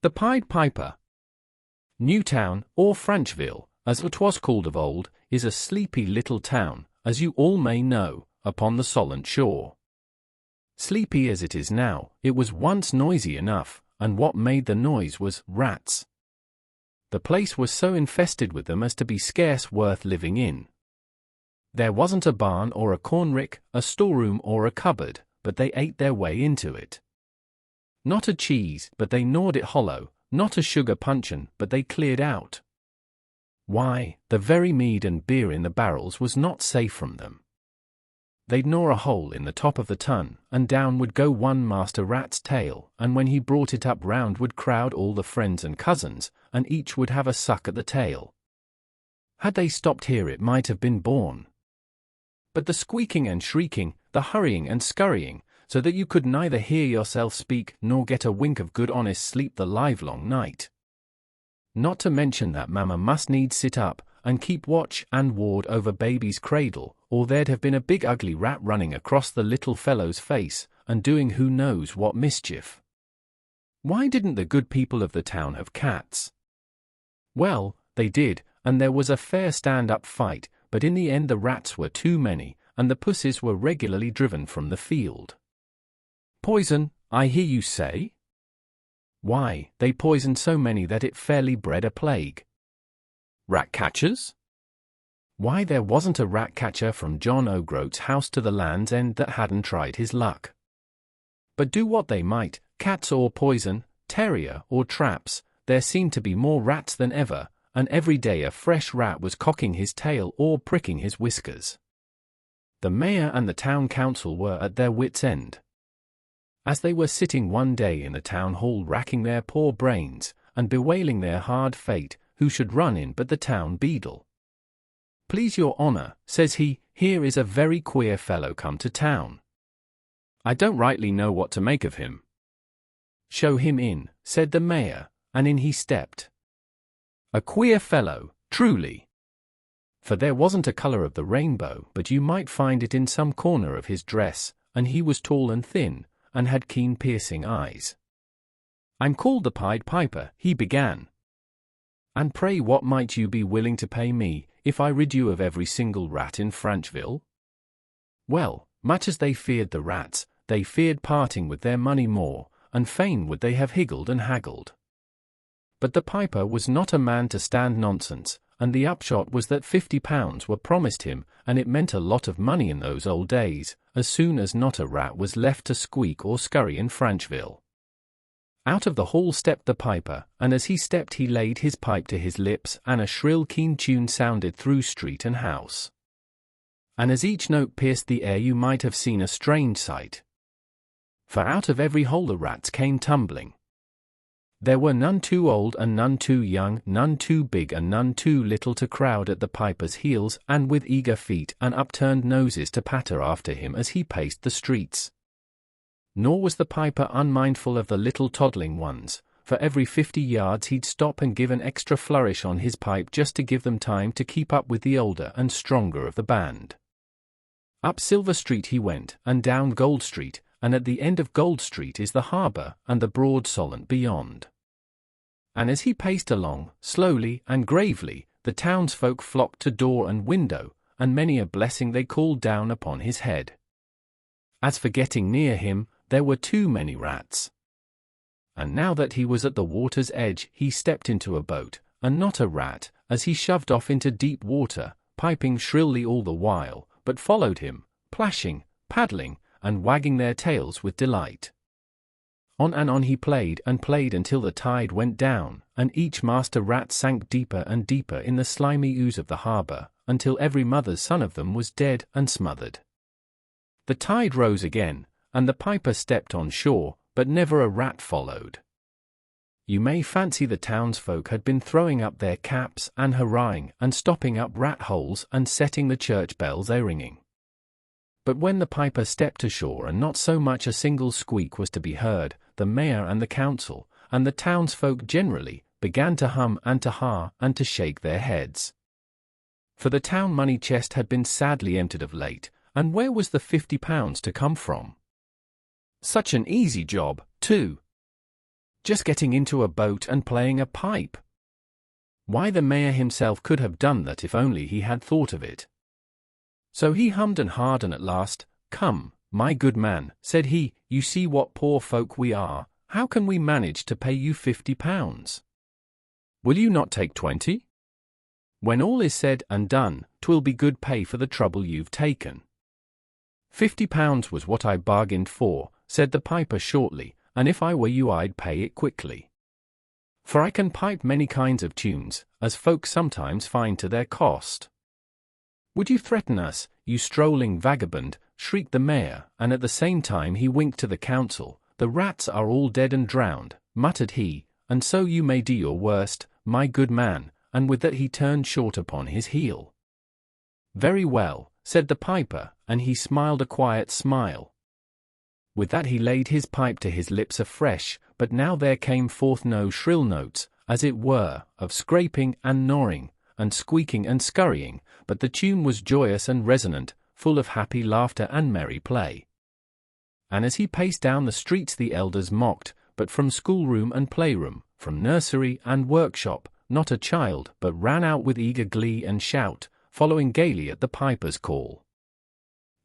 The Pied Piper. Newtown, or Franchville, as it was called of old, is a sleepy little town, as you all may know, upon the Solent shore. Sleepy as it is now, it was once noisy enough, and what made the noise was rats. The place was so infested with them as to be scarce worth living in. There wasn't a barn or a cornrick, a storeroom or a cupboard, but they ate their way into it. Not a cheese, but they gnawed it hollow, not a sugar puncheon, but they cleared out. Why, the very mead and beer in the barrels was not safe from them. They'd gnaw a hole in the top of the tun, and down would go one master rat's tail, and when he brought it up round would crowd all the friends and cousins, and each would have a suck at the tail. Had they stopped here it might have been borne. But the squeaking and shrieking, the hurrying and scurrying, so that you could neither hear yourself speak nor get a wink of good honest sleep the livelong night. Not to mention that mamma must needs sit up and keep watch and ward over baby's cradle, or there'd have been a big ugly rat running across the little fellow's face, and doing who knows what mischief. Why didn't the good people of the town have cats? Well, they did, and there was a fair stand-up fight, but in the end the rats were too many, and the pussies were regularly driven from the field. Poison, I hear you say? Why, they poisoned so many that it fairly bred a plague. Rat catchers? Why, there wasn't a rat catcher from John O'Groat's house to the Land's End that hadn't tried his luck. But do what they might, cats or poison, terrier or traps, there seemed to be more rats than ever, and every day a fresh rat was cocking his tail or pricking his whiskers. The mayor and the town council were at their wits' end. As they were sitting one day in the town hall racking their poor brains, and bewailing their hard fate, who should run in but the town beadle. Please your honour, says he, here is a very queer fellow come to town. I don't rightly know what to make of him. Show him in, said the mayor, and in he stepped. A queer fellow, truly. For there wasn't a colour of the rainbow, but you might find it in some corner of his dress, and he was tall and thin, and had keen piercing eyes. I'm called the Pied Piper, he began. And pray what might you be willing to pay me, if I rid you of every single rat in Franchville? Well, much as they feared the rats, they feared parting with their money more, and fain would they have higgled and haggled. But the piper was not a man to stand nonsense, and the upshot was that £50 were promised him, and it meant a lot of money in those old days, as soon as not a rat was left to squeak or scurry in Franchville. Out of the hall stepped the piper, and as he stepped he laid his pipe to his lips, and a shrill keen tune sounded through street and house. And as each note pierced the air you might have seen a strange sight. For out of every hole the rats came tumbling. There were none too old and none too young, none too big and none too little to crowd at the piper's heels and with eager feet and upturned noses to patter after him as he paced the streets. Nor was the piper unmindful of the little toddling ones. For every 50 yards he'd stop and give an extra flourish on his pipe just to give them time to keep up with the older and stronger of the band. Up Silver Street he went, and down Gold Street, and at the end of Gold Street is the harbour and the broad Solent beyond. And as he paced along, slowly and gravely, the townsfolk flocked to door and window, and many a blessing they called down upon his head. As for getting near him, there were too many rats. And now that he was at the water's edge, he stepped into a boat, and not a rat, as he shoved off into deep water, piping shrilly all the while, but followed him, plashing, paddling, and wagging their tails with delight. On and on he played and played until the tide went down, and each master rat sank deeper and deeper in the slimy ooze of the harbour, until every mother's son of them was dead and smothered. The tide rose again, and the piper stepped on shore, but never a rat followed. You may fancy the townsfolk had been throwing up their caps and hurrahing and stopping up rat holes and setting the church bells a-ringing. But when the piper stepped ashore and not so much a single squeak was to be heard, the mayor and the council, and the townsfolk generally, began to hum and to ha and to shake their heads. For the town money chest had been sadly emptied of late, and where was the £50 to come from? Such an easy job, too. Just getting into a boat and playing a pipe. Why, the mayor himself could have done that if only he had thought of it. So he hummed and hawed, and at last, "Come, my good man," said he, "you see what poor folk we are. How can we manage to pay you £50? Will you not take 20? When all is said and done, 'twill be good pay for the trouble you've taken." £50 was what I bargained for, said the piper shortly, and if I were you I'd pay it quickly. For I can pipe many kinds of tunes, as folk sometimes find to their cost. Would you threaten us, you strolling vagabond? Shrieked the mayor, and at the same time he winked to the council. "The rats are all dead and drowned," muttered he, "and so you may do your worst, my good man," and with that he turned short upon his heel. "Very well," said the piper, and he smiled a quiet smile. With that he laid his pipe to his lips afresh, but now there came forth no shrill notes, as it were, of scraping and gnawing, and squeaking and scurrying, but the tune was joyous and resonant, full of happy laughter and merry play. And as he paced down the streets the elders mocked, but from schoolroom and playroom, from nursery and workshop, not a child but ran out with eager glee and shout, following gaily at the piper's call.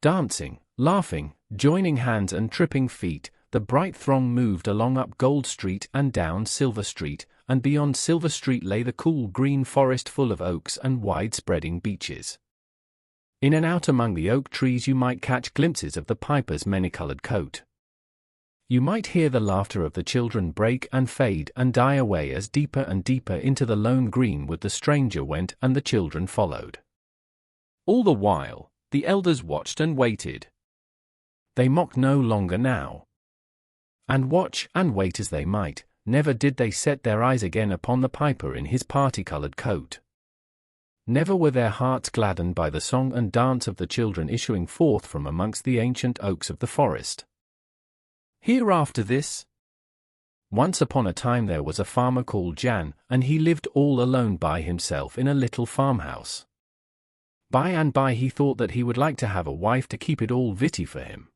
Dancing, laughing, joining hands and tripping feet, the bright throng moved along up Gold Street and down Silver Street, and beyond Silver Street lay the cool green forest full of oaks and wide-spreading beeches. In and out among the oak trees you might catch glimpses of the piper's many-coloured coat. You might hear the laughter of the children break and fade and die away as deeper and deeper into the lone greenwood the stranger went and the children followed. All the while, the elders watched and waited. They mocked no longer now. And watch and wait as they might, never did they set their eyes again upon the piper in his party-coloured coat. Never were their hearts gladdened by the song and dance of the children issuing forth from amongst the ancient oaks of the forest. Hereafterthis. Once upon a time there was a farmer called Jan, and he lived all alone by himself in a little farmhouse. By and by he thought that he would like to have a wife to keep it all vitty for him.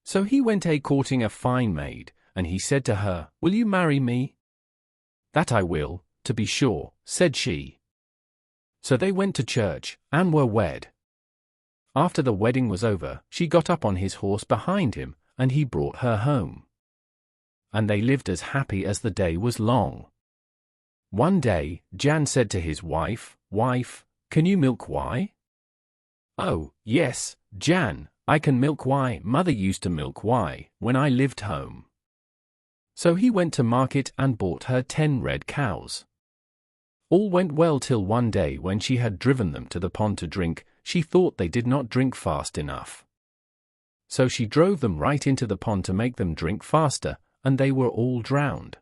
So he went a-courting a fine maid, and he said to her, "Will you marry me?" "That I will, to be sure," said she. So they went to church, and were wed. After the wedding was over, she got up on his horse behind him, and he brought her home. And they lived as happy as the day was long. One day, Jan said to his wife, "Wife, can you milk why?" "Oh, yes, Jan, I can milk why. Mother used to milk why, when I lived home." So he went to market and bought her 10 red cows. All went well till one day when she had driven them to the pond to drink, she thought they did not drink fast enough. So she drove them right into the pond to make them drink faster, and they were all drowned.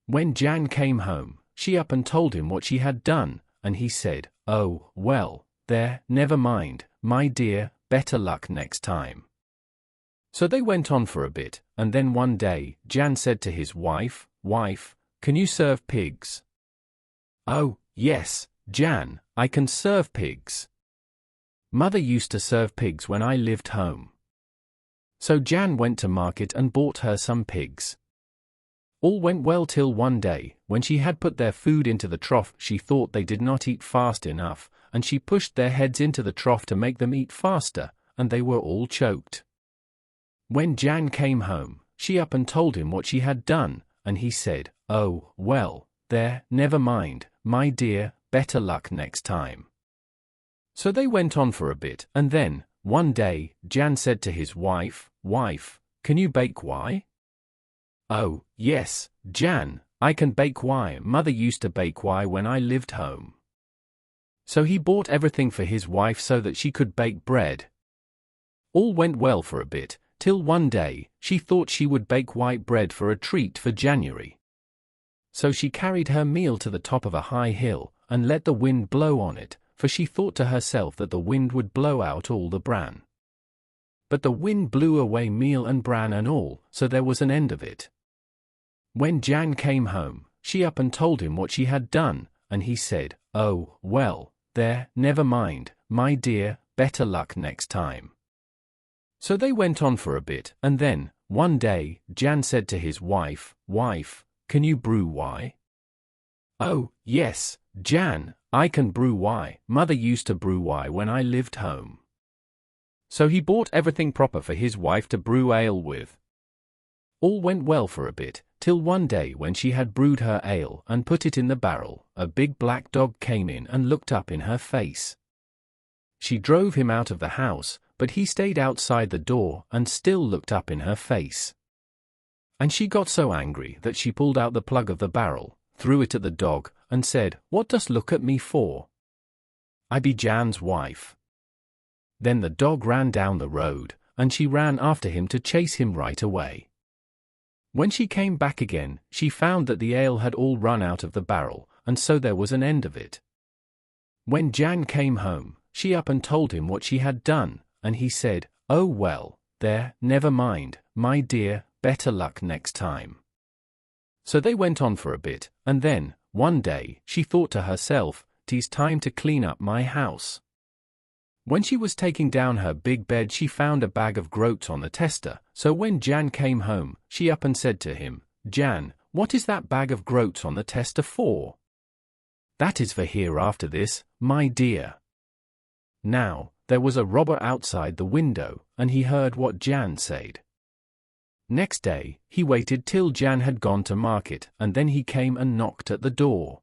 When Jan came home, she up and told him what she had done, and he said, "Oh, well, there, never mind, my dear, better luck next time." So they went on for a bit, and then one day, Jan said to his wife, "Wife, can you serve pigs?" "Oh, yes, Jan, I can serve pigs. Mother used to serve pigs when I lived home." So Jan went to market and bought her some pigs. All went well till one day, when she had put their food into the trough, she thought they did not eat fast enough, and she pushed their heads into the trough to make them eat faster, and they were all choked. When Jan came home, she up and told him what she had done, and he said, "Oh, well, there, never mind, my dear, better luck next time." So they went on for a bit, and then, one day, Jan said to his wife, "Wife, can you bake why?" "Oh, yes, Jan, I can bake why. Mother used to bake why when I lived home." So he bought everything for his wife so that she could bake bread. All went well for a bit, till one day, she thought she would bake white bread for a treat for January. So she carried her meal to the top of a high hill, and let the wind blow on it, for she thought to herself that the wind would blow out all the bran. But the wind blew away meal and bran and all, so there was an end of it. When Jan came home, she up and told him what she had done, and he said, "Oh, well, there, never mind, my dear, better luck next time." So they went on for a bit, and then, one day, Jan said to his wife, "Wife, can you brew wine?" "Oh, yes, Jan, I can brew wine. Mother used to brew wine when I lived home." So he bought everything proper for his wife to brew ale with. All went well for a bit, till one day when she had brewed her ale and put it in the barrel, a big black dog came in and looked up in her face. She drove him out of the house, but he stayed outside the door and still looked up in her face. And she got so angry that she pulled out the plug of the barrel, threw it at the dog, and said, "What dost look at me for? I be Jan's wife." Then the dog ran down the road, and she ran after him to chase him right away. When she came back again, she found that the ale had all run out of the barrel, and so there was an end of it. When Jan came home, she up and told him what she had done, and he said, "Oh well, there, never mind, my dear, better luck next time." So they went on for a bit, and then, one day, she thought to herself, "'Tis time to clean up my house." When she was taking down her big bed, she found a bag of groats on the tester, so when Jan came home, she up and said to him, "Jan, what is that bag of groats on the tester for?" "That is for Hereafterthis, my dear." Now, there was a robber outside the window, and he heard what Jan said. Next day, he waited till Jan had gone to market, and then he came and knocked at the door.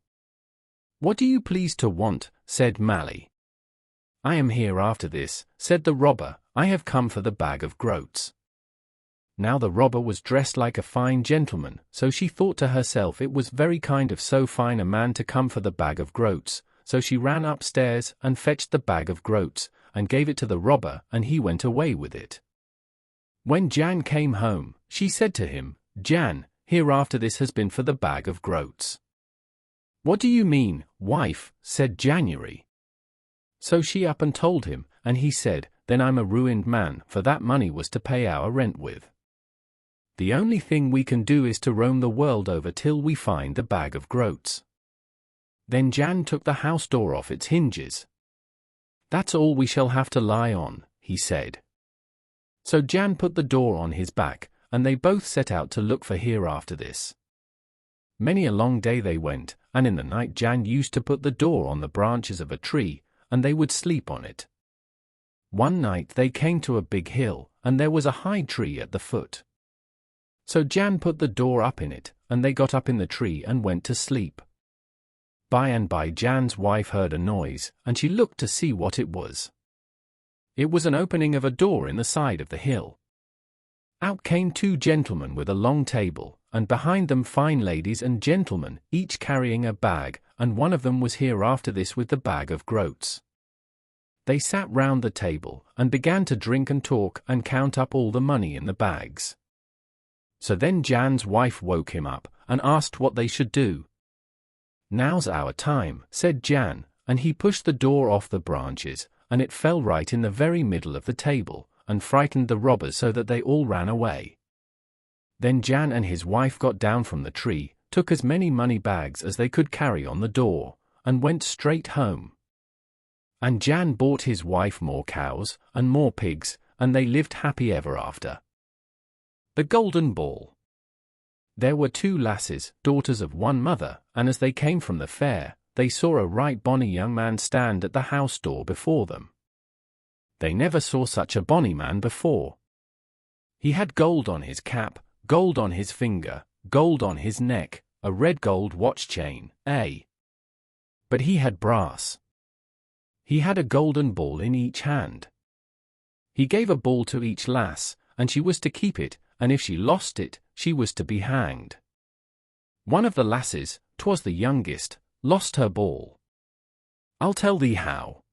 "What do you please to want?" said Mally. "I am Hereafterthis," said the robber. "I have come for the bag of groats." Now the robber was dressed like a fine gentleman, so she thought to herself it was very kind of so fine a man to come for the bag of groats, so she ran upstairs and fetched the bag of groats, and gave it to the robber, and he went away with it. When Jan came home, she said to him, "Jan, Hereafterthis has been for the bag of groats." "What do you mean, wife?" said January. So she up and told him, and he said, "Then I'm a ruined man, for that money was to pay our rent with. The only thing we can do is to roam the world over till we find the bag of groats." Then Jan took the house door off its hinges. "That's all we shall have to lie on," he said. So Jan put the door on his back, and they both set out to look for Hereafterthis. Many a long day they went, and in the night Jan used to put the door on the branches of a tree, and they would sleep on it. One night they came to a big hill, and there was a high tree at the foot. So Jan put the door up in it, and they got up in the tree and went to sleep. By and by Jan's wife heard a noise, and she looked to see what it was. It was an opening of a door in the side of the hill. Out came two gentlemen with a long table, and behind them fine ladies and gentlemen, each carrying a bag, and one of them was Hereafterthis with the bag of groats. They sat round the table, and began to drink and talk and count up all the money in the bags. So then Jan's wife woke him up, and asked what they should do. "Now's our time," said Jan, and he pushed the door off the branches, and it fell right in the very middle of the table, and frightened the robbers so that they all ran away. Then Jan and his wife got down from the tree, took as many money bags as they could carry on the door, and went straight home. And Jan bought his wife more cows, and more pigs, and they lived happy ever after. The Golden Ball. There were two lasses, daughters of one mother, and as they came from the fair, they saw a right bonny young man stand at the house door before them. They never saw such a bonny man before. He had gold on his cap, gold on his finger, gold on his neck, a red gold watch chain, but he had brass. He had a golden ball in each hand. He gave a ball to each lass, and she was to keep it, and if she lost it, she was to be hanged. One of the lasses, 'twas the youngest, lost her ball. I'll tell thee how.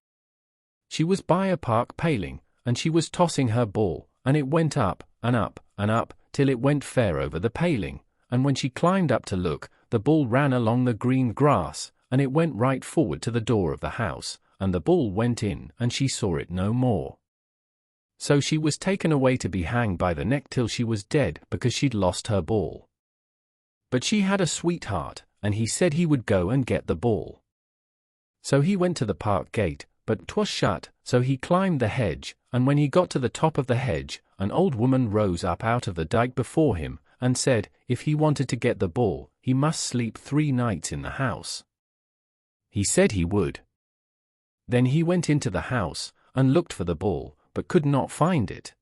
She was by a park paling, and she was tossing her ball, and it went up, and up, and up, till it went fair over the paling, and when she climbed up to look, the ball ran along the green grass, and it went right forward to the door of the house, and the ball went in, and she saw it no more. So she was taken away to be hanged by the neck till she was dead, because she'd lost her ball. But she had a sweetheart, and he said he would go and get the ball. So he went to the park gate, but 'twas shut, so he climbed the hedge, and when he got to the top of the hedge, an old woman rose up out of the dyke before him, and said, if he wanted to get the ball, he must sleep 3 nights in the house. He said he would. Then he went into the house, and looked for the ball, but could not find it.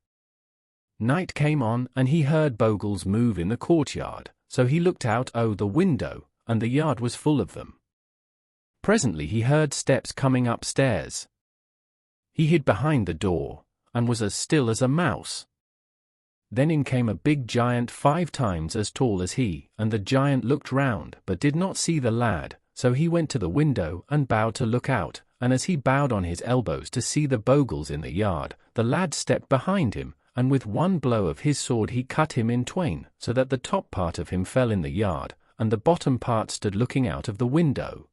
Night came on, and he heard bogles move in the courtyard, so he looked out o' the window, and the yard was full of them. Presently he heard steps coming upstairs. He hid behind the door, and was as still as a mouse. Then in came a big giant 5 times as tall as he, and the giant looked round, but did not see the lad, so he went to the window and bowed to look out, and as he bowed on his elbows to see the bogles in the yard, the lad stepped behind him, and with one blow of his sword he cut him in twain, so that the top part of him fell in the yard, and the bottom part stood looking out of the window.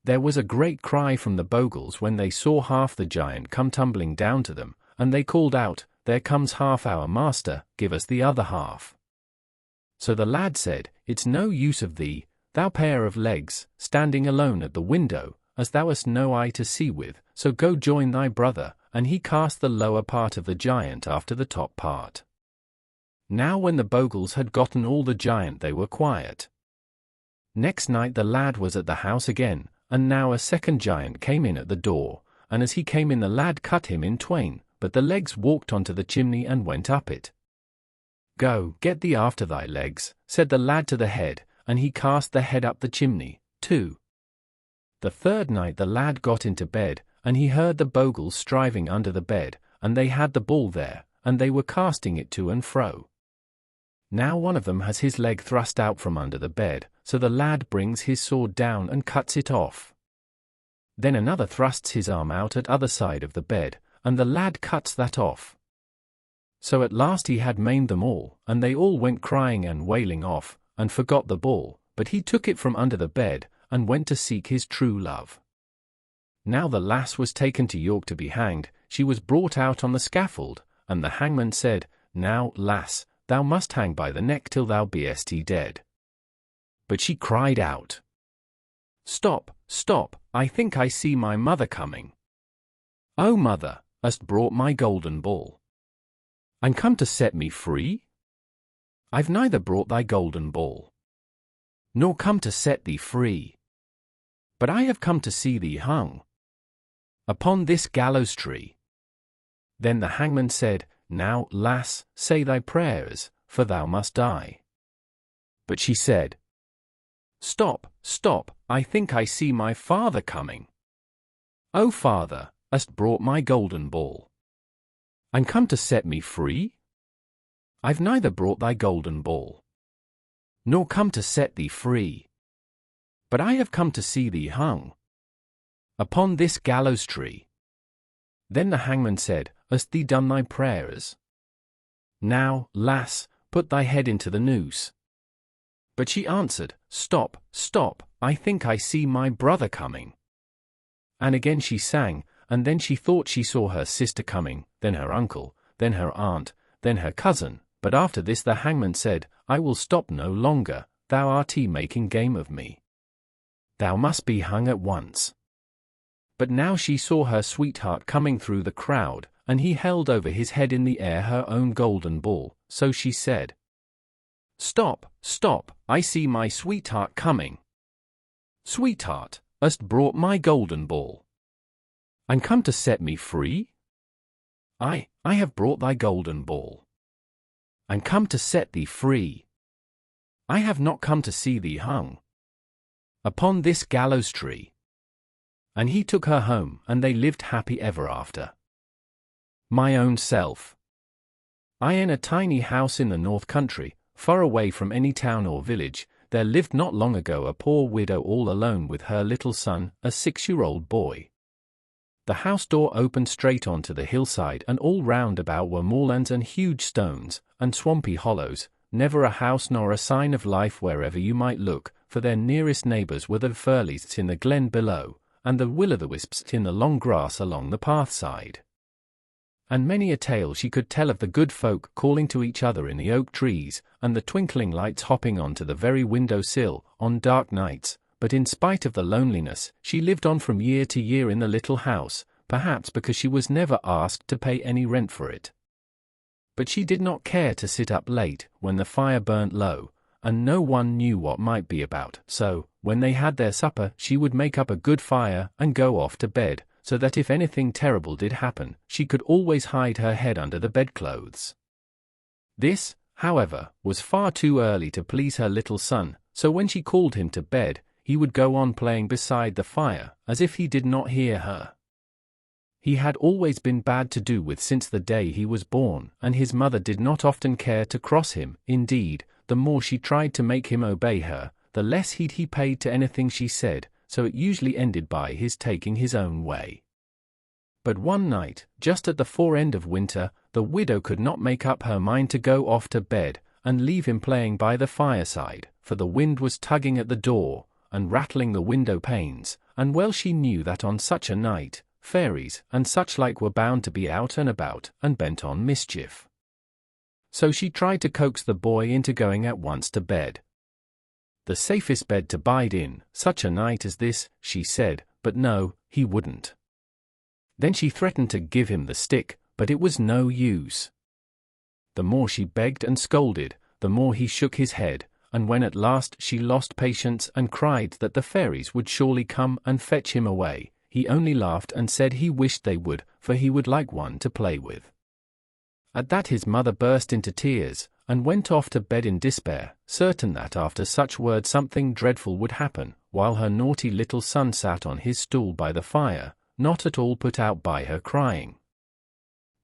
There was a great cry from the bogles when they saw half the giant come tumbling down to them, and they called out, there comes half our master, give us the other half. So the lad said, it's no use of thee, thou pair of legs, standing alone at the window, as thou hast no eye to see with, so go join thy brother, and he cast the lower part of the giant after the top part. Now when the bogles had gotten all the giant they were quiet. Next night the lad was at the house again, and now a second giant came in at the door, and as he came in the lad cut him in twain, but the legs walked onto the chimney and went up it. Go, get thee after thy legs, said the lad to the head, and he cast the head up the chimney, too. The third night the lad got into bed, and he heard the bogles striving under the bed, and they had the ball there, and they were casting it to and fro. Now one of them has his leg thrust out from under the bed, so the lad brings his sword down and cuts it off. Then another thrusts his arm out at other side of the bed, and the lad cuts that off. So at last he had maimed them all, and they all went crying and wailing off, and forgot the ball, but he took it from under the bed, and went to seek his true love. Now the lass was taken to York to be hanged, she was brought out on the scaffold, and the hangman said, now, lass, thou must hang by the neck till thou beest dead. But she cried out, stop, stop, I think I see my mother coming. O mother, hast brought my golden ball, and come to set me free? I've neither brought thy golden ball, nor come to set thee free, but I have come to see thee hung upon this gallows tree. Then the hangman said, now, lass, say thy prayers, for thou must die. But she said, stop, stop, I think I see my father coming. O father, hast brought my golden ball, and come to set me free? I've neither brought thy golden ball, nor come to set thee free, but I have come to see thee hung upon this gallows tree. Then the hangman said, hast thee done thy prayers? Now, lass, put thy head into the noose. But she answered, stop, stop, I think I see my brother coming. And again she sang, and then she thought she saw her sister coming, then her uncle, then her aunt, then her cousin, but after this the hangman said, I will stop no longer, thou art making game of me. Thou must be hung at once. But now she saw her sweetheart coming through the crowd, and he held over his head in the air her own golden ball, so she said, stop, stop, I see my sweetheart coming. Sweetheart, hast brought my golden ball, and come to set me free? I have brought thy golden ball, and come to set thee free. I have not come to see thee hung upon this gallows tree. And he took her home, and they lived happy ever after. My own self. I in a tiny house in the north country, far away from any town or village, there lived not long ago a poor widow all alone with her little son, a 6-year-old boy. The house door opened straight onto the hillside, and all round about were moorlands and huge stones, and swampy hollows, never a house nor a sign of life wherever you might look, for their nearest neighbours were the furleys in the glen below, and the will-o'-the-wisps in the long grass along the path-side. And many a tale she could tell of the good folk calling to each other in the oak trees, and the twinkling lights hopping on to the very window-sill, on dark nights, but in spite of the loneliness, she lived on from year to year in the little house, perhaps because she was never asked to pay any rent for it. But she did not care to sit up late when the fire burnt low, and no one knew what might be about, so, when they had their supper, she would make up a good fire and go off to bed, so that if anything terrible did happen, she could always hide her head under the bedclothes. This, however, was far too early to please her little son, so when she called him to bed, he would go on playing beside the fire, as if he did not hear her. He had always been bad to do with since the day he was born, and his mother did not often care to cross him. Indeed, the more she tried to make him obey her, the less heed he paid to anything she said, so it usually ended by his taking his own way. But one night, just at the fore-end of winter, the widow could not make up her mind to go off to bed and leave him playing by the fireside, for the wind was tugging at the door and rattling the window panes, and well she knew that on such a night, fairies and such like were bound to be out and about and bent on mischief. So she tried to coax the boy into going at once to bed. The safest bed to bide in, such a night as this, she said, but no, he wouldn't. Then she threatened to give him the stick, but it was no use. The more she begged and scolded, the more he shook his head, and when at last she lost patience and cried that the fairies would surely come and fetch him away, he only laughed and said he wished they would, for he would like one to play with. At that his mother burst into tears, and went off to bed in despair, certain that after such words something dreadful would happen, while her naughty little son sat on his stool by the fire, not at all put out by her crying.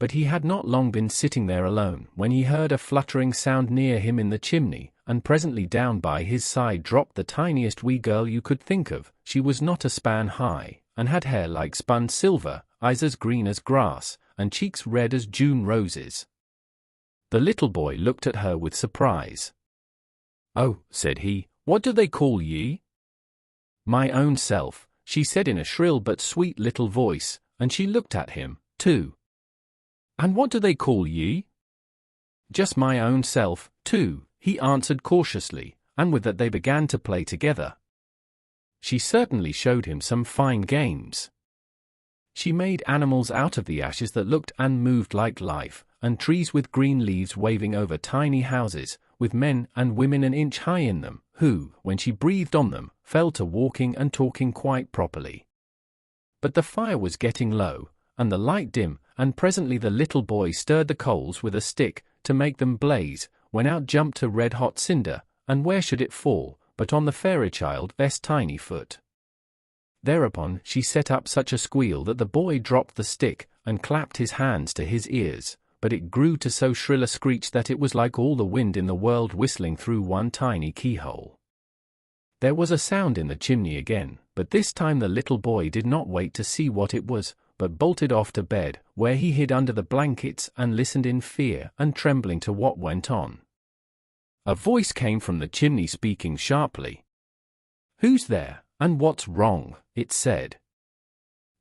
But he had not long been sitting there alone, when he heard a fluttering sound near him in the chimney, and presently down by his side dropped the tiniest wee girl you could think of. She was not a span high, and had hair like spun silver, eyes as green as grass, and cheeks red as June roses. The little boy looked at her with surprise. "Oh," said he, "what do they call ye?" "My own self," she said in a shrill but sweet little voice, and she looked at him, too. "And what do they call ye?" "Just my own self, too," he answered cautiously, and with that they began to play together. She certainly showed him some fine games. She made animals out of the ashes that looked and moved like life, and trees with green leaves waving over tiny houses, with men and women an inch high in them, who, when she breathed on them, fell to walking and talking quite properly. But the fire was getting low, and the light dim, and presently the little boy stirred the coals with a stick to make them blaze, when out jumped a red-hot cinder, and where should it fall but on the fairy child's tiny foot. Thereupon she set up such a squeal that the boy dropped the stick and clapped his hands to his ears, but it grew to so shrill a screech that it was like all the wind in the world whistling through one tiny keyhole. There was a sound in the chimney again, but this time the little boy did not wait to see what it was, but bolted off to bed, where he hid under the blankets and listened in fear and trembling to what went on. A voice came from the chimney speaking sharply. "Who's there, and what's wrong?" it said.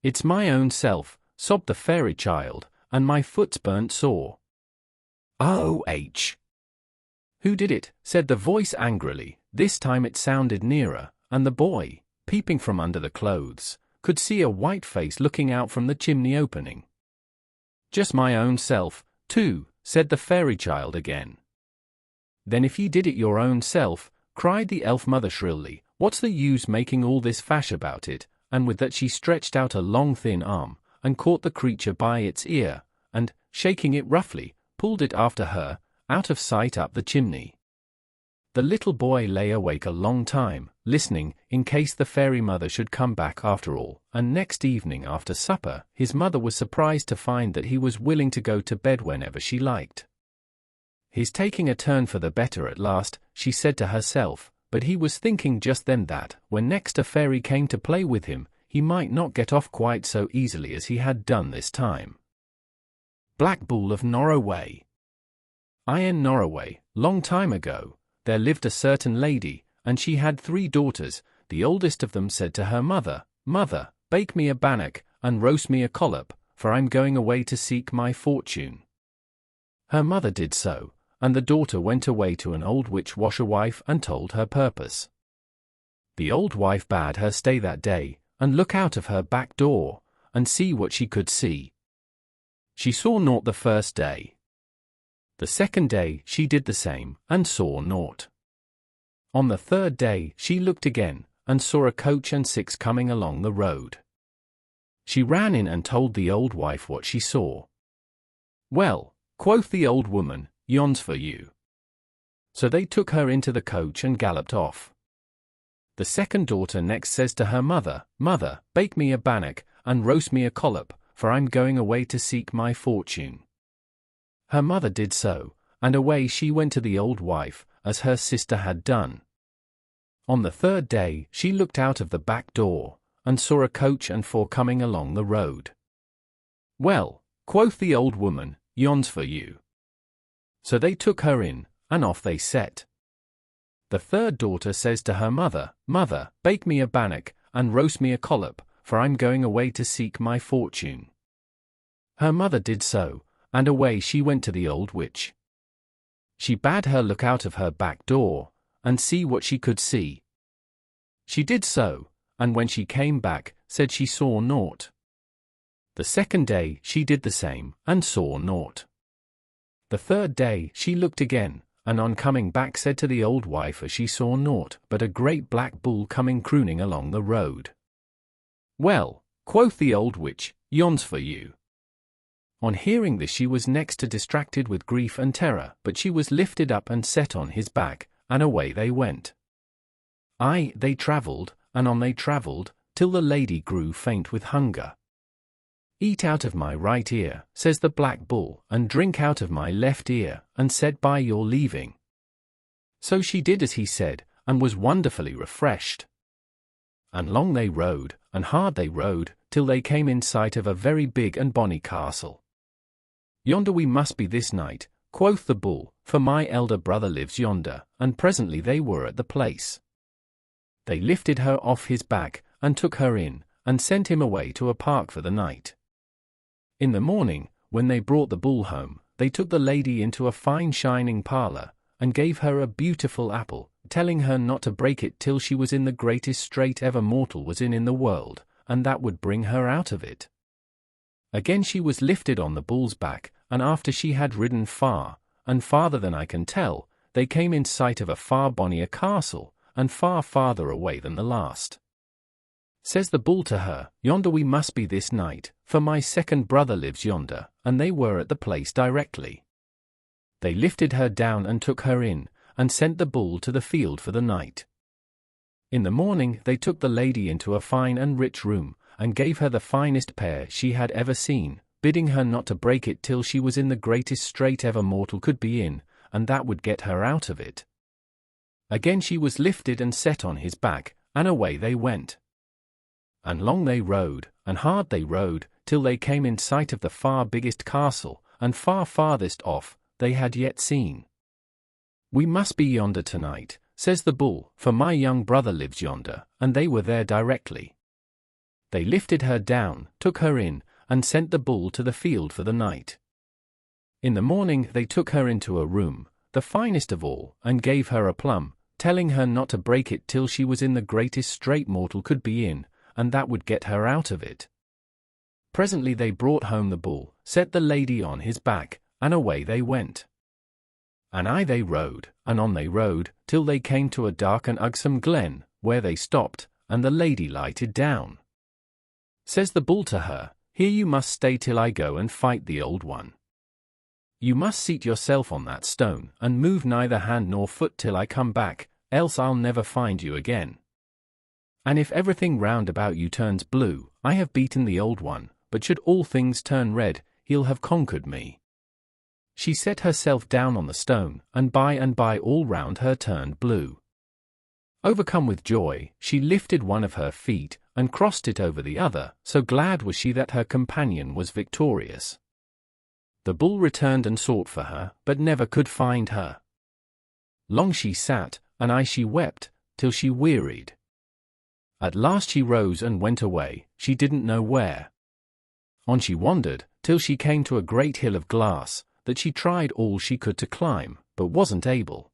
"It's my own self," sobbed the fairy child, "and my foot's burnt sore." "Oh-h!" "Who did it?" said the voice angrily. This time it sounded nearer, and the boy, peeping from under the clothes, could see a white face looking out from the chimney opening. "Just my own self, too," said the fairy child again. "Then if ye did it your own self," cried the elf mother shrilly, "what's the use making all this fash about it?" And with that she stretched out a long thin arm, and caught the creature by its ear, and, shaking it roughly, pulled it after her, out of sight up the chimney. The little boy lay awake a long time, listening, in case the fairy mother should come back after all, and next evening after supper, his mother was surprised to find that he was willing to go to bed whenever she liked. "He's taking a turn for the better at last," she said to herself, but he was thinking just then that, when next a fairy came to play with him, he might not get off quite so easily as he had done this time. Black Bull of Norroway. In Norroway, long time ago, there lived a certain lady, and she had 3 daughters. The oldest of them said to her mother, "Mother, bake me a bannock, and roast me a collop, for I'm going away to seek my fortune." Her mother did so, and the daughter went away to an old witch washerwife and told her purpose. The old wife bade her stay that day, and look out of her back door, and see what she could see. She saw naught the first day. The second day she did the same, and saw naught. On the third day she looked again, and saw a coach and six coming along the road. She ran in and told the old wife what she saw. "Well," quoth the old woman, "yon's for you." So they took her into the coach and galloped off. The second daughter next says to her mother, "Mother, bake me a bannock, and roast me a collop, for I'm going away to seek my fortune." Her mother did so, and away she went to the old wife, as her sister had done. On the third day she looked out of the back door, and saw a coach and four coming along the road. "Well," quoth the old woman, "yon's for you." So they took her in, and off they set. The third daughter says to her mother, "Mother, bake me a bannock, and roast me a collop, for I'm going away to seek my fortune." Her mother did so, and away she went to the old witch. She bade her look out of her back door, and see what she could see. She did so, and when she came back, said she saw naught. The second day she did the same, and saw naught. The third day she looked again, and on coming back said to the old wife as she saw naught but a great black bull coming crooning along the road. "Well," quoth the old witch, "yon's for you." On hearing this she was next to distracted with grief and terror, but she was lifted up and set on his back, and away they went. Aye, they travelled, and on they travelled, till the lady grew faint with hunger. "Eat out of my right ear," says the black bull, "and drink out of my left ear, and set by your leaving." So she did as he said, and was wonderfully refreshed. And long they rode, and hard they rode, till they came in sight of a very big and bonny castle. "Yonder we must be this night," quoth the bull, "for my elder brother lives yonder," and presently they were at the place. They lifted her off his back, and took her in, and sent him away to a park for the night. In the morning, when they brought the bull home, they took the lady into a fine shining parlour, and gave her a beautiful apple, telling her not to break it till she was in the greatest strait ever mortal was in the world, and that would bring her out of it. Again she was lifted on the bull's back, and after she had ridden far, and farther than I can tell, they came in sight of a far bonnier castle, and far farther away than the last. Says the bull to her, "Yonder we must be this night, for my second brother lives yonder," and they were at the place directly. They lifted her down and took her in, and sent the bull to the field for the night. In the morning they took the lady into a fine and rich room, and gave her the finest pair she had ever seen, bidding her not to break it till she was in the greatest strait ever mortal could be in, and that would get her out of it. Again she was lifted and set on his back, and away they went. And long they rode, and hard they rode, till they came in sight of the far biggest castle, and far farthest off, they had yet seen. "We must be yonder tonight," says the bull, "for my young brother lives yonder," and they were there directly. They lifted her down, took her in, and sent the bull to the field for the night. In the morning they took her into a room, the finest of all, and gave her a plum, telling her not to break it till she was in the greatest strait mortal could be in, and that would get her out of it. Presently they brought home the bull, set the lady on his back, and away they went. And aye they rode, and on they rode, till they came to a dark and ugsome glen, where they stopped, and the lady lighted down. Says the bull to her, "Here you must stay till I go and fight the old one. You must seat yourself on that stone, and move neither hand nor foot till I come back, else I'll never find you again. And if everything round about you turns blue, I have beaten the old one, but should all things turn red, he'll have conquered me." She set herself down on the stone, and by all round her turned blue. Overcome with joy, she lifted one of her feet, and crossed it over the other, so glad was she that her companion was victorious. The bull returned and sought for her, but never could find her. Long she sat, and she wept, till she wearied. At last she rose and went away, she didn't know where. On she wandered, till she came to a great hill of glass, that she tried all she could to climb, but wasn't able.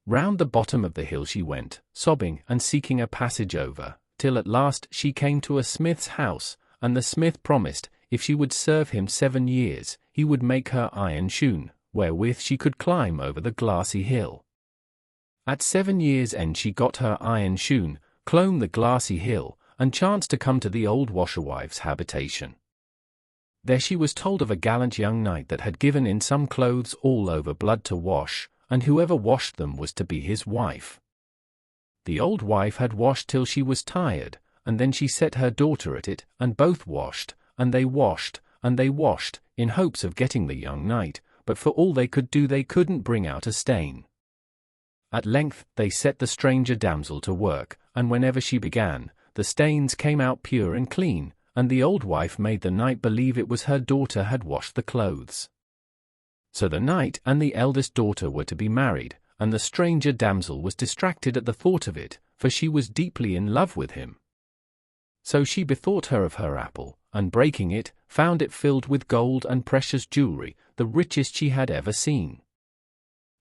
Round the bottom of the hill she went, sobbing and seeking a passage over, till at last she came to a smith's house, and the smith promised, if she would serve him 7 years, he would make her iron shoon, wherewith she could climb over the glassy hill. At 7 years' end she got her iron shoon, clomb the glassy hill, and chanced to come to the old washerwife's habitation. There she was told of a gallant young knight that had given in some clothes all over blood to wash, and whoever washed them was to be his wife. The old wife had washed till she was tired, and then she set her daughter at it, and both washed, and they washed, and they washed, in hopes of getting the young knight, but for all they could do they couldn't bring out a stain. At length they set the stranger damsel to work, and whenever she began, the stains came out pure and clean, and the old wife made the knight believe it was her daughter had washed the clothes. So the knight and the eldest daughter were to be married, and the stranger damsel was distracted at the thought of it, for she was deeply in love with him. So she bethought her of her apple, and breaking it, found it filled with gold and precious jewelry, the richest she had ever seen.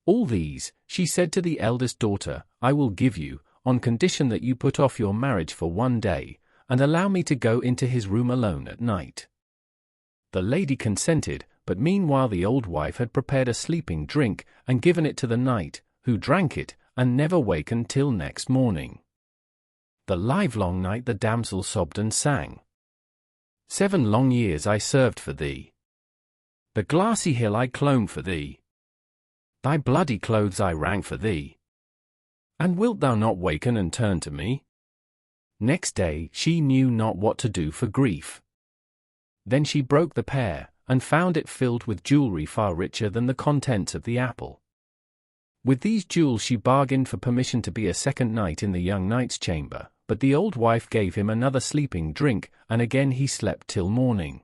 All these, she said to the eldest daughter, I will give you, on condition that you put off your marriage for 1 day, and allow me to go into his room alone at night. The lady consented, but meanwhile the old wife had prepared a sleeping drink, and given it to the knight, who drank it, and never wakened till next morning. The livelong night the damsel sobbed and sang. 7 long years I served for thee. The glassy hill I clomb for thee. Thy bloody clothes I wrang for thee. And wilt thou not waken and turn to me? Next day she knew not what to do for grief. Then she broke the pear, and found it filled with jewelry far richer than the contents of the apple. With these jewels she bargained for permission to be a second night in the young knight's chamber, but the old wife gave him another sleeping drink, and again he slept till morning.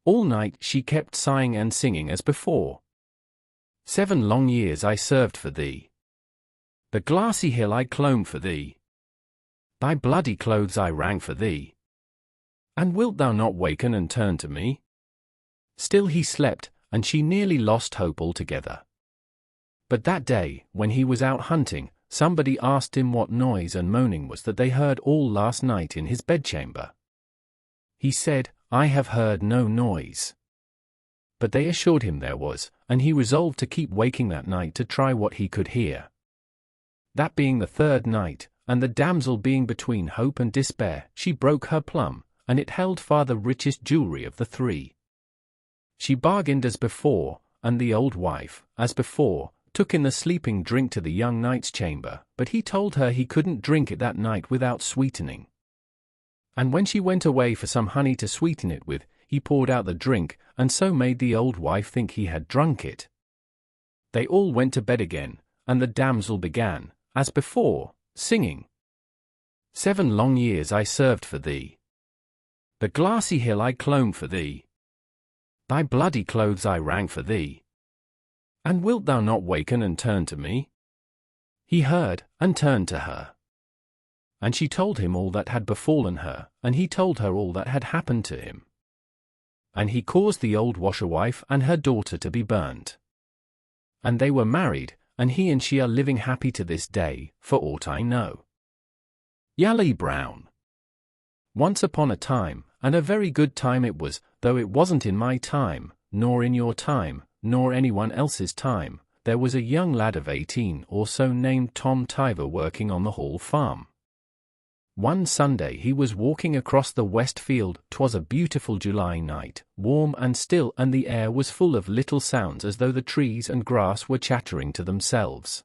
All night she kept sighing and singing as before. 7 long years I served for thee. The glassy hill I clomb for thee. Thy bloody clothes I wrang for thee. And wilt thou not waken and turn to me? Still he slept, and she nearly lost hope altogether. But that day, when he was out hunting, somebody asked him what noise and moaning was that they heard all last night in his bedchamber. He said, I have heard no noise. But they assured him there was, and he resolved to keep waking that night to try what he could hear. That being the 3rd night, and the damsel being between hope and despair, she broke her plum, and it held far the richest jewelry of the 3. She bargained as before, and the old wife, as before, took in the sleeping drink to the young knight's chamber, but he told her he couldn't drink it that night without sweetening. And when she went away for some honey to sweeten it with, he poured out the drink, and so made the old wife think he had drunk it. They all went to bed again, and the damsel began, as before, singing. 7 long years I served for thee. The glassy hill I clomb for thee. Thy bloody clothes I wrang for thee. And wilt thou not waken and turn to me? He heard, and turned to her. And she told him all that had befallen her, and he told her all that had happened to him. And he caused the old washerwife and her daughter to be burnt. And they were married, and he and she are living happy to this day, for aught I know. Yallery Brown. Once upon a time, and a very good time it was, though it wasn't in my time, nor in your time, nor anyone else's time, there was a young lad of 18 or so named Tom Tiver working on the Hall farm. One Sunday he was walking across the west field. 'Twas a beautiful July night, warm and still, and the air was full of little sounds as though the trees and grass were chattering to themselves.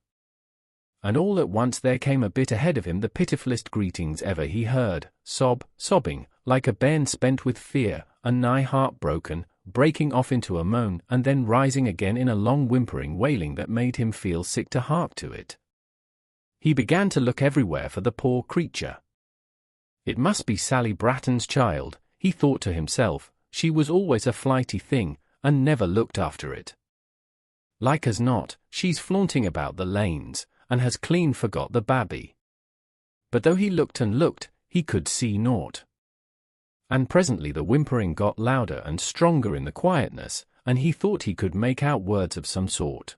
And all at once there came a bit ahead of him the pitifullest greetings ever he heard, sobbing, like a bairn spent with fear, and nigh heartbroken, breaking off into a moan, and then rising again in a long whimpering wailing that made him feel sick to hark to it. He began to look everywhere for the poor creature. It must be Sally Bratton's child, he thought to himself. She was always a flighty thing, and never looked after it. Like as not, she's flaunting about the lanes, and has clean forgot the babby. But though he looked and looked, he could see naught. And presently the whimpering got louder and stronger in the quietness, and he thought he could make out words of some sort.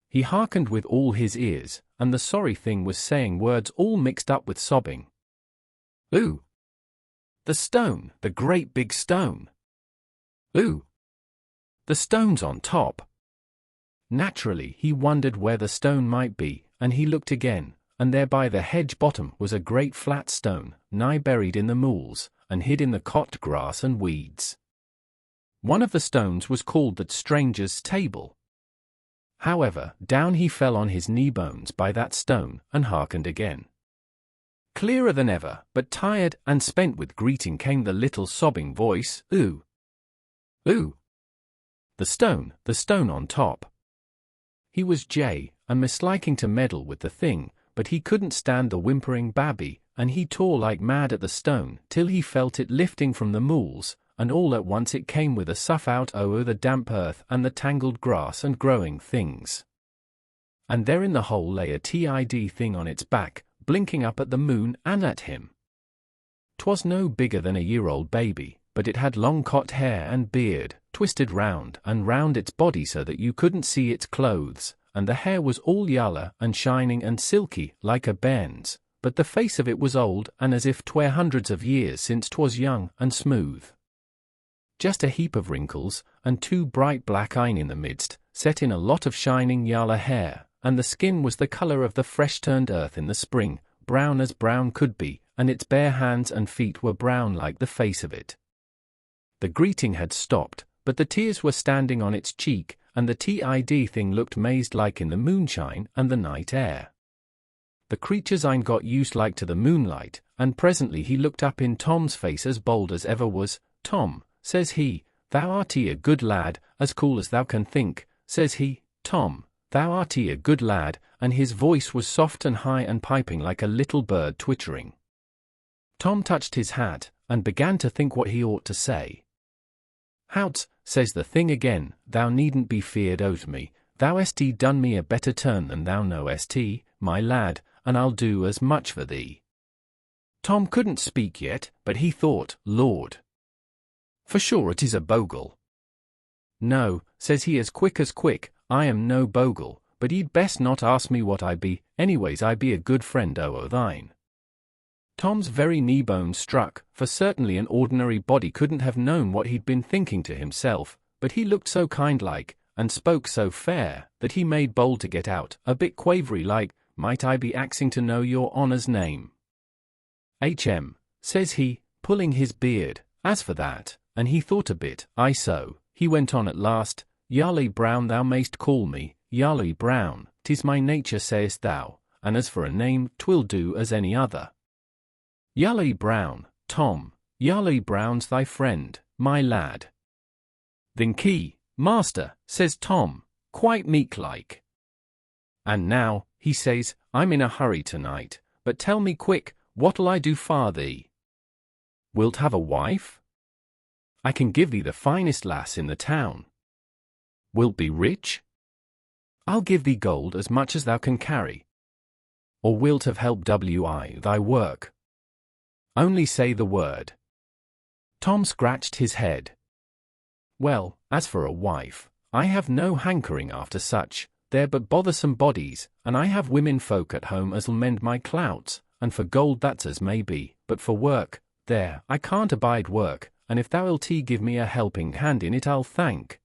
He hearkened with all his ears, and the sorry thing was saying words all mixed up with sobbing. Ooh! The stone, the great big stone! Ooh! The stone's on top! Naturally he wondered where the stone might be, and he looked again, and there by the hedge bottom was a great flat stone, nigh buried in the mools, and hid in the cot grass and weeds. One of the stones was called that stranger's table. However, down he fell on his knee bones by that stone, and hearkened again. Clearer than ever, but tired and spent with greeting, came the little sobbing voice, "Ooh! Ooh! The stone on top." He was jay, and misliking to meddle with the thing, but he couldn't stand the whimpering babby, and he tore like mad at the stone, till he felt it lifting from the mools, and all at once it came with a sough out o'er the damp earth and the tangled grass and growing things. And there in the hole lay a tid thing on its back, blinking up at the moon and at him. 'Twas no bigger than a year-old baby, but it had long cot hair and beard, twisted round and round its body so that you couldn't see its clothes, and the hair was all yaller and shining and silky like a bairn's, but the face of it was old and as if 'twere hundreds of years since 'twas young and smooth. Just a heap of wrinkles, and 2 bright black eyne in the midst, set in a lot of shining yaller hair, and the skin was the colour of the fresh-turned earth in the spring, brown as brown could be, and its bare hands and feet were brown like the face of it. The greeting had stopped, but the tears were standing on its cheek, and the tid thing looked mazed like in the moonshine and the night air. The creature's eyne got used like to the moonlight, and presently he looked up in Tom's face as bold as ever was. "Tom," says he, "thou art a good lad, as cool as thou can think," says he, "Tom, thou art a good lad," and his voice was soft and high and piping like a little bird twittering. Tom touched his hat, and began to think what he ought to say. "Houts," says the thing again, "thou needn't be feared o't me, thou hast done me a better turn than thou knowest, my lad, and I'll do as much for thee." Tom couldn't speak yet, but he thought, "Lord, for sure it is a bogle." "No," says he as quick, "I am no bogle, but ye'd best not ask me what I be, anyways I be a good friend o' thine." Tom's very knee bones struck, for certainly an ordinary body couldn't have known what he'd been thinking to himself, but he looked so kind-like, and spoke so fair, that he made bold to get out, a bit quavery like, "Might I be axing to know your honour's name?" "H.M.," says he, pulling his beard, "as for that," and he thought a bit, so, he went on at last, "Yallery Brown thou mayst call me, Yallery Brown, 'tis my nature sayest thou, and as for a name, 'twill do as any other." "Yallery Brown, Tom, Yallery Brown's thy friend, my lad." "Then key, master," says Tom, quite meek-like. "And now," he says, "I'm in a hurry tonight, but tell me quick, what'll I do for thee? Wilt have a wife? I can give thee the finest lass in the town. Wilt be rich? I'll give thee gold as much as thou can carry. Or wilt have help thy work? Only say the word." Tom scratched his head. "Well, as for a wife, I have no hankering after such, they're but bothersome bodies, and I have women folk at home as'll mend my clouts, and for gold that's as may be, but for work, there, I can't abide work, and if thou'lt give me a helping hand in it I'll thank."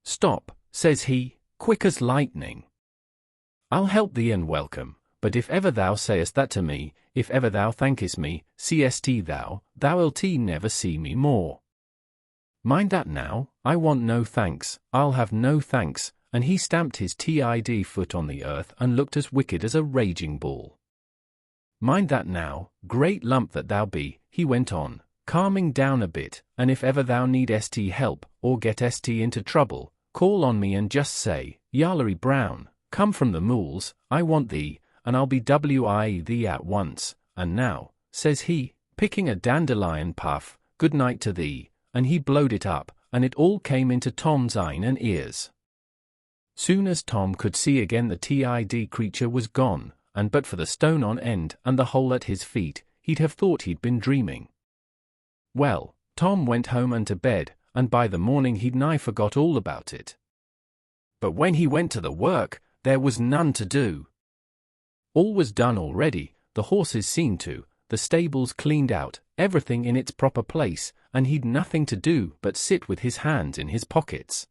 "Stop," says he, quick as lightning. "I'll help thee and welcome, but if ever thou sayest that to me, if ever thou thankest me, thou'lt never see me more. Mind that now, I want no thanks, I'll have no thanks," and he stamped his foot on the earth and looked as wicked as a raging bull. "Mind that now, great lump that thou be," he went on, calming down a bit, "and if ever thou need help, or get into trouble, call on me and just say, 'Yallery Brown, come from the mools, I want thee,' and I'll be thee at once. And now," says he, picking a dandelion puff, "good night to thee," and he blowed it up, and it all came into Tom's eyne and ears. Soon as Tom could see again, the tid creature was gone, and but for the stone on end and the hole at his feet, he'd have thought he'd been dreaming. Well, Tom went home and to bed, and by the morning he'd nigh forgot all about it. But when he went to the work, there was none to do. All was done already, the horses seen to, the stables cleaned out, everything in its proper place, and he'd nothing to do but sit with his hands in his pockets.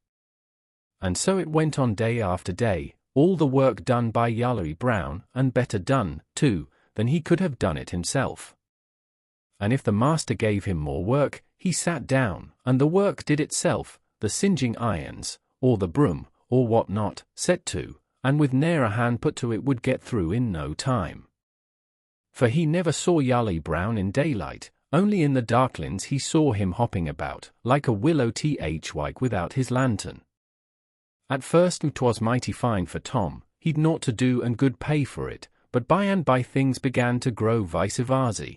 And so it went on day after day, all the work done by Yallery Brown, and better done, too, than he could have done it himself. And if the master gave him more work, he sat down, and the work did itself, the singeing irons, or the broom, or what not, set to, and with ne'er a hand put to it would get through in no time. For he never saw Yallery Brown in daylight, only in the darklins he saw him hopping about, like a willow thyke without his lantern. At first 'twas mighty fine for Tom, he'd naught to do and good pay for it, but by and by things began to grow vice versa.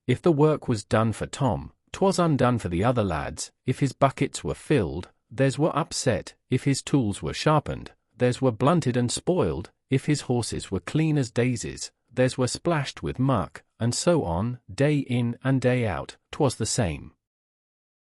If the work was done for Tom, 'twas undone for the other lads. If his buckets were filled, theirs were upset. If his tools were sharpened, theirs were blunted and spoiled. If his horses were clean as daisies, theirs were splashed with muck, and so on, day in and day out, 'twas the same.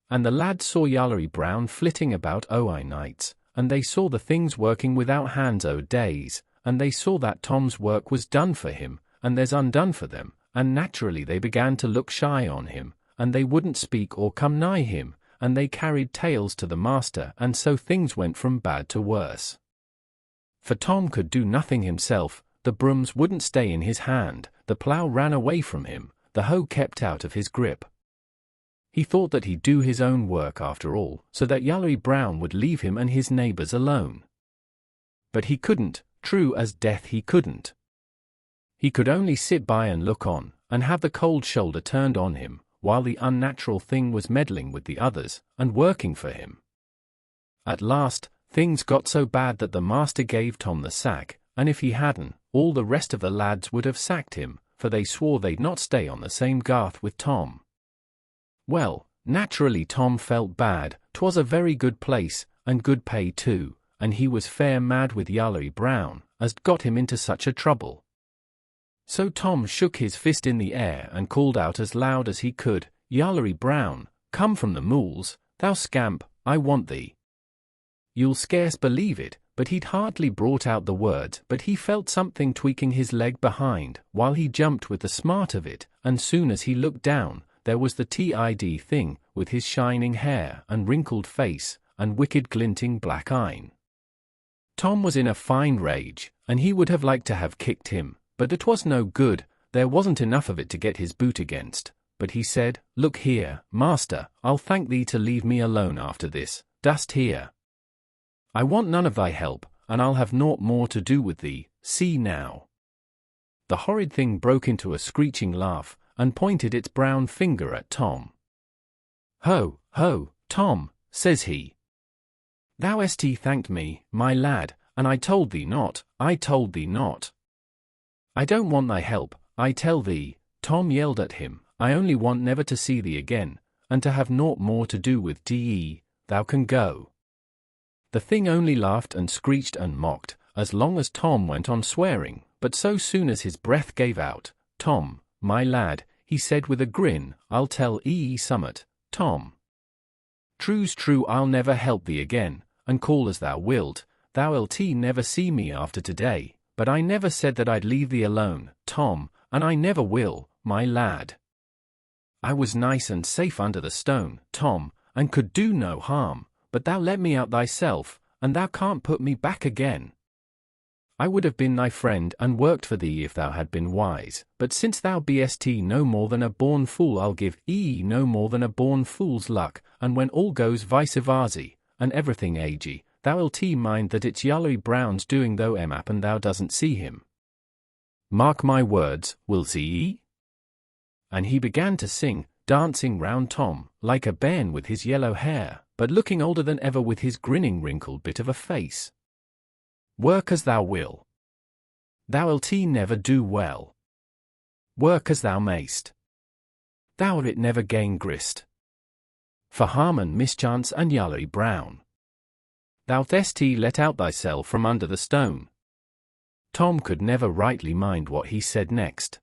And the lads saw Yallery Brown flitting about o' nights, and they saw the things working without hands o' days, and they saw that Tom's work was done for him, and theirs undone for them, and naturally they began to look shy on him, and they wouldn't speak or come nigh him, and they carried tales to the master, and so things went from bad to worse. For Tom could do nothing himself, the brooms wouldn't stay in his hand, the plough ran away from him, the hoe kept out of his grip. He thought that he'd do his own work after all, so that Yallery Brown would leave him and his neighbours alone. But he couldn't, true as death he couldn't. He could only sit by and look on, and have the cold shoulder turned on him, while the unnatural thing was meddling with the others, and working for him. At last, things got so bad that the master gave Tom the sack, and if he hadn't, all the rest of the lads would have sacked him, for they swore they'd not stay on the same garth with Tom. Well, naturally Tom felt bad. 'Twas a very good place, and good pay too, and he was fair mad with Yallery Brown, as'd got him into such a trouble. So Tom shook his fist in the air and called out as loud as he could, "Yallery Brown, come from the mools, thou scamp, I want thee." You'll scarce believe it, but he'd hardly brought out the words, but he felt something tweaking his leg behind, while he jumped with the smart of it, and soon as he looked down, there was the tid thing, with his shining hair, and wrinkled face, and wicked glinting black eye. Tom was in a fine rage, and he would have liked to have kicked him, but it was no good, there wasn't enough of it to get his boot against. But he said, "Look here, master, I'll thank thee to leave me alone after this, dost hear? I want none of thy help, and I'll have naught more to do with thee, see now." The horrid thing broke into a screeching laugh, and pointed its brown finger at Tom. "Ho, ho, Tom," says he. "Thou hast thanked me, my lad, and I told thee not, I told thee not. I don't want thy help, I tell thee." Tom yelled at him, "I only want never to see thee again, and to have naught more to do with thee, thou can go." The thing only laughed and screeched and mocked, as long as Tom went on swearing, but so soon as his breath gave out, "Tom, my lad," he said with a grin, "I'll tell 'ee summat, Tom. True's true, I'll never help thee again, and call as thou wilt, thou'lt never see me after today, but I never said that I'd leave thee alone, Tom, and I never will, my lad. I was nice and safe under the stone, Tom, and could do no harm, but thou let me out thyself, and thou can't put me back again. I would have been thy friend and worked for thee if thou had been wise, but since thou be'st no more than a born fool, I'll give no more than a born fool's luck, and when all goes vice versa, and everything agey, thou'lt mind that it's Yallery Brown's doing though and thou doesn't see him. Mark my words, will see?" And he began to sing, dancing round Tom, like a bairn with his yellow hair, but looking older than ever with his grinning wrinkled bit of a face. "Work as thou will. Thou'lt never do well. Work as thou mayst. Thou'lt never gain grist. For harm and mischance and Yallery Brown. Thou thest let out thyself from under the stone." Tom could never rightly mind what he said next.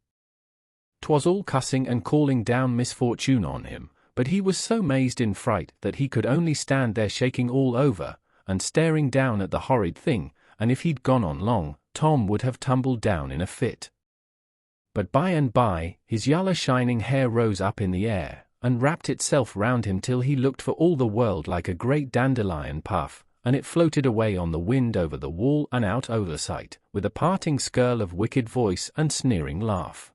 'Twas all cussing and calling down misfortune on him, but he was so mazed in fright that he could only stand there shaking all over, and staring down at the horrid thing, and if he'd gone on long, Tom would have tumbled down in a fit. But by and by, his yaller shining hair rose up in the air, and wrapped itself round him till he looked for all the world like a great dandelion puff, and it floated away on the wind over the wall and out over sight, with a parting skirl of wicked voice and sneering laugh.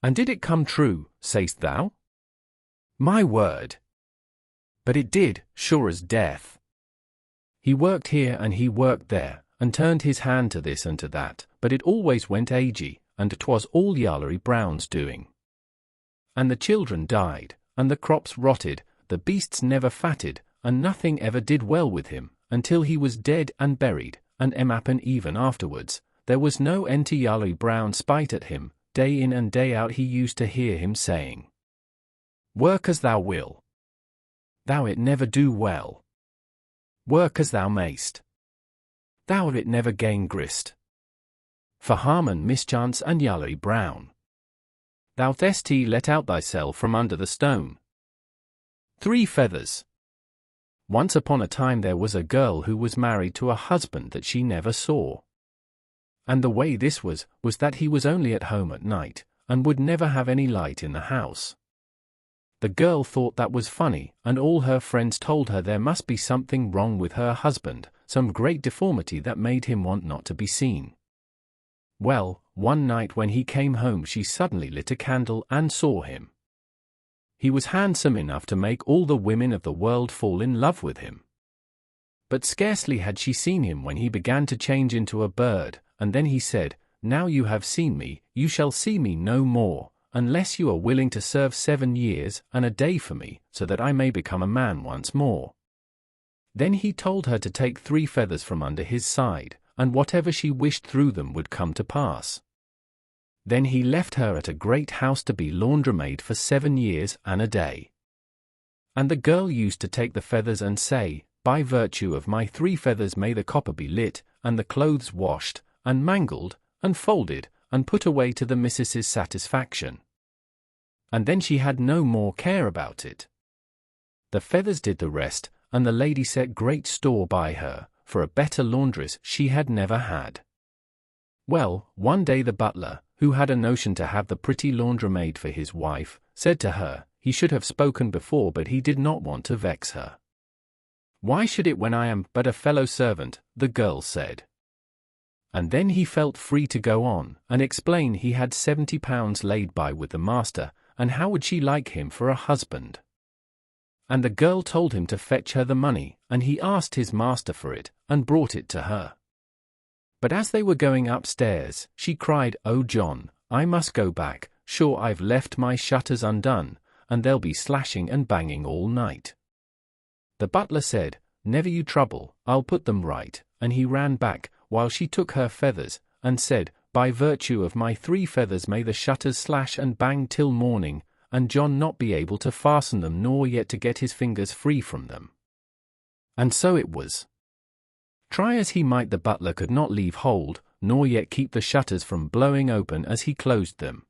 And did it come true, say'st thou? My word! But it did, sure as death. He worked here and he worked there, and turned his hand to this and to that, but it always went agey, and 'twas all Yallery Brown's doing. And the children died, and the crops rotted, the beasts never fatted, and nothing ever did well with him, until he was dead and buried, and emappen even afterwards, there was no end to Yallery Brown's spite at him. Day in and day out he used to hear him saying, "Work as thou will, thou it never do well. Work as thou mayst, thou it never gain grist. For harm and mischance and Yallery Brown, thou thest let out thyself from under the stone." 3 feathers. Once upon a time there was a girl who was married to a husband that she never saw. And the way this was that he was only at home at night, and would never have any light in the house. The girl thought that was funny, and all her friends told her there must be something wrong with her husband, some great deformity that made him want not to be seen. Well, one night when he came home she suddenly lit a candle and saw him. He was handsome enough to make all the women of the world fall in love with him. But scarcely had she seen him when he began to change into a bird, and then he said, "Now you have seen me, you shall see me no more, unless you are willing to serve 7 years and a day for me, so that I may become a man once more." Then he told her to take 3 feathers from under his side, and whatever she wished through them would come to pass. Then he left her at a great house to be laundrymaid for 7 years and a day. And the girl used to take the feathers and say, "By virtue of my 3 feathers may the copper be lit, and the clothes washed, and mangled, and folded, and put away to the missus's satisfaction." And then she had no more care about it. The feathers did the rest, and the lady set great store by her, for a better laundress she had never had. Well, one day the butler, who had a notion to have the pretty laundrymaid for his wife, said to her, he should have spoken before, but he did not want to vex her. "Why should it when I am but a fellow servant?" the girl said. And then he felt free to go on, and explain he had £70 laid by with the master, and how would she like him for a husband? And the girl told him to fetch her the money, and he asked his master for it, and brought it to her. But as they were going upstairs, she cried, "Oh John, I must go back, sure I've left my shutters undone, and they'll be slashing and banging all night." The butler said, "Never you trouble, I'll put them right," and he ran back, while she took her feathers, and said, "By virtue of my 3 feathers may the shutters slash and bang till morning, and John not be able to fasten them nor yet to get his fingers free from them." And so it was. Try as he might, the butler could not leave hold, nor yet keep the shutters from blowing open as he closed them.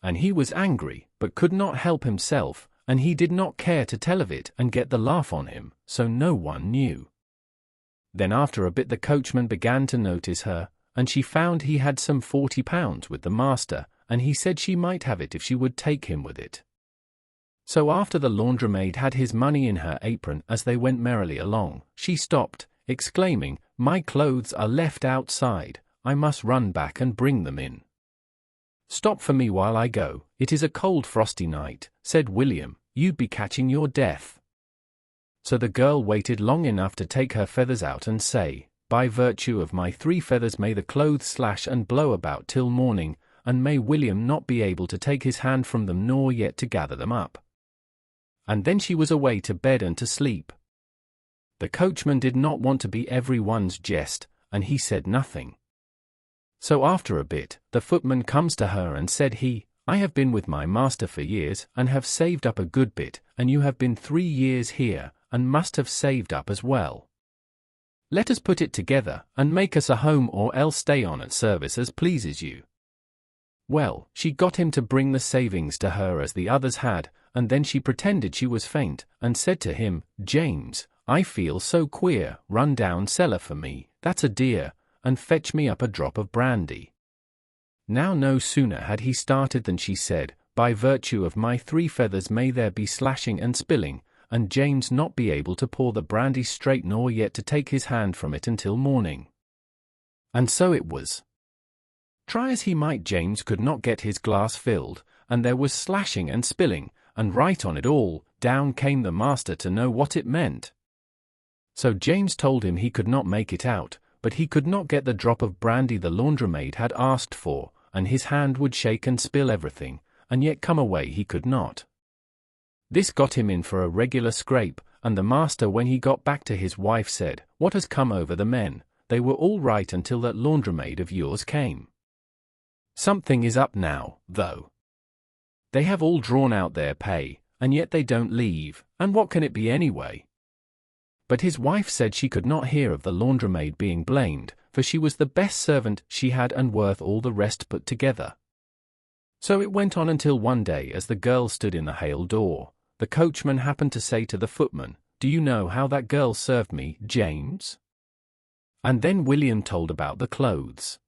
And he was angry, but could not help himself, and he did not care to tell of it and get the laugh on him, so no one knew. Then after a bit the coachman began to notice her, and she found he had some £40 with the master, and he said she might have it if she would take him with it. So after the laundrymaid had his money in her apron as they went merrily along, she stopped, exclaiming, "My clothes are left outside, I must run back and bring them in." "Stop for me while I go, it is a cold frosty night," said William, "you'd be catching your death." So the girl waited long enough to take her feathers out and say, "By virtue of my 3 feathers may the clothes slash and blow about till morning, and may William not be able to take his hand from them nor yet to gather them up." And then she was away to bed and to sleep. The coachman did not want to be everyone's jest, and he said nothing. So after a bit, the footman comes to her and said "I have been with my master for years, and have saved up a good bit, and you have been 3 years here, and must have saved up as well. Let us put it together, and make us a home, or else stay on at service as pleases you." Well, she got him to bring the savings to her as the others had, and then she pretended she was faint, and said to him, "James, I feel so queer, run down cellar for me, that's a dear, and fetch me up a drop of brandy." Now no sooner had he started than she said, "By virtue of my 3 feathers may there be slashing and spilling, and James not be able to pour the brandy straight nor yet to take his hand from it until morning. And so it was. Try as he might, James could not get his glass filled, and there was slashing and spilling, and right on it all, down came the master to know what it meant. So James told him he could not make it out, but he could not get the drop of brandy the laundrymaid had asked for, and his hand would shake and spill everything, and yet come away he could not. This got him in for a regular scrape, and the master when he got back to his wife said, "What has come over the men? They were all right until that laundrymaid of yours came. Something is up now, though. They have all drawn out their pay, and yet they don't leave, and what can it be anyway?" But his wife said she could not hear of the laundrymaid being blamed, for she was the best servant she had and worth all the rest put together. So it went on until one day as the girl stood in the Hale door, the coachman happened to say to the footman, "Do you know how that girl served me, James?" And then William told about the clothes.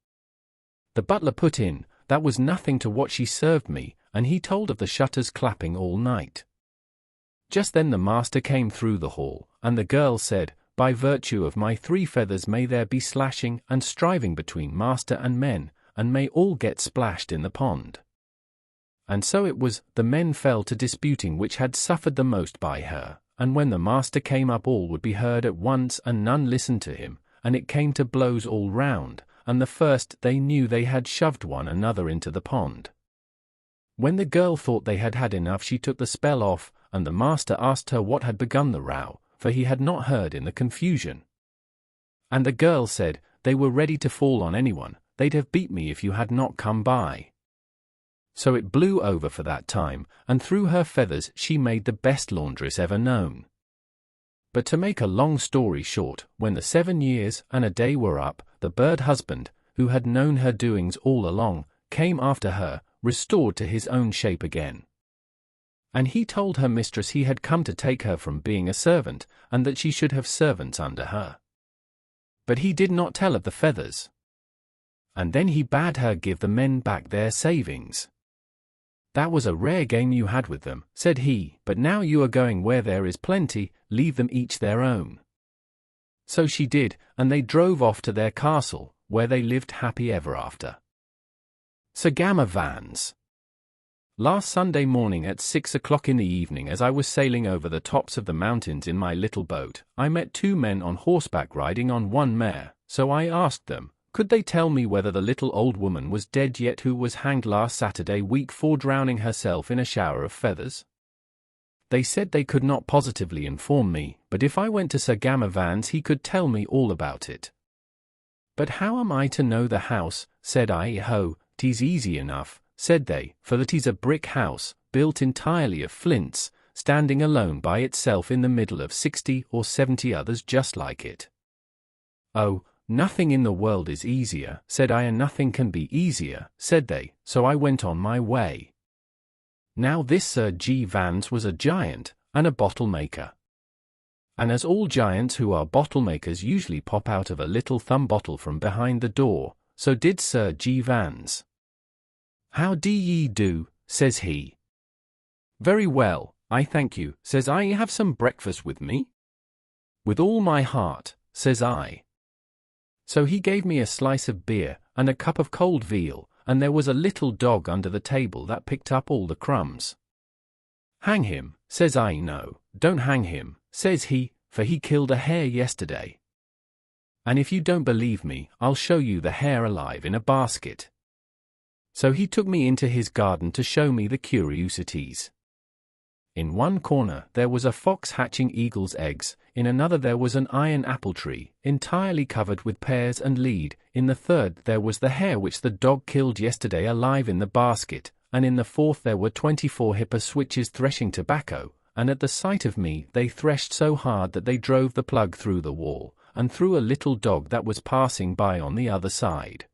The butler put in, "That was nothing to what she served me," and he told of the shutters clapping all night. Just then the master came through the hall, and the girl said, "By virtue of my 3 feathers may there be slashing and striving between master and men, and may all get splashed in the pond." And so it was, the men fell to disputing which had suffered the most by her, and when the master came up all would be heard at once and none listened to him, and it came to blows all round, and the first they knew they had shoved one another into the pond. When the girl thought they had had enough she took the spell off, and the master asked her what had begun the row, for he had not heard in the confusion. And the girl said, "They were ready to fall on anyone, they'd have beat me if you had not come by." So it blew over for that time, and through her feathers she made the best laundress ever known. But to make a long story short, when the 7 years and a day were up, the bird husband, who had known her doings all along, came after her, restored to his own shape again. And he told her mistress he had come to take her from being a servant, and that she should have servants under her. But he did not tell of the feathers. And then he bade her give the men back their savings. "That was a rare game you had with them," said he, "but now you are going where there is plenty, leave them each their own." So she did, and they drove off to their castle, where they lived happy ever after. Sir Gammer Vans. Last Sunday morning at 6 o'clock in the evening, as I was sailing over the tops of the mountains in my little boat, I met 2 men on horseback riding on one mare, so I asked them, could they tell me whether the little old woman was dead yet who was hanged last Saturday week for drowning herself in a shower of feathers? They said they could not positively inform me, but if I went to Sir Gammer Vans he could tell me all about it. "But how am I to know the house?" said I. "Ho, 'tis easy enough," said they, "for that is a brick house, built entirely of flints, standing alone by itself in the middle of 60 or 70 others just like it." "Oh, nothing in the world is easier," said I, "and nothing can be easier," said they, so I went on my way. Now this Sir G. Vans was a giant, and a bottle maker. And as all giants who are bottle makers usually pop out of a little thumb bottle from behind the door, so did Sir G. Vans. "How do ye do?" says he. "Very well, I thank you," says I. "Have some breakfast with me?" "With all my heart," says I. So he gave me a slice of beer, and a cup of cold veal, and there was a little dog under the table that picked up all the crumbs. "Hang him," says I. "No, don't hang him," says he, "for he killed a hare yesterday. And if you don't believe me, I'll show you the hare alive in a basket." So he took me into his garden to show me the curiosities. In one corner there was a fox hatching eagle's eggs, in another there was an iron apple tree, entirely covered with pears and lead, in the third there was the hare which the dog killed yesterday alive in the basket, and in the fourth there were 24 hipper switches threshing tobacco, and at the sight of me they threshed so hard that they drove the plug through the wall, and through a little dog that was passing by on the other side.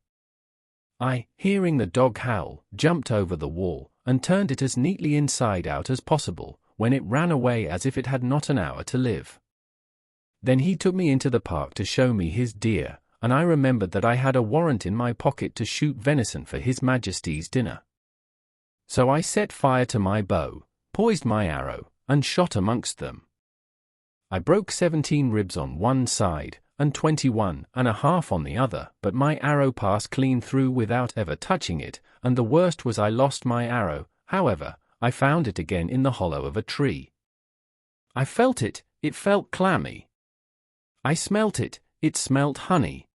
I, hearing the dog howl, jumped over the wall, and turned it as neatly inside out as possible, when it ran away as if it had not an hour to live. Then he took me into the park to show me his deer, and I remembered that I had a warrant in my pocket to shoot venison for His Majesty's dinner. So I set fire to my bow, poised my arrow, and shot amongst them. I broke 17 ribs on one side, and 21.5 on the other, but my arrow passed clean through without ever touching it, and the worst was I lost my arrow. However, I found it again in the hollow of a tree. I felt it, it felt clammy. I smelt it, it smelt honey.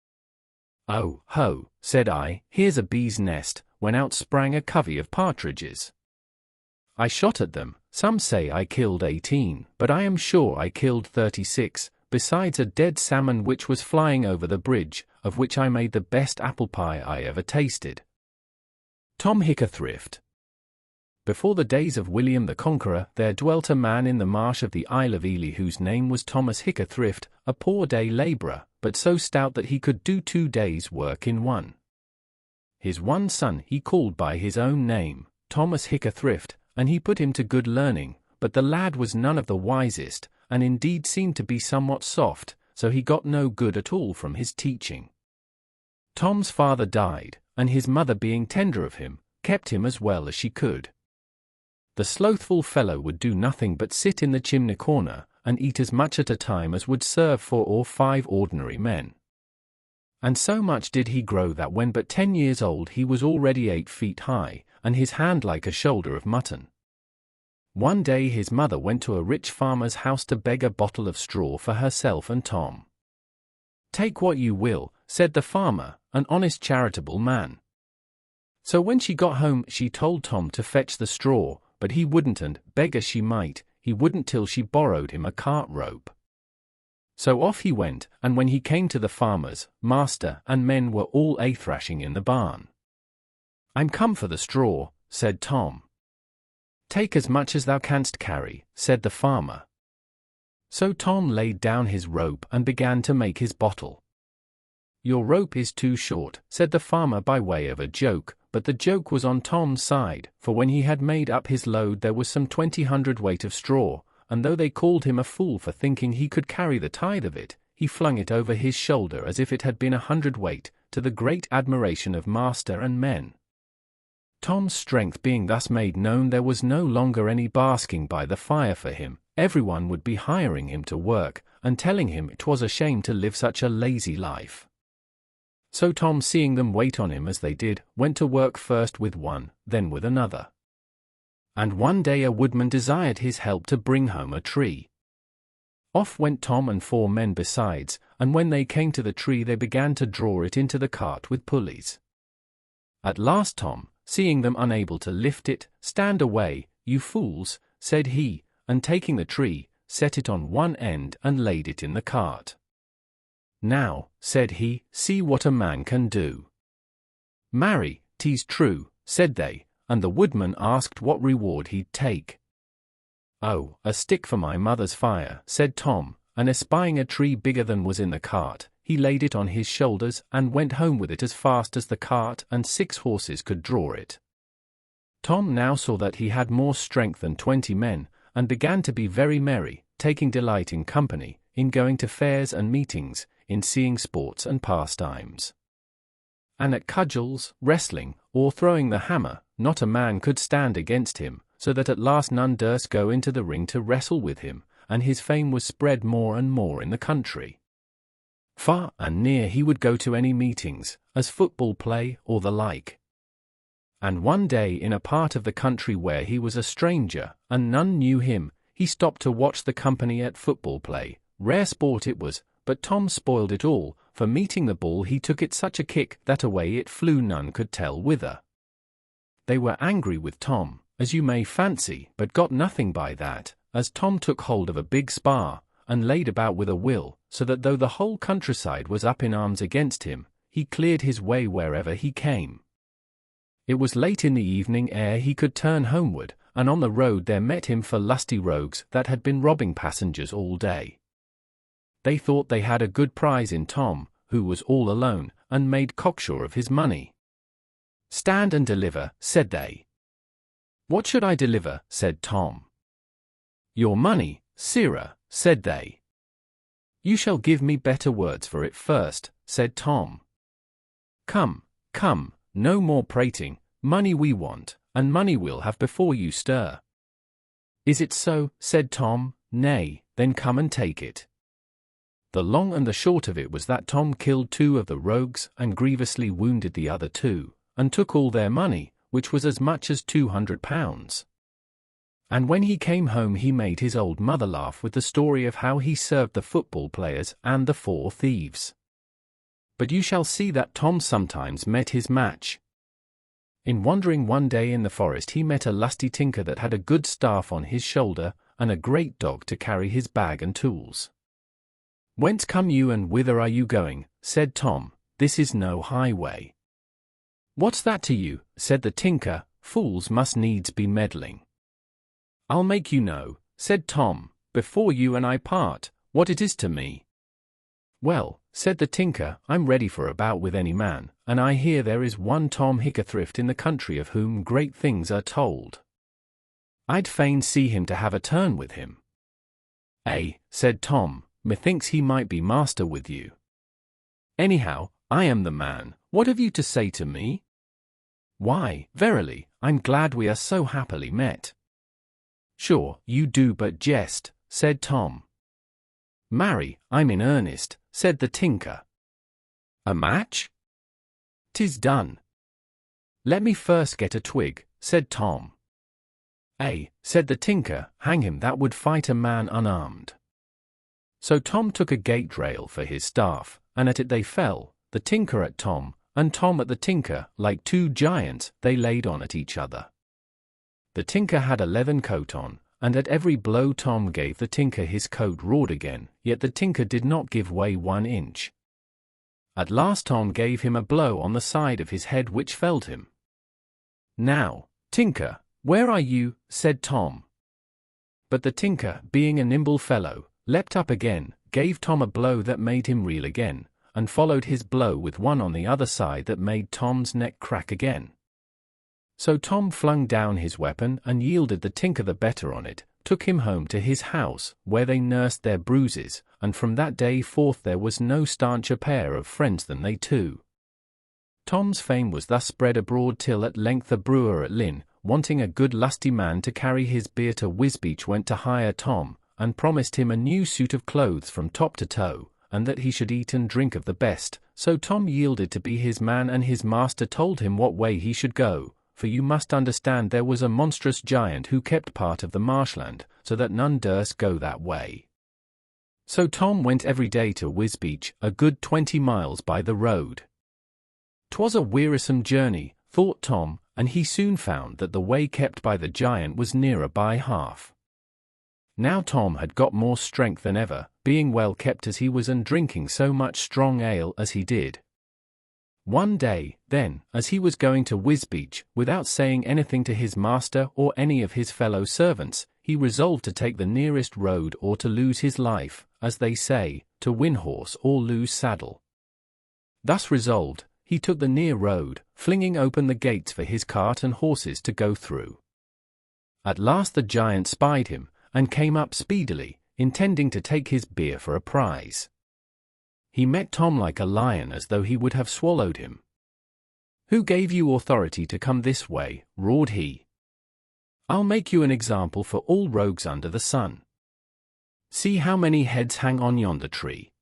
Oh, ho, said I, here's a bee's nest, when out sprang a covey of partridges. I shot at them. Some say I killed 18, but I am sure I killed 36, besides a dead salmon which was flying over the bridge, of which I made the best apple pie I ever tasted. Tom Hickathrift. Before the days of William the Conqueror, there dwelt a man in the marsh of the Isle of Ely whose name was Thomas Hickathrift, a poor day labourer, but so stout that he could do 2 days' work in one. His one son he called by his own name, Thomas Hickathrift, and he put him to good learning, but the lad was none of the wisest, and indeed seemed to be somewhat soft, so he got no good at all from his teaching. Tom's father died, and his mother being tender of him, kept him as well as she could. The slothful fellow would do nothing but sit in the chimney corner, and eat as much at a time as would serve 4 or 5 ordinary men. And so much did he grow that when but 10 years old he was already 8 feet high, and his hand like a shoulder of mutton. One day his mother went to a rich farmer's house to beg a bottle of straw for herself and Tom. "Take what you will," said the farmer, an honest charitable man. So when she got home she told Tom to fetch the straw, but he wouldn't, and, beg as she might, he wouldn't till she borrowed him a cart rope. So off he went, and when he came to the farmer's, master and men were all thrashing in the barn. "I'm come for the straw," said Tom. "Take as much as thou canst carry," said the farmer. So Tom laid down his rope and began to make his bottle. "Your rope is too short," said the farmer by way of a joke, but the joke was on Tom's side, for when he had made up his load there was some 20 hundredweight of straw, and though they called him a fool for thinking he could carry the tithe of it, he flung it over his shoulder as if it had been 100 weight, to the great admiration of master and men. Tom's strength being thus made known, there was no longer any basking by the fire for him. Everyone would be hiring him to work, and telling him it was a shame to live such a lazy life. So Tom, seeing them wait on him as they did, went to work first with one, then with another. And one day a woodman desired his help to bring home a tree. Off went Tom and 4 men besides, and when they came to the tree they began to draw it into the cart with pulleys. At last Tom, seeing them unable to lift it, "Stand away, you fools," said he, and taking the tree, set it on one end and laid it in the cart. "Now," said he, "see what a man can do." "Marry, 'tis true," said they, and the woodman asked what reward he'd take. "Oh, a stick for my mother's fire," said Tom, and espying a tree bigger than was in the cart, he laid it on his shoulders and went home with it as fast as the cart and 6 horses could draw it. Tom now saw that he had more strength than 20 men, and began to be very merry, taking delight in company, in going to fairs and meetings, in seeing sports and pastimes. And at cudgels, wrestling, or throwing the hammer, not a man could stand against him, so that at last none durst go into the ring to wrestle with him, and his fame was spread more and more in the country. Far and near he would go to any meetings, as football play or the like. And one day in a part of the country where he was a stranger, and none knew him, he stopped to watch the company at football play. Rare sport it was, but Tom spoiled it all, for meeting the ball he took it such a kick that away it flew, none could tell whither. They were angry with Tom, as you may fancy, but got nothing by that, as Tom took hold of a big spar, and laid about with a will, so that though the whole countryside was up in arms against him, he cleared his way wherever he came. It was late in the evening ere he could turn homeward, and on the road there met him 4 lusty rogues that had been robbing passengers all day. They thought they had a good prize in Tom, who was all alone, and made cocksure of his money. "Stand and deliver," said they. "What should I deliver?" said Tom. "Your money, sirrah," said they. "You shall give me better words for it first," said Tom. "Come, come, no more prating, money we want, and money we'll have before you stir." "Is it so?" said Tom. "Nay, then come and take it. The long and the short of it was that Tom killed 2 of the rogues and grievously wounded the other 2, and took all their money, which was as much as £200. And when he came home he made his old mother laugh with the story of how he served the football players and the 4 thieves. But you shall see that Tom sometimes met his match. In wandering one day in the forest he met a lusty tinker that had a good staff on his shoulder, and a great dog to carry his bag and tools. "Whence come you and whither are you going?" said Tom. "This is no highway." "What's that to you?" said the tinker. "Fools must needs be meddling." "I'll make you know," said Tom, "before you and I part, what it is to me." "Well," said the tinker, "I'm ready for a bout with any man, and I hear there is one Tom Hickathrift in the country of whom great things are told. I'd fain see him to have a turn with him." "Eh," said Tom, "methinks he might be master with you." "Anyhow, I am the man. What have you to say to me?" "Why, verily, I'm glad we are so happily met." "Sure, you do but jest," said Tom. "Marry, I'm in earnest," said the tinker. "A match?" "'Tis done." "Let me first get a twig," said Tom. "Eh," said the tinker, "hang him that would fight a man unarmed." So Tom took a gate rail for his staff, and at it they fell, the tinker at Tom, and Tom at the tinker. Like 2 giants, they laid on at each other. The tinker had a leathern coat on, and at every blow Tom gave the tinker his coat roared again, yet the tinker did not give way 1 inch. At last Tom gave him a blow on the side of his head which felled him. "Now, tinker, where are you?" said Tom. But the tinker, being a nimble fellow, leapt up again, gave Tom a blow that made him reel again, and followed his blow with one on the other side that made Tom's neck crack again. So Tom flung down his weapon and yielded the tinker the better on it, took him home to his house, where they nursed their bruises, and from that day forth there was no stancher pair of friends than they 2. Tom's fame was thus spread abroad till at length a brewer at Lynn, wanting a good lusty man to carry his beer to Wisbeach, went to hire Tom, and promised him a new suit of clothes from top to toe, and that he should eat and drink of the best. So Tom yielded to be his man, and his master told him what way he should go, for you must understand there was a monstrous giant who kept part of the marshland, so that none durst go that way. So Tom went every day to Wisbeach, a good 20 miles by the road. 'Twas a wearisome journey, thought Tom, and he soon found that the way kept by the giant was nearer by half. Now Tom had got more strength than ever, being well kept as he was and drinking so much strong ale as he did. One day, then, as he was going to Wisbeach, without saying anything to his master or any of his fellow servants, he resolved to take the nearest road or to lose his life, as they say, to win horse or lose saddle. Thus resolved, he took the near road, flinging open the gates for his cart and horses to go through. At last the giant spied him, and came up speedily, intending to take his beer for a prize. He met Tom like a lion, as though he would have swallowed him. "Who gave you authority to come this way?" roared he. "I'll make you an example for all rogues under the sun. See how many heads hang on yonder tree.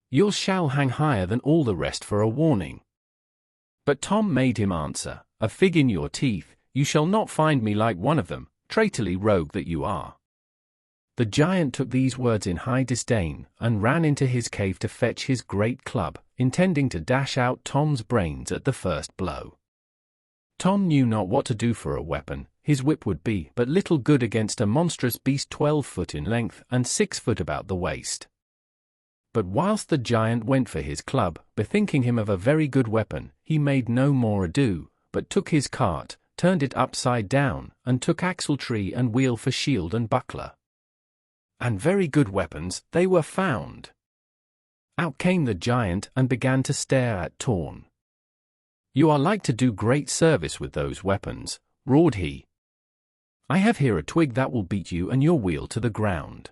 Yours shall hang higher than all the rest for a warning." But Tom made him answer, "A fig in your teeth, you shall not find me like one of them, traitorly rogue that you are." The giant took these words in high disdain, and ran into his cave to fetch his great club, intending to dash out Tom's brains at the first blow. Tom knew not what to do for a weapon. His whip would be but little good against a monstrous beast 12 foot in length and 6 foot about the waist. But whilst the giant went for his club, bethinking him of a very good weapon, he made no more ado, but took his cart, turned it upside down, and took axletree and wheel for shield and buckler. And very good weapons they were found. Out came the giant and began to stare at Tom. "You are like to do great service with those weapons," roared he. "I have here a twig that will beat you and your wheel to the ground."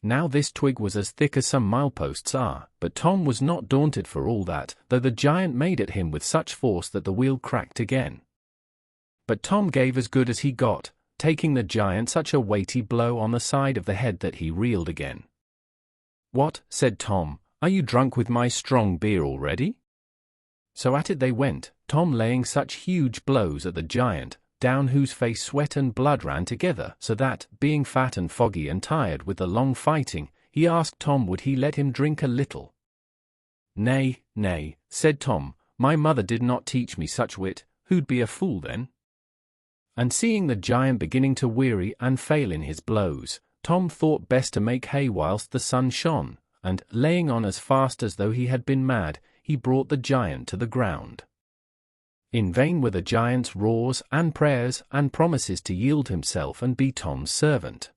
Now this twig was as thick as some mileposts are, but Tom was not daunted for all that, though the giant made at him with such force that the wheel cracked again. But Tom gave as good as he got, taking the giant such a weighty blow on the side of the head that he reeled again. "What," said Tom, "are you drunk with my strong beer already?" So at it they went, Tom laying such huge blows at the giant, down whose face sweat and blood ran together, so that, being fat and foggy and tired with the long fighting, he asked Tom would he let him drink a little. "Nay, nay," said Tom, "my mother did not teach me such wit, who'd be a fool then?" And seeing the giant beginning to weary and fail in his blows, Tom thought best to make hay whilst the sun shone, and, laying on as fast as though he had been mad, he brought the giant to the ground. In vain were the giant's roars and prayers and promises to yield himself and be Tom's servant.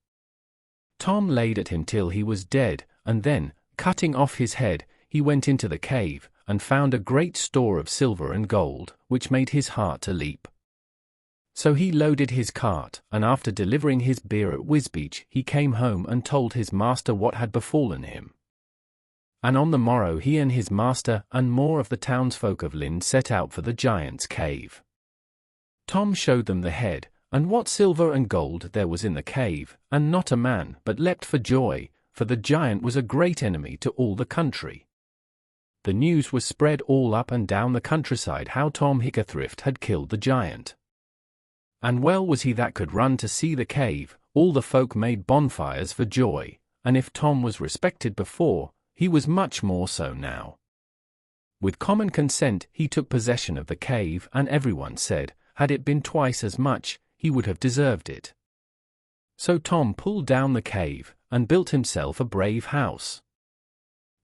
Tom laid at him till he was dead, and then, cutting off his head, he went into the cave, and found a great store of silver and gold, which made his heart to leap. So he loaded his cart, and after delivering his beer at Wisbeach, he came home and told his master what had befallen him. And on the morrow he and his master and more of the townsfolk of Lin set out for the giant's cave. Tom showed them the head, and what silver and gold there was in the cave, and not a man but leapt for joy, for the giant was a great enemy to all the country. The news was spread all up and down the countryside how Tom Hickathrift had killed the giant. And well was he that could run to see the cave, all the folk made bonfires for joy, and if Tom was respected before, he was much more so now. With common consent he took possession of the cave, and everyone said, had it been twice as much, he would have deserved it. So Tom pulled down the cave, and built himself a brave house.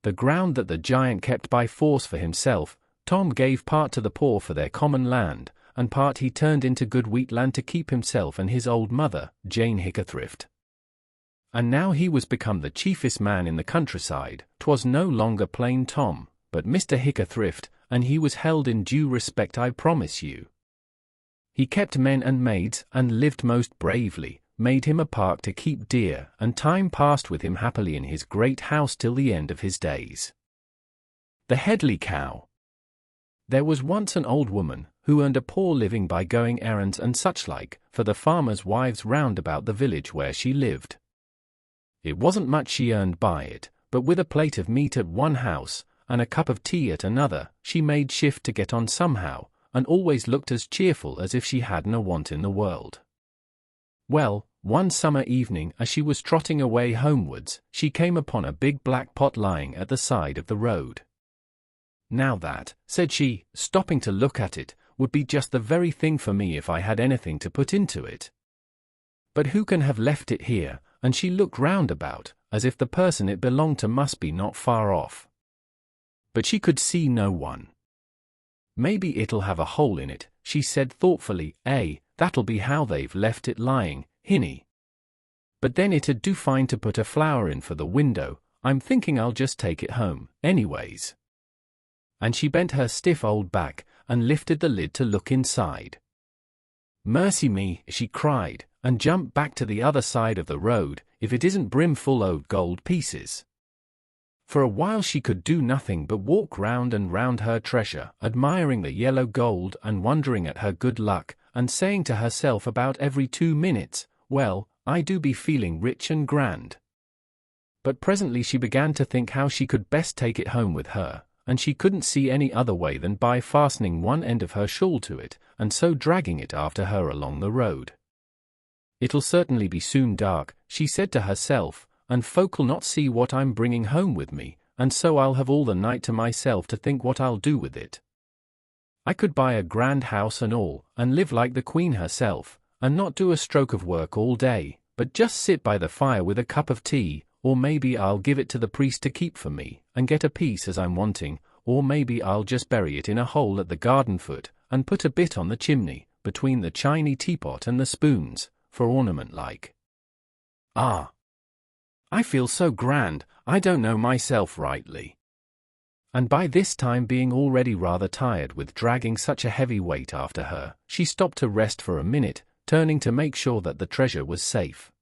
The ground that the giant kept by force for himself, Tom gave part to the poor for their common land, and part he turned into good wheat land to keep himself and his old mother, Jane Hickathrift. And now he was become the chiefest man in the countryside. 'Twas no longer plain Tom, but Mr. Hickathrift, and he was held in due respect, I promise you. He kept men and maids, and lived most bravely, made him a park to keep deer, and time passed with him happily in his great house till the end of his days. The Hedley Kow. There was once an old woman, who earned a poor living by going errands and such like, for the farmers' wives round about the village where she lived. It wasn't much she earned by it, but with a plate of meat at one house, and a cup of tea at another, she made shift to get on somehow, and always looked as cheerful as if she hadn't a want in the world. Well, one summer evening as she was trotting away homewards, she came upon a big black pot lying at the side of the road. "Now that," said she, stopping to look at it, "would be just the very thing for me if I had anything to put into it. But who can have left it here?" And she looked round about, as if the person it belonged to must be not far off. But she could see no one. "Maybe it'll have a hole in it," she said thoughtfully. That'll be how they've left it lying, hinny. But then it'd do fine to put a flower in for the window. I'm thinking I'll just take it home, anyways." And she bent her stiff old back, and lifted the lid to look inside. "Mercy me," she cried, and jumped back to the other side of the road, "if it isn't brimful o' gold pieces." For a while she could do nothing but walk round and round her treasure, admiring the yellow gold and wondering at her good luck, and saying to herself about every 2 minutes, "Well, I do be feeling rich and grand." But presently she began to think how she could best take it home with her, and she couldn't see any other way than by fastening one end of her shawl to it, and so dragging it after her along the road. "It'll certainly be soon dark," she said to herself, "and folk'll not see what I'm bringing home with me, and so I'll have all the night to myself to think what I'll do with it. I could buy a grand house and all, and live like the Queen herself, and not do a stroke of work all day, but just sit by the fire with a cup of tea, or maybe I'll give it to the priest to keep for me, and get a piece as I'm wanting, or maybe I'll just bury it in a hole at the garden foot, and put a bit on the chimney, between the chiny teapot and the spoons, for ornament like. I feel so grand, I don't know myself rightly." And by this time, being already rather tired with dragging such a heavy weight after her, she stopped to rest for a minute, turning to make sure that the treasure was safe.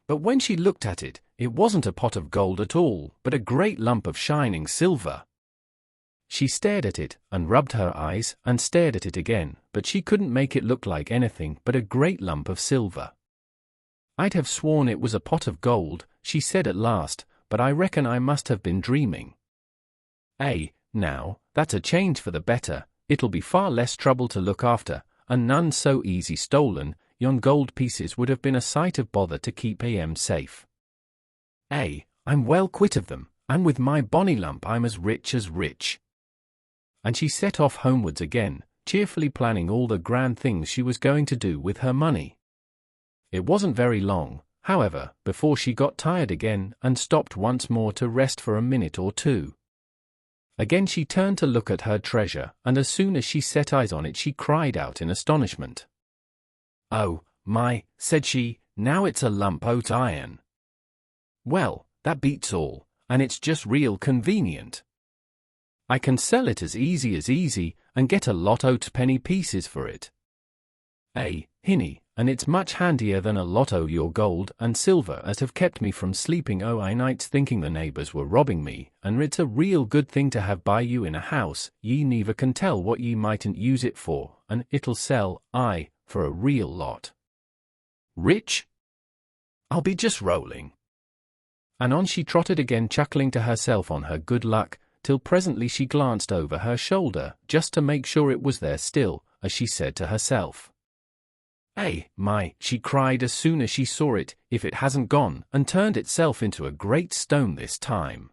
But when she looked at it, it wasn't a pot of gold at all, but a great lump of shining silver. she stared at it, and rubbed her eyes, and stared at it again, but she couldn't make it look like anything but a great lump of silver. "I'd have sworn it was a pot of gold," she said at last, "but I reckon I must have been dreaming." Now, that's a change for the better. It'll be far less trouble to look after, and none so easy stolen. Yon gold pieces would have been a sight of bother to keep safe. I'm well quit of them, and with my bonny lump I'm as rich as rich." And she set off homewards again, cheerfully planning all the grand things she was going to do with her money. It wasn't very long, however, before she got tired again and stopped once more to rest for a minute or two. Again she turned to look at her treasure, and as soon as she set eyes on it she cried out in astonishment. "Oh, my," said she, "now it's a lump o' iron. Well, that beats all, and it's just real convenient. I can sell it as easy, and get a lot o' penny pieces for it. Hinny, and it's much handier than a lot o' your gold and silver as have kept me from sleeping nights thinking the neighbours were robbing me, and it's a real good thing to have by you in a house. Ye never can tell what ye mightn't use it for, and it'll sell, for a real lot. Rich? I'll be just rolling." And on she trotted again, chuckling to herself on her good luck, till presently she glanced over her shoulder, just to make sure it was there still, as she said to herself, My," she cried as soon as she saw it, "if it hasn't gone and turned itself into a great stone this time.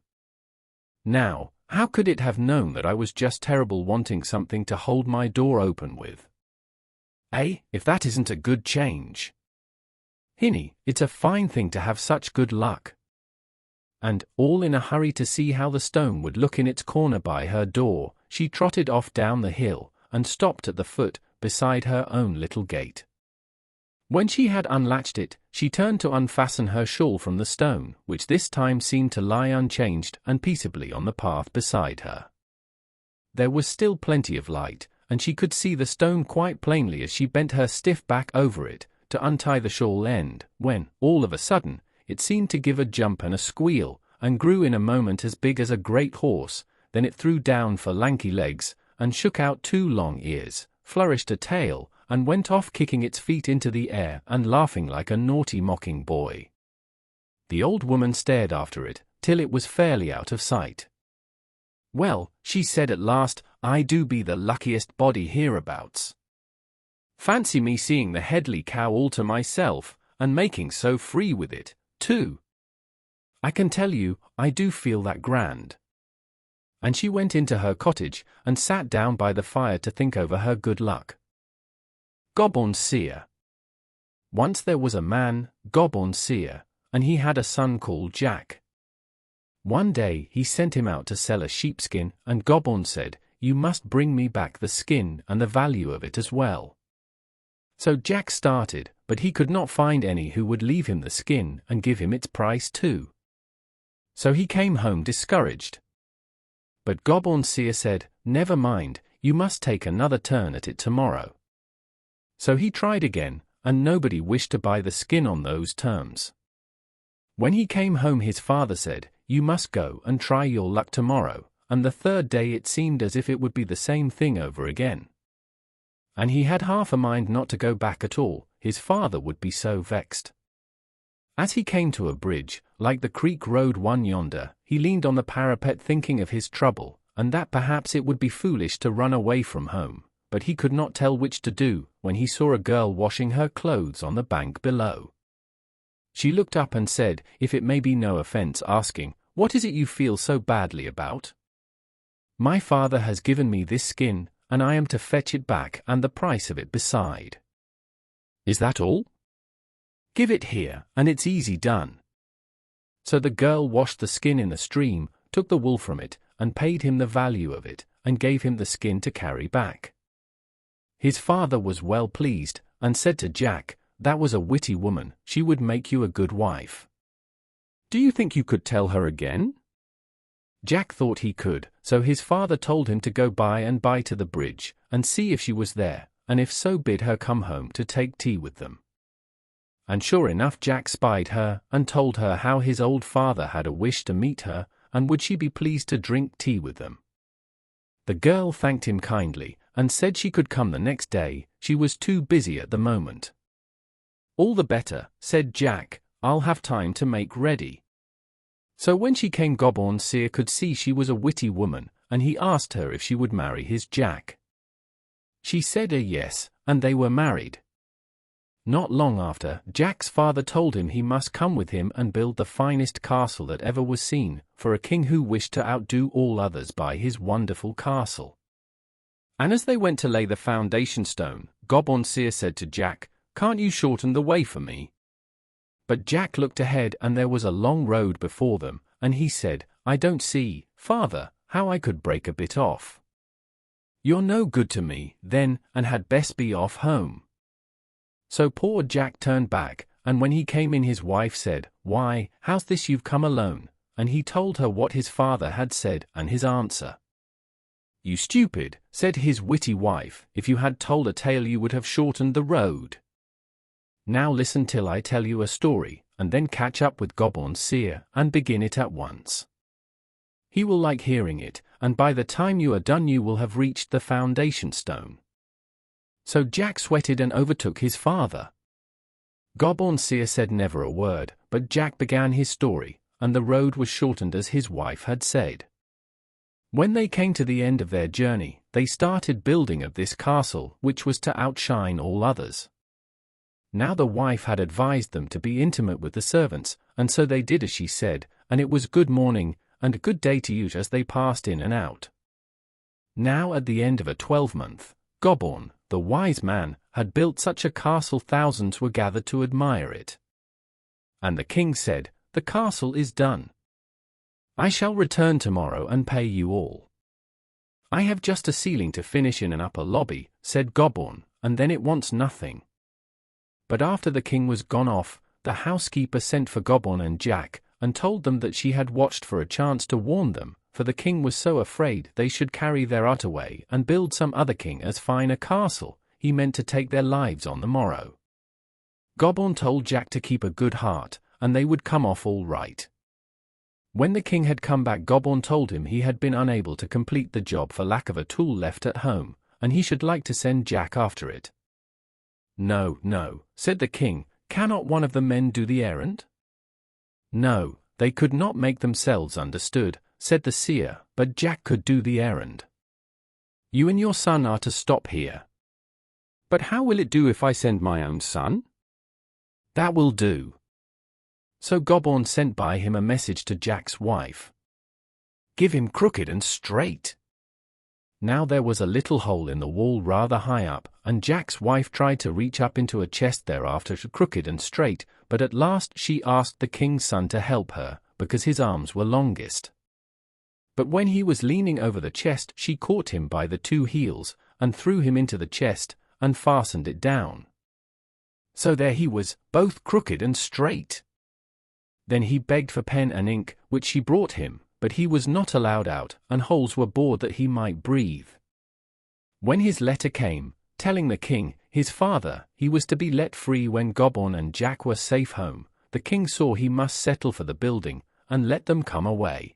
Now, how could it have known that I was just terrible wanting something to hold my door open with? If that isn't a good change. Hinny, it's a fine thing to have such good luck." And, all in a hurry to see how the stone would look in its corner by her door, she trotted off down the hill, and stopped at the foot, beside her own little gate. When she had unlatched it, she turned to unfasten her shawl from the stone, which this time seemed to lie unchanged and peaceably on the path beside her. There was still plenty of light, and she could see the stone quite plainly as she bent her stiff back over it, to untie the shawl end, when, all of a sudden, it seemed to give a jump and a squeal, and grew in a moment as big as a great horse. Then it threw down 4 lanky legs, and shook out 2 long ears, flourished a tail, and went off kicking its feet into the air and laughing like a naughty mocking boy. The old woman stared after it, till it was fairly out of sight. "Well," she said at last, "I do be the luckiest body hereabouts. Fancy me seeing the Hedley Kow all to myself, and making so free with it, too. I can tell you, I do feel that grand." And she went into her cottage, and sat down by the fire to think over her good luck. Gobborn Seer. Once there was a man, Gobborn Seer, and he had a son called Jack. One day he sent him out to sell a sheepskin, and Gobborn said, "You must bring me back the skin and the value of it as well." So Jack started, but he could not find any who would leave him the skin and give him its price too. So he came home discouraged. But Gobborn Seer said, "Never mind, you must take another turn at it tomorrow." So he tried again, and nobody wished to buy the skin on those terms. When he came home his father said, "You must go and try your luck tomorrow," and the third day it seemed as if it would be the same thing over again. And he had half a mind not to go back at all, his father would be so vexed. As he came to a bridge, like the creek road one yonder, he leaned on the parapet thinking of his trouble, and that perhaps it would be foolish to run away from home, but he could not tell which to do, when he saw a girl washing her clothes on the bank below. She looked up and said, if it may be no offense asking, "What is it you feel so badly about?" "My father has given me this skin, and I am to fetch it back and the price of it beside." "Is that all?" "Give it here, and it's easy done." So the girl washed the skin in the stream, took the wool from it, and paid him the value of it, and gave him the skin to carry back. His father was well pleased, and said to Jack, "That was a witty woman, she would make you a good wife. Do you think you could tell her again?" Jack thought he could, so his father told him to go by and by to the bridge, and see if she was there, and if so bid her come home to take tea with them. And sure enough Jack spied her, and told her how his old father had a wish to meet her, and would she be pleased to drink tea with them. The girl thanked him kindly, and said she could come the next day, she was too busy at the moment. "All the better," said Jack, "I'll have time to make ready." So when she came, Gobborn Seer could see she was a witty woman, and he asked her if she would marry his Jack. She said yes, and they were married. Not long after, Jack's father told him he must come with him and build the finest castle that ever was seen, for a king who wished to outdo all others by his wonderful castle. And as they went to lay the foundation stone, Gobborn Seer said to Jack, "Can't you shorten the way for me?" But Jack looked ahead and there was a long road before them, and he said, "I don't see, father, how I could break a bit off. You're no good to me, then, and had best be off home." So poor Jack turned back, and when he came in his wife said, "Why, how's this you've come alone?" And he told her what his father had said and his answer. "You stupid," said his witty wife, "if you had told a tale you would have shortened the road. Now listen till I tell you a story, and then catch up with Gobborn Seer, and begin it at once. He will like hearing it, and by the time you are done you will have reached the foundation stone." So Jack sweated and overtook his father. Gobborn Seer said never a word, but Jack began his story, and the road was shortened as his wife had said. When they came to the end of their journey, they started building of this castle, which was to outshine all others. Now the wife had advised them to be intimate with the servants, and so they did as she said, and it was good morning, and good day to you as they passed in and out. Now at the end of a 12-month, Gobborn, the wise man, had built such a castle thousands were gathered to admire it. And the king said, "The castle is done. I shall return tomorrow and pay you all." "I have just a ceiling to finish in an upper lobby," said Gobborn, "and then it wants nothing." But after the king was gone off, the housekeeper sent for Gobborn and Jack, and told them that she had watched for a chance to warn them, for the king was so afraid they should carry their art away and build some other king as fine a castle, he meant to take their lives on the morrow. Gobborn told Jack to keep a good heart, and they would come off all right. When the king had come back, Gobborn told him he had been unable to complete the job for lack of a tool left at home, and he should like to send Jack after it. "No, no," said the king, "cannot one of the men do the errand?" No, they could not make themselves understood, said the seer, but Jack could do the errand. "You and your son are to stop here." "But how will it do if I send my own son?" "That will do." So Gobborn sent by him a message to Jack's wife. "Give him crooked and straight." Now there was a little hole in the wall rather high up, and Jack's wife tried to reach up into a chest thereafter to crooked and straight, but at last she asked the king's son to help her, because his arms were longest. But when he was leaning over the chest, she caught him by the two heels, and threw him into the chest, and fastened it down. So there he was, both crooked and straight. Then he begged for pen and ink, which she brought him, but he was not allowed out, and holes were bored that he might breathe. When his letter came, telling the king, his father, he was to be let free when Gobborn and Jack were safe home, the king saw he must settle for the building, and let them come away.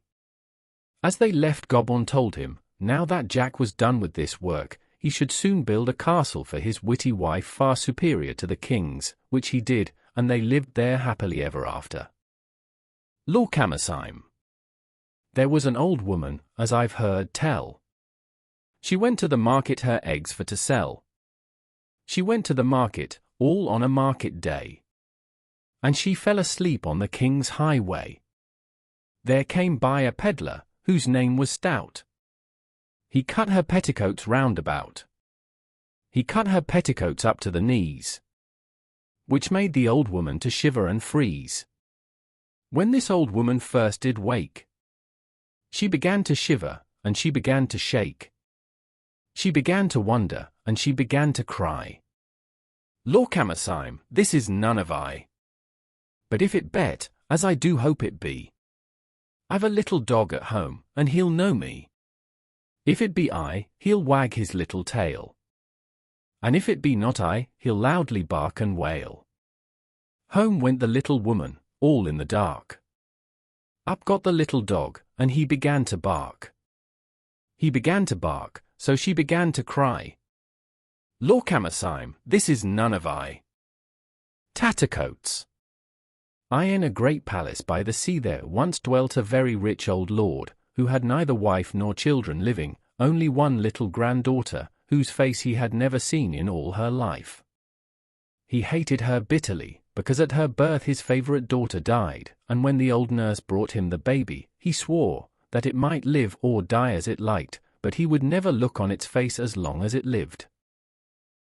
As they left, Gobborn told him, now that Jack was done with this work, he should soon build a castle for his witty wife far superior to the king's, which he did, and they lived there happily ever after. Lawkamercyme. There was an old woman, as I've heard tell. She went to the market her eggs for to sell. She went to the market, all on a market day. And she fell asleep on the king's highway. There came by a pedlar, whose name was Stout. He cut her petticoats round about. He cut her petticoats up to the knees, which made the old woman to shiver and freeze. When this old woman first did wake, she began to shiver, and she began to shake. She began to wonder, and she began to cry. Lawkamercyme, this is none of I. But if it bet, as I do hope it be, I've a little dog at home, and he'll know me. If it be I, he'll wag his little tail. And if it be not I, he'll loudly bark and wail. Home went the little woman, all in the dark. Up got the little dog, and he began to bark. He began to bark, so she began to cry. Lawkamercyme, this is none of I. Tattercoats. In a great palace by the sea there once dwelt a very rich old lord, who had neither wife nor children living, only one little granddaughter, whose face he had never seen in all her life. He hated her bitterly, because at her birth his favorite daughter died, and when the old nurse brought him the baby, he swore that it might live or die as it liked, but he would never look on its face as long as it lived.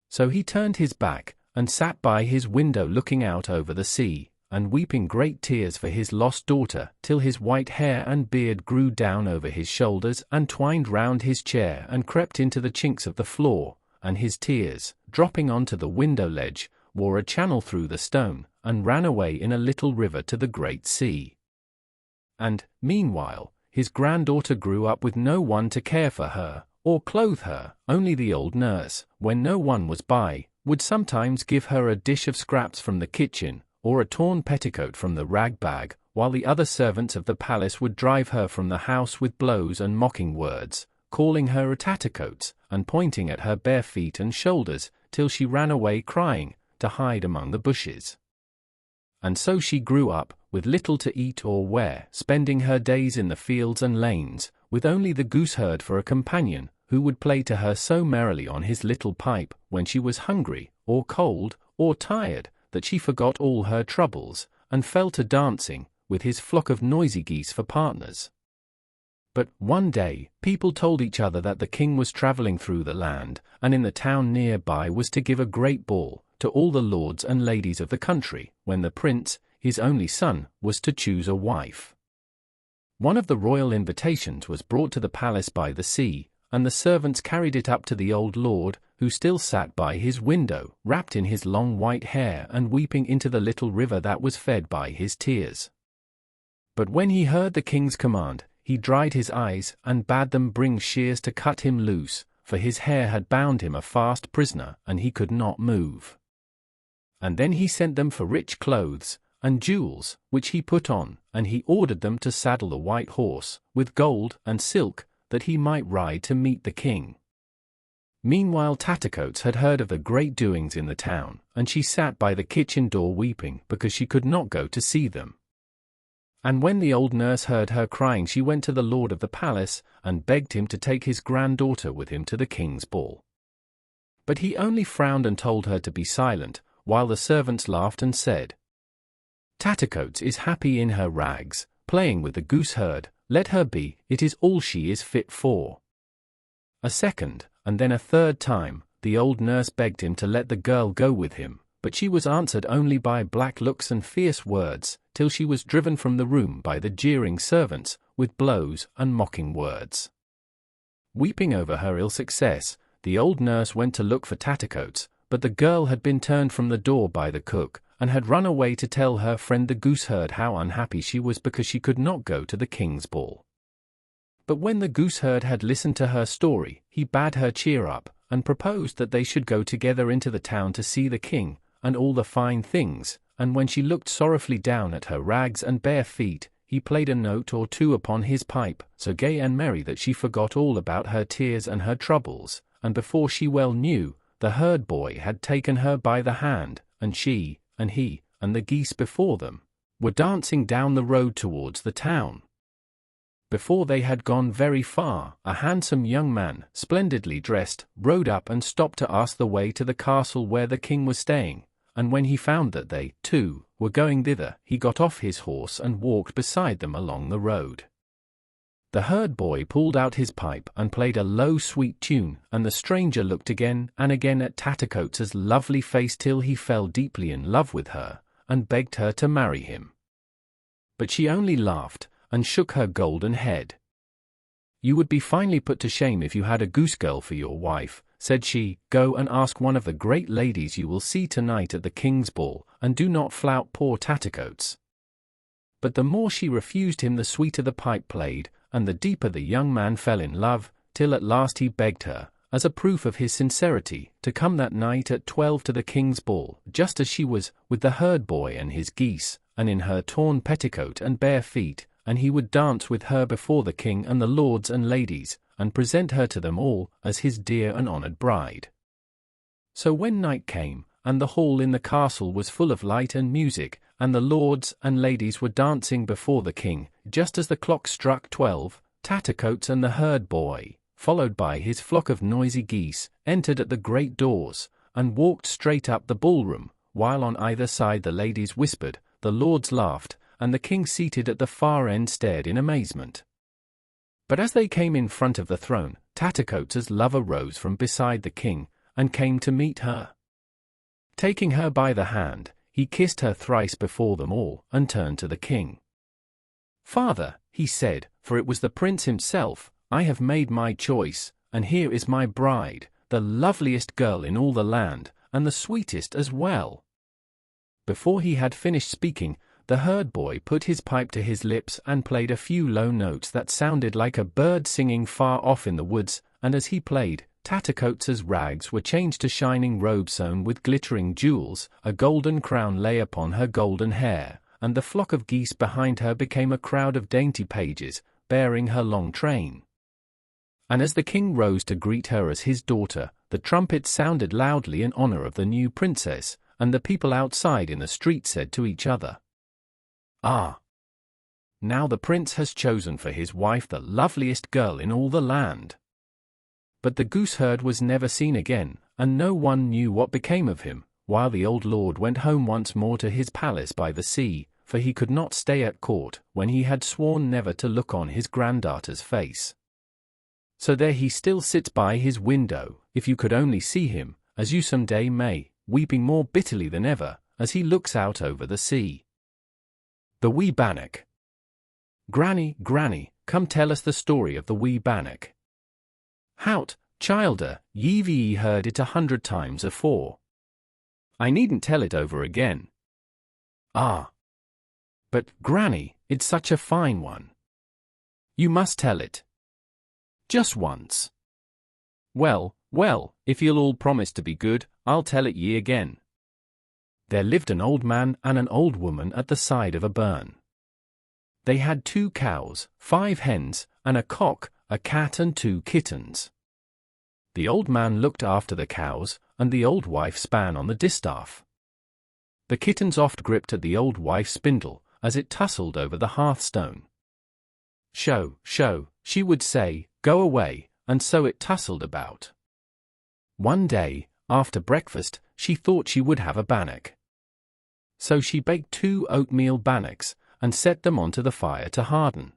So he turned his back, and sat by his window looking out over the sea, and weeping great tears for his lost daughter, till his white hair and beard grew down over his shoulders and twined round his chair and crept into the chinks of the floor, and his tears, dropping onto the window ledge, wore a channel through the stone, and ran away in a little river to the great sea. And, meanwhile, his granddaughter grew up with no one to care for her, or clothe her. Only the old nurse, when no one was by, would sometimes give her a dish of scraps from the kitchen, or a torn petticoat from the rag bag, while the other servants of the palace would drive her from the house with blows and mocking words, calling her a Tattercoats, and pointing at her bare feet and shoulders, till she ran away crying, to hide among the bushes. And so she grew up, with little to eat or wear, spending her days in the fields and lanes, with only the gooseherd for a companion, who would play to her so merrily on his little pipe, when she was hungry, or cold, or tired, that she forgot all her troubles, and fell to dancing, with his flock of noisy geese for partners. But, one day, people told each other that the king was travelling through the land, and in the town near by was to give a great ball, to all the lords and ladies of the country, when the prince, his only son, was to choose a wife. One of the royal invitations was brought to the palace by the sea, and the servants carried it up to the old lord, who still sat by his window, wrapped in his long white hair and weeping into the little river that was fed by his tears. But when he heard the king's command, he dried his eyes and bade them bring shears to cut him loose, for his hair had bound him a fast prisoner, and he could not move. And then he sent them for rich clothes and jewels, which he put on, and he ordered them to saddle the white horse, with gold and silk, that he might ride to meet the king. Meanwhile Tattercoats had heard of the great doings in the town, and she sat by the kitchen door weeping, because she could not go to see them. And when the old nurse heard her crying, she went to the lord of the palace, and begged him to take his granddaughter with him to the king's ball. But he only frowned and told her to be silent, while the servants laughed and said, "Tattercoats is happy in her rags, playing with the gooseherd, let her be, it is all she is fit for." A second, and then a third time, the old nurse begged him to let the girl go with him, but she was answered only by black looks and fierce words, till she was driven from the room by the jeering servants, with blows and mocking words. Weeping over her ill success, the old nurse went to look for Tattercoats, but the girl had been turned from the door by the cook, and had run away to tell her friend the gooseherd how unhappy she was because she could not go to the king's ball. But when the gooseherd had listened to her story, he bade her cheer up, and proposed that they should go together into the town to see the king, and all the fine things, and when she looked sorrowfully down at her rags and bare feet, he played a note or two upon his pipe, so gay and merry that she forgot all about her tears and her troubles, and before she well knew, the herd boy had taken her by the hand, and she, and he, and the geese before them, were dancing down the road towards the town. Before they had gone very far, a handsome young man, splendidly dressed, rode up and stopped to ask the way to the castle where the king was staying, and when he found that they, too, were going thither, he got off his horse and walked beside them along the road. The herd boy pulled out his pipe and played a low sweet tune, and the stranger looked again and again at Tattercoats' lovely face till he fell deeply in love with her, and begged her to marry him. But she only laughed, and shook her golden head. "You would be finely put to shame if you had a goose girl for your wife," said she. "Go and ask one of the great ladies you will see tonight at the king's ball, and do not flout poor Tattercoats." But the more she refused him, the sweeter the pipe played, and the deeper the young man fell in love, till at last he begged her, as a proof of his sincerity, to come that night at 12 to the king's ball, just as she was, with the herd boy and his geese, and in her torn petticoat and bare feet, and he would dance with her before the king and the lords and ladies, and present her to them all as his dear and honoured bride. So when night came, and the hall in the castle was full of light and music, and the lords and ladies were dancing before the king, just as the clock struck 12, Tattercoats and the herd boy, followed by his flock of noisy geese, entered at the great doors, and walked straight up the ballroom, while on either side the ladies whispered, the lords laughed, and the king seated at the far end stared in amazement. But as they came in front of the throne, Tattercoats' lover rose from beside the king, and came to meet her. Taking her by the hand, he kissed her thrice before them all, and turned to the king. "Father," he said, for it was the prince himself, "I have made my choice, and here is my bride, the loveliest girl in all the land, and the sweetest as well." Before he had finished speaking, the herd boy put his pipe to his lips and played a few low notes that sounded like a bird singing far off in the woods, and as he played, Tattercoats' rags were changed to shining robes sewn with glittering jewels, a golden crown lay upon her golden hair, and the flock of geese behind her became a crowd of dainty pages, bearing her long train. And as the king rose to greet her as his daughter, the trumpets sounded loudly in honor of the new princess, and the people outside in the street said to each other, "Ah! Now the prince has chosen for his wife the loveliest girl in all the land." But the gooseherd was never seen again, and no one knew what became of him, while the old lord went home once more to his palace by the sea, for he could not stay at court, when he had sworn never to look on his granddaughter's face. So there he still sits by his window, if you could only see him, as you some day may, weeping more bitterly than ever, as he looks out over the sea. The Wee Bannock. Granny, Granny, come tell us the story of the Wee Bannock. Hout, childer, ye've heard it 100 times afore. I needn't tell it over again. Ah! But, Granny, it's such a fine one. You must tell it. Just once. Well, well, if you'll all promise to be good, I'll tell it ye again. There lived an old man and an old woman at the side of a burn. They had 2 cows, 5 hens, and a cock, a cat and 2 kittens. The old man looked after the cows, and the old wife span on the distaff. The kittens oft gripped at the old wife's spindle, as it tussled over the hearthstone. "Show, show," she would say, "go away," and so it tussled about. One day, after breakfast, she thought she would have a bannock. So she baked 2 oatmeal bannocks, and set them onto the fire to harden.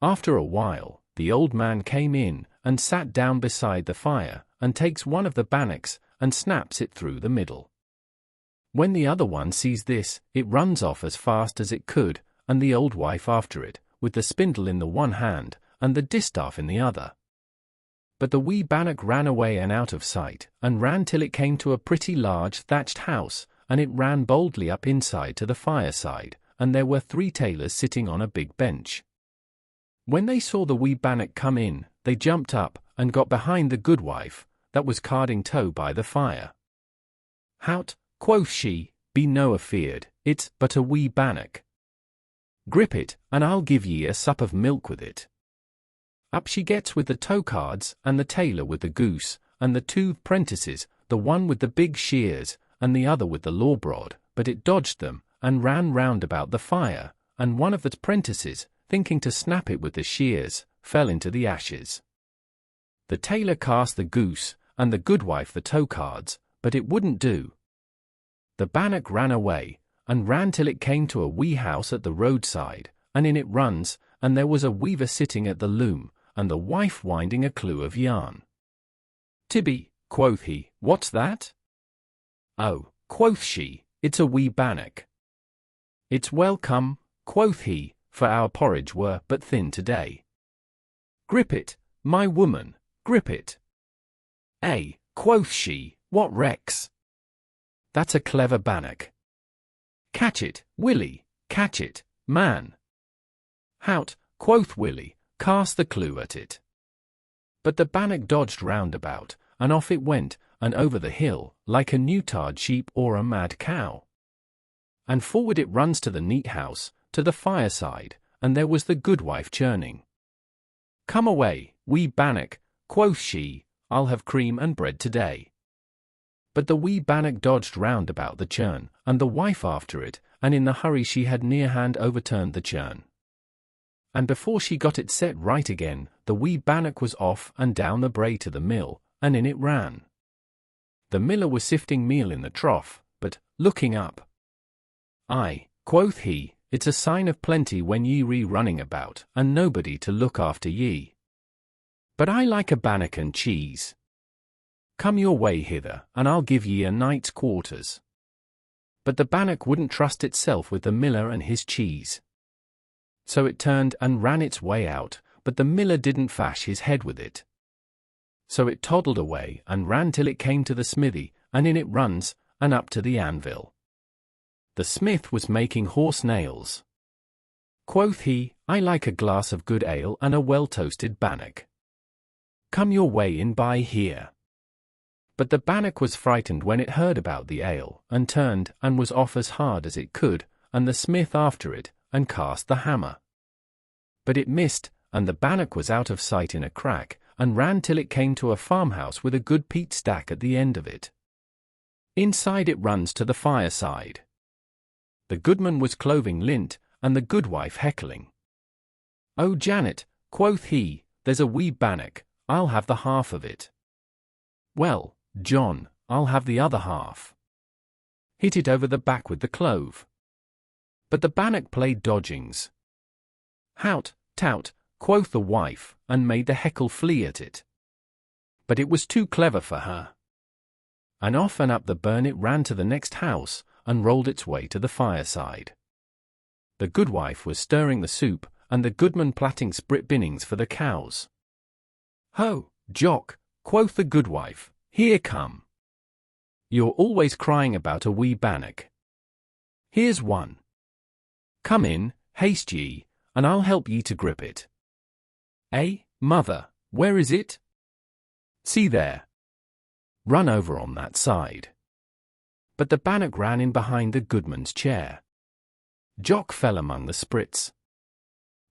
After a while, the old man came in, and sat down beside the fire, and takes one of the bannocks, and snaps it through the middle. When the other one sees this, it runs off as fast as it could, and the old wife after it, with the spindle in the one hand, and the distaff in the other. But the wee bannock ran away and out of sight, and ran till it came to a pretty large thatched house, and it ran boldly up inside to the fireside, and there were 3 tailors sitting on a big bench. When they saw the wee bannock come in, they jumped up, and got behind the goodwife, that was carding tow by the fire. "Hout," quoth she, "be no afeard, it's but a wee bannock. Grip it, and I'll give ye a sup of milk with it." Up she gets with the tow cards, and the tailor with the goose, and the 2 prentices, the one with the big shears, and the other with the lawbrod, but it dodged them, and ran round about the fire, and one of the prentices, thinking to snap it with the shears, fell into the ashes. The tailor cast the goose, and the goodwife the tow cards, but it wouldn't do. The bannock ran away, and ran till it came to a wee house at the roadside, and in it runs, and there was a weaver sitting at the loom, and the wife winding a clue of yarn. "Tibby," quoth he, "what's that?" "Oh," quoth she, "it's a wee bannock." "It's well come," quoth he, "for our porridge were but thin today. Grip it, my woman, grip it." "Eh," quoth she, "what recks? That's a clever bannock. Catch it, Willie, catch it, man." "Hout," quoth Willie, "cast the clue at it." But the bannock dodged round about, and off it went, and over the hill, like a new-tarred sheep or a mad cow. And forward it runs to the neat house, to the fireside, and there was the goodwife churning. "Come away, Wee Bannock," quoth she, "I'll have cream and bread today." But the Wee Bannock dodged round about the churn, and the wife after it, and in the hurry she had near hand overturned the churn. And before she got it set right again, the Wee Bannock was off and down the brae to the mill, and in it ran. The miller was sifting meal in the trough, but, looking up, "Aye," quoth he, "it's a sign of plenty when ye running about, and nobody to look after ye. But I like a bannock and cheese. Come your way hither, and I'll give ye a night's quarters." But the bannock wouldn't trust itself with the miller and his cheese. So it turned and ran its way out, but the miller didn't fash his head with it. So it toddled away and ran till it came to the smithy, and in it runs, and up to the anvil. The smith was making horse nails. Quoth he, "I like a glass of good ale and a well-toasted bannock. Come your way in by here." But the bannock was frightened when it heard about the ale, and turned, and was off as hard as it could, and the smith after it, and cast the hammer. But it missed, and the bannock was out of sight in a crack, and ran till it came to a farmhouse with a good peat stack at the end of it. Inside it runs to the fireside. The goodman was cloving lint, and the goodwife heckling. "Oh, Janet," quoth he, "there's a wee bannock, I'll have the half of it." "Well, John, I'll have the other half." Hit it over the back with the clove. But the bannock played dodgings. "Hout, tout," quoth the wife, and made the heckle flee at it. But it was too clever for her. And off and up the burn it ran to the next house, and rolled its way to the fireside. The goodwife was stirring the soup, and the goodman platting sprit binnings for the cows. "Ho, Jock," quoth the goodwife, "here come. You're always crying about a wee bannock. Here's one. Come in, haste ye, and I'll help ye to grip it." "Eh, mother, where is it?" "See there. Run over on that side." But the bannock ran in behind the goodman's chair. Jock fell among the sprits.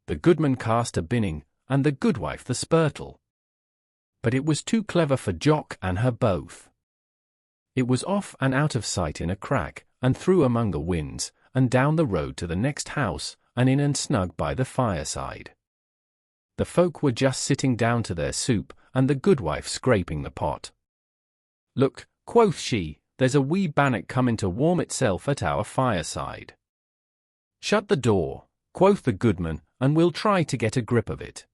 The goodman cast a binning, and the goodwife the spurtle. But it was too clever for Jock and her both. It was off and out of sight in a crack, and through among the winds, and down the road to the next house, and in and snug by the fireside. The folk were just sitting down to their soup, and the goodwife scraping the pot. "Look," quoth she, "there's a wee bannock coming to warm itself at our fireside." "Shut the door," quoth the goodman, "and we'll try to get a grip of it."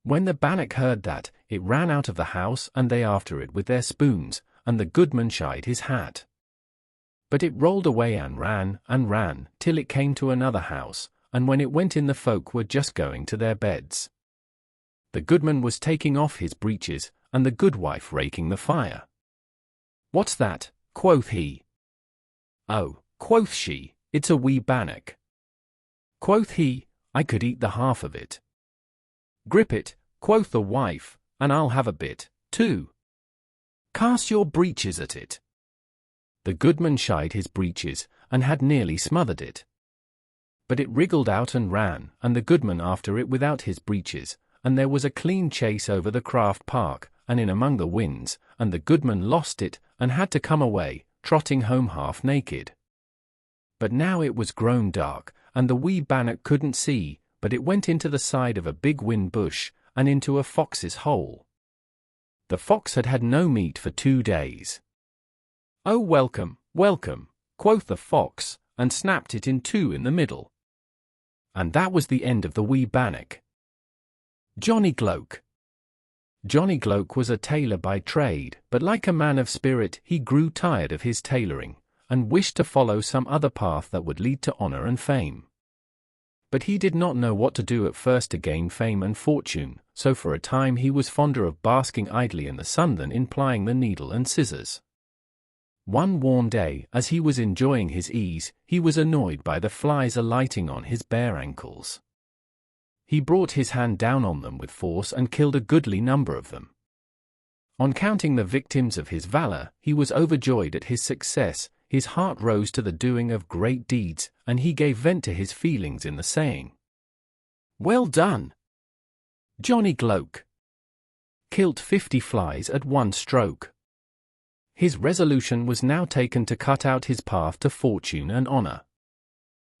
When the bannock heard that, it ran out of the house, and they after it with their spoons, and the goodman shied his hat. But it rolled away and ran, till it came to another house, and when it went in the folk were just going to their beds. The goodman was taking off his breeches, and the goodwife raking the fire. "What's that?" quoth he. "Oh," quoth she, "it's a wee bannock." Quoth he, "I could eat the half of it." "Grip it," quoth the wife, "and I'll have a bit, too." "Cast your breeches at it." The goodman shied his breeches, and had nearly smothered it. But it wriggled out and ran, and the goodman after it without his breeches, and there was a clean chase over the Craft Park, and in among the winds, and the goodman lost it, and had to come away, trotting home half naked. But now it was grown dark, and the wee bannock couldn't see, but it went into the side of a big whin bush, and into a fox's hole. The fox had had no meat for 2 days. "Oh, welcome, welcome," quoth the fox, and snapped it in two in the middle. And that was the end of the wee bannock. Johnny Gloke. Johnny Gloke was a tailor by trade, but like a man of spirit, he grew tired of his tailoring, and wished to follow some other path that would lead to honor and fame. But he did not know what to do at first to gain fame and fortune, so for a time he was fonder of basking idly in the sun than in plying the needle and scissors. One warm day, as he was enjoying his ease, he was annoyed by the flies alighting on his bare ankles. He brought his hand down on them with force and killed a goodly number of them. On counting the victims of his valor, he was overjoyed at his success, his heart rose to the doing of great deeds, and he gave vent to his feelings in the saying, "Well done! Johnny Gloke killed 50 flies at one stroke. His resolution was now taken to cut out his path to fortune and honour.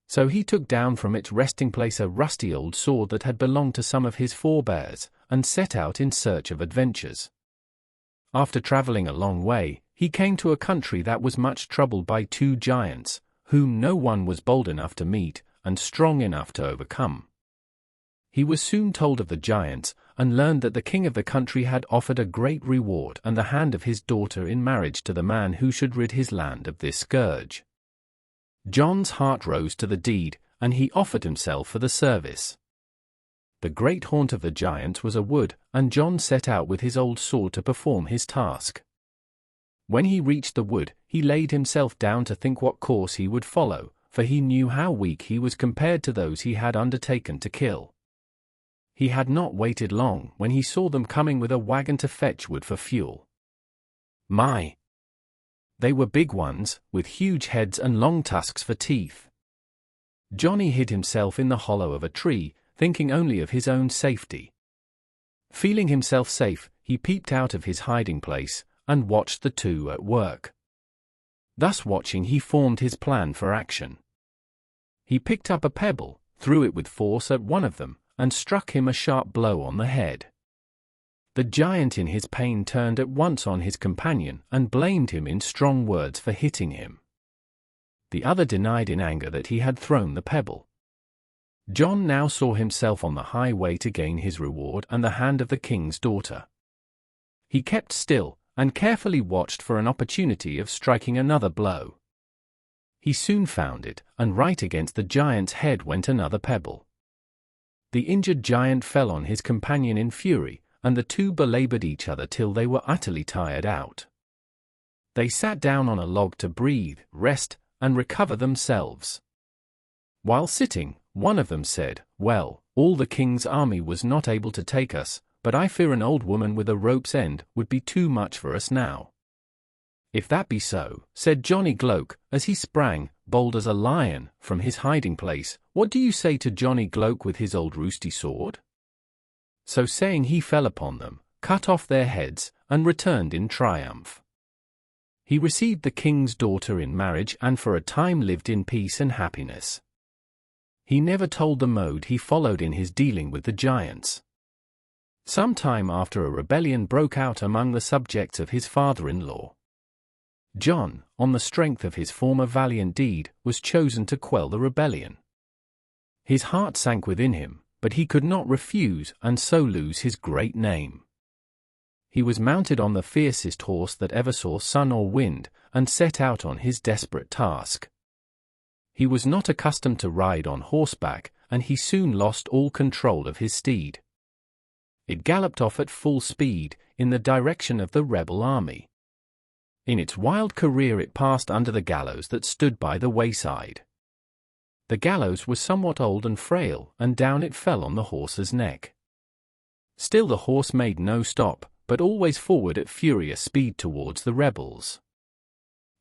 So he took down from its resting place a rusty old sword that had belonged to some of his forebears, and set out in search of adventures. After travelling a long way, he came to a country that was much troubled by two giants, whom no one was bold enough to meet, and strong enough to overcome. He was soon told of the giants, and learned that the king of the country had offered a great reward and the hand of his daughter in marriage to the man who should rid his land of this scourge. John's heart rose to the deed, and he offered himself for the service. The great haunt of the giants was a wood, and John set out with his old sword to perform his task. When he reached the wood, he laid himself down to think what course he would follow, for he knew how weak he was compared to those he had undertaken to kill. He had not waited long when he saw them coming with a wagon to fetch wood for fuel. My! They were big ones, with huge heads and long tusks for teeth. Johnny hid himself in the hollow of a tree, thinking only of his own safety. Feeling himself safe, he peeped out of his hiding place, and watched the two at work. Thus watching, he formed his plan for action. He picked up a pebble, threw it with force at one of them, and struck him a sharp blow on the head. The giant in his pain turned at once on his companion and blamed him in strong words for hitting him. The other denied in anger that he had thrown the pebble. John now saw himself on the highway to gain his reward and the hand of the king's daughter. He kept still, and carefully watched for an opportunity of striking another blow. He soon found it, and right against the giant's head went another pebble. The injured giant fell on his companion in fury, and the two belaboured each other till they were utterly tired out. They sat down on a log to breathe, rest, and recover themselves. While sitting, one of them said, "Well, all the king's army was not able to take us, but I fear an old woman with a rope's end would be too much for us now." "If that be so," said Johnny Gloke, as he sprang, bold as a lion, from his hiding place, "what do you say to Johnny Gloke with his old roosty sword?" So saying, he fell upon them, cut off their heads, and returned in triumph. He received the king's daughter in marriage and for a time lived in peace and happiness. He never told the mode he followed in his dealing with the giants. Some time after, a rebellion broke out among the subjects of his father-in-law. John, on the strength of his former valiant deed, was chosen to quell the rebellion. His heart sank within him, but he could not refuse and so lose his great name. He was mounted on the fiercest horse that ever saw sun or wind, and set out on his desperate task. He was not accustomed to ride on horseback, and he soon lost all control of his steed. It galloped off at full speed, in the direction of the rebel army. In its wild career it passed under the gallows that stood by the wayside. The gallows was somewhat old and frail, and down it fell on the horse's neck. Still the horse made no stop, but always forward at furious speed towards the rebels.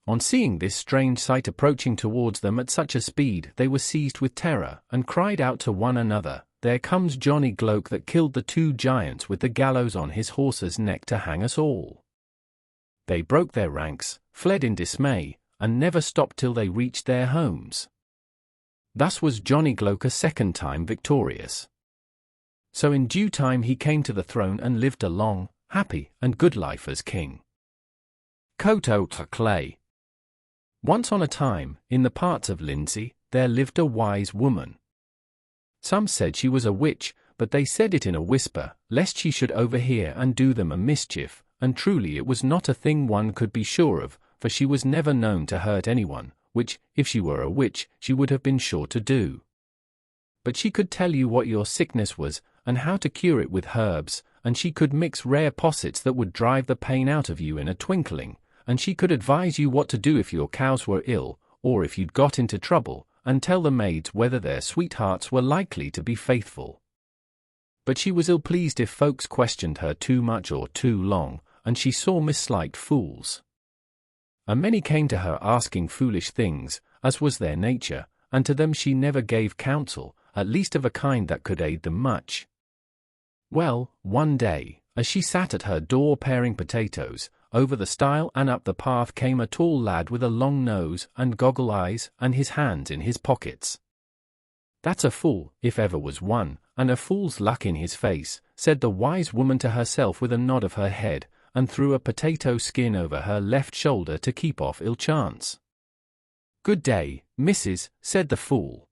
On seeing this strange sight approaching towards them at such a speed, they were seized with terror, and cried out to one another, "There comes Johnny Gloke that killed the two giants with the gallows on his horse's neck to hang us all." They broke their ranks, fled in dismay, and never stopped till they reached their homes. Thus was Johnny Gloke a second time victorious. So in due time he came to the throne and lived a long, happy, and good life as king. Koto Clay. Once on a time, in the parts of Lindsey, there lived a wise woman. Some said she was a witch, but they said it in a whisper, lest she should overhear and do them a mischief, and truly it was not a thing one could be sure of, for she was never known to hurt anyone, which, if she were a witch, she would have been sure to do. But she could tell you what your sickness was, and how to cure it with herbs, and she could mix rare possets that would drive the pain out of you in a twinkling, and she could advise you what to do if your cows were ill, or if you'd got into trouble, and tell the maids whether their sweethearts were likely to be faithful. But she was ill-pleased if folks questioned her too much or too long, and she saw misliked fools. And many came to her asking foolish things, as was their nature, and to them she never gave counsel, at least of a kind that could aid them much. Well, one day, as she sat at her door paring potatoes, over the stile and up the path came a tall lad with a long nose and goggle eyes and his hands in his pockets. "That's a fool, if ever was one, and a fool's luck in his face," said the wise woman to herself with a nod of her head, and threw a potato skin over her left shoulder to keep off ill chance. "Good day, missus," said the fool.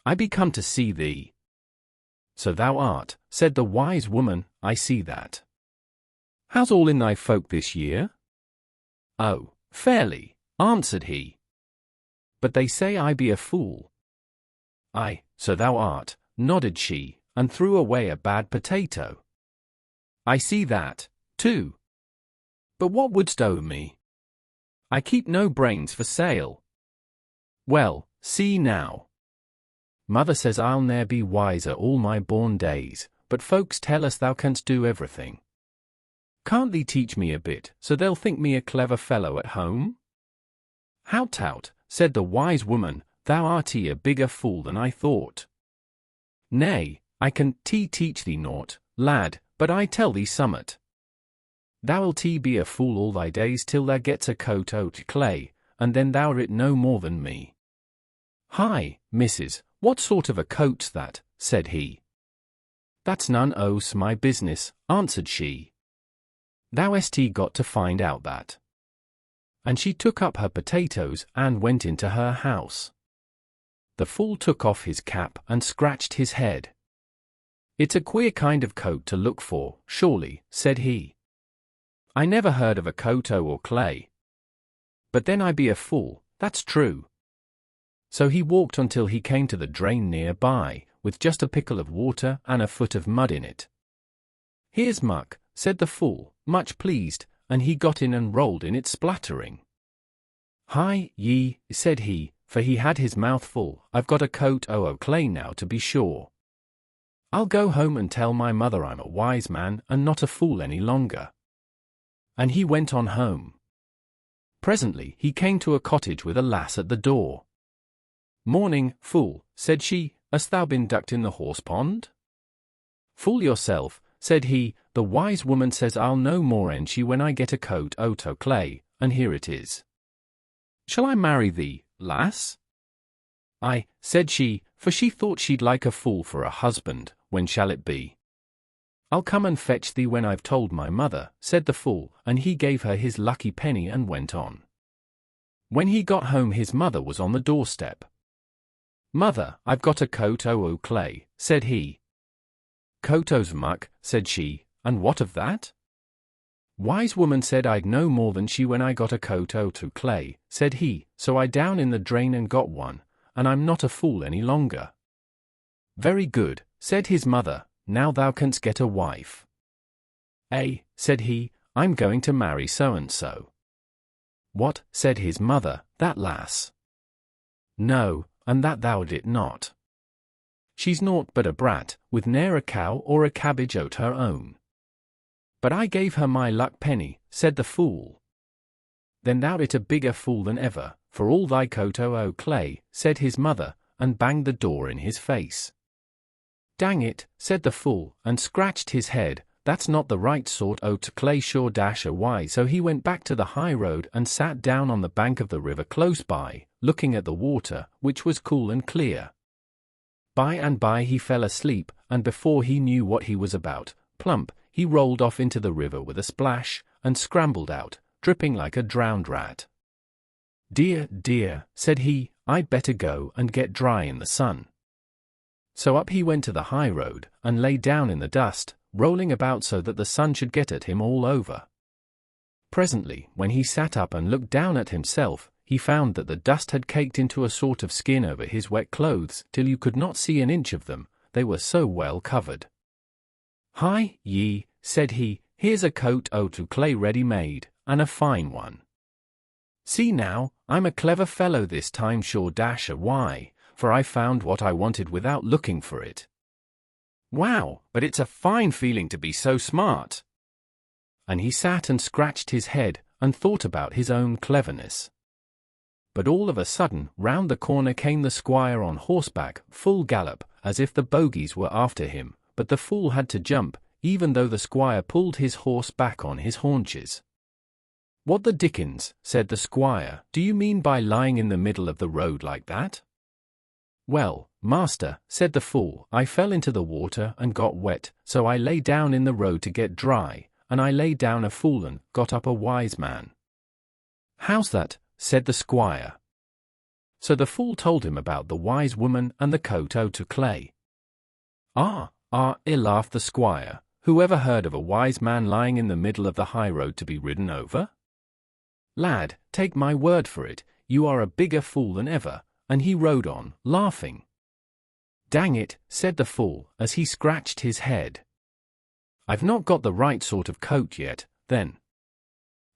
"I be come to see thee." "So thou art," said the wise woman, "I see that. How's all in thy folk this year?" "Oh, fairly," answered he. "But they say I be a fool." "Aye, so thou art," nodded she, and threw away a bad potato. "I see that, too. But what wouldst owe me? I keep no brains for sale." "Well, see now. Mother says I'll ne'er be wiser all my born days, but folks tell us thou canst do everything. Can't thee teach me a bit, so they'll think me a clever fellow at home?" "How tout," said the wise woman, "thou art a bigger fool than I thought. Nay, I can teach thee naught, lad, but I tell thee summat. Thou'lt be a fool all thy days till thou gets a coat o' clay, and then thou'rt no more than me." "Hi, missus, what sort of a coat's that?" said he. "That's none o's my business," answered she. "Thou hast got to find out that." And she took up her potatoes and went into her house. The fool took off his cap and scratched his head. "It's a queer kind of coat to look for, surely," said he. "I never heard of a coat o' clay. But then I be a fool, that's true." So he walked until he came to the drain near by, with just a pickle of water and a foot of mud in it. "Here's muck," said the fool, much pleased, and he got in and rolled in it splattering. "Hi, ye," said he, for he had his mouth full, "I've got a coat o' clay now to be sure. I'll go home and tell my mother I'm a wise man and not a fool any longer." And he went on home. Presently he came to a cottage with a lass at the door. "Morning, fool," said she, "hast thou been ducked in the horse pond?" "Fool yourself," said he, "the wise woman says I'll no more end she when I get a coat o' clay, and here it is. Shall I marry thee, lass?" "Aye," said she, for she thought she'd like a fool for a husband. "When shall it be?" "I'll come and fetch thee when I've told my mother," said the fool, and he gave her his lucky penny and went on. When he got home his mother was on the doorstep. "Mother, I've got a coat o' clay," said he. "Coat o's muck," said she, "and what of that?" "Wise woman said I'd no more than she when I got a coat o' clay," said he, "so I down in the drain and got one, and I'm not a fool any longer." "Very good," said his mother, "now thou canst get a wife." "Eh," said he, "I'm going to marry so-and-so." "What," said his mother, "that lass?" "No, and that thou did not. She's naught but a brat, with ne'er a cow or a cabbage o't her own." "But I gave her my luck penny," said the fool. "Then thou'rt a bigger fool than ever, for all thy coat o' clay," said his mother, and banged the door in his face. "Dang it," said the fool, and scratched his head, "that's not the right sort o' clay sure why." So he went back to the high road and sat down on the bank of the river close by, looking at the water, which was cool and clear. By and by he fell asleep, and before he knew what he was about, plump, he rolled off into the river with a splash, and scrambled out, dripping like a drowned rat. "Dear, dear," said he, "I'd better go and get dry in the sun." So up he went to the high road, and lay down in the dust, rolling about so that the sun should get at him all over. Presently, when he sat up and looked down at himself, he found that the dust had caked into a sort of skin over his wet clothes, till you could not see an inch of them, they were so well covered. "Hi, ye," said he, "here's a coat o' clay ready made, and a fine one. See now, I'm a clever fellow this time sure why, for I found what I wanted without looking for it. Wow, but it's a fine feeling to be so smart." And he sat and scratched his head, and thought about his own cleverness. But all of a sudden, round the corner came the squire on horseback, full gallop, as if the bogies were after him, but the fool had to jump, even though the squire pulled his horse back on his haunches. "What the dickens," said the squire, "do you mean by lying in the middle of the road like that?" "Well, master," said the fool, "I fell into the water and got wet, so I lay down in the road to get dry, and I lay down a fool and got up a wise man." "How's that?" said the squire. So the fool told him about the wise woman and the coat o' clay. Laughed the squire. "Who ever heard of a wise man lying in the middle of the high road to be ridden over? Lad, take my word for it, you are a bigger fool than ever," and he rode on, laughing. "Dang it," said the fool, as he scratched his head. "I've not got the right sort of coat yet, then."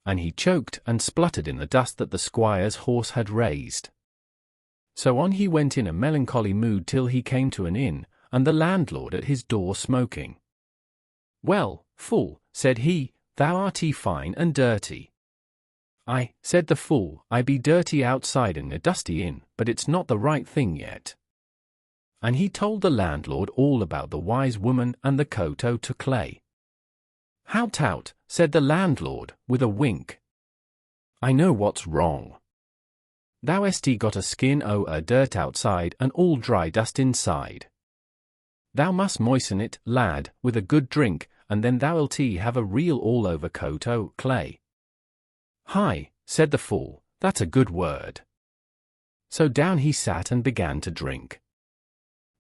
And he choked and spluttered in the dust that the squire's horse had raised. So on he went in a melancholy mood till he came to an inn, and the landlord at his door smoking. "Well, fool," said he, "thou art fine and dirty." "Aye," said the fool, "I be dirty outside in a dusty inn, but it's not the right thing yet." And he told the landlord all about the wise woman and the coat o' clay. "How tout," said the landlord, with a wink. "I know what's wrong. Thou est got a skin o' a dirt outside and all dry dust inside. Thou must moisten it, lad, with a good drink, and then thou'lt have a real all-over coat o' clay." "Hi," said the fool, "that's a good word." So down he sat and began to drink.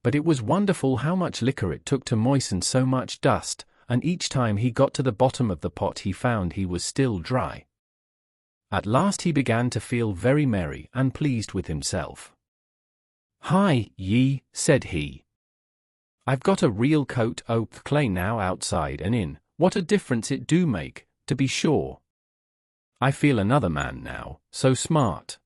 But it was wonderful how much liquor it took to moisten so much dust, and each time he got to the bottom of the pot he found he was still dry. At last he began to feel very merry and pleased with himself. "Hi, ye," said he. "I've got a real coat o' clay now outside and in, what a difference it do make, to be sure. I feel another man now, so smart."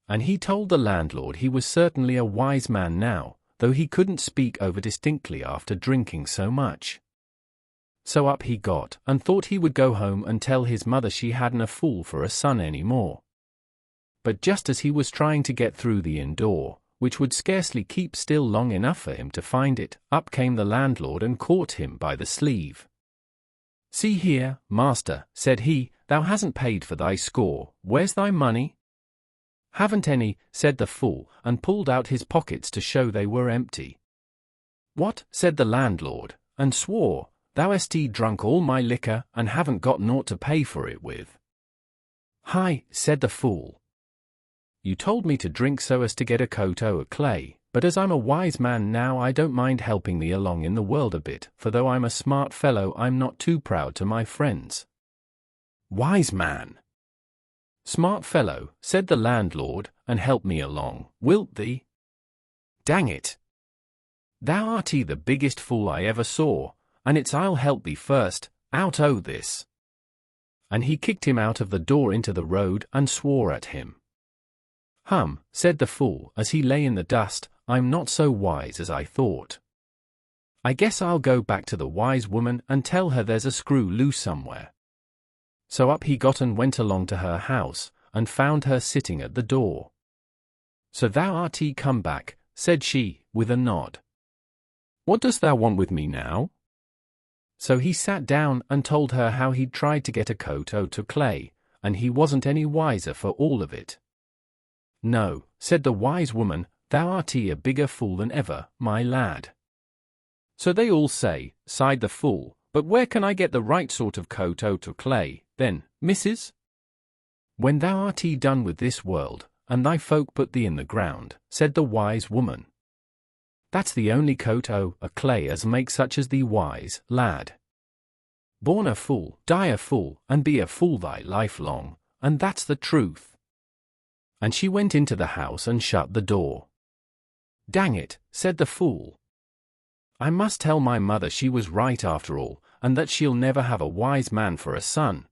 And he told the landlord he was certainly a wise man now, though he couldn't speak over distinctly after drinking so much. So up he got, and thought he would go home and tell his mother she hadn't a fool for a son any more. But just as he was trying to get through the inn door, which would scarcely keep still long enough for him to find it, up came the landlord and caught him by the sleeve. "See here, master," said he, "thou hasn't paid for thy score, where's thy money?" "Haven't any," said the fool, and pulled out his pockets to show they were empty. "What?" said the landlord, and swore, "thou est drunk all my liquor, and haven't got naught to pay for it with." "Hi," said the fool. "You told me to drink so as to get a coat o' clay, but as I'm a wise man now I don't mind helping thee along in the world a bit, for though I'm a smart fellow I'm not too proud to my friends." "Wise man!" "Smart fellow," said the landlord, "and help me along, wilt thee?" "Dang it! Thou art the biggest fool I ever saw, and it's I'll help thee first, out o' this." And he kicked him out of the door into the road and swore at him. Said the fool, as he lay in the dust, "I'm not so wise as I thought. I guess I'll go back to the wise woman and tell her there's a screw loose somewhere." So up he got and went along to her house, and found her sitting at the door. "So thou art come back," said she, with a nod. "What dost thou want with me now?" So he sat down and told her how he'd tried to get a coat o' clay, and he wasn't any wiser for all of it. "No," said the wise woman, "thou art a bigger fool than ever, my lad." "So they all say," sighed the fool, "but where can I get the right sort of coat o' clay, then, missus?" "When thou art done with this world, and thy folk put thee in the ground," said the wise woman. "That's the only coat o' clay as make such as thee wise, lad. Born a fool, die a fool, and be a fool thy life long, and that's the truth." And she went into the house and shut the door. "Dang it," said the fool. "I must tell my mother she was right after all, and that she'll never have a wise man for a son."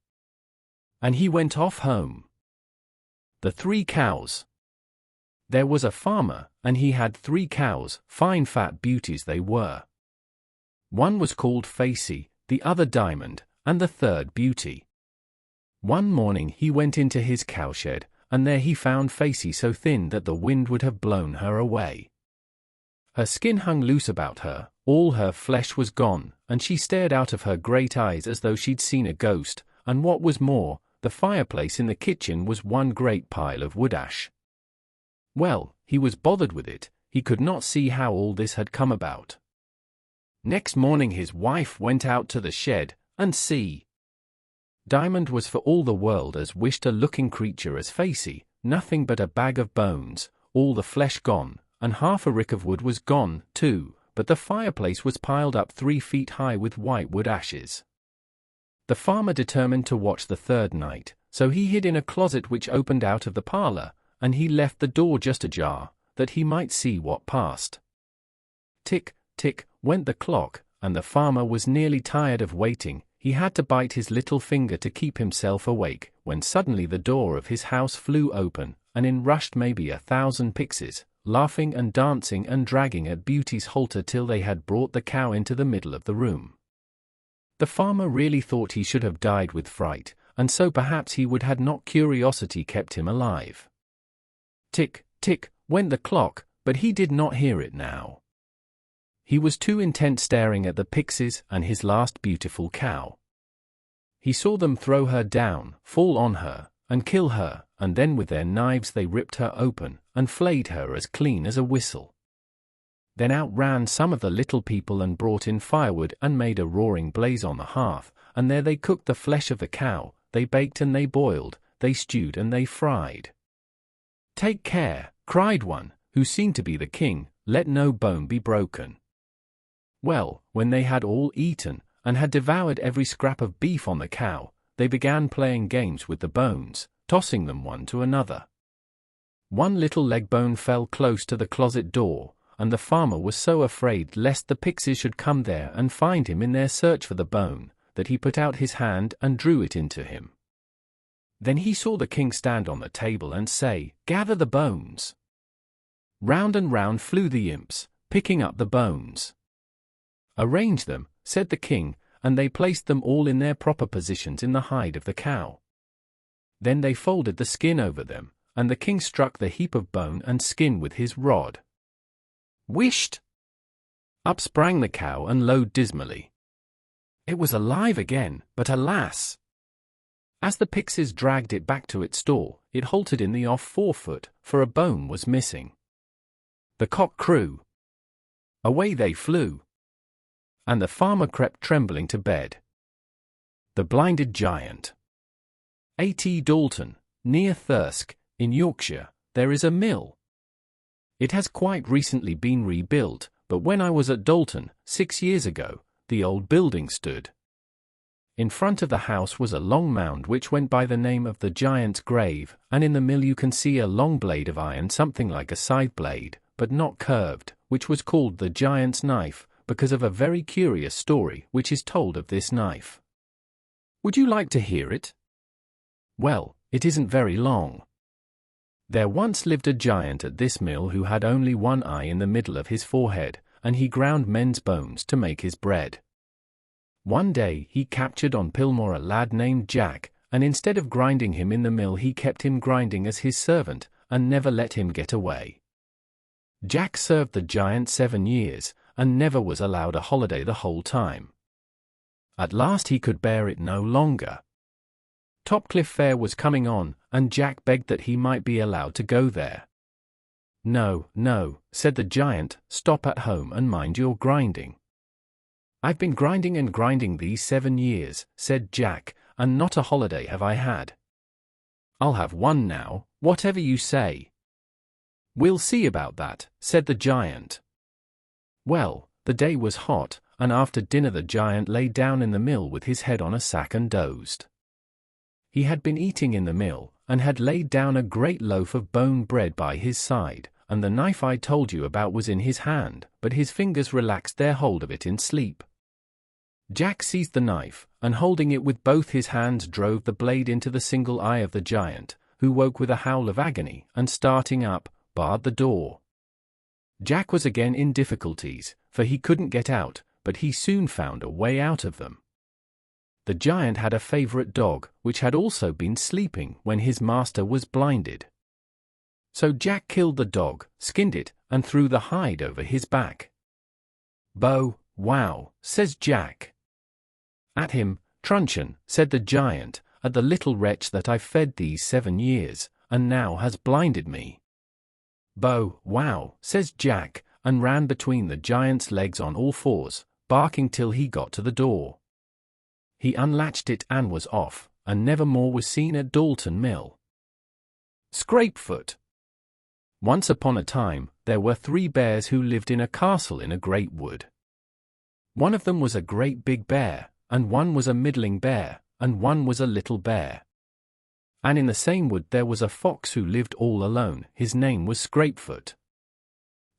And he went off home. The 3 cows. There was a farmer, and he had 3 cows, fine fat beauties they were. One was called Facey, the other Diamond, and the third Beauty. One morning he went into his cowshed, and there he found Facey so thin that the wind would have blown her away. Her skin hung loose about her, All her flesh was gone, and she stared out of her great eyes as though she'd seen a ghost, and what was more, the fireplace in the kitchen was one great pile of wood ash. Well, he was bothered with it. He could not see how all this had come about. Next morning his wife went out to the shed, and see! Diamond was for all the world as wished-a-looking creature as Facey, nothing but a bag of bones, all the flesh gone, and half a rick of wood was gone, too, but the fireplace was piled up 3 feet high with white wood ashes. The farmer determined to watch the third night, so he hid in a closet which opened out of the parlour, and he left the door just ajar, that he might see what passed. Tick, tick, went the clock, and the farmer was nearly tired of waiting. He had to bite his little finger to keep himself awake, when suddenly the door of his house flew open, and in rushed maybe 1,000 pixies, laughing and dancing and dragging at Beauty's halter till they had brought the cow into the middle of the room. The farmer really thought he should have died with fright, and so perhaps he would had not curiosity kept him alive. Tick, tick, went the clock, but he did not hear it now. He was too intent staring at the pixies and his last beautiful cow. He saw them throw her down, fall on her, and kill her, and then with their knives they ripped her open, and flayed her as clean as a whistle. Then out ran some of the little people and brought in firewood and made a roaring blaze on the hearth, and there they cooked the flesh of the cow, they baked and they boiled, they stewed and they fried. "Take care," cried one, who seemed to be the king, "let no bone be broken." Well, when they had all eaten, and had devoured every scrap of beef on the cow, they began playing games with the bones, tossing them one to another. One little leg bone fell close to the closet door, and the farmer was so afraid lest the pixies should come there and find him in their search for the bone, that he put out his hand and drew it into him. Then he saw the king stand on the table and say, "Gather the bones." Round and round flew the imps, picking up the bones. "Arrange them," said the king, and they placed them all in their proper positions in the hide of the cow. Then they folded the skin over them, and the king struck the heap of bone and skin with his rod. Whisht! Up sprang the cow and lowed dismally. It was alive again, but alas! As the pixies dragged it back to its stall, it halted in the off forefoot, for a bone was missing. The cock crew. Away they flew. And the farmer crept trembling to bed. The Blinded Giant. A.T. Dalton, near Thirsk, in Yorkshire, there is a mill. It has quite recently been rebuilt, but when I was at Dalton, 6 years ago, the old building stood. In front of the house was a long mound which went by the name of the Giant's Grave, and in the mill you can see a long blade of iron something like a scythe blade, but not curved, which was called the Giant's Knife, because of a very curious story which is told of this knife. Would you like to hear it? Well, it isn't very long. There once lived a giant at this mill who had only one eye in the middle of his forehead, and he ground men's bones to make his bread. One day he captured on Pilmore a lad named Jack, and instead of grinding him in the mill he kept him grinding as his servant, and never let him get away. Jack served the giant 7 years, and never was allowed a holiday the whole time. At last he could bear it no longer. Topcliffe Fair was coming on, and Jack begged that he might be allowed to go there. "No, no," said the giant, "stop at home and mind your grinding." "I've been grinding and grinding these 7 years," said Jack, "and not a holiday have I had." "I'll have one now, whatever you say." "We'll see about that," said the giant. Well, the day was hot, and after dinner the giant lay down in the mill with his head on a sack and dozed. He had been eating in the mill, and had laid down a great loaf of bone bread by his side, and the knife I told you about was in his hand, but his fingers relaxed their hold of it in sleep. Jack seized the knife, and holding it with both his hands drove the blade into the single eye of the giant, who woke with a howl of agony, and starting up, barred the door. Jack was again in difficulties, for he couldn't get out, but he soon found a way out of them. The giant had a favourite dog, which had also been sleeping when his master was blinded. So Jack killed the dog, skinned it, and threw the hide over his back. "Bow, wow," says Jack. "At him, truncheon," said the giant, "at the little wretch that I've fed these 7 years, and now has blinded me." "Bow, wow," says Jack, and ran between the giant's legs on all fours, barking till he got to the door. He unlatched it and was off, and never more was seen at Dalton Mill. Scrapefoot. Once upon a time, there were 3 bears who lived in a castle in a great wood. One of them was a great big bear, and one was a middling bear, and one was a little bear. And in the same wood there was a fox who lived all alone. His name was Scrapefoot.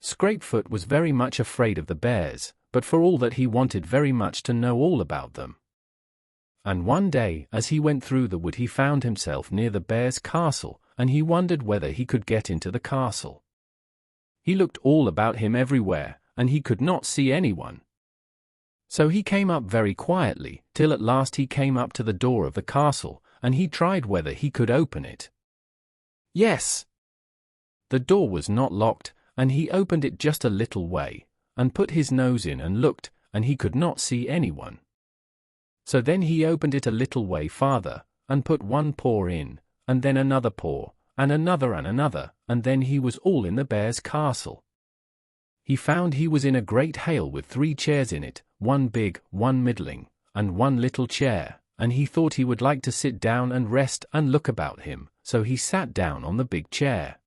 Scrapefoot was very much afraid of the bears, but for all that he wanted very much to know all about them. And one day, as he went through the wood, he found himself near the bear's castle, and he wondered whether he could get into the castle. He looked all about him everywhere, and he could not see anyone. So he came up very quietly, till at last he came up to the door of the castle, and he tried whether he could open it. Yes! The door was not locked, and he opened it just a little way, and put his nose in and looked, and he could not see anyone. So then he opened it a little way farther, and put one paw in, and then another paw, and another, and then he was all in the bear's castle. He found he was in a great hall with 3 chairs in it, one big, one middling, and one little chair, and he thought he would like to sit down and rest and look about him, so he sat down on the big chair.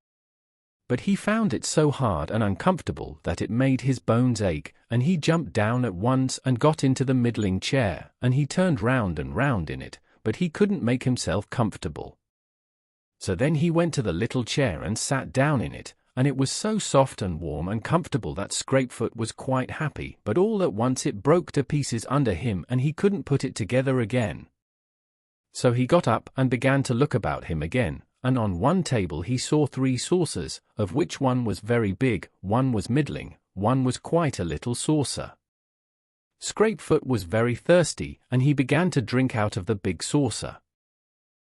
But he found it so hard and uncomfortable that it made his bones ache, and he jumped down at once and got into the middling chair, and he turned round and round in it, but he couldn't make himself comfortable. So then he went to the little chair and sat down in it, and it was so soft and warm and comfortable that Scrapefoot was quite happy, but all at once it broke to pieces under him and he couldn't put it together again. So he got up and began to look about him again, and on one table he saw 3 saucers, of which one was very big, one was middling, one was quite a little saucer. Scrapefoot was very thirsty, and he began to drink out of the big saucer.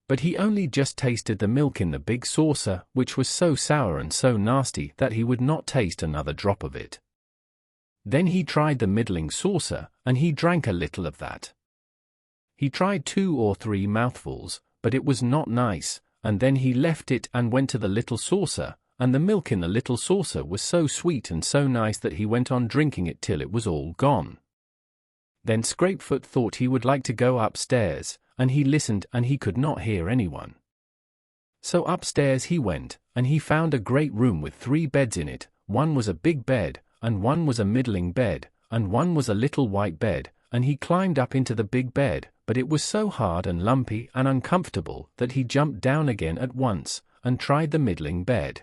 But he only just tasted the milk in the big saucer, which was so sour and so nasty that he would not taste another drop of it. Then he tried the middling saucer, and he drank a little of that. He tried 2 or 3 mouthfuls, but it was not nice, and then he left it and went to the little saucer, and the milk in the little saucer was so sweet and so nice that he went on drinking it till it was all gone. Then Scrapefoot thought he would like to go upstairs, and he listened and he could not hear anyone. So upstairs he went, and he found a great room with 3 beds in it. One was a big bed, and one was a middling bed, and one was a little white bed, and he climbed up into the big bed, but it was so hard and lumpy and uncomfortable that he jumped down again at once, and tried the middling bed.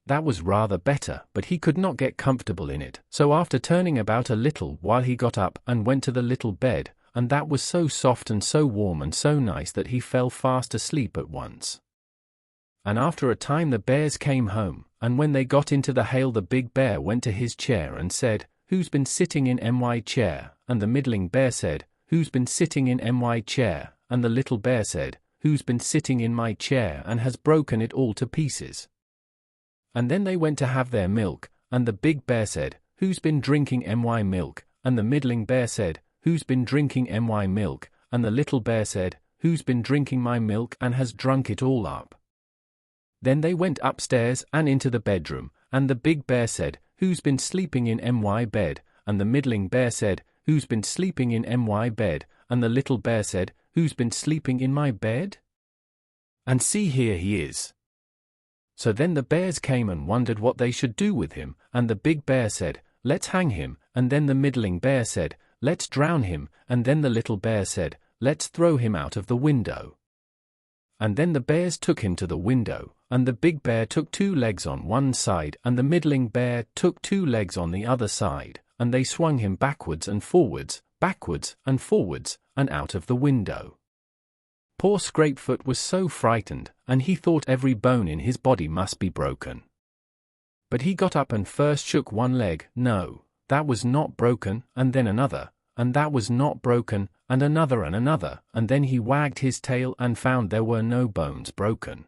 That was rather better, but he could not get comfortable in it, so after turning about a little while he got up and went to the little bed, and that was so soft and so warm and so nice that he fell fast asleep at once. And after a time the bears came home, and when they got into the hall the big bear went to his chair and said, "Who's been sitting in my chair?" And the middling bear said, "Who's been sitting in my chair?" And the little bear said, "Who's been sitting in my chair and has broken it all to pieces?" And then they went to have their milk, and the big bear said, "Who's been drinking my milk?" And the middling bear said, "Who's been drinking my milk?" And the little bear said, "Who's been drinking my milk and has drunk it all up?" Then they went upstairs and into the bedroom, and the big bear said, "Who's been sleeping in my bed?" And the middling bear said, "Who's been sleeping in my bed?" And the little bear said, "Who's been sleeping in my bed? And see, here he is." So then the bears came and wondered what they should do with him, and the big bear said, "Let's hang him," and then the middling bear said, "Let's drown him," and then the little bear said, "Let's throw him out of the window." And then the bears took him to the window, and the big bear took 2 legs on one side, and the middling bear took 2 legs on the other side, and they swung him backwards and forwards, and out of the window. Poor Scrapefoot was so frightened, and he thought every bone in his body must be broken. But he got up and first shook one leg, no, that was not broken, and then another, and that was not broken, and another, and then he wagged his tail and found there were no bones broken.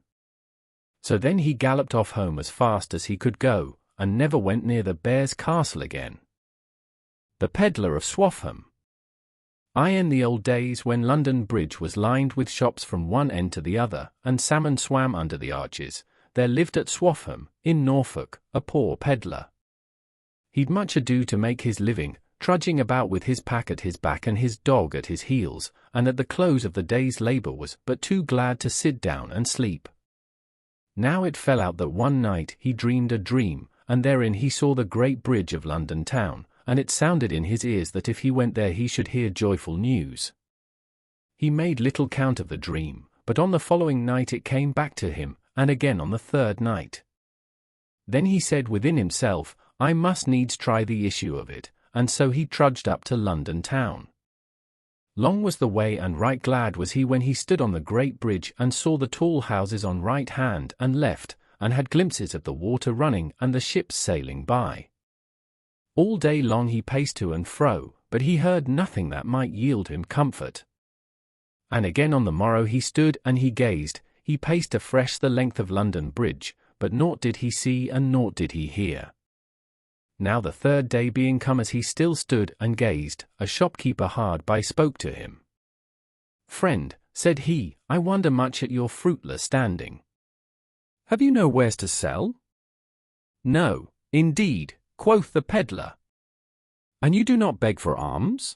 So then he galloped off home as fast as he could go, and never went near the bear's castle again. The Pedlar of Swaffham. In the old days when London Bridge was lined with shops from one end to the other, and salmon swam under the arches, there lived at Swaffham, in Norfolk, a poor pedlar. He'd much ado to make his living, trudging about with his pack at his back and his dog at his heels, and at the close of the day's labour was but too glad to sit down and sleep. Now it fell out that one night he dreamed a dream, and therein he saw the great bridge of London town, and it sounded in his ears that if he went there he should hear joyful news. He made little count of the dream, but on the following night it came back to him, and again on the third night. Then he said within himself, I must needs try the issue of it, and so he trudged up to London town. Long was the way, and right glad was he when he stood on the great bridge and saw the tall houses on right hand and left, and had glimpses of the water running and the ships sailing by. All day long he paced to and fro, but he heard nothing that might yield him comfort. And again on the morrow he stood and he gazed, he paced afresh the length of London Bridge, but naught did he see and naught did he hear. Now the third day being come, as he still stood and gazed, a shopkeeper hard by spoke to him. Friend, said he, I wonder much at your fruitless standing. Have you no wares to sell? No, indeed, quoth the pedlar. And you do not beg for alms?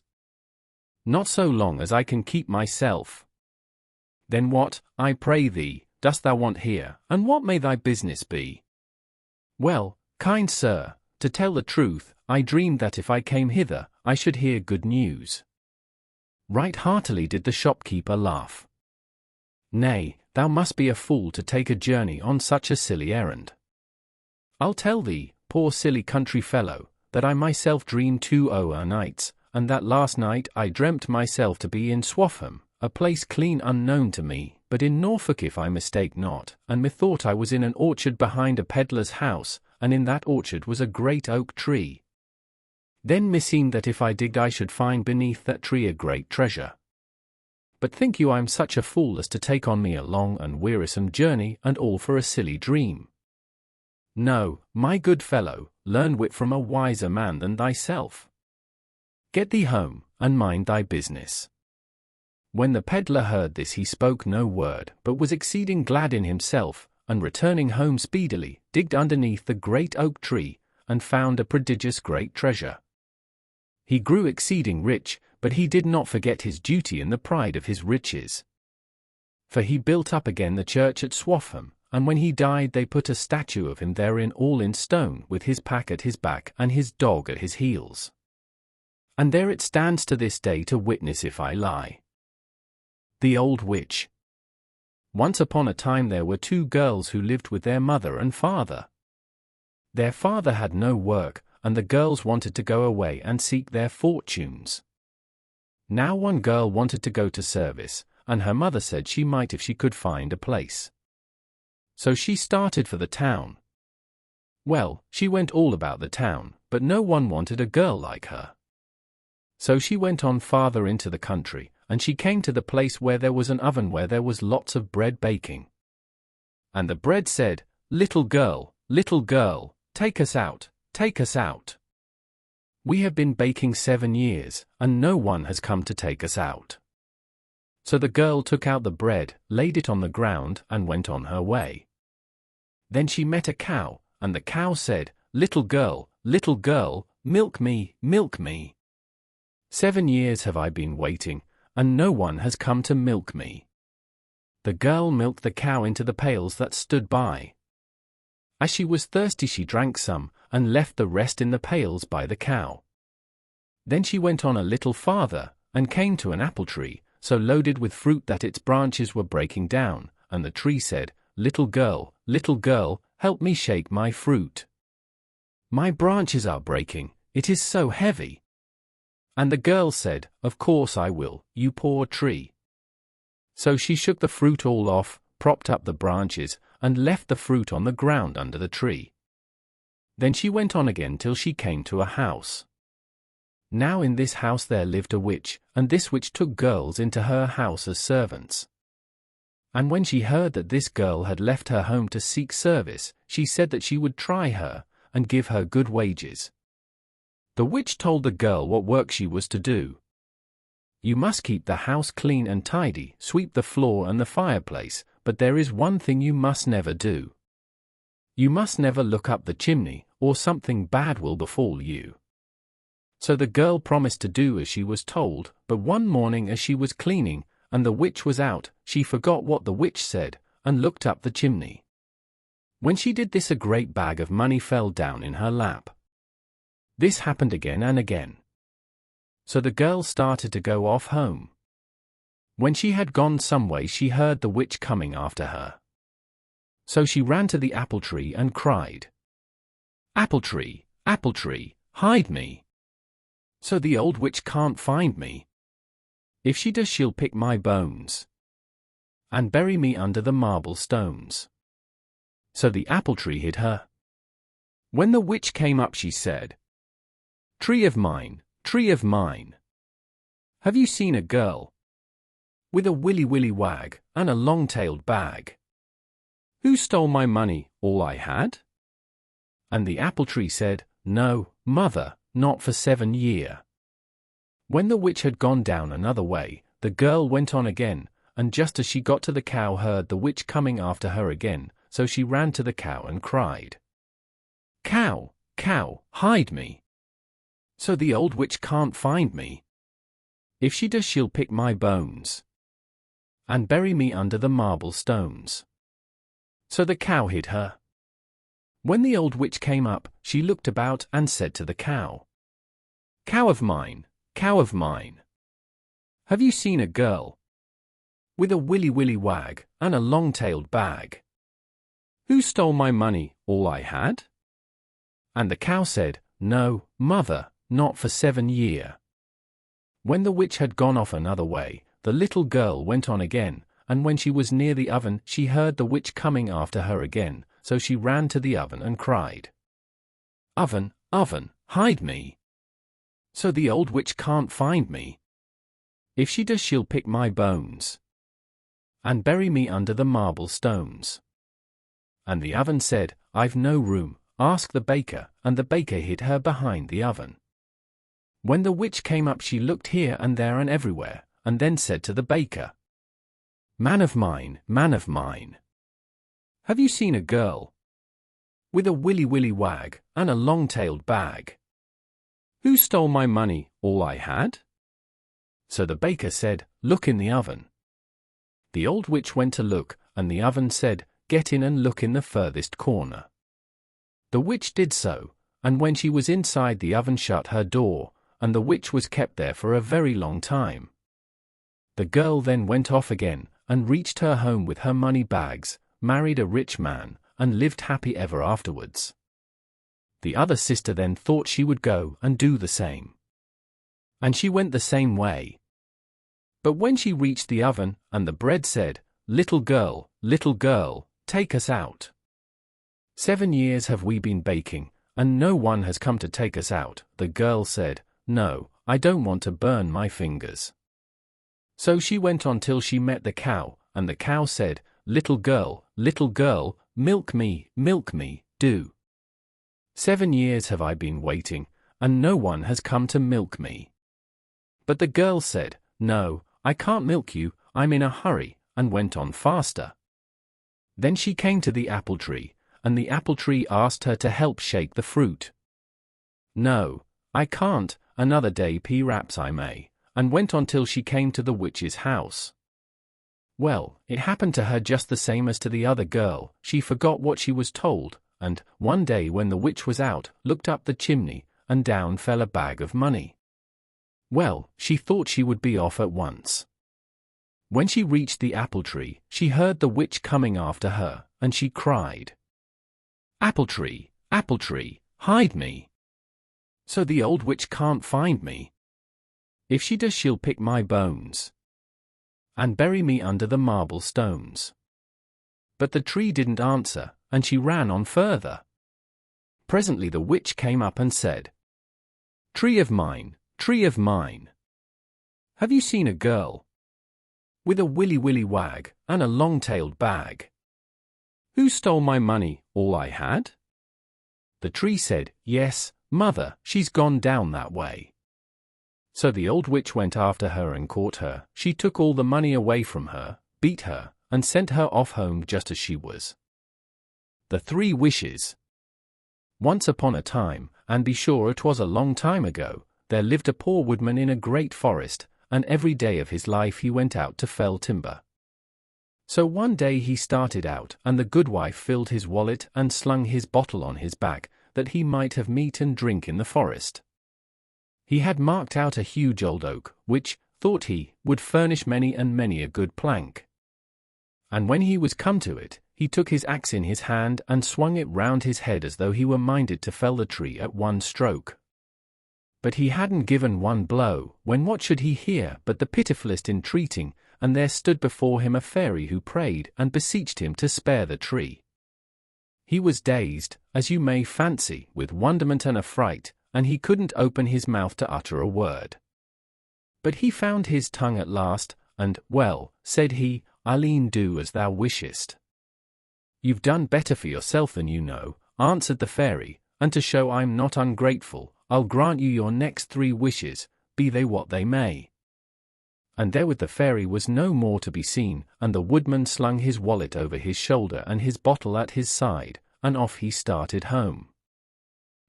Not so long as I can keep myself. Then what, I pray thee, dost thou want here, and what may thy business be? Well, kind sir, to tell the truth, I dreamed that if I came hither, I should hear good news. Right heartily did the shopkeeper laugh. Nay, thou must be a fool to take a journey on such a silly errand. I'll tell thee, poor silly country fellow, that I myself dreamed 2 nights, and that last night I dreamt myself to be in Swaffham, a place clean unknown to me, but in Norfolk if I mistake not, and methought I was in an orchard behind a pedlar's house, and in that orchard was a great oak tree. Then meseemed that if I digged I should find beneath that tree a great treasure. But think you I am such a fool as to take on me a long and wearisome journey, and all for a silly dream? No, my good fellow, learn wit from a wiser man than thyself. Get thee home, and mind thy business. When the pedlar heard this he spoke no word, but was exceeding glad in himself, and returning home speedily, digged underneath the great oak tree, and found a prodigious great treasure. He grew exceeding rich, but he did not forget his duty in the pride of his riches. For he built up again the church at Swaffham, and when he died they put a statue of him therein all in stone, with his pack at his back and his dog at his heels. And there it stands to this day to witness if I lie. The Old Witch. Once upon a time there were 2 girls who lived with their mother and father. Their father had no work, and the girls wanted to go away and seek their fortunes. Now one girl wanted to go to service, and her mother said she might if she could find a place. So she started for the town. Well, she went all about the town, but no one wanted a girl like her. So she went on farther into the country, and she came to the place where there was an oven where there was lots of bread baking. And the bread said, little girl, take us out, take us out. We have been baking 7 years, and no one has come to take us out. So the girl took out the bread, laid it on the ground, and went on her way. Then she met a cow, and the cow said, little girl, milk me, milk me. 7 years have I been waiting, and no one has come to milk me. The girl milked the cow into the pails that stood by. As she was thirsty she drank some, and left the rest in the pails by the cow. Then she went on a little farther, and came to an apple tree, so loaded with fruit that its branches were breaking down, and the tree said, little girl, help me shake my fruit. My branches are breaking, it is so heavy. And the girl said, of course I will, you poor tree. So she shook the fruit all off, propped up the branches, and left the fruit on the ground under the tree. Then she went on again till she came to a house. Now in this house there lived a witch, and this witch took girls into her house as servants. And when she heard that this girl had left her home to seek service, she said that she would try her, and give her good wages. The witch told the girl what work she was to do. You must keep the house clean and tidy, sweep the floor and the fireplace, but there is one thing you must never do. You must never look up the chimney, or something bad will befall you. So the girl promised to do as she was told, but one morning as she was cleaning, and the witch was out, she forgot what the witch said, and looked up the chimney. When she did this, a great bag of money fell down in her lap. This happened again and again. So the girl started to go off home. When she had gone some way, she heard the witch coming after her. So she ran to the apple tree and cried, apple tree, hide me. So the old witch can't find me. If she does, she'll pick my bones and bury me under the marble stones. So the apple tree hid her. When the witch came up, she said, tree of mine, have you seen a girl with a willy wag and a long-tailed bag? Who stole my money, all I had? And the apple tree said, no, mother, not for 7 years. When the witch had gone down another way, the girl went on again, and just as she got to the cow, heard the witch coming after her again, so she ran to the cow and cried, cow, hide me. So the old witch can't find me. If she does, she'll pick my bones and bury me under the marble stones. So the cow hid her. When the old witch came up, she looked about and said to the cow, cow of mine, have you seen a girl with a willy wag and a long-tailed bag? Who stole my money, all I had? And the cow said, no, mother, not for 7 years. When the witch had gone off another way, the little girl went on again, and when she was near the oven, she heard the witch coming after her again, so she ran to the oven and cried, oven, hide me. So the old witch can't find me. If she does, she'll pick my bones and bury me under the marble stones. And the oven said, I've no room, ask the baker, and the baker hid her behind the oven. When the witch came up, she looked here and there and everywhere, and then said to the baker, man of mine, have you seen a girl with a willy wag and a long-tailed bag? Who stole my money, all I had? So the baker said, look in the oven. The old witch went to look, and the oven said, get in and look in the furthest corner. The witch did so, and when she was inside, the oven shut her door, and the witch was kept there for a very long time. The girl then went off again, and reached her home with her money bags, married a rich man, and lived happy ever afterwards. The other sister then thought she would go and do the same. And she went the same way. But when she reached the oven, and the bread said, little girl, take us out. 7 years have we been baking, and no one has come to take us out. The girl said, no, I don't want to burn my fingers. So she went on till she met the cow, and the cow said, little girl, milk me, do. 7 years have I been waiting, and no one has come to milk me. But the girl said, no, I can't milk you, I'm in a hurry, and went on faster. Then she came to the apple tree, and the apple tree asked her to help shake the fruit. No, I can't, another day perhaps I may, and went on till she came to the witch's house. Well, it happened to her just the same as to the other girl. She forgot what she was told, and, one day when the witch was out, looked up the chimney, and down fell a bag of money. Well, she thought she would be off at once. When she reached the apple tree, she heard the witch coming after her, and she cried, apple tree, hide me. So the old witch can't find me. If she does, she'll pick my bones and bury me under the marble stones. But the tree didn't answer, and she ran on further. Presently the witch came up and said, tree of mine, have you seen a girl with a willy wag and a long-tailed bag? Who stole my money, all I had? The tree said, yes, "Mother, she's gone down that way." So the old witch went after her and caught her. She took all the money away from her, beat her, and sent her off home just as she was. The 3 Wishes. Once upon a time, and be sure it was a long time ago, there lived a poor woodman in a great forest, and every day of his life he went out to fell timber. So one day he started out, and the goodwife filled his wallet and slung his bottle on his back, that he might have meat and drink in the forest. He had marked out a huge old oak, which, thought he, would furnish many and many a good plank. And when he was come to it, he took his axe in his hand and swung it round his head as though he were minded to fell the tree at one stroke. But he hadn't given one blow, when what should he hear but the pitifullest entreating, and there stood before him a fairy who prayed and beseeched him to spare the tree. He was dazed, as you may fancy, with wonderment and affright, and he couldn't open his mouth to utter a word. But he found his tongue at last, and, "Well," said he, "I'll e'en do as thou wishest." "You've done better for yourself than you know," answered the fairy, "and to show I'm not ungrateful, I'll grant you your next 3 wishes, be they what they may." And therewith the fairy was no more to be seen, and the woodman slung his wallet over his shoulder and his bottle at his side, and off he started home.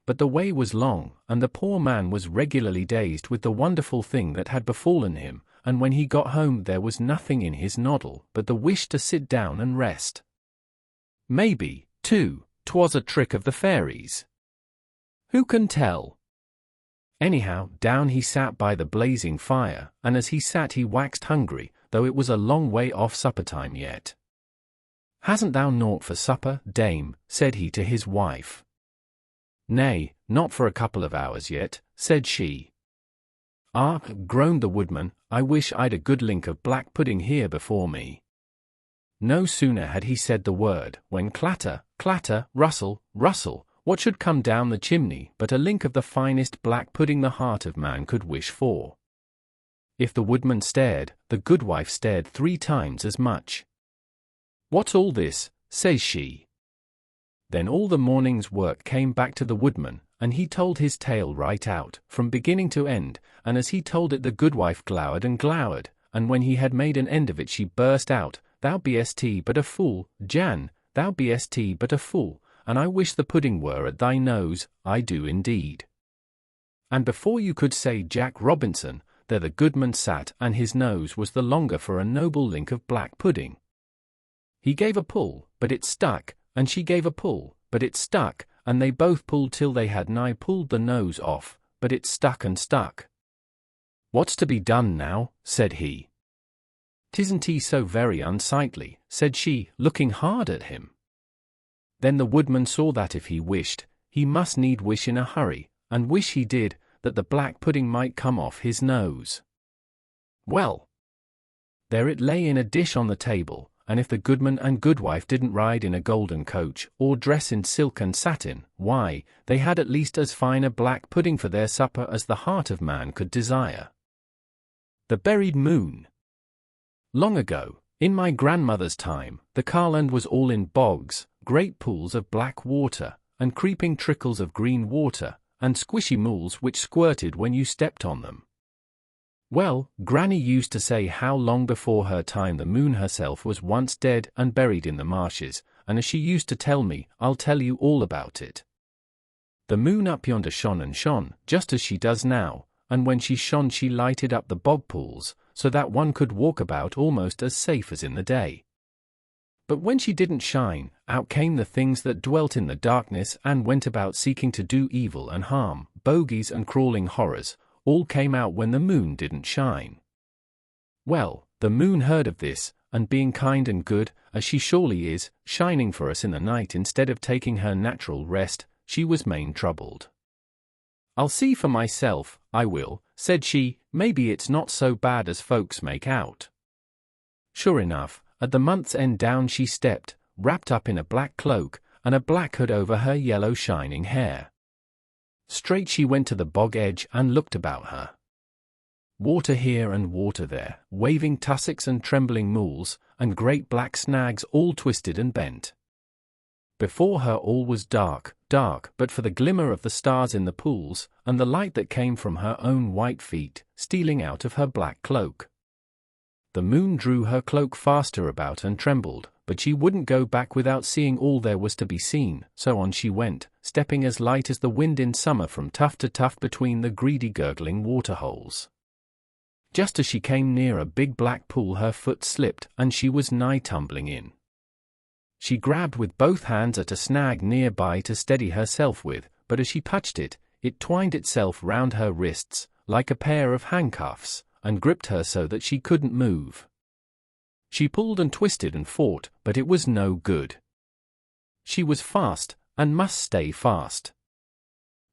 But the way was long, and the poor man was regularly dazed with the wonderful thing that had befallen him, and when he got home there was nothing in his noddle but the wish to sit down and rest. Maybe, too, 'twas a trick of the fairies. Who can tell? Anyhow, down he sat by the blazing fire, and as he sat he waxed hungry, though it was a long way off supper time yet. "Hasn't thou naught for supper, dame?" said he to his wife. "Nay, not for a couple of hours yet," said she. "Ah," groaned the woodman, "I wish I'd a good link of black pudding here before me." No sooner had he said the word, when clatter, clatter, rustle, rustle, what should come down the chimney but a link of the finest black pudding the heart of man could wish for. If the woodman stared, the goodwife stared 3 times as much. "What's all this?" says she. Then all the morning's work came back to the woodman, and he told his tale right out, from beginning to end, and as he told it the goodwife glowered and glowered, and when he had made an end of it she burst out, "Thou be'st but a fool, Jan, thou be'st but a fool, and I wish the pudding were at thy nose, I do indeed." And before you could say Jack Robinson, there the goodman sat, and his nose was the longer for a noble link of black pudding. He gave a pull, but it stuck, and she gave a pull, but it stuck, and they both pulled till they had nigh pulled the nose off, but it stuck and stuck. "What's to be done now?" said he. "'Tisn't he so very unsightly," said she, looking hard at him. Then the woodman saw that if he wished, he must need wish in a hurry, and wish he did, that the black pudding might come off his nose. Well, there it lay in a dish on the table, and if the goodman and goodwife didn't ride in a golden coach, or dress in silk and satin, why, they had at least as fine a black pudding for their supper as the heart of man could desire. The Buried Moon. Long ago, in my grandmother's time, the Carland was all in bogs, great pools of black water, and creeping trickles of green water, and squishy mools which squirted when you stepped on them. Well, Granny used to say how long before her time the moon herself was once dead and buried in the marshes, and as she used to tell me, I'll tell you all about it. The moon up yonder shone and shone, just as she does now, and when she shone she lighted up the bog pools, so that one could walk about almost as safe as in the day. But when she didn't shine, out came the things that dwelt in the darkness and went about seeking to do evil and harm, bogies and crawling horrors, all came out when the moon didn't shine. Well, the moon heard of this, and being kind and good, as she surely is, shining for us in the night instead of taking her natural rest, she was main troubled. "I'll see for myself, I will," said she, "maybe it's not so bad as folks make out." Sure enough, at the month's end down she stepped, wrapped up in a black cloak, and a black hood over her yellow shining hair. Straight she went to the bog edge and looked about her. Water here and water there, waving tussocks and trembling mools, and great black snags all twisted and bent. Before her all was dark, dark, but for the glimmer of the stars in the pools, and the light that came from her own white feet, stealing out of her black cloak. The moon drew her cloak faster about and trembled, but she wouldn't go back without seeing all there was to be seen, so on she went, stepping as light as the wind in summer from tuft to tuft between the greedy gurgling waterholes. Just as she came near a big black pool her foot slipped, and she was nigh tumbling in. She grabbed with both hands at a snag nearby to steady herself with, but as she touched it, it twined itself round her wrists, like a pair of handcuffs, and gripped her so that she couldn't move. She pulled and twisted and fought, but it was no good. She was fast, and must stay fast.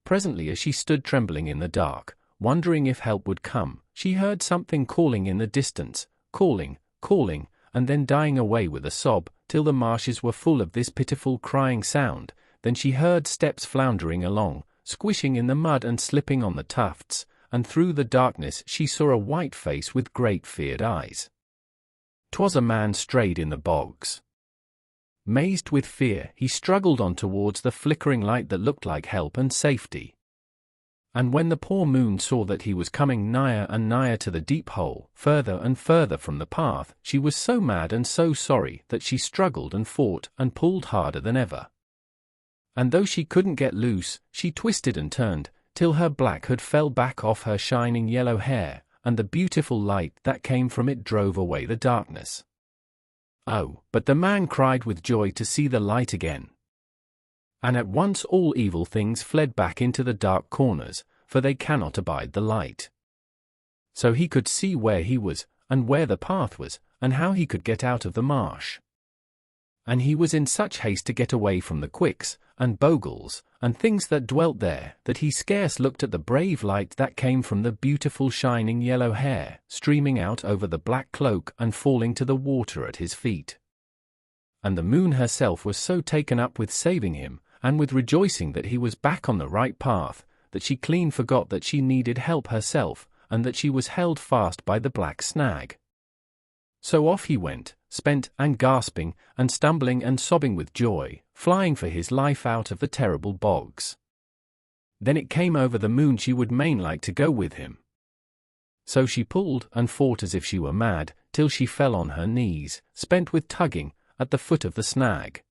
Presently, as she stood trembling in the dark, wondering if help would come, she heard something calling in the distance, calling, calling, and then dying away with a sob, till the marshes were full of this pitiful crying sound. Then she heard steps floundering along, squishing in the mud and slipping on the tufts, and through the darkness she saw a white face with great feared eyes. 'Twas a man strayed in the bogs. Mazed with fear, he struggled on towards the flickering light that looked like help and safety. And when the poor moon saw that he was coming nigher and nigher to the deep hole, further and further from the path, she was so mad and so sorry that she struggled and fought and pulled harder than ever. And though she couldn't get loose, she twisted and turned, till her black hood fell back off her shining yellow hair, and the beautiful light that came from it drove away the darkness. Oh, but the man cried with joy to see the light again. And at once all evil things fled back into the dark corners, for they cannot abide the light. So he could see where he was, and where the path was, and how he could get out of the marsh. And he was in such haste to get away from the quicks, and bogles, and things that dwelt there, that he scarce looked at the brave light that came from the beautiful shining yellow hair, streaming out over the black cloak and falling to the water at his feet. And the moon herself was so taken up with saving him, and with rejoicing that he was back on the right path, that she clean forgot that she needed help herself, and that she was held fast by the black snag. So off he went, spent and gasping, and stumbling and sobbing with joy, flying for his life out of the terrible bogs. Then it came over the moon she would main like to go with him. So she pulled and fought as if she were mad, till she fell on her knees, spent with tugging, at the foot of the snag.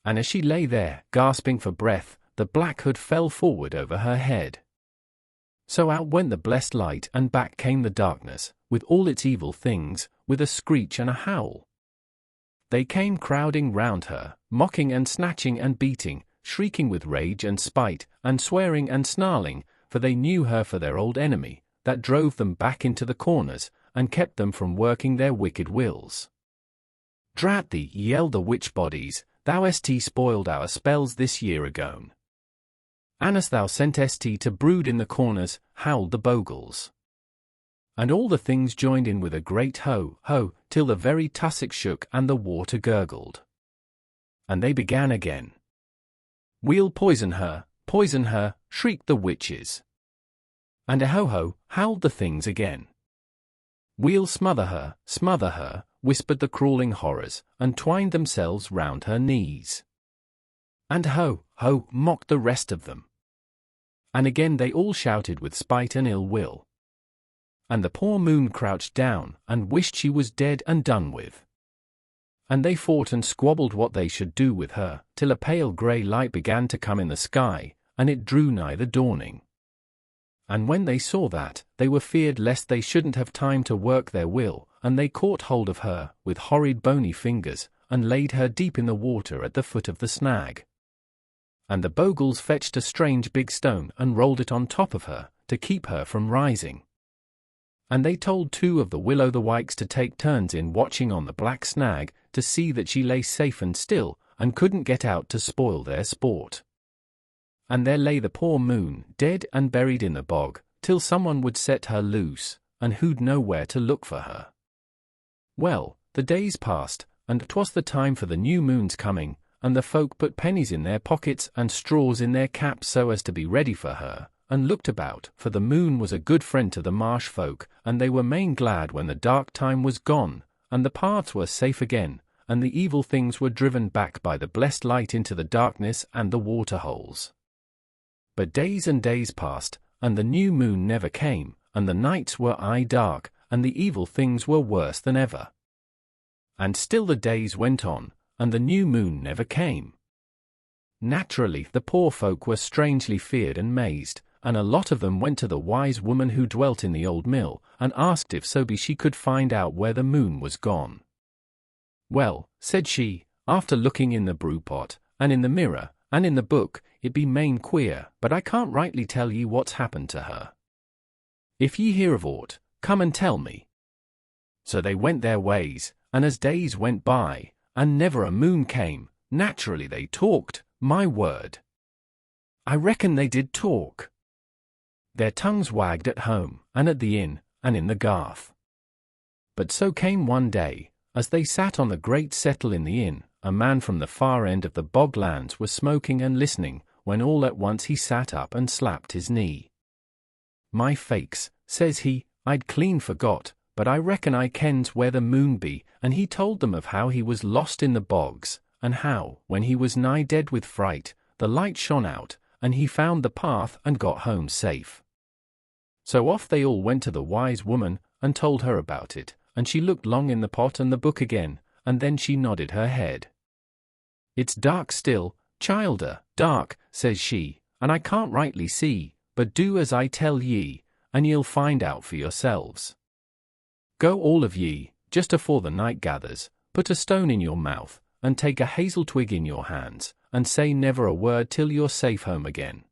And as she lay there, gasping for breath, the black hood fell forward over her head. So out went the blessed light, and back came the darkness, with all its evil things, with a screech and a howl. They came crowding round her, mocking and snatching and beating, shrieking with rage and spite, and swearing and snarling, for they knew her for their old enemy, that drove them back into the corners, and kept them from working their wicked wills. Drat thee, yelled the witch bodies, thou st spoiled our spells this year agone. Annas thou sent st to brood in the corners, howled the bogles. And all the things joined in with a great ho, ho, till the very tussock shook and the water gurgled. And they began again. We'll poison her, shrieked the witches. And a ho ho, howled the things again. We'll smother her, whispered the crawling horrors, and twined themselves round her knees. And ho, ho, mocked the rest of them. And again they all shouted with spite and ill will. And the poor moon crouched down, and wished she was dead and done with. And they fought and squabbled what they should do with her, till a pale grey light began to come in the sky, and it drew nigh the dawning. And when they saw that, they were feared lest they shouldn't have time to work their will, and they caught hold of her, with horrid bony fingers, and laid her deep in the water at the foot of the snag. And the bogles fetched a strange big stone and rolled it on top of her, to keep her from rising. And they told 2 of the will-o'-the-wikes to take turns in watching on the black snag, to see that she lay safe and still, and couldn't get out to spoil their sport. And there lay the poor moon, dead and buried in the bog, till someone would set her loose, and who'd know where to look for her. Well, the days passed, and 'twas the time for the new moon's coming, and the folk put pennies in their pockets and straws in their caps so as to be ready for her, and looked about, for the moon was a good friend to the marsh folk, and they were main glad when the dark time was gone, and the paths were safe again, and the evil things were driven back by the blessed light into the darkness and the waterholes. But days and days passed, and the new moon never came, and the nights were dark, and the evil things were worse than ever. And still the days went on, and the new moon never came. Naturally, the poor folk were strangely feared and mazed, and a lot of them went to the wise woman who dwelt in the old mill, and asked if so be she could find out where the moon was gone. Well, said she, after looking in the brewpot, and in the mirror, and in the book, it be main queer, but I can't rightly tell ye what's happened to her. If ye hear of aught, come and tell me. So they went their ways, and as days went by, and never a moon came, naturally they talked, my word. I reckon they did talk. Their tongues wagged at home, and at the inn, and in the garth. But so came one day, as they sat on the great settle in the inn, a man from the far end of the boglands was smoking and listening, when all at once he sat up and slapped his knee. My fakes, says he, I'd clean forgot, but I reckon I kens where the moon be, and he told them of how he was lost in the bogs, and how, when he was nigh dead with fright, the light shone out, and he found the path and got home safe. So off they all went to the wise woman, and told her about it, and she looked long in the pot and the book again, and then she nodded her head. It's dark still, childer, dark, says she, and I can't rightly see, but do as I tell ye, and ye'll find out for yourselves. Go all of ye, just afore the night gathers, put a stone in your mouth, and take a hazel twig in your hands, and say never a word till you're safe home again.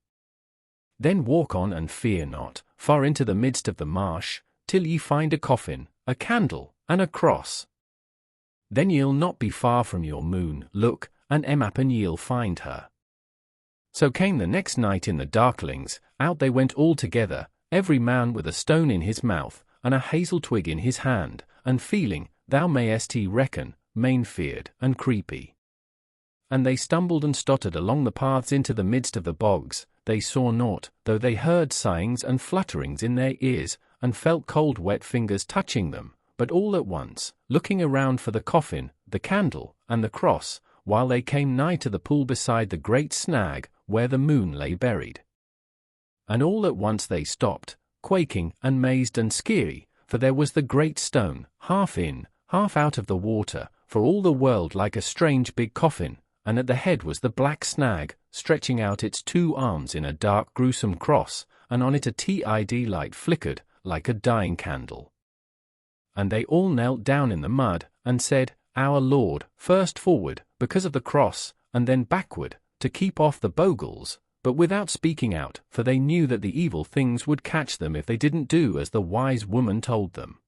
Then walk on and fear not, far into the midst of the marsh, till ye find a coffin, a candle, and a cross. Then ye'll not be far from your moon, look, and emappen ye'll find her. So came the next night in the darklings, out they went all together, every man with a stone in his mouth, and a hazel twig in his hand, and feeling, thou mayest reckon, main feared and creepy. And they stumbled and stottered along the paths into the midst of the bogs, they saw naught, though they heard sighings and flutterings in their ears, and felt cold wet fingers touching them, but all at once, looking around for the coffin, the candle, and the cross, while they came nigh to the pool beside the great snag, where the moon lay buried. And all at once they stopped, quaking and mazed and skeary, for there was the great stone, half in, half out of the water, for all the world like a strange big coffin, and at the head was the black snag, stretching out its two arms in a dark gruesome cross, and on it a TID light flickered, like a dying candle. And they all knelt down in the mud, and said, Our Lord, first forward, because of the cross, and then backward, to keep off the bogles, but without speaking out, for they knew that the evil things would catch them if they didn't do as the wise woman told them.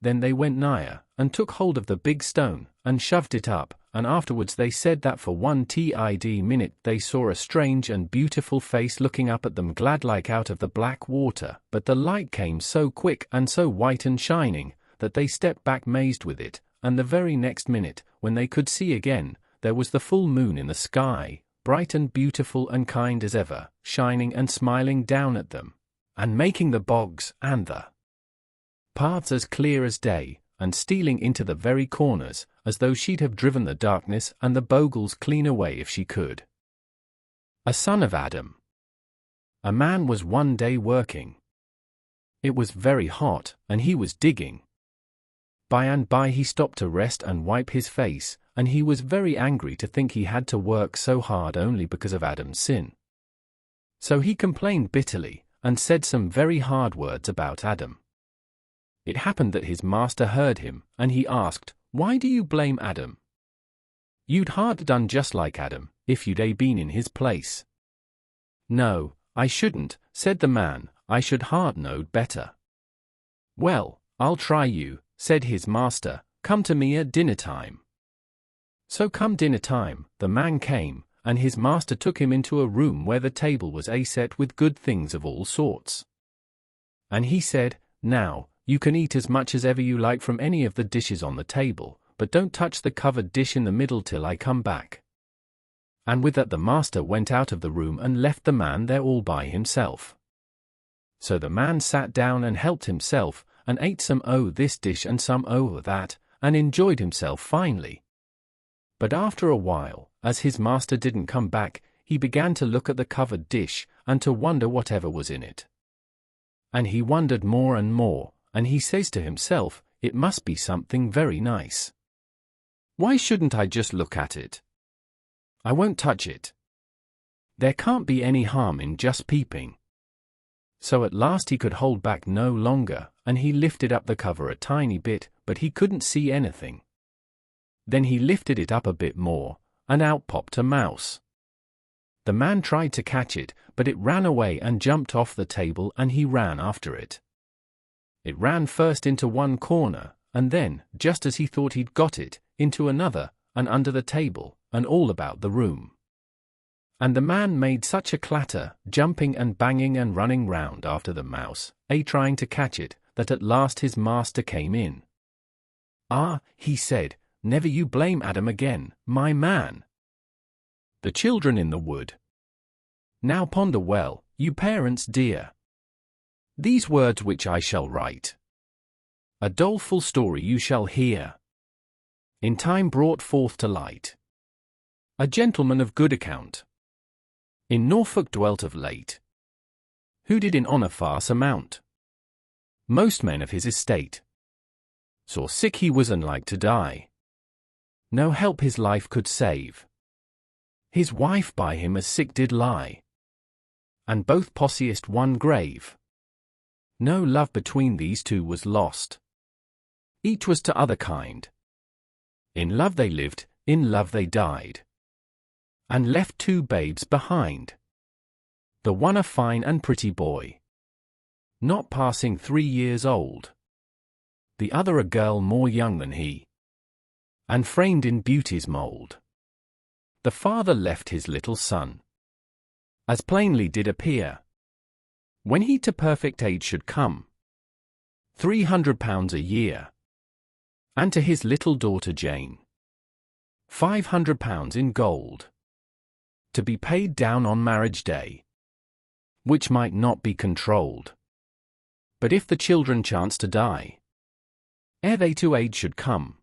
Then they went nigher, and took hold of the big stone, and shoved it up, and afterwards they said that for one TID minute they saw a strange and beautiful face looking up at them glad-like out of the black water, but the light came so quick and so white and shining, that they stepped back mazed with it, and the very next minute, when they could see again, there was the full moon in the sky, bright and beautiful and kind as ever, shining and smiling down at them, and making the bogs and the paths as clear as day, and stealing into the very corners, as though she'd have driven the darkness and the bogles clean away if she could. A son of Adam. A man was one day working. It was very hot, and he was digging. By and by he stopped to rest and wipe his face, and he was very angry to think he had to work so hard only because of Adam's sin. So he complained bitterly, and said some very hard words about Adam. It happened that his master heard him, and he asked, Why do you blame Adam? You'd hard done just like Adam, if you'd been in his place. No, I shouldn't, said the man, I should hard knowed better. Well, I'll try you, said his master, come to me at dinner time. So come dinner time, the man came, and his master took him into a room where the table was set with good things of all sorts. And he said, Now, you can eat as much as ever you like from any of the dishes on the table, but don't touch the covered dish in the middle till I come back. And with that the master went out of the room and left the man there all by himself. So the man sat down and helped himself, and ate some o' this dish and some o' that, and enjoyed himself finely. But after a while, as his master didn't come back, he began to look at the covered dish, and to wonder whatever was in it. And he wondered more and more, and he says to himself, it must be something very nice. Why shouldn't I just look at it? I won't touch it. There can't be any harm in just peeping. So at last he could hold back no longer, and he lifted up the cover a tiny bit, but he couldn't see anything. Then he lifted it up a bit more, and out popped a mouse. The man tried to catch it, but it ran away and jumped off the table, and he ran after it. It ran first into one corner, and then, just as he thought he'd got it, into another, and under the table, and all about the room. And the man made such a clatter, jumping and banging and running round after the mouse, trying to catch it, that at last his master came in. "Ah," he said, "never you blame Adam again, my man." The children in the wood. Now ponder well, you parents dear, these words which I shall write. A doleful story you shall hear, in time brought forth to light. A gentleman of good account in Norfolk dwelt of late, who did in honour far surmount most men of his estate. Sore sick he was and like to die, no help his life could save. His wife by him as sick did lie, and both possiest one grave. No love between these two was lost, each was to other kind. In love they lived, in love they died, and left two babes behind. The one a fine and pretty boy, not passing 3 years old. The other a girl more young than he, and framed in beauty's mould. The father left his little son, as plainly did appear, when he to perfect age should come, £300 a year, and to his little daughter Jane, £500 in gold, to be paid down on marriage day, which might not be controlled. But if the children chance to die, ere they to age should come,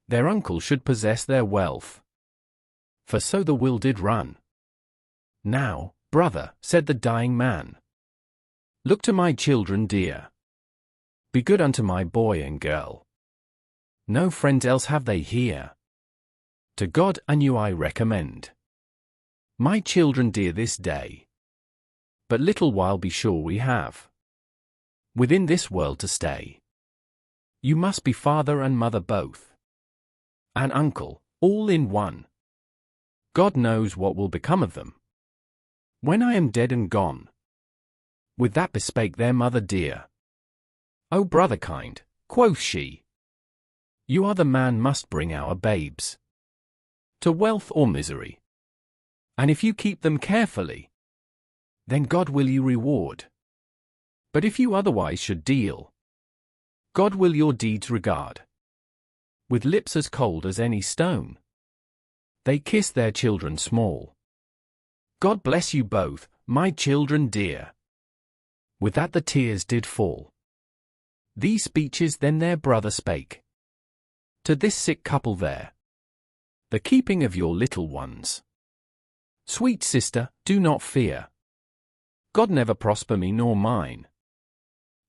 their uncle should possess their wealth. For so the will did run. Now, brother, said the dying man, look to my children dear. Be good unto my boy and girl. No friends else have they here. To God and you I recommend. My children dear this day. But little while be sure we have, within this world to stay. You must be father and mother both, and uncle, all in one. God knows what will become of them when I am dead and gone. With that bespake their mother dear. O brother kind, quoth she, you are the man must bring our babes to wealth or misery. And if you keep them carefully, then God will you reward. But if you otherwise should deal, God will your deeds regard. With lips as cold as any stone, they kiss their children small. God bless you both, my children dear. With that the tears did fall. These speeches then their brother spake to this sick couple there. The keeping of your little ones. Sweet sister, do not fear. God never prosper me nor mine,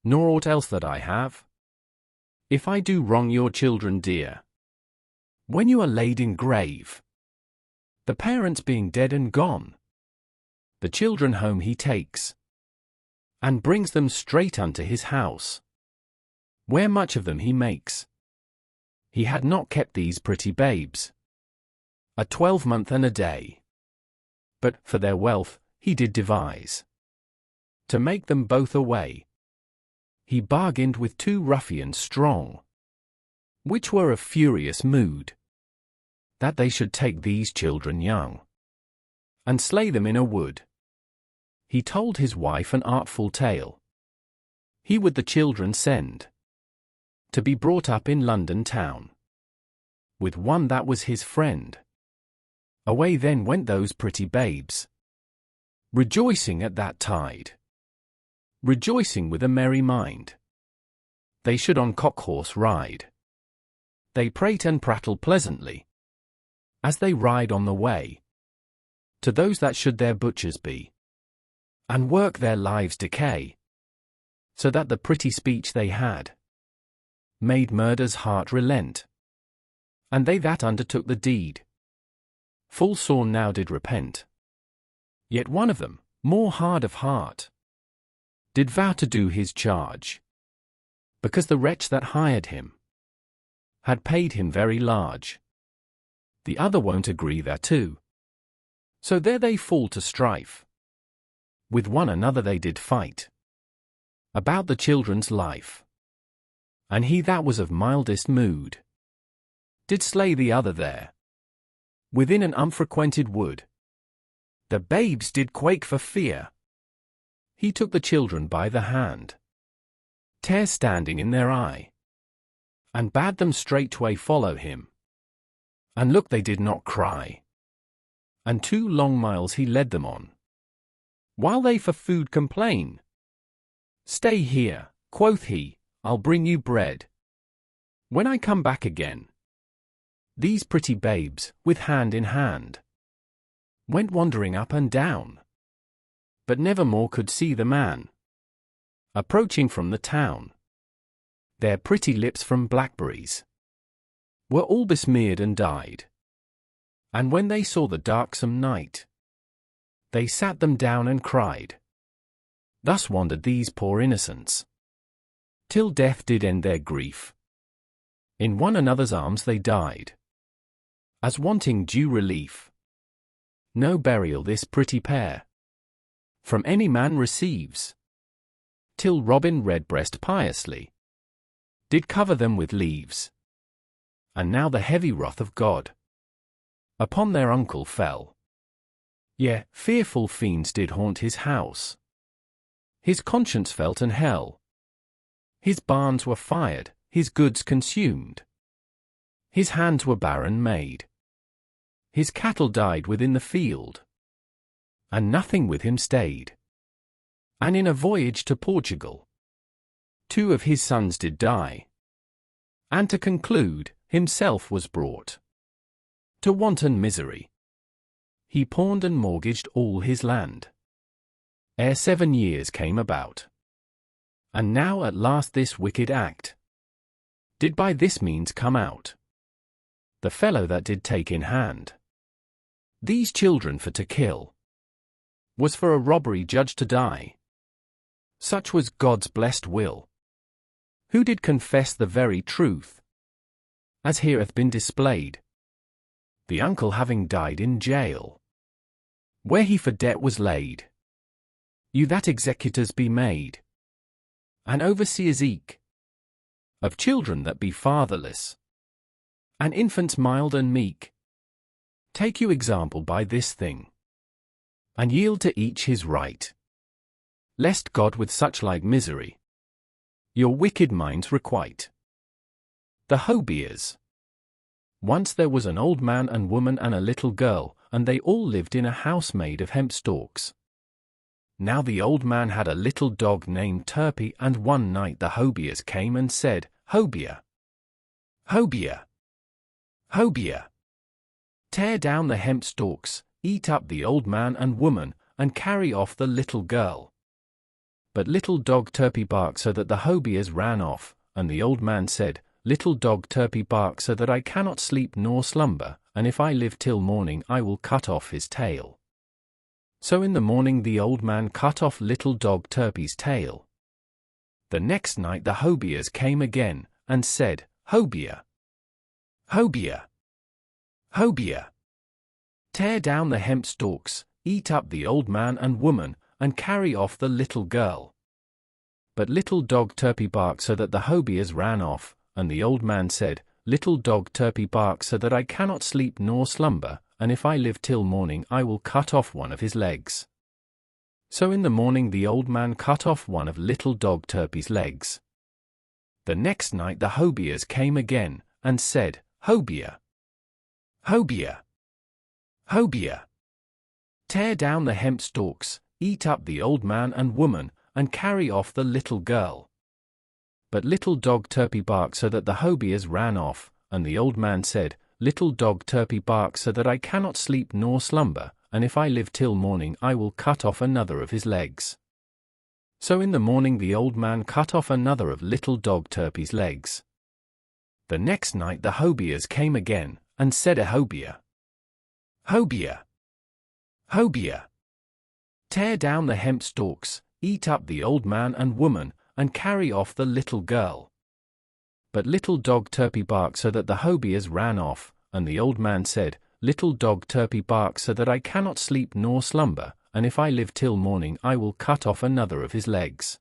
nor aught else that I have. If I do wrong your children dear, when you are laid in grave, the parents being dead and gone, the children home he takes, and brings them straight unto his house, where much of them he makes. He had not kept these pretty babes a 12-month and a day, but, for their wealth, he did devise to make them both away. He bargained with 2 ruffians strong, which were of furious mood, that they should take these children young, and slay them in a wood. He told his wife an artful tale. He would the children send to be brought up in London town, with one that was his friend. Away then went those pretty babes, rejoicing at that tide, rejoicing with a merry mind. They should on cock-horse ride. They prate and prattle pleasantly, as they ride on the way, to those that should their butchers be, and work their lives decay, so that the pretty speech they had made murder's heart relent, and they that undertook the deed full sore now did repent. Yet one of them, more hard of heart, did vow to do his charge, because the wretch that hired him had paid him very large. The other won't agree thereto, so there they fall to strife. With one another they did fight about the children's life, and he that was of mildest mood did slay the other there, within an unfrequented wood. The babes did quake for fear. He took the children by the hand, tears standing in their eye, and bade them straightway follow him. And look, they did not cry, and 2 long miles he led them on, while they for food complain. Stay here, quoth he, I'll bring you bread when I come back again. These pretty babes, with hand in hand, went wandering up and down, but never more could see the man approaching from the town. Their pretty lips from blackberries were all besmeared and dyed, and when they saw the darksome night, they sat them down and cried. Thus wandered these poor innocents, till death did end their grief. In one another's arms they died, as wanting due relief. No burial this pretty pair from any man receives, till Robin Redbreast piously did cover them with leaves. And now the heavy wrath of God upon their uncle fell. Yea, fearful fiends did haunt his house. His conscience felt an hell. His barns were fired, his goods consumed. His hands were barren made. His cattle died within the field, and nothing with him stayed. And in a voyage to Portugal, 2 of his sons did die. And to conclude, himself was brought to wanton misery. He pawned and mortgaged all his land, ere 7 years came about. And now at last this wicked act did by this means come out. The fellow that did take in hand these children for to kill was for a robbery judged to die. Such was God's blessed will, who did confess the very truth, as here hath been displayed. The uncle having died in jail, where he for debt was laid, you that executors be made, and overseers eke, of children that be fatherless, and infants mild and meek. Take you example by this thing, and yield to each his right, lest God with such like misery your wicked minds requite. The Hobyers. Once there was an old man and woman and a little girl, and they all lived in a house made of hemp stalks. Now the old man had a little dog named Turpie, and one night the Hobyers came and said, Hobyer, Hobyer, Hobyer, tear down the hemp stalks, eat up the old man and woman, and carry off the little girl. But little dog Turpie barked so that the Hobyers ran off, and the old man said, Little dog Turpie barked so that I cannot sleep nor slumber, and if I live till morning I will cut off his tail. So in the morning the old man cut off little dog Turpie's tail. The next night the Hobyers came again, and said, Hobyer, Hobyer, Hobyer, tear down the hemp stalks, eat up the old man and woman, and carry off the little girl. But little dog Turpie barked so that the Hobyers ran off, and the old man said, Little dog Turpie barked so that I cannot sleep nor slumber, and if I live till morning I will cut off one of his legs. So in the morning the old man cut off one of little dog Turpie's legs. The next night the Hobyers came again, and said, Hobyer, Hobyer, Hobyer, tear down the hemp stalks, eat up the old man and woman, and carry off the little girl. But little dog Turpie barked so that the Hobyers ran off, and the old man said, little dog Turpy barks so that I cannot sleep nor slumber, and if I live till morning I will cut off another of his legs. So in the morning the old man cut off another of little dog Turpy's legs. The next night the Hobyahs came again, and said a Hobyah, Hobyah, Hobyah, tear down the hemp stalks, eat up the old man and woman, and carry off the little girl. But little dog Turpy barked so that the Hobyahs ran off, and the old man said, little dog Turpy barks so that I cannot sleep nor slumber, and if I live till morning I will cut off another of his legs.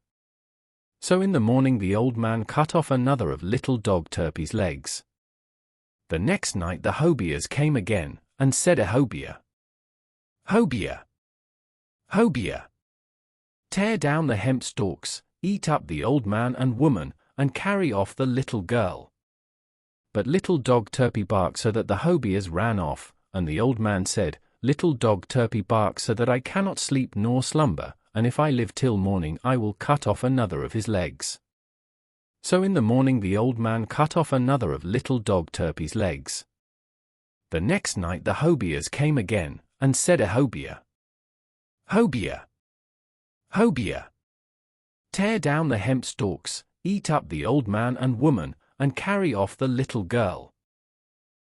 So in the morning the old man cut off another of little dog Turpy's legs. The next night the Hobyahs came again, and said a Hobyah, Hobyah, Hobyah, tear down the hemp stalks, eat up the old man and woman, and carry off the little girl. But little dog Turpy barked so that the Hobyahs ran off, and the old man said, little dog Turpy barks so that I cannot sleep nor slumber, and if I live till morning I will cut off another of his legs. So in the morning the old man cut off another of little dog Turpy's legs. The next night the Hobyahs came again, and said a Hobyah, Hobyah, Hobyah, tear down the hemp stalks, eat up the old man and woman, and carry off the little girl.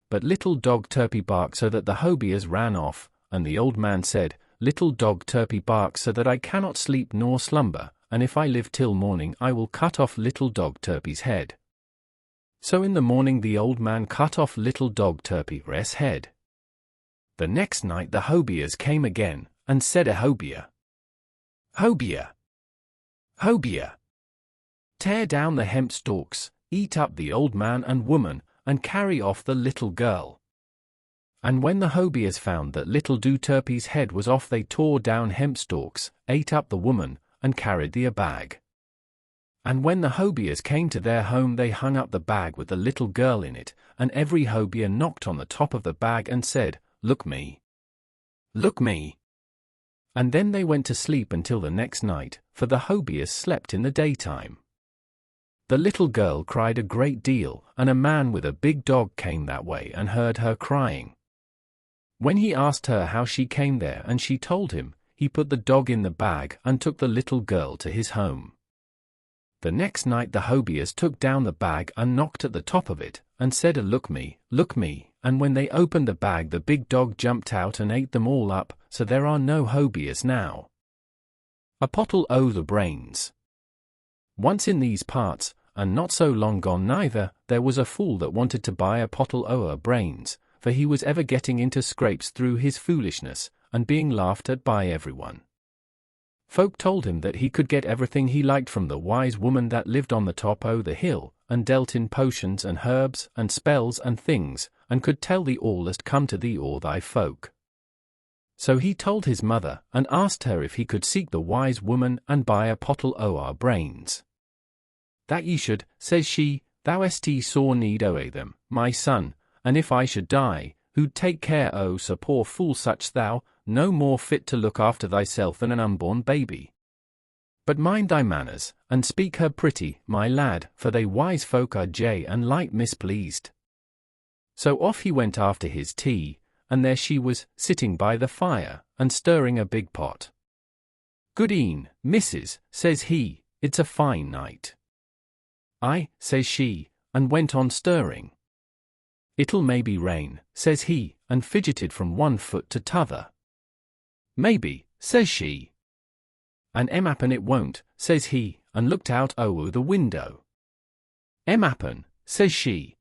But little dog Turpy barked so that the Hobyahs ran off, and the old man said, little dog Turpy barks so that I cannot sleep nor slumber, and if I live till morning I will cut off little dog Turpy's head. So in the morning the old man cut off little dog Turpy's head. The next night the Hobyahs came again, and said a Hobyah, Hobyah, Hobyah, tear down the hemp stalks, eat up the old man and woman, and carry off the little girl. And when the Hobyahs found that little do Turpy's head was off, they tore down hemp stalks, ate up the woman, and carried the bag. And when the Hobyahs came to their home they hung up the bag with the little girl in it, and every Hobyah knocked on the top of the bag and said, look me, look me. And then they went to sleep until the next night, for the Hobyahs slept in the daytime. The little girl cried a great deal, and a man with a big dog came that way and heard her crying. When he asked her how she came there and she told him, he put the dog in the bag and took the little girl to his home. The next night the Hobyahs took down the bag and knocked at the top of it, and said look me, and when they opened the bag the big dog jumped out and ate them all up, so there are no Hobyahs now. A pottle o' the brains. Once in these parts, and not so long gone neither, there was a fool that wanted to buy a pottle o'er brains, for he was ever getting into scrapes through his foolishness, and being laughed at by everyone. Folk told him that he could get everything he liked from the wise woman that lived on the top o' the hill, and dealt in potions and herbs and spells and things, and could tell thee all as't come to thee or thy folk. So he told his mother, and asked her if he could seek the wise woman and buy a pottle o' our brains. That ye should, says she, thou est sore need o' them, my son, and if I should die, who'd take care o' so poor fool such thou, no more fit to look after thyself than an unborn baby. But mind thy manners, and speak her pretty, my lad, for they wise folk are jay and light mispleased. So off he went after his tea, and there she was, sitting by the fire, and stirring a big pot. Good e'en, missus, says he, it's a fine night. Aye, says she, and went on stirring. It'll maybe rain, says he, and fidgeted from one foot to t'other. Maybe, says she. And happen it won't, says he, and looked out o'er the window. Happen, says she.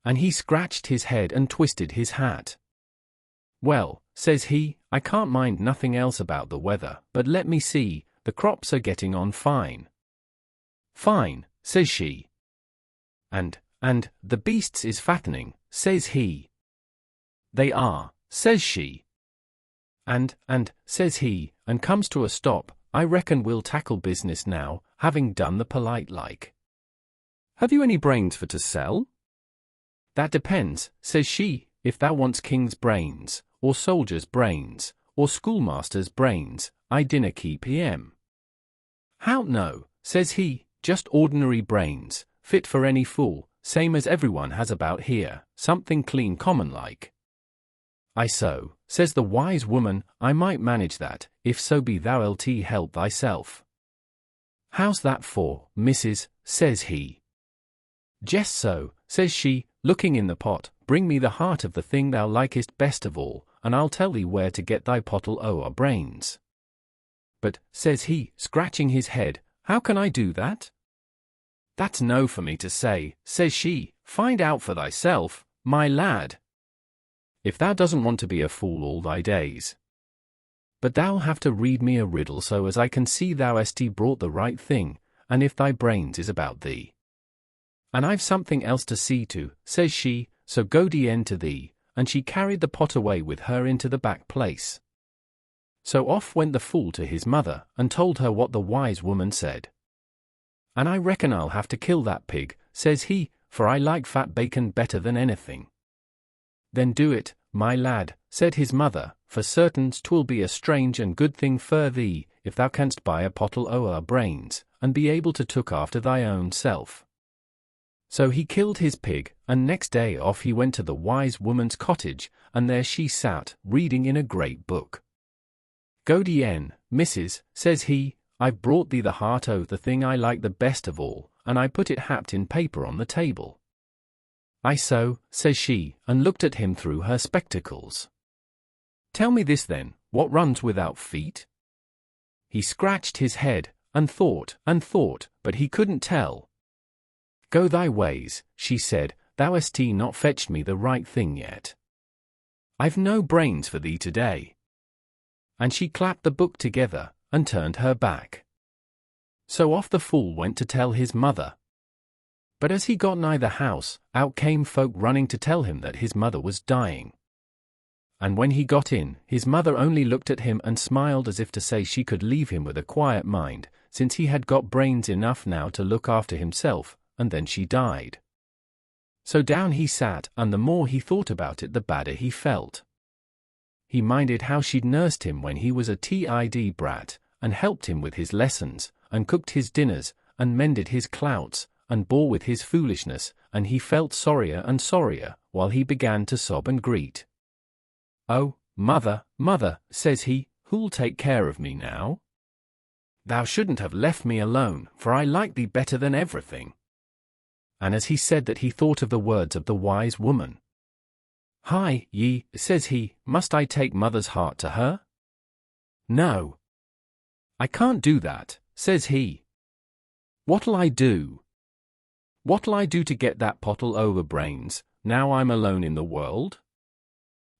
And he scratched his head and twisted his hat. Well, says he, I can't mind nothing else about the weather, but let me see, the crops are getting on fine. Fine, says she. And the beasts is fattening, says he. They are, says she. And, says he, and comes to a stop, I reckon we'll tackle business now, having done the polite like. Have you any brains for to sell? That depends, says she, if thou wants king's brains, or soldier's brains, or schoolmaster's brains, I dinna keep 'em. How no, says he, just ordinary brains, fit for any fool, same as everyone has about here, something clean common like. I so, says the wise woman, I might manage that, if so be thou'lt help thyself. How's that for, missus, says he. Just so, says she, looking in the pot, bring me the heart of the thing thou likest best of all, and I'll tell thee where to get thy pottle o'er brains. But, says he, scratching his head, how can I do that? That's no for me to say, says she, find out for thyself, my lad. If thou doesn't want to be a fool all thy days. But thou'll have to read me a riddle so as I can see thou hast brought the right thing, and if thy brains is about thee. And I've something else to see to, says she, so go de to thee, and she carried the pot away with her into the back place. So off went the fool to his mother, and told her what the wise woman said. And I reckon I'll have to kill that pig, says he, for I like fat bacon better than anything. Then do it, my lad, said his mother, for certain 'twill be a strange and good thing for thee, if thou canst buy a pottle o'er brains, and be able to took after thy own self. So he killed his pig, and next day off he went to the wise woman's cottage, and there she sat, reading in a great book. Go de missus, says he, I've brought thee the heart o' the thing I like the best of all, and I put it happed in paper on the table. I so, says she, and looked at him through her spectacles. Tell me this then, what runs without feet? He scratched his head, and thought, but he couldn't tell. Go thy ways, she said, thou hast not fetched me the right thing yet. I've no brains for thee today. And she clapped the book together, and turned her back. So off the fool went to tell his mother. But as he got nigh the house, out came folk running to tell him that his mother was dying. And when he got in, his mother only looked at him and smiled as if to say she could leave him with a quiet mind, since he had got brains enough now to look after himself, and then she died. So down he sat, and the more he thought about it the badder he felt. He minded how she'd nursed him when he was a tid brat, and helped him with his lessons, and cooked his dinners, and mended his clouts, and bore with his foolishness, and he felt sorrier and sorrier, while he began to sob and greet. Oh, mother, mother, says he, who'll take care of me now? Thou shouldn't have left me alone, for I like thee better than everything. And as he said that he thought of the words of the wise woman. Hi, ye, says he, must I take mother's heart to her? No. I can't do that, says he. What'll I do? What'll I do to get that pottle over brains, now I'm alone in the world?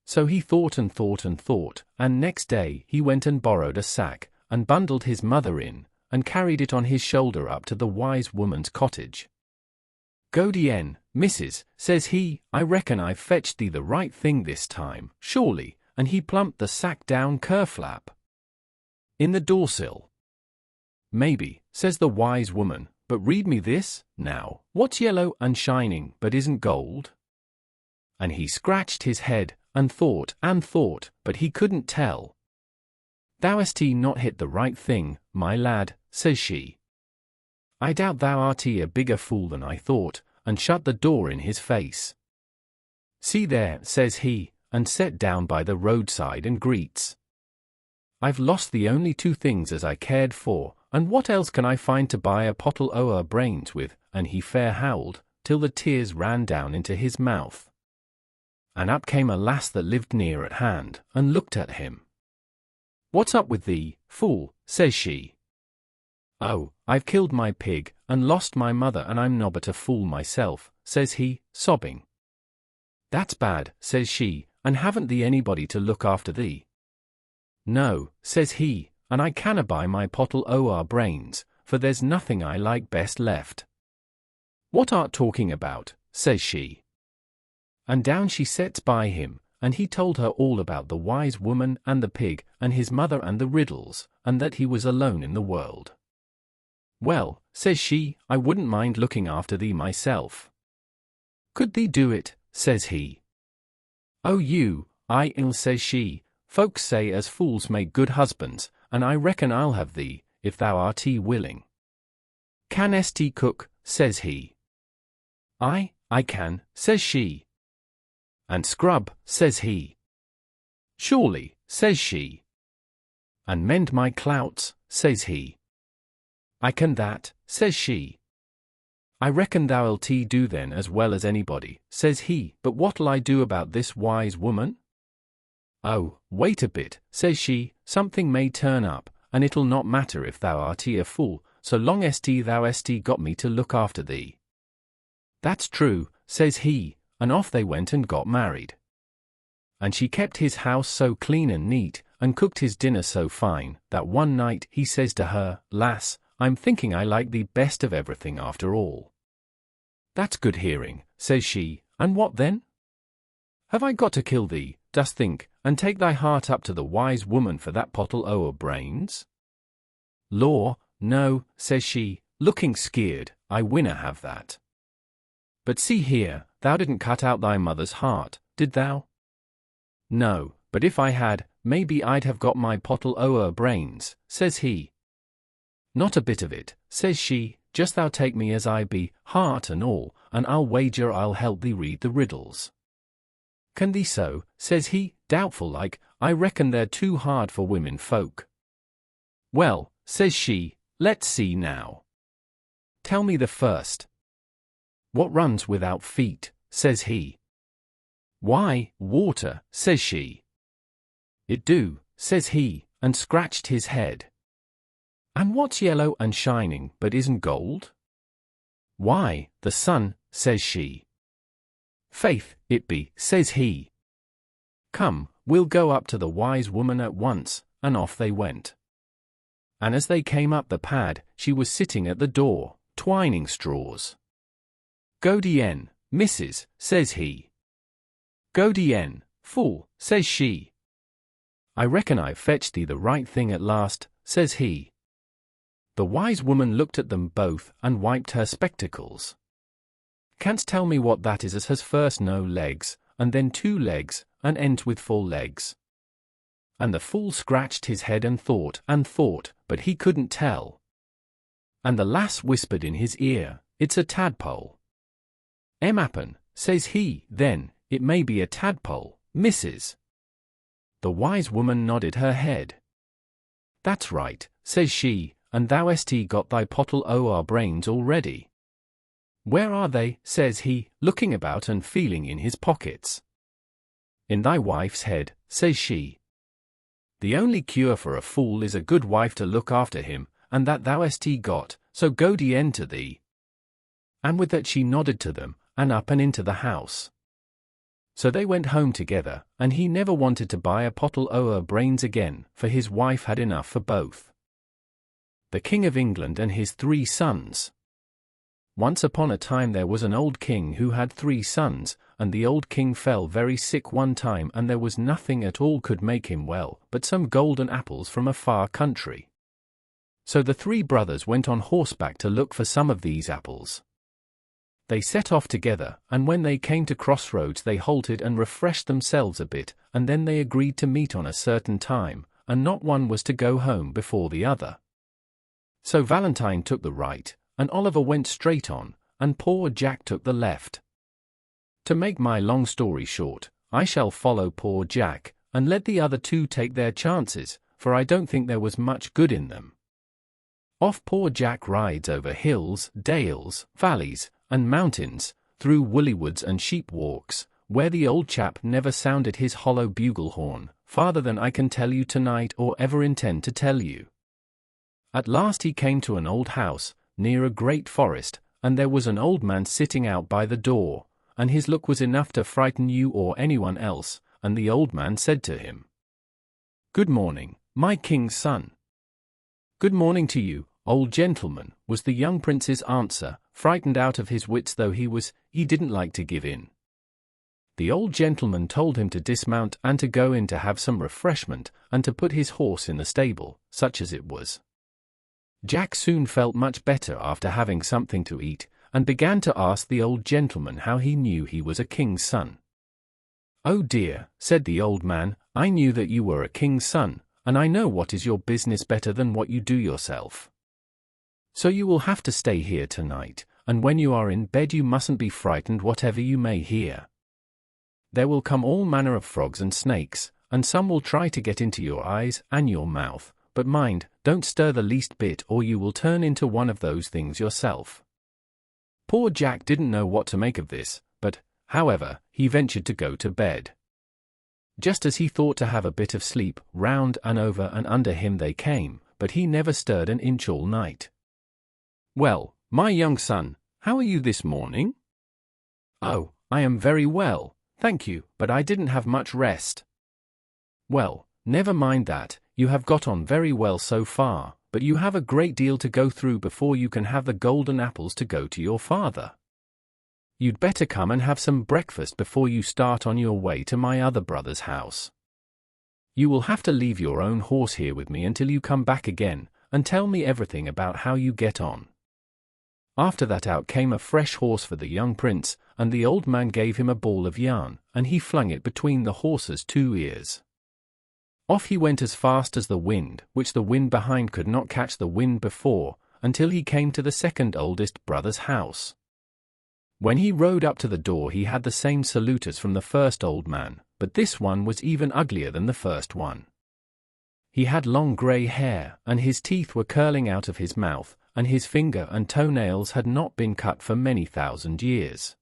So he thought, and next day he went and borrowed a sack, and bundled his mother in, and carried it on his shoulder up to the wise woman's cottage. Go de missus, says he, I reckon I've fetched thee the right thing this time, surely, and he plumped the sack down kerflap. In the doorsill. Maybe, says the wise woman, but read me this, now, what's yellow and shining but isn't gold? And he scratched his head, and thought, but he couldn't tell. Thou hast not hit the right thing, my lad, says she. I doubt thou art a bigger fool than I thought, and shut the door in his face. See there, says he, and set down by the roadside and greets. I've lost the only two things as I cared for, and what else can I find to buy a pottle o'er brains with? And he fair howled, till the tears ran down into his mouth. And up came a lass that lived near at hand, and looked at him. What's up with thee, fool, says she. Oh, I've killed my pig, and lost my mother, and I'm nobbut a fool myself, says he, sobbing. That's bad, says she, and haven't thee anybody to look after thee? No, says he, and I canna buy my pottle o'er brains, for there's nothing I like best left. What art talking about, says she. And down she sets by him, and he told her all about the wise woman and the pig, and his mother and the riddles, and that he was alone in the world. Well, says she, I wouldn't mind looking after thee myself. Could thee do it, says he. Oh says she, folks say as fools make good husbands, and I reckon I'll have thee, if thou art willing. Canst cook, says he. I can, says she. And scrub, says he. Surely, says she. And mend my clouts, says he. I can that, says she. I reckon thou'lt do then as well as anybody, says he, but what'll I do about this wise woman? Oh, wait a bit, says she, something may turn up, and it'll not matter if thou art a fool, so long as thou hast got me to look after thee. That's true, says he, and off they went and got married. And she kept his house so clean and neat, and cooked his dinner so fine, that one night he says to her, Lass, I'm thinking I like thee best of everything after all. That's good hearing, says she, and what then? Have I got to kill thee, dost think, and take thy heart up to the wise woman for that pottle o'er brains? Law, no, says she, looking skeered, I winna have that. But see here, thou didn't cut out thy mother's heart, did thou? No, but if I had, maybe I'd have got my pottle o'er brains, says he. Not a bit of it, says she, just thou take me as I be, heart and all, and I'll wager I'll help thee read the riddles. Can thee so, says he, doubtful like, I reckon they're too hard for women folk. Well, says she, let's see now. Tell me the first. What runs without feet, says he. Why, water, says she. It do, says he, and scratched his head. And what's yellow and shining but isn't gold? Why, the sun, says she. Faith, it be, says he. Come, we'll go up to the wise woman at once, and off they went. And as they came up the pad, she was sitting at the door, twining straws. Go d'yen, missus, says he. Go d'yen, fool, says she. I reckon I've fetched thee the right thing at last, says he. The wise woman looked at them both and wiped her spectacles. Canst tell me what that is as has first no legs, and then 2 legs, and ends with 4 legs? And the fool scratched his head and thought, but he couldn't tell. And the lass whispered in his ear, It's a tadpole. Happen, says he, then, it may be a tadpole, missus. The wise woman nodded her head. That's right, says she, and thou hast got thy pottle o'er brains already. Where are they, says he, looking about and feeling in his pockets. In thy wife's head, says she. The only cure for a fool is a good wife to look after him, and that thou hast got, so go d'yen to thee. And with that she nodded to them, and up and into the house. So they went home together, and he never wanted to buy a pottle o'er brains again, for his wife had enough for both. The King of England and his 3 sons. Once upon a time there was an old king who had 3 sons, and the old king fell very sick one time, and there was nothing at all could make him well, but some golden apples from a far country. So the 3 brothers went on horseback to look for some of these apples. They set off together, and when they came to crossroads they halted and refreshed themselves a bit, and then they agreed to meet on a certain time, and not one was to go home before the other. So Valentine took the right, and Oliver went straight on, and poor Jack took the left. To make my long story short, I shall follow poor Jack, and let the other 2 take their chances, for I don't think there was much good in them. Off poor Jack rides over hills, dales, valleys, and mountains, through woolly woods and sheep walks, where the old chap never sounded his hollow bugle horn, farther than I can tell you tonight or ever intend to tell you. At last he came to an old house, near a great forest, and there was an old man sitting out by the door, and his look was enough to frighten you or anyone else, and the old man said to him, Good morning, my king's son. Good morning to you, old gentleman, was the young prince's answer, frightened out of his wits though he didn't like to give in. The old gentleman told him to dismount and to go in to have some refreshment, and to put his horse in the stable, such as it was. Jack soon felt much better after having something to eat, and began to ask the old gentleman how he knew he was a king's son. Oh dear, said the old man, I knew that you were a king's son, and I know what is your business better than what you do yourself. So you will have to stay here tonight, and when you are in bed you mustn't be frightened whatever you may hear. There will come all manner of frogs and snakes, and some will try to get into your eyes and your mouth, but mind, don't stir the least bit or you will turn into one of those things yourself." Poor Jack didn't know what to make of this, but, however, he ventured to go to bed. Just as he thought to have a bit of sleep, round and over and under him they came, but he never stirred an inch all night. "Well, my young son, how are you this morning?" "Oh, I am very well, thank you, but I didn't have much rest." "Well, never mind that, you have got on very well so far, but you have a great deal to go through before you can have the golden apples to go to your father. You'd better come and have some breakfast before you start on your way to my other brother's house. You will have to leave your own horse here with me until you come back again, and tell me everything about how you get on." After that out came a fresh horse for the young prince, and the old man gave him a ball of yarn, and he flung it between the horse's 2 ears. Off he went as fast as the wind, which the wind behind could not catch the wind before, until he came to the second oldest brother's house. When he rode up to the door he had the same salute as from the first old man, but this one was even uglier than the first one. He had long grey hair, and his teeth were curling out of his mouth, and his finger and toenails had not been cut for many 1,000 years.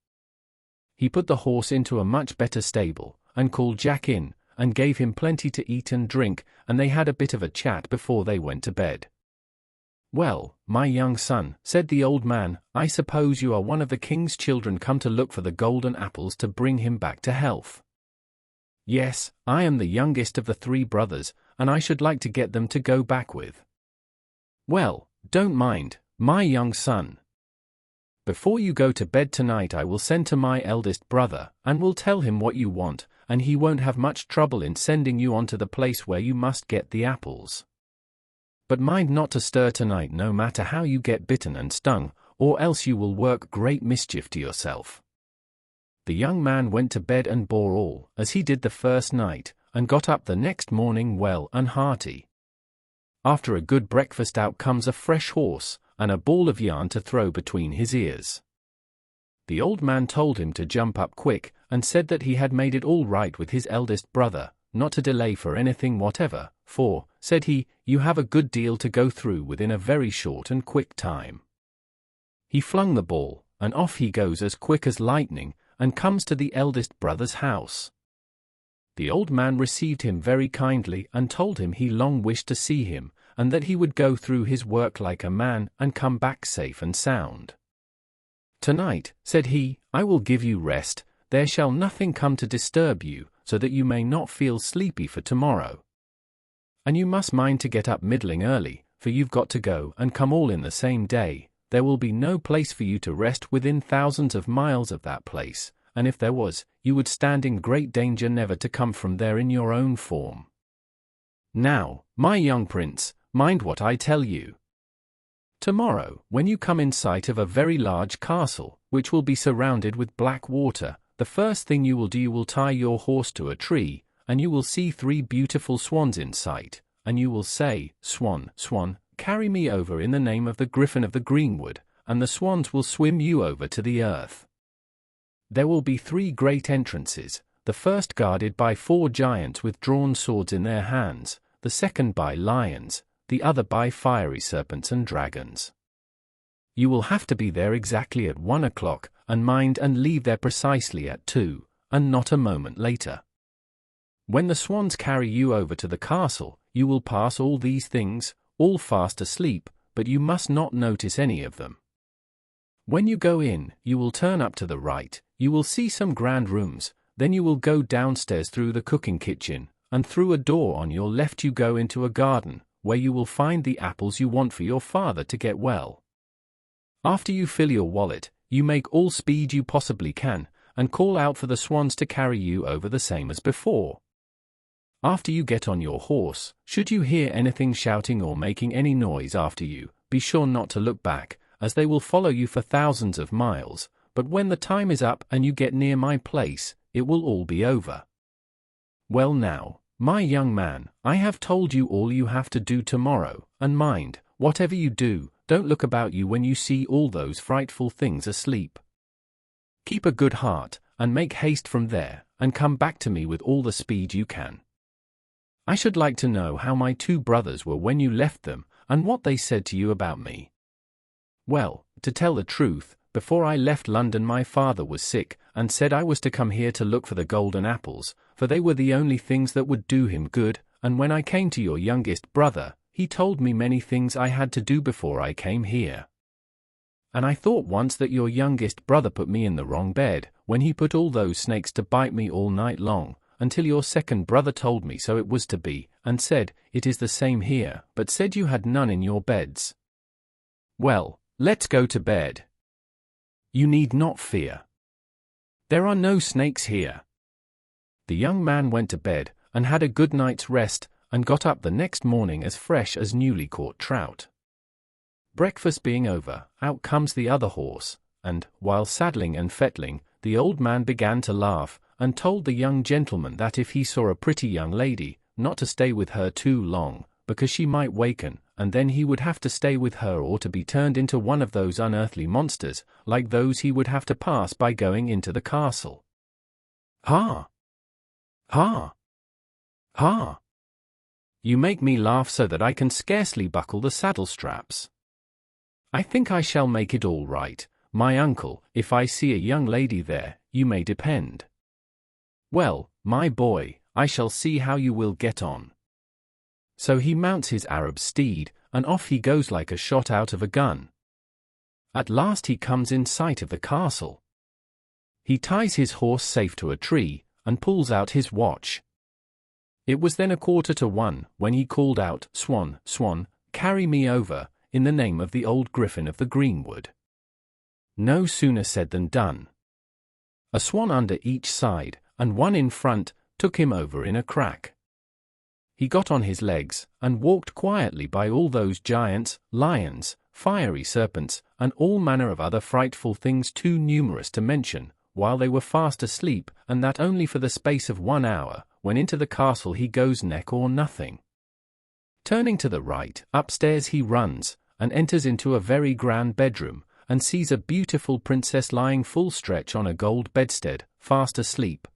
He put the horse into a much better stable, and called Jack in, and gave him plenty to eat and drink, and they had a bit of a chat before they went to bed. "Well, my young son," said the old man, "I suppose you are one of the king's children come to look for the golden apples to bring him back to health." "Yes, I am the youngest of the 3 brothers, and I should like to get them to go back with." "Well, don't mind, my young son. Before you go to bed tonight I will send to my eldest brother, and will tell him what you want, and he won't have much trouble in sending you on to the place where you must get the apples. But mind not to stir tonight no matter how you get bitten and stung, or else you will work great mischief to yourself." The young man went to bed and bore all, as he did the first night, and got up the next morning well and hearty. After a good breakfast out comes a fresh horse, and a ball of yarn to throw between his ears. The old man told him to jump up quick, and said that he had made it all right with his eldest brother, not to delay for anything whatever, for, said he, you have a good deal to go through within a very short and quick time. He flung the ball, and off he goes as quick as lightning, and comes to the eldest brother's house. The old man received him very kindly, and told him he long wished to see him, and that he would go through his work like a man, and come back safe and sound. "Tonight," said he, "I will give you rest, there shall nothing come to disturb you, so that you may not feel sleepy for tomorrow. And you must mind to get up middling early, for you've got to go and come all in the same day. There will be no place for you to rest within thousands of miles of that place, and if there was, you would stand in great danger never to come from there in your own form. Now, my young prince, mind what I tell you. Tomorrow, when you come in sight of a very large castle, which will be surrounded with black water, the first thing you will do, you will tie your horse to a tree, and you will see 3 beautiful swans in sight, and you will say, 'Swan, swan, carry me over in the name of the Griffin of the Greenwood,' and the swans will swim you over to the earth. There will be 3 great entrances, the first guarded by 4 giants with drawn swords in their hands, the second by lions, the other by fiery serpents and dragons. You will have to be there exactly at 1 o'clock, and mind and leave there precisely at 2, and not a moment later. When the swans carry you over to the castle, you will pass all these things, all fast asleep, but you must not notice any of them. When you go in, you will turn up to the right, you will see some grand rooms, then you will go downstairs through the cooking kitchen, and through a door on your left you go into a garden, where you will find the apples you want for your father to get well. After you fill your wallet, you make all speed you possibly can, and call out for the swans to carry you over the same as before. After you get on your horse, should you hear anything shouting or making any noise after you, be sure not to look back, as they will follow you for thousands of miles, but when the time is up and you get near my place, it will all be over. Well now, my young man, I have told you all you have to do tomorrow, and mind, whatever you do, don't look about you when you see all those frightful things asleep. Keep a good heart, and make haste from there, and come back to me with all the speed you can. I should like to know how my 2 brothers were when you left them, and what they said to you about me. Well, to tell the truth, before I left London my father was sick, and said I was to come here to look for the golden apples, for they were the only things that would do him good, and when I came to your youngest brother, he told me many things I had to do before I came here. And I thought once that your youngest brother put me in the wrong bed, when he put all those snakes to bite me all night long, until your second brother told me so it was to be, and said, it is the same here, but said you had none in your beds. Well, let's go to bed. You need not fear. There are no snakes here. The young man went to bed, and had a good night's rest, and got up the next morning as fresh as newly caught trout. Breakfast being over, out comes the other horse, and, while saddling and fettling, the old man began to laugh, and told the young gentleman that if he saw a pretty young lady, not to stay with her too long, because she might waken, and then he would have to stay with her or to be turned into one of those unearthly monsters, like those he would have to pass by going into the castle. Ha! Ha! Ha! You make me laugh so that I can scarcely buckle the saddle straps. I think I shall make it all right, my uncle, if I see a young lady there, you may depend. Well, my boy, I shall see how you will get on. So he mounts his Arab steed, and off he goes like a shot out of a gun. At last he comes in sight of the castle. He ties his horse safe to a tree, and pulls out his watch. It was then 1:45, when he called out, Swan, Swan, carry me over, in the name of the old griffin of the greenwood. No sooner said than done. A swan under each side, and one in front, took him over in a crack. He got on his legs, and walked quietly by all those giants, lions, fiery serpents, and all manner of other frightful things too numerous to mention, while they were fast asleep, and that only for the space of 1 hour, when into the castle he goes neck or nothing. Turning to the right, upstairs he runs, and enters into a very grand bedroom, and sees a beautiful princess lying full stretch on a gold bedstead, fast asleep.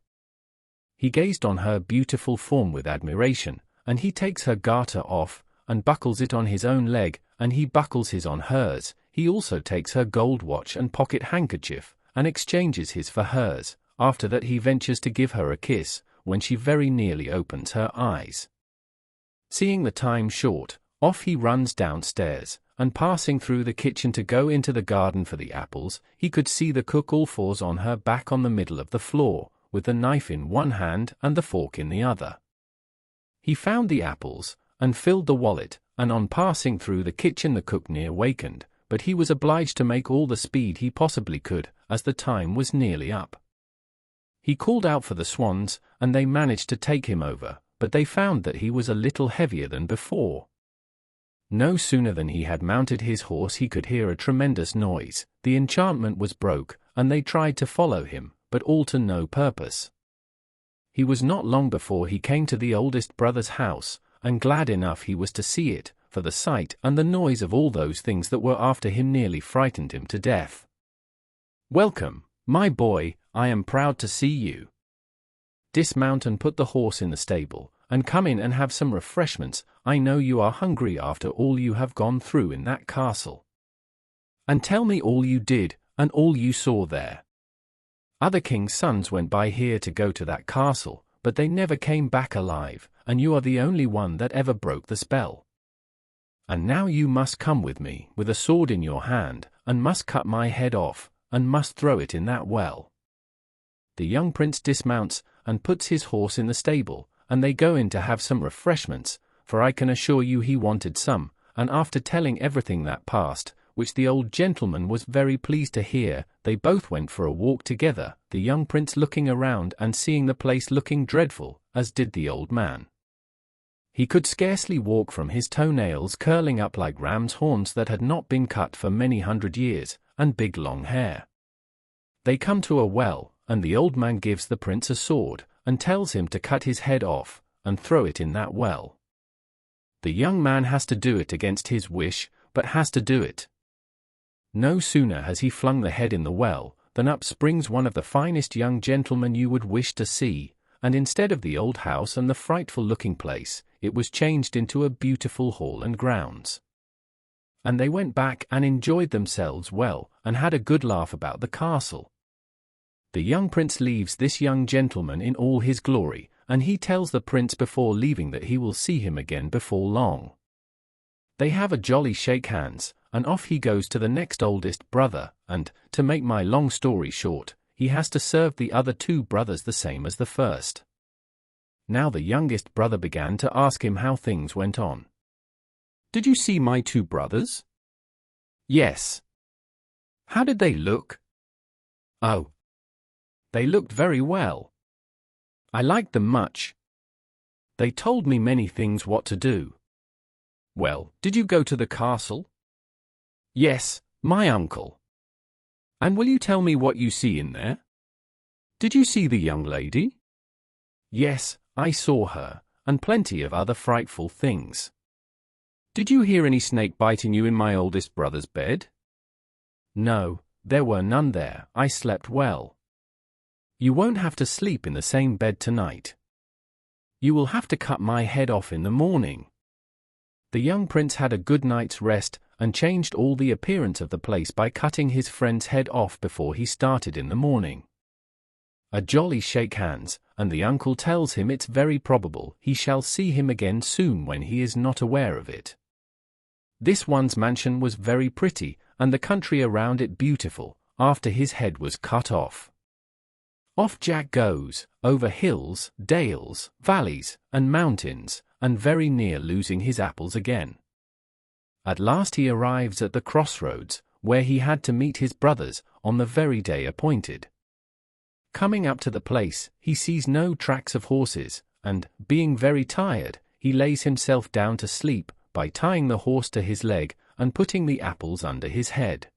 He gazed on her beautiful form with admiration, and he takes her garter off, and buckles it on his own leg, and he buckles his on hers. He also takes her gold watch and pocket handkerchief, and exchanges his for hers. After that he ventures to give her a kiss, when she very nearly opens her eyes. Seeing the time short, off he runs downstairs, and passing through the kitchen to go into the garden for the apples, he could see the cook all fours on her back on the middle of the floor, with the knife in one hand and the fork in the other. He found the apples, and filled the wallet, and on passing through the kitchen the cook near wakened, but he was obliged to make all the speed he possibly could, as the time was nearly up. He called out for the swans, and they managed to take him over, but they found that he was a little heavier than before. No sooner than he had mounted his horse he could hear a tremendous noise. The enchantment was broke, and they tried to follow him, but all to no purpose. He was not long before he came to the oldest brother's house, and glad enough he was to see it, for the sight and the noise of all those things that were after him nearly frightened him to death. "Welcome, my boy, I am proud to see you. Dismount and put the horse in the stable, and come in and have some refreshments. I know you are hungry after all you have gone through in that castle. And tell me all you did, and all you saw there. Other kings' sons went by here to go to that castle, but they never came back alive, and you are the only one that ever broke the spell. And now you must come with me, with a sword in your hand, and must cut my head off, and must throw it in that well." The young prince dismounts, and puts his horse in the stable, and they go in to have some refreshments, for I can assure you he wanted some, and after telling everything that passed, which the old gentleman was very pleased to hear, they both went for a walk together, the young prince looking around and seeing the place looking dreadful, as did the old man. He could scarcely walk from his toenails curling up like ram's horns that had not been cut for many 100 years, and big long hair. They come to a well, and the old man gives the prince a sword, and tells him to cut his head off, and throw it in that well. The young man has to do it against his wish, but has to do it. No sooner has he flung the head in the well, than up springs one of the finest young gentlemen you would wish to see, and instead of the old house and the frightful-looking place, it was changed into a beautiful hall and grounds. And they went back and enjoyed themselves well, and had a good laugh about the castle. The young prince leaves this young gentleman in all his glory, and he tells the prince before leaving that he will see him again before long. They have a jolly shake hands, and off he goes to the next oldest brother, and, to make my long story short, he has to serve the other two brothers the same as the first. Now the youngest brother began to ask him how things went on. "Did you see my two brothers?" "Yes." "How did they look?" "Oh, they looked very well. I liked them much. They told me many things what to do." "Well, did you go to the castle?" "Yes, my uncle." "And will you tell me what you see in there? Did you see the young lady?" "Yes, I saw her, and plenty of other frightful things." "Did you hear any snake biting you in my oldest brother's bed?" "No, there were none there. I slept well." "You won't have to sleep in the same bed tonight. You will have to cut my head off in the morning." The young prince had a good night's rest, and changed all the appearance of the place by cutting his friend's head off before he started in the morning. A jolly shake hands, and the uncle tells him it's very probable he shall see him again soon when he is not aware of it. This one's mansion was very pretty, and the country around it beautiful, after his head was cut off. Off Jack goes, over hills, dales, valleys, and mountains, and very near losing his apples again. At last he arrives at the crossroads, where he had to meet his brothers, on the very day appointed. Coming up to the place, he sees no tracks of horses, and, being very tired, he lays himself down to sleep, by tying the horse to his leg, and putting the apples under his head.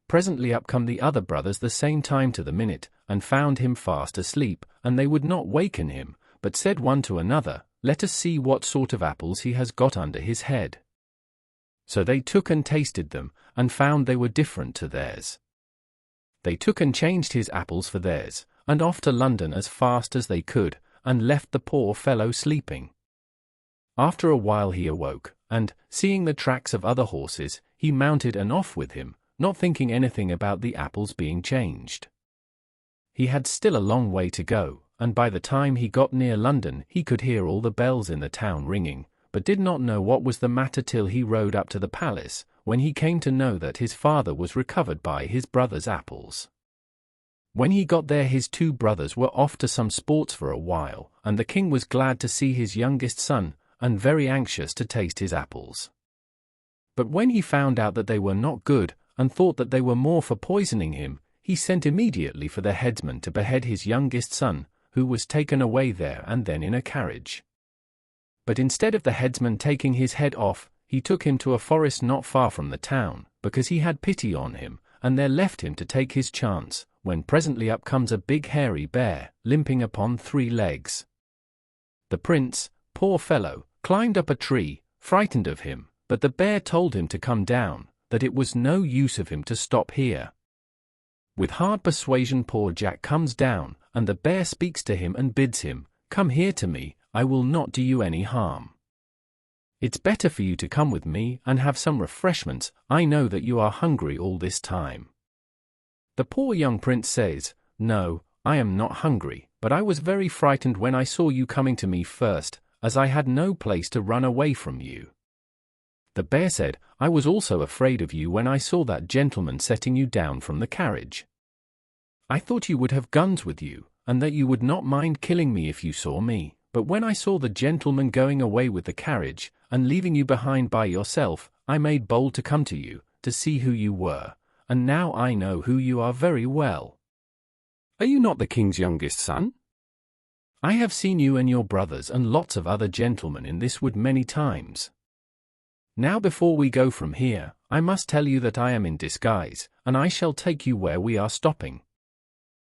Presently up come the other brothers the same time to the minute, and found him fast asleep, and they would not waken him, but said one to another, "Let us see what sort of apples he has got under his head." So they took and tasted them, and found they were different to theirs. They took and changed his apples for theirs, and off to London as fast as they could, and left the poor fellow sleeping. After a while he awoke, and, seeing the tracks of other horses, he mounted and off with him, not thinking anything about the apples being changed. He had still a long way to go, and by the time he got near London he could hear all the bells in the town ringing, but did not know what was the matter till he rode up to the palace, when he came to know that his father was recovered by his brother's apples. When he got there his two brothers were off to some sports for a while, and the king was glad to see his youngest son, and very anxious to taste his apples. But when he found out that they were not good, and thought that they were more for poisoning him, he sent immediately for the headsman to behead his youngest son, who was taken away there and then in a carriage. But instead of the headsman taking his head off, he took him to a forest not far from the town, because he had pity on him, and there left him to take his chance, when presently up comes a big hairy bear, limping upon 3 legs. The prince, poor fellow, climbed up a tree, frightened of him, but the bear told him to come down, that it was no use of him to stop here. With hard persuasion poor Jack comes down, and the bear speaks to him and bids him, "Come here to me, I will not do you any harm. It's better for you to come with me and have some refreshments, I know that you are hungry all this time." The poor young prince says, "No, I am not hungry, but I was very frightened when I saw you coming to me first, as I had no place to run away from you." The bear said, "I was also afraid of you when I saw that gentleman setting you down from the carriage. I thought you would have guns with you, and that you would not mind killing me if you saw me. But when I saw the gentleman going away with the carriage, and leaving you behind by yourself, I made bold to come to you, to see who you were, and now I know who you are very well. Are you not the king's youngest son? I have seen you and your brothers and lots of other gentlemen in this wood many times. Now before we go from here, I must tell you that I am in disguise, and I shall take you where we are stopping."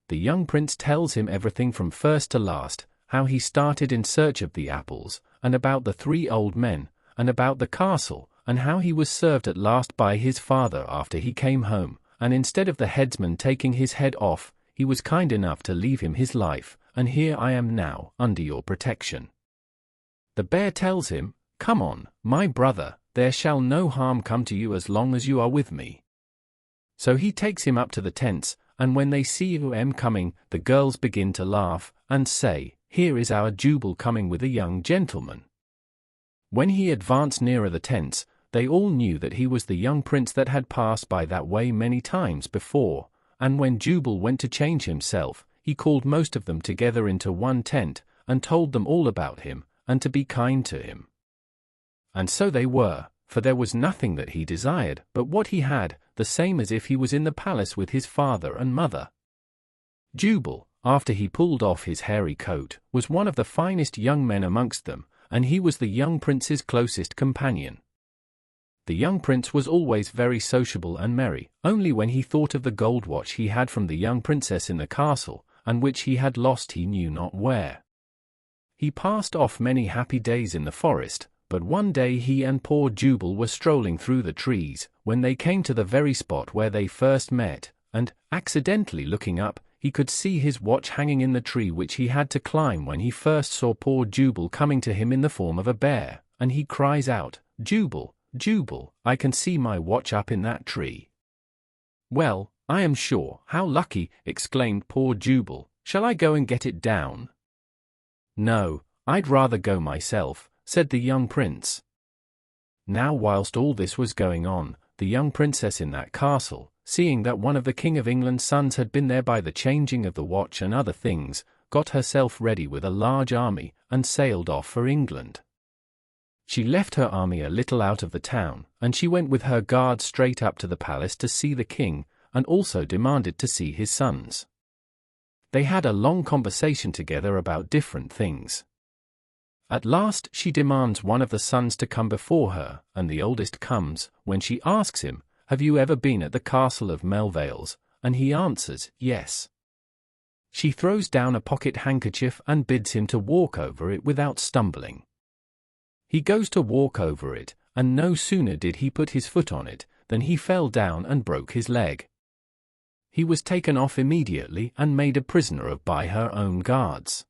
The young prince tells him everything from first to last, how he started in search of the apples, and about the 3 old men, and about the castle, and how he was served at last by his father after he came home, and instead of the headsman taking his head off, he was kind enough to leave him his life, and here I am now, under your protection. The bear tells him, "Come on, my brother, there shall no harm come to you as long as you are with me." So he takes him up to the tents, and when they see him coming, the girls begin to laugh, and say, "Here is our Jubal coming with a young gentleman." When he advanced nearer the tents, they all knew that he was the young prince that had passed by that way many times before, and when Jubal went to change himself, he called most of them together into one tent, and told them all about him, and to be kind to him. And so they were, for there was nothing that he desired but what he had, the same as if he was in the palace with his father and mother. Jubal, after he pulled off his hairy coat, was one of the finest young men amongst them, and he was the young prince's closest companion. The young prince was always very sociable and merry, only when he thought of the gold watch he had from the young princess in the castle, and which he had lost he knew not where. He passed off many happy days in the forest, but one day he and poor Jubal were strolling through the trees, when they came to the very spot where they first met, and, accidentally looking up, he could see his watch hanging in the tree which he had to climb when he first saw poor Jubal coming to him in the form of a bear, and he cries out, "Jubal, Jubal, I can see my watch up in that tree." "Well, I am sure, how lucky," exclaimed poor Jubal. "Shall I go and get it down?" "No, I'd rather go myself," said the young prince. Now whilst all this was going on, the young princess in that castle, seeing that one of the King of England's sons had been there by the changing of the watch and other things, got herself ready with a large army, and sailed off for England. She left her army a little out of the town, and she went with her guard straight up to the palace to see the king, and also demanded to see his sons. They had a long conversation together about different things. At last she demands one of the sons to come before her, and the oldest comes, when she asks him, "Have you ever been at the castle of Melvales?" And he answers, "Yes." She throws down a pocket handkerchief and bids him to walk over it without stumbling. He goes to walk over it, and no sooner did he put his foot on it, than he fell down and broke his leg. He was taken off immediately and made a prisoner of by her own guards.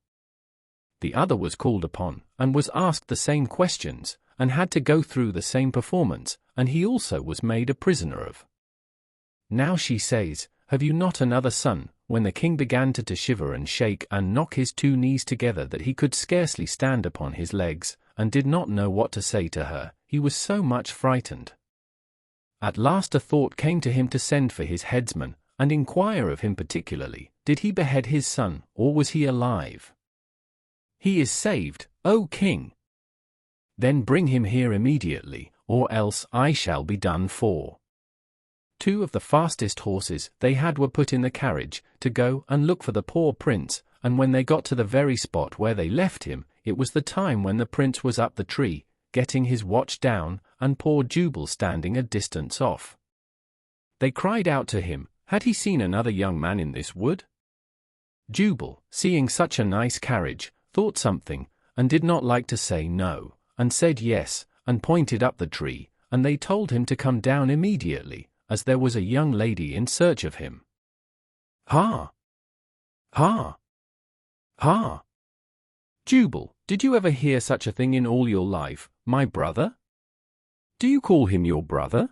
The other was called upon, and was asked the same questions, and had to go through the same performance, and he also was made a prisoner of. Now she says, "Have you not another son?" When the king began to shiver and shake and knock his two knees together that he could scarcely stand upon his legs, and did not know what to say to her, he was so much frightened. At last a thought came to him to send for his headsman, and inquire of him particularly, did he behead his son, or was he alive? "He is saved, O king." "Then bring him here immediately, or else I shall be done for." Two of the fastest horses they had were put in the carriage, to go and look for the poor prince, and when they got to the very spot where they left him, it was the time when the prince was up the tree, getting his watch down, and poor Jubal standing a distance off. They cried out to him, had he seen another young man in this wood? Jubal, seeing such a nice carriage, thought something, and did not like to say no, and said yes, and pointed up the tree, and they told him to come down immediately, as there was a young lady in search of him. "Ha! Ha! Ha! Jubal, did you ever hear such a thing in all your life, my brother? Do you call him your brother?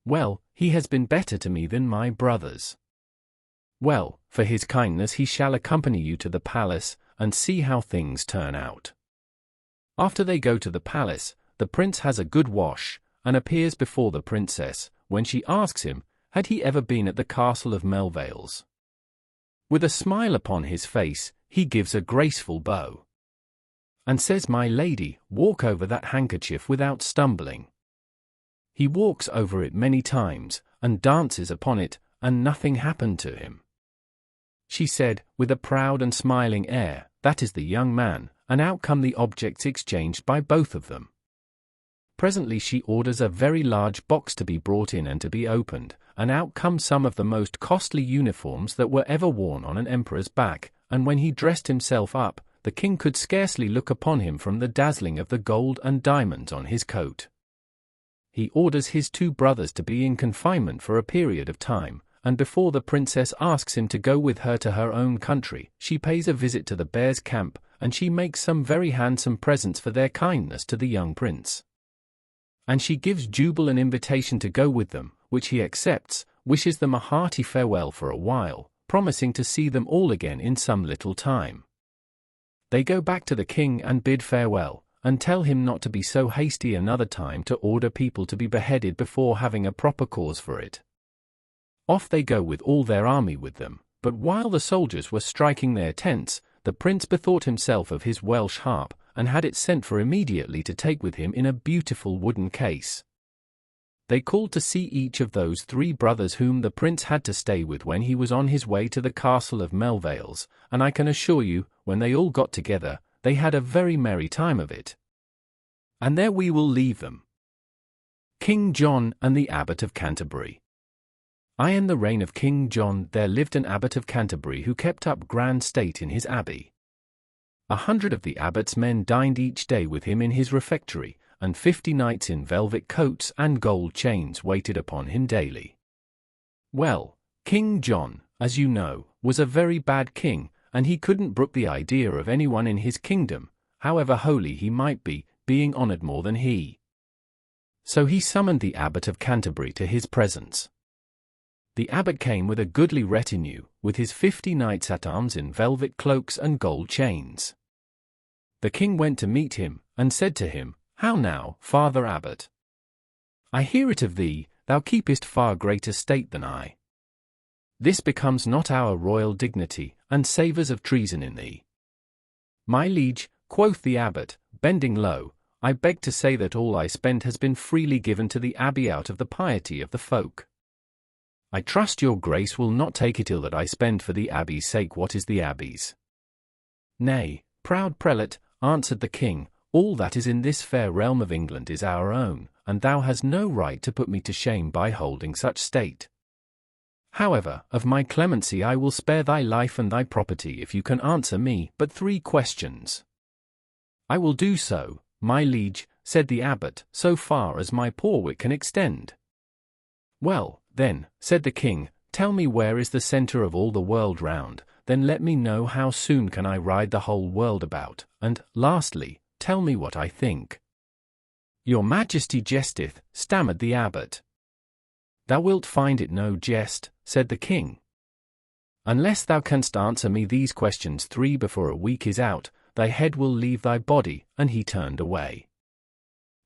Well, he has been better to me than my brothers. Well, for his kindness he shall accompany you to the palace, and see how things turn out." After they go to the palace, the prince has a good wash, and appears before the princess, when she asks him, had he ever been at the castle of Melvales? With a smile upon his face, he gives a graceful bow, and says, "My lady, walk over that handkerchief without stumbling." He walks over it many times, and dances upon it, and nothing happened to him. She said, with a proud and smiling air, "That is the young man," and out come the objects exchanged by both of them. Presently she orders a very large box to be brought in and to be opened, and out come some of the most costly uniforms that were ever worn on an emperor's back, and when he dressed himself up, the king could scarcely look upon him from the dazzling of the gold and diamonds on his coat. he orders his 2 brothers to be in confinement for a period of time, and before the princess asks him to go with her to her own country, she pays a visit to the bears' camp, and she makes some very handsome presents for their kindness to the young prince. And she gives Jubal an invitation to go with them, which he accepts, wishes them a hearty farewell for a while, promising to see them all again in some little time. They go back to the king and bid farewell, and tell him not to be so hasty another time to order people to be beheaded before having a proper cause for it. Off they go with all their army with them, but while the soldiers were striking their tents, the prince bethought himself of his Welsh harp, and had it sent for immediately to take with him in a beautiful wooden case. They called to see each of those 3 brothers whom the prince had to stay with when he was on his way to the castle of Melvales, and I can assure you, when they all got together, they had a very merry time of it. And there we will leave them. King John and the Abbot of Canterbury. In the reign of King John there lived an abbot of Canterbury who kept up grand state in his abbey. 100 of the abbot's men dined each day with him in his refectory, and 50 knights in velvet coats and gold chains waited upon him daily. Well, King John, as you know, was a very bad king, and he couldn't brook the idea of anyone in his kingdom, however holy he might be, being honoured more than he. So he summoned the Abbot of Canterbury to his presence. The abbot came with a goodly retinue, with his 50 knights at arms in velvet cloaks and gold chains. The king went to meet him, and said to him, "How now, Father Abbot? I hear it of thee, thou keepest far greater state than I. This becomes not our royal dignity, and savours of treason in thee." "My liege," quoth the abbot, bending low, "I beg to say that all I spend has been freely given to the abbey out of the piety of the folk. I trust your grace will not take it ill that I spend for the abbey's sake what is the abbey's." "Nay, proud prelate," answered the king, "all that is in this fair realm of England is our own, and thou hast no right to put me to shame by holding such state. However, of my clemency I will spare thy life and thy property if you can answer me but 3 questions." "I will do so, my liege," said the abbot, "so far as my poor wit can extend." "Well, then," said the king, "tell me where is the centre of all the world round, then let me know how soon can I ride the whole world about, and, lastly, tell me what I think." "Your Majesty jesteth," stammered the abbot. "Thou wilt find it no jest," said the king. "Unless thou canst answer me these questions 3 before a week is out, thy head will leave thy body," and he turned away.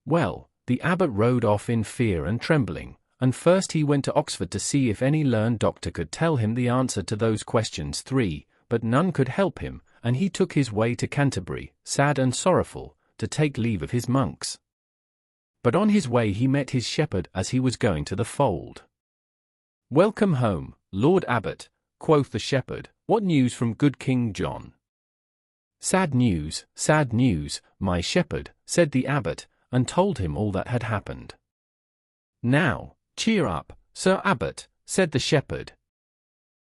Well, the abbot rode off in fear and trembling, and first he went to Oxford to see if any learned doctor could tell him the answer to those questions 3, but none could help him, and he took his way to Canterbury, sad and sorrowful, to take leave of his monks. But on his way he met his shepherd as he was going to the fold. "Welcome home, Lord Abbot," quoth the shepherd, "what news from good King John?" Sad news, my shepherd," said the abbot, and told him all that had happened. "Now, cheer up, Sir Abbot," said the shepherd.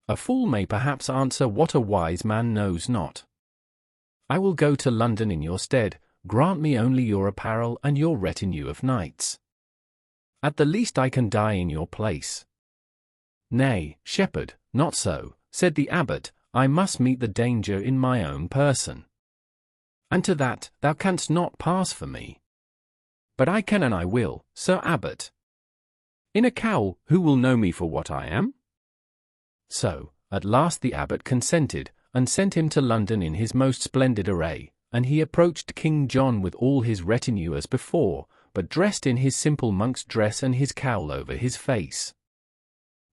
"A fool may perhaps answer what a wise man knows not. I will go to London in your stead, grant me only your apparel and your retinue of knights. At the least I can die in your place." "Nay, shepherd, not so," said the abbot, "I must meet the danger in my own person. And to that, thou canst not pass for me." "But I can and I will, Sir Abbot. In a cowl, who will know me for what I am?" So, at last the abbot consented, and sent him to London in his most splendid array, and he approached King John with all his retinue as before, but dressed in his simple monk's dress and his cowl over his face.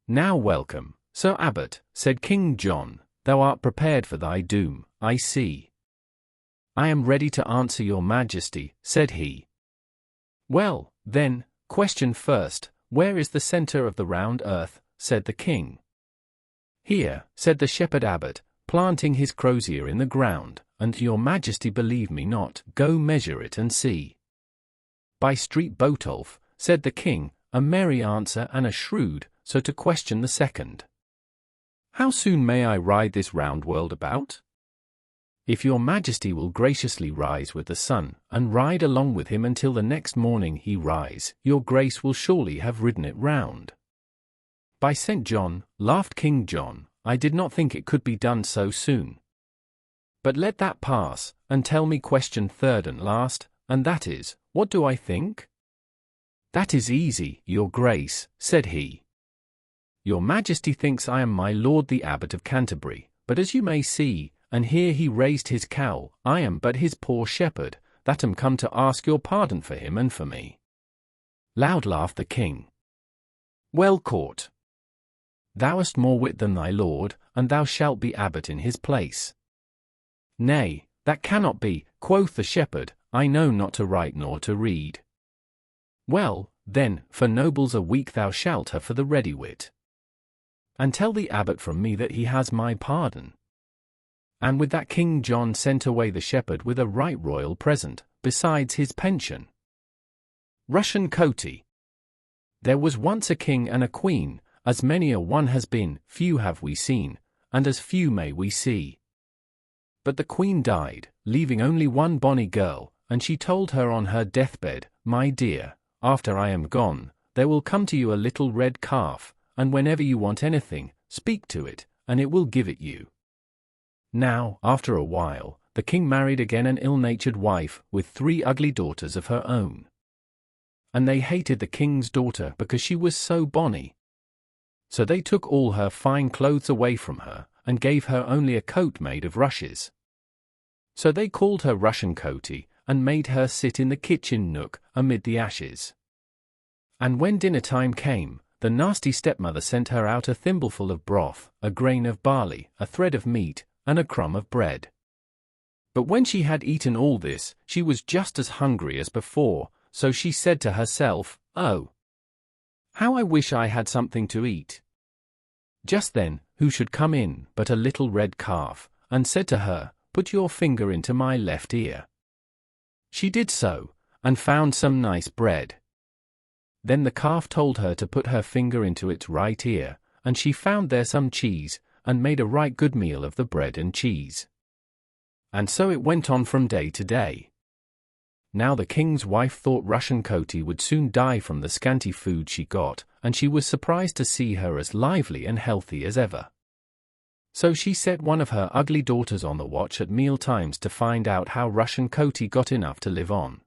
"Now welcome, Sir Abbot," said King John, "thou art prepared for thy doom, I see." "I am ready to answer your Majesty," said he. "Well, then, question first, where is the centre of the round earth?" said the king. "Here," said the shepherd abbot, planting his crozier in the ground, "and your Majesty believe me not, go measure it and see." "By Street Botolph," said the king, a merry answer and a shrewd, so to question the second. "How soon may I ride this round world about?" If your majesty will graciously rise with the sun, and ride along with him until the next morning he rise, your grace will surely have ridden it round. By St. John, laughed King John, I did not think it could be done so soon. But let that pass, and tell me question third and last, and that is, what do I think? That is easy, your grace, said he. Your majesty thinks I am my lord the abbot of Canterbury, but as you may see, and here he raised his cowl, I am but his poor shepherd, that am come to ask your pardon for him and for me. Loud laughed the king. Well caught. Thou hast more wit than thy lord, and thou shalt be abbot in his place. Nay, that cannot be, quoth the shepherd, I know not to write nor to read. Well, then, for nobles a week thou shalt have for the ready wit. And tell the abbot from me that he has my pardon. And with that King John sent away the shepherd with a right royal present, besides his pension. Russian Coatie. There was once a king and a queen, as many a one has been, few have we seen, and as few may we see. But the queen died, leaving only one bonny girl, and she told her on her deathbed, my dear, after I am gone, there will come to you a little red calf, and whenever you want anything, speak to it, and it will give it you. Now, after a while, the king married again an ill-natured wife, with 3 ugly daughters of her own. And they hated the king's daughter because she was so bonny. So they took all her fine clothes away from her, and gave her only a coat made of rushes. So they called her Russian Coatie, and made her sit in the kitchen nook, amid the ashes. And when dinner time came, the nasty stepmother sent her out a thimbleful of broth, a grain of barley, a thread of meat, and a crumb of bread. But when she had eaten all this, she was just as hungry as before, so she said to herself, Oh, how I wish I had something to eat. Just then, who should come in but a little red calf, and said to her, Put your finger into my left ear. She did so, and found some nice bread. Then the calf told her to put her finger into its right ear, and she found there some cheese, and made a right good meal of the bread and cheese. And so it went on from day to day. Now the king's wife thought Russian Coatie would soon die from the scanty food she got, and she was surprised to see her as lively and healthy as ever. So she set one of her ugly daughters on the watch at meal times to find out how Russian Coatie got enough to live on.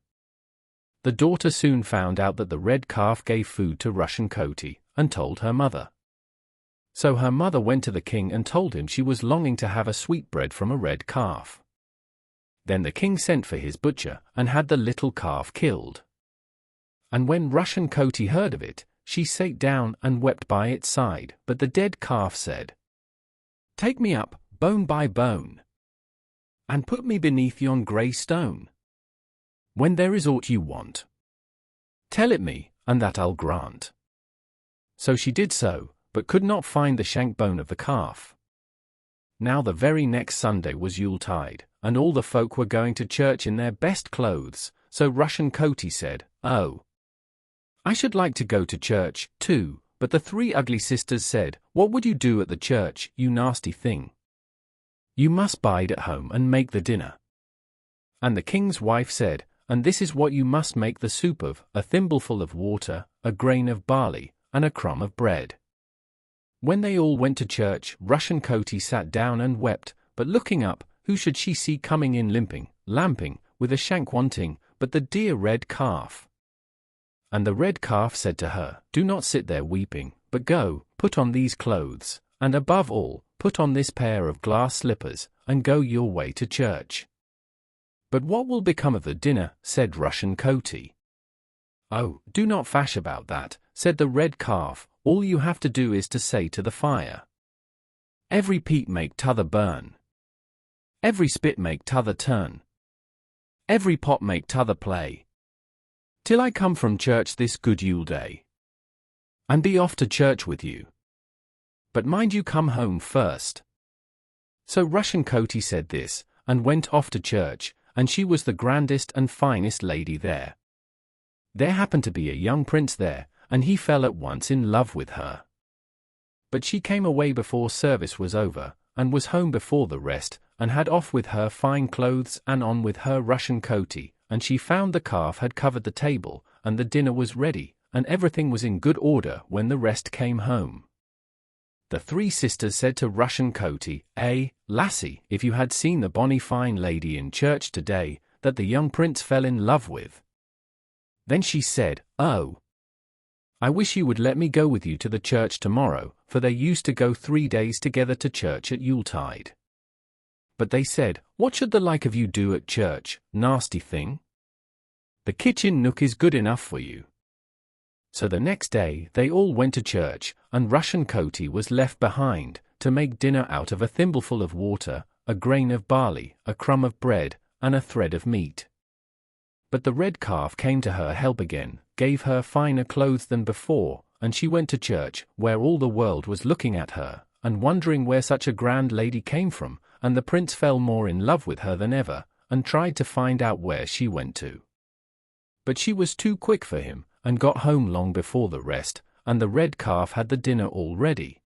The daughter soon found out that the red calf gave food to Russian Coatie, and told her mother. So her mother went to the king and told him she was longing to have a sweetbread from a red calf. Then the king sent for his butcher, and had the little calf killed. And when Russian Coatie heard of it, she sate down and wept by its side, but the dead calf said, Take me up, bone by bone, and put me beneath yon grey stone. When there is aught you want, tell it me, and that I'll grant. So she did so, but could not find the shank bone of the calf. Now the very next Sunday was Yuletide, and all the folk were going to church in their best clothes, so Russian Coatie said, Oh, I should like to go to church, too, but the 3 ugly sisters said, What would you do at the church, you nasty thing? You must bide at home and make the dinner. And the king's wife said, And this is what you must make the soup of, a thimbleful of water, a grain of barley, and a crumb of bread. When they all went to church, Russian Coatie sat down and wept, but looking up, who should she see coming in limping, lamping, with a shank wanting, but the dear red calf? And the red calf said to her, Do not sit there weeping, but go, put on these clothes, and above all, put on this pair of glass slippers, and go your way to church. But what will become of the dinner? Said Russian Coatie. Oh, do not fash about that, said the red calf, all you have to do is to say to the fire, Every peat make t'other burn. Every spit make t'other turn. Every pot make t'other play. Till I come from church this good Yule day. And be off to church with you. But mind you come home first. So Russian Coatie said this, and went off to church, and she was the grandest and finest lady there. There happened to be a young prince there, and he fell at once in love with her. But she came away before service was over, and was home before the rest, and had off with her fine clothes and on with her Russian coatie, and she found the calf had covered the table, and the dinner was ready, and everything was in good order when the rest came home. The three sisters said to Russian coatie, lassie, if you had seen the bonny fine lady in church today, that the young prince fell in love with. Then she said, oh, I wish you would let me go with you to the church tomorrow, for they used to go 3 days together to church at Yuletide. But they said, what should the like of you do at church, nasty thing? The kitchen nook is good enough for you. So the next day they all went to church, and Russian coatie was left behind, to make dinner out of a thimbleful of water, a grain of barley, a crumb of bread, and a thread of meat. But the red calf came to her help again, gave her finer clothes than before, and she went to church, where all the world was looking at her, and wondering where such a grand lady came from, and the prince fell more in love with her than ever, and tried to find out where she went to. But she was too quick for him, and got home long before the rest, and the red calf had the dinner all ready.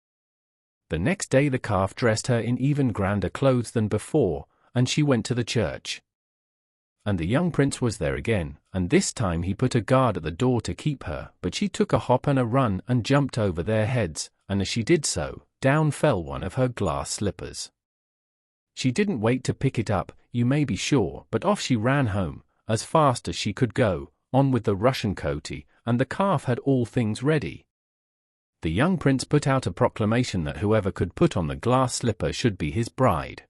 The next day the calf dressed her in even grander clothes than before, and she went to the church. And the young prince was there again, and this time he put a guard at the door to keep her, but she took a hop and a run and jumped over their heads, and as she did so, down fell one of her glass slippers. She didn't wait to pick it up, you may be sure, but off she ran home, as fast as she could go, on with the Russian coatie, and the calf had all things ready. The young prince put out a proclamation that whoever could put on the glass slipper should be his bride.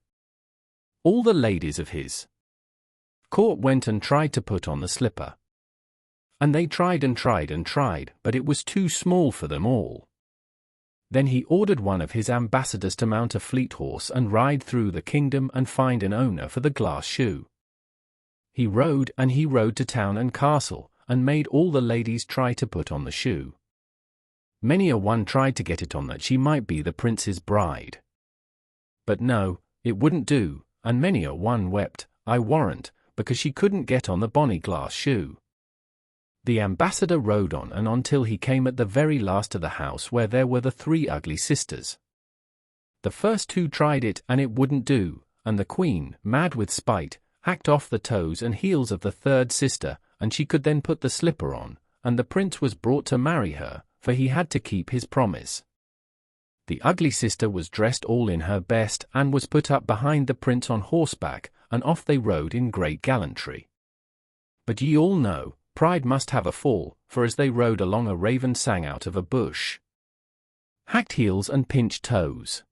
All the ladies of his court went and tried to put on the slipper. And they tried and tried and tried, but it was too small for them all. Then he ordered one of his ambassadors to mount a fleet horse and ride through the kingdom and find an owner for the glass shoe. He rode and he rode to town and castle, and made all the ladies try to put on the shoe. Many a one tried to get it on that she might be the prince's bride. But no, it wouldn't do, and many a one wept, I warrant, because she couldn't get on the bonny glass shoe. The ambassador rode on and on till he came at the very last to the house where there were the three ugly sisters. The first two tried it and it wouldn't do, and the queen, mad with spite, hacked off the toes and heels of the third sister, and she could then put the slipper on, and the prince was brought to marry her, for he had to keep his promise. The ugly sister was dressed all in her best and was put up behind the prince on horseback, and off they rode in great gallantry. But ye all know, pride must have a fall, for as they rode along a raven sang out of a bush. Hacked heels and pinched toes.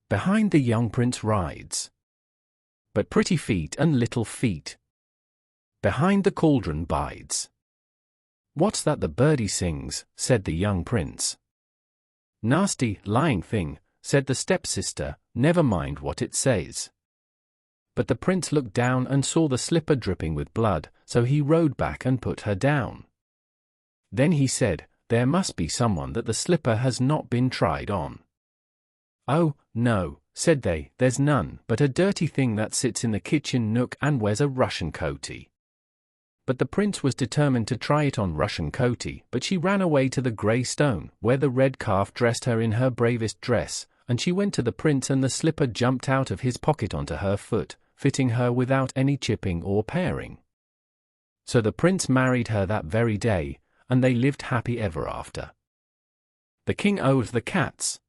Behind the young prince rides. But pretty feet and little feet. Behind the cauldron bides. What's that the birdie sings, said the young prince. Nasty, lying thing, said the stepsister, never mind what it says. But the prince looked down and saw the slipper dripping with blood, so he rode back and put her down. Then he said, there must be someone that the slipper has not been tried on. Oh, no, said they, there's none but a dirty thing that sits in the kitchen nook and wears a Russian coatie. But the prince was determined to try it on Russian coatie, but she ran away to the grey stone, where the red calf dressed her in her bravest dress, and she went to the prince and the slipper jumped out of his pocket onto her foot, fitting her without any chipping or paring. So the prince married her that very day, and they lived happy ever after. The king owed the cats.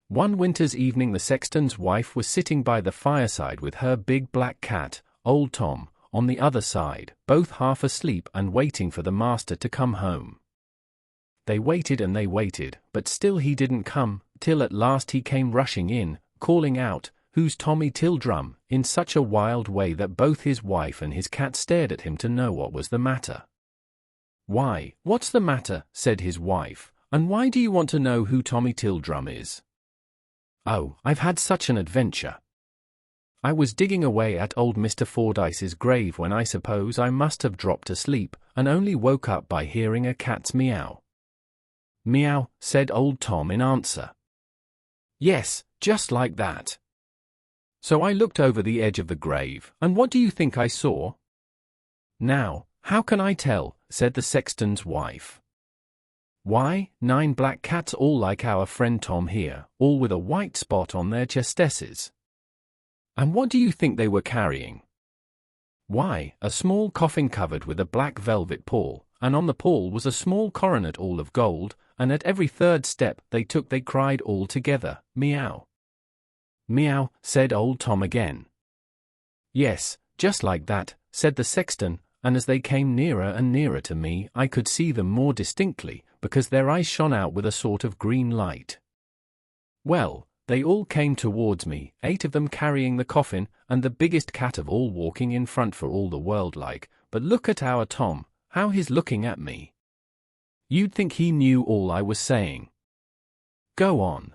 One winter's evening the sexton's wife was sitting by the fireside with her big black cat, old Tom, on the other side, both half asleep and waiting for the master to come home. They waited and they waited, but still he didn't come, till at last he came rushing in, calling out, "Who's Tommy Tildrum?" in such a wild way that both his wife and his cat stared at him to know what was the matter. "Why, what's the matter?" said his wife, "and why do you want to know who Tommy Tildrum is?" "Oh, I've had such an adventure. I was digging away at old Mr. Fordyce's grave when I suppose I must have dropped asleep, and only woke up by hearing a cat's meow." "Meow," said old Tom in answer. "Yes, just like that. So I looked over the edge of the grave, and what do you think I saw?" "Now, how can I tell?" said the sexton's wife. "Why, 9 black cats all like our friend Tom here, all with a white spot on their chestesses." And what do you think they were carrying? Why, a small coffin covered with a black velvet pall, and on the pall was a small coronet all of gold, and at every third step they took they cried all together, "Meow." "Meow," said old Tom again. "Yes, just like that," said the sexton, and as they came nearer and nearer to me I could see them more distinctly, because their eyes shone out with a sort of green light. Well, they all came towards me, 8 of them carrying the coffin, and the biggest cat of all walking in front for all the world like, but look at our Tom, how he's looking at me. You'd think he knew all I was saying. Go on,"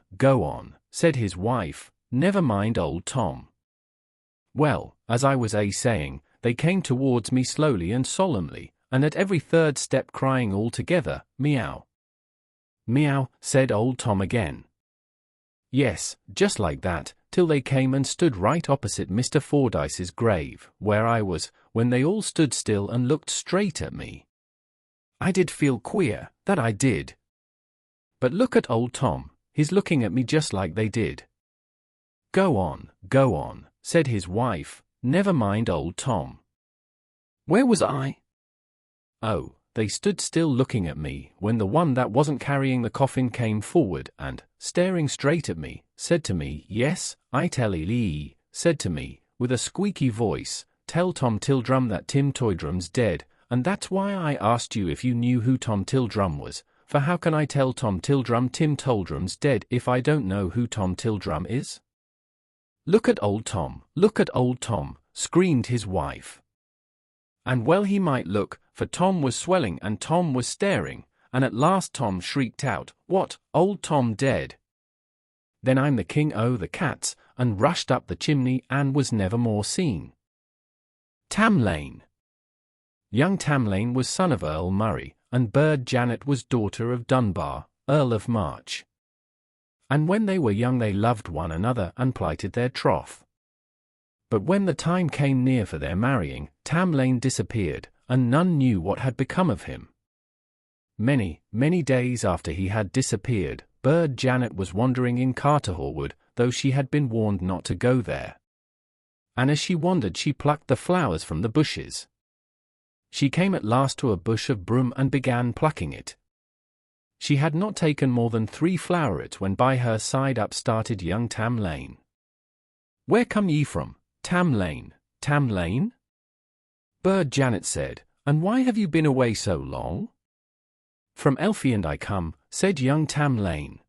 said his wife, "never mind old Tom." Well, as I was saying, they came towards me slowly and solemnly, and at every third step crying all together, "Meow." "Meow," said old Tom again. Yes, just like that, till they came and stood right opposite Mr. Fordyce's grave, where I was, when they all stood still and looked straight at me. I did feel queer, that I did. But look at old Tom, he's looking at me just like they did. Go on," said his wife, "never mind old Tom." Where was I? Oh, they stood still looking at me, when the one that wasn't carrying the coffin came forward and, staring straight at me, said to me, "Yes, I tell Lee," said to me, with a squeaky voice, "Tell Tom Tildrum that Tim Toydrum's dead, and that's why I asked you if you knew who Tom Tildrum was, for how can I tell Tom Tildrum Tim Toldrum's dead if I don't know who Tom Tildrum is?" Look at old Tom, screamed his wife. And well he might look, for Tom was swelling and Tom was staring, and at last Tom shrieked out, "What, old Tom dead?" Then I'm the king o' the cats, and rushed up the chimney and was never more seen. Tam Lin. Young Tam Lin was son of Earl Murray, and Bird Janet was daughter of Dunbar, Earl of March. And when they were young they loved one another and plighted their troth. But when the time came near for their marrying, Tam Lin disappeared, and none knew what had become of him. Many, many days after he had disappeared, Bird Janet was wandering in Carterhaugh, though she had been warned not to go there. And as she wandered she plucked the flowers from the bushes. She came at last to a bush of broom and began plucking it. She had not taken more than 3 flowerets when by her side up started young Tam Lin. "Where come ye from, Tam Lin, Tam Lin?" Bird Janet said, "And why have you been away so long?" "From Elfiland I come," said young Tam Lin.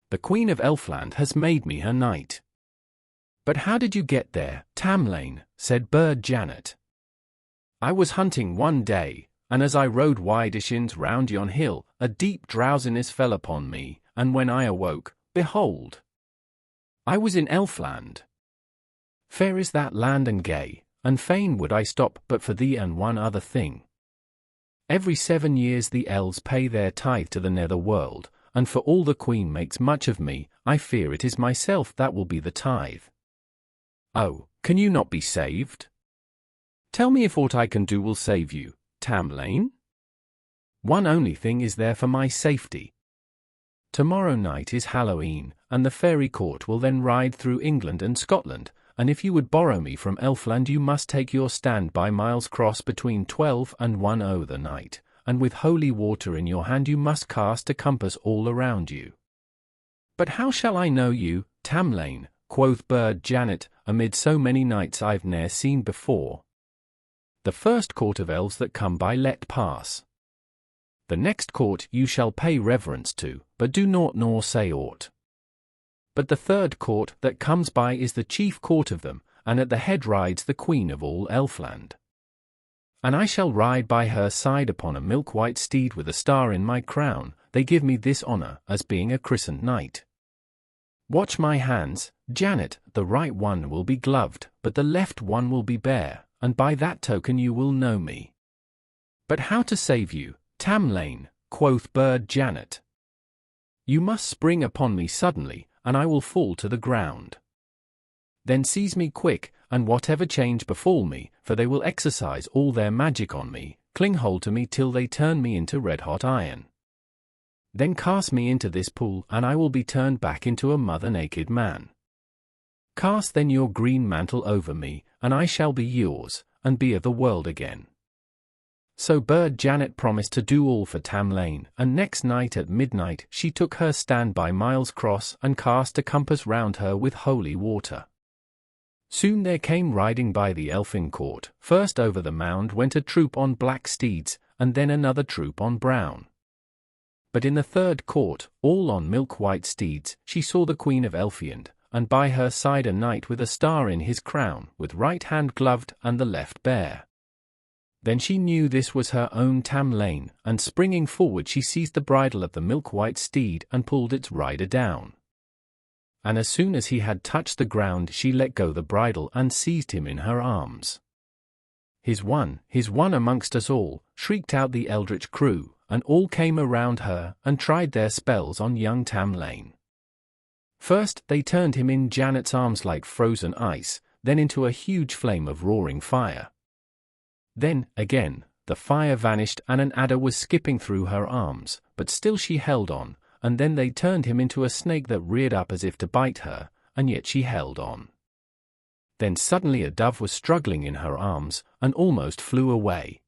"The Queen of Elfland has made me her knight." "But how did you get there, Tam Lin?" said Bird Janet. "I was hunting one day, and as I rode wideshins round yon hill, a deep drowsiness fell upon me, and when I awoke, behold, I was in Elfland. Fair is that land and gay, and fain would I stop but for thee and one other thing. Every 7 years the elves pay their tithe to the nether world, and for all the Queen makes much of me, I fear it is myself that will be the tithe. Oh, can you not be saved? Tell me if aught I can do will save you, Tam Lin. One only thing is there for my safety. Tomorrow night is Halloween, and the fairy court will then ride through England and Scotland, and if you would borrow me from Elfland you must take your stand by Miles Cross between 12 and 1 o' the night, and with holy water in your hand you must cast a compass all around you." "But how shall I know you, Tam Lin?" quoth Bird Janet, "amid so many knights I've ne'er seen before. The first court of elves that come by let pass. The next court you shall pay reverence to, but do naught nor say aught. But the third court that comes by is the chief court of them, and at the head rides the Queen of all Elfland. And I shall ride by her side upon a milk-white steed with a star in my crown. They give me this honour as being a christened knight. Watch my hands, Janet, the right one will be gloved, but the left one will be bare, and by that token you will know me." "But how to save you, Tam Lin?" quoth Bird Janet. "You must spring upon me suddenly, and I will fall to the ground. Then seize me quick, and whatever change befall me, for they will exercise all their magic on me, cling hold to me till they turn me into red-hot iron. Then cast me into this pool, and I will be turned back into a mother naked man. Cast then your green mantle over me, and I shall be yours, and be of the world again. So Bird Janet promised to do all for Tam Lin, and next night at midnight she took her stand by Miles Cross and cast a compass round her with holy water. Soon there came riding by the elfin court, first over the mound went a troop on black steeds, and then another troop on brown. But in the third court, all on milk-white steeds, she saw the Queen of Elfiland, and by her side a knight with a star in his crown, with right hand gloved and the left bare. Then she knew this was her own Tam Lin, and springing forward she seized the bridle of the milk-white steed and pulled its rider down. And as soon as he had touched the ground she let go the bridle and seized him in her arms. His one amongst us all, shrieked out the eldritch crew, and all came around her and tried their spells on young Tam Lin. First they turned him in Janet's arms like frozen ice, then into a huge flame of roaring fire. Then, again, the fire vanished and an adder was skipping through her arms, but still she held on, and then they turned him into a snake that reared up as if to bite her, and yet she held on. Then suddenly a dove was struggling in her arms, and almost flew away.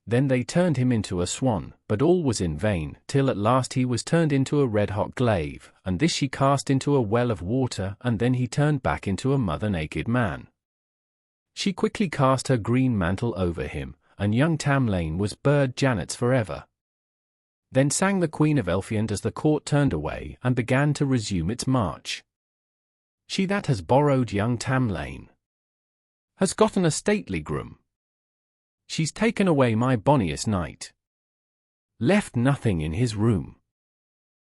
Then they turned him into a swan, but all was in vain, till at last he was turned into a red-hot glaive, and this she cast into a well of water, and then he turned back into a mother-naked man. She quickly cast her green mantle over him, and young Tam Lin was Bird Janet's forever. Then sang the Queen of Elfiland as the court turned away and began to resume its march. She that has borrowed young Tam Lin has gotten a stately groom. She's taken away my bonniest knight, left nothing in his room.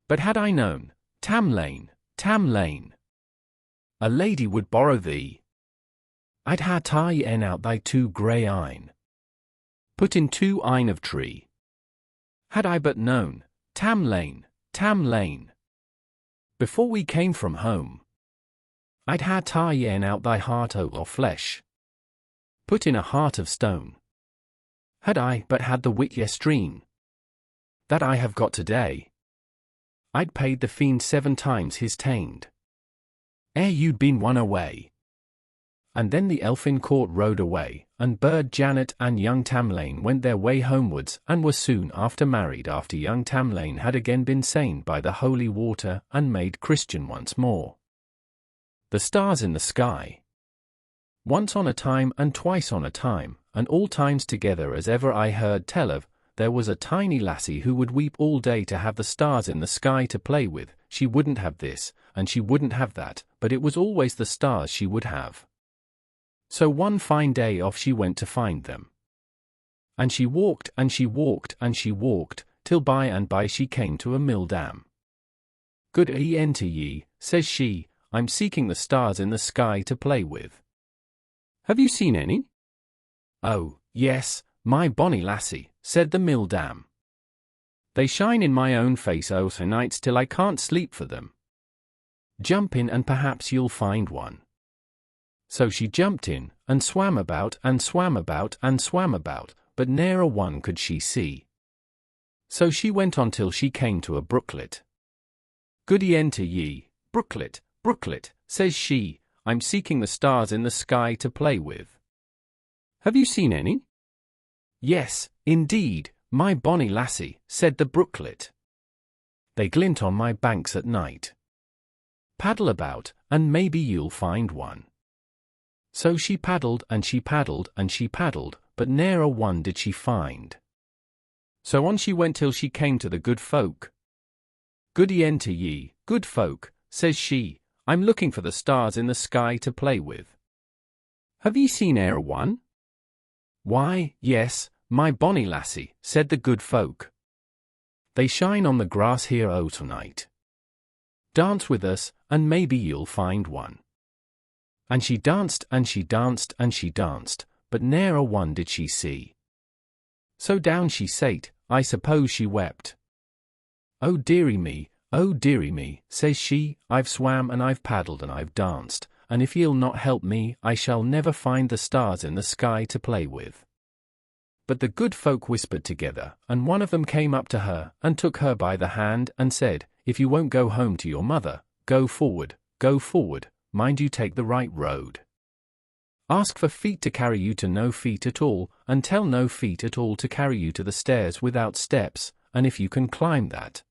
But had I known, Tam Lin, a lady would borrow thee, I'd ha ta'en out thy 2 grey eyne, put in 2 eyne of tree. Had I but known, Tam Lin, before we came from home, I'd ha ta'en out thy heart of flesh, put in a heart of stone. Had I but had the wit yestreen, that I have got today, I'd paid the fiend 7 times his tamed, ere you'd been won away. And then the elfin court rode away, and Bird Janet and young Tam Lin went their way homewards, and were soon after married after young Tam Lin had again been sained by the holy water and made Christian once more. The stars in the sky. Once on a time and twice on a time, and all times together as ever I heard tell of, there was a tiny lassie who would weep all day to have the stars in the sky to play with. She wouldn't have this, and she wouldn't have that, but it was always the stars she would have. So one fine day off she went to find them. And she walked, and she walked, and she walked, till by and by she came to a mill dam. Good e'en to ye, says she, I'm seeking the stars in the sky to play with. Have you seen any? Oh, yes, my bonny lassie, said the mill dam. They shine in my own face o' nights till I can't sleep for them. Jump in and perhaps you'll find one. So she jumped in, and swam about, and swam about, and swam about, but ne'er a one could she see. So she went on till she came to a brooklet. Good e'en to ye, brooklet, brooklet, says she, I'm seeking the stars in the sky to play with. Have you seen any? Yes, indeed, my bonny lassie, said the brooklet. They glint on my banks at night. Paddle about, and maybe you'll find one. So she paddled, and she paddled, and she paddled, but ne'er a one did she find. So on she went till she came to the good folk. Good e'en to ye, good folk, says she, I'm looking for the stars in the sky to play with. Have ye seen e'er a one? Why, yes, my bonny lassie, said the good folk. They shine on the grass here o' tonight. Dance with us, and maybe you'll find one. And she danced, and she danced, and she danced, but ne'er a one did she see. So down she sate, I suppose she wept. Oh dearie me, says she, I've swam and I've paddled and I've danced, and if ye'll not help me, I shall never find the stars in the sky to play with. But the good folk whispered together, and one of them came up to her, and took her by the hand, and said, If you won't go home to your mother, go forward, mind you take the right road. Ask for feet to carry you to no feet at all, and tell no feet at all to carry you to the stairs without steps, and if you can climb that.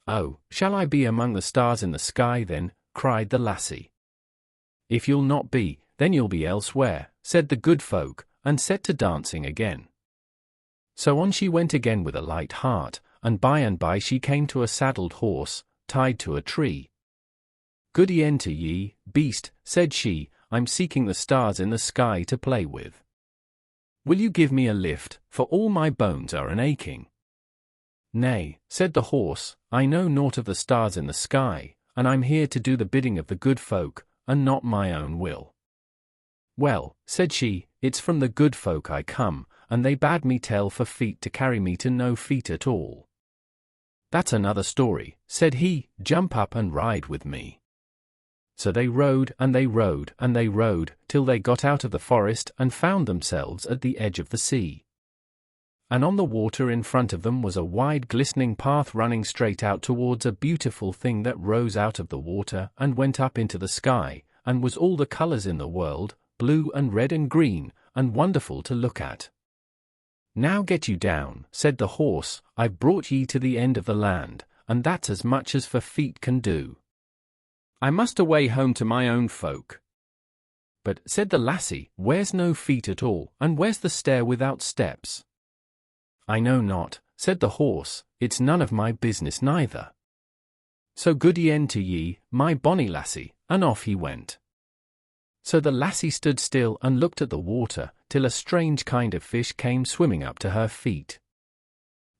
Oh, shall I be among the stars in the sky then? Cried the lassie. If you'll not be, then you'll be elsewhere, said the good folk, and set to dancing again. So on she went again with a light heart, and by she came to a saddled horse, tied to a tree. Goody enter ye, beast, said she, I'm seeking the stars in the sky to play with. Will you give me a lift, for all my bones are an-aching? Nay, said the horse, I know naught of the stars in the sky, and I'm here to do the bidding of the good folk, and not my own will. Well, said she, it's from the good folk I come, and they bade me tell for feet to carry me to no feet at all. That's another story, said he, jump up and ride with me. So they rode, and they rode, and they rode, till they got out of the forest and found themselves at the edge of the sea. And on the water in front of them was a wide glistening path running straight out towards a beautiful thing that rose out of the water and went up into the sky, and was all the colours in the world, blue and red and green, and wonderful to look at. Now get you down, said the horse, I've brought ye to the end of the land, and that's as much as for feet can do. I must away home to my own folk. But, said the lassie, where's no feet at all, and where's the stair without steps? I know not, said the horse, it's none of my business neither. So goody end to ye, my bonny lassie, and off he went. So the lassie stood still and looked at the water, till a strange kind of fish came swimming up to her feet.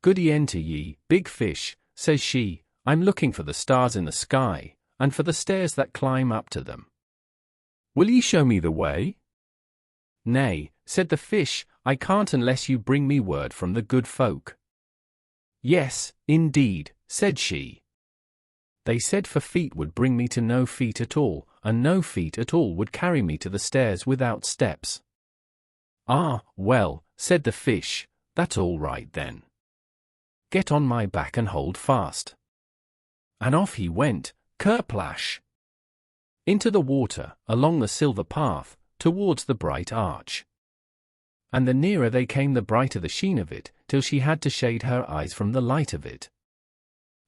Goody end to ye, big fish, says she, I'm looking for the stars in the sky, and for the stairs that climb up to them. Will ye show me the way? Nay, said the fish, I can't unless you bring me word from the good folk. Yes, indeed, said she. They said for feet would bring me to no feet at all, and no feet at all would carry me to the stairs without steps. Ah, well, said the fish, that's all right then. Get on my back and hold fast. And off he went, kerplash! Into the water, along the silver path, towards the bright arch. And the nearer they came the brighter the sheen of it, till she had to shade her eyes from the light of it.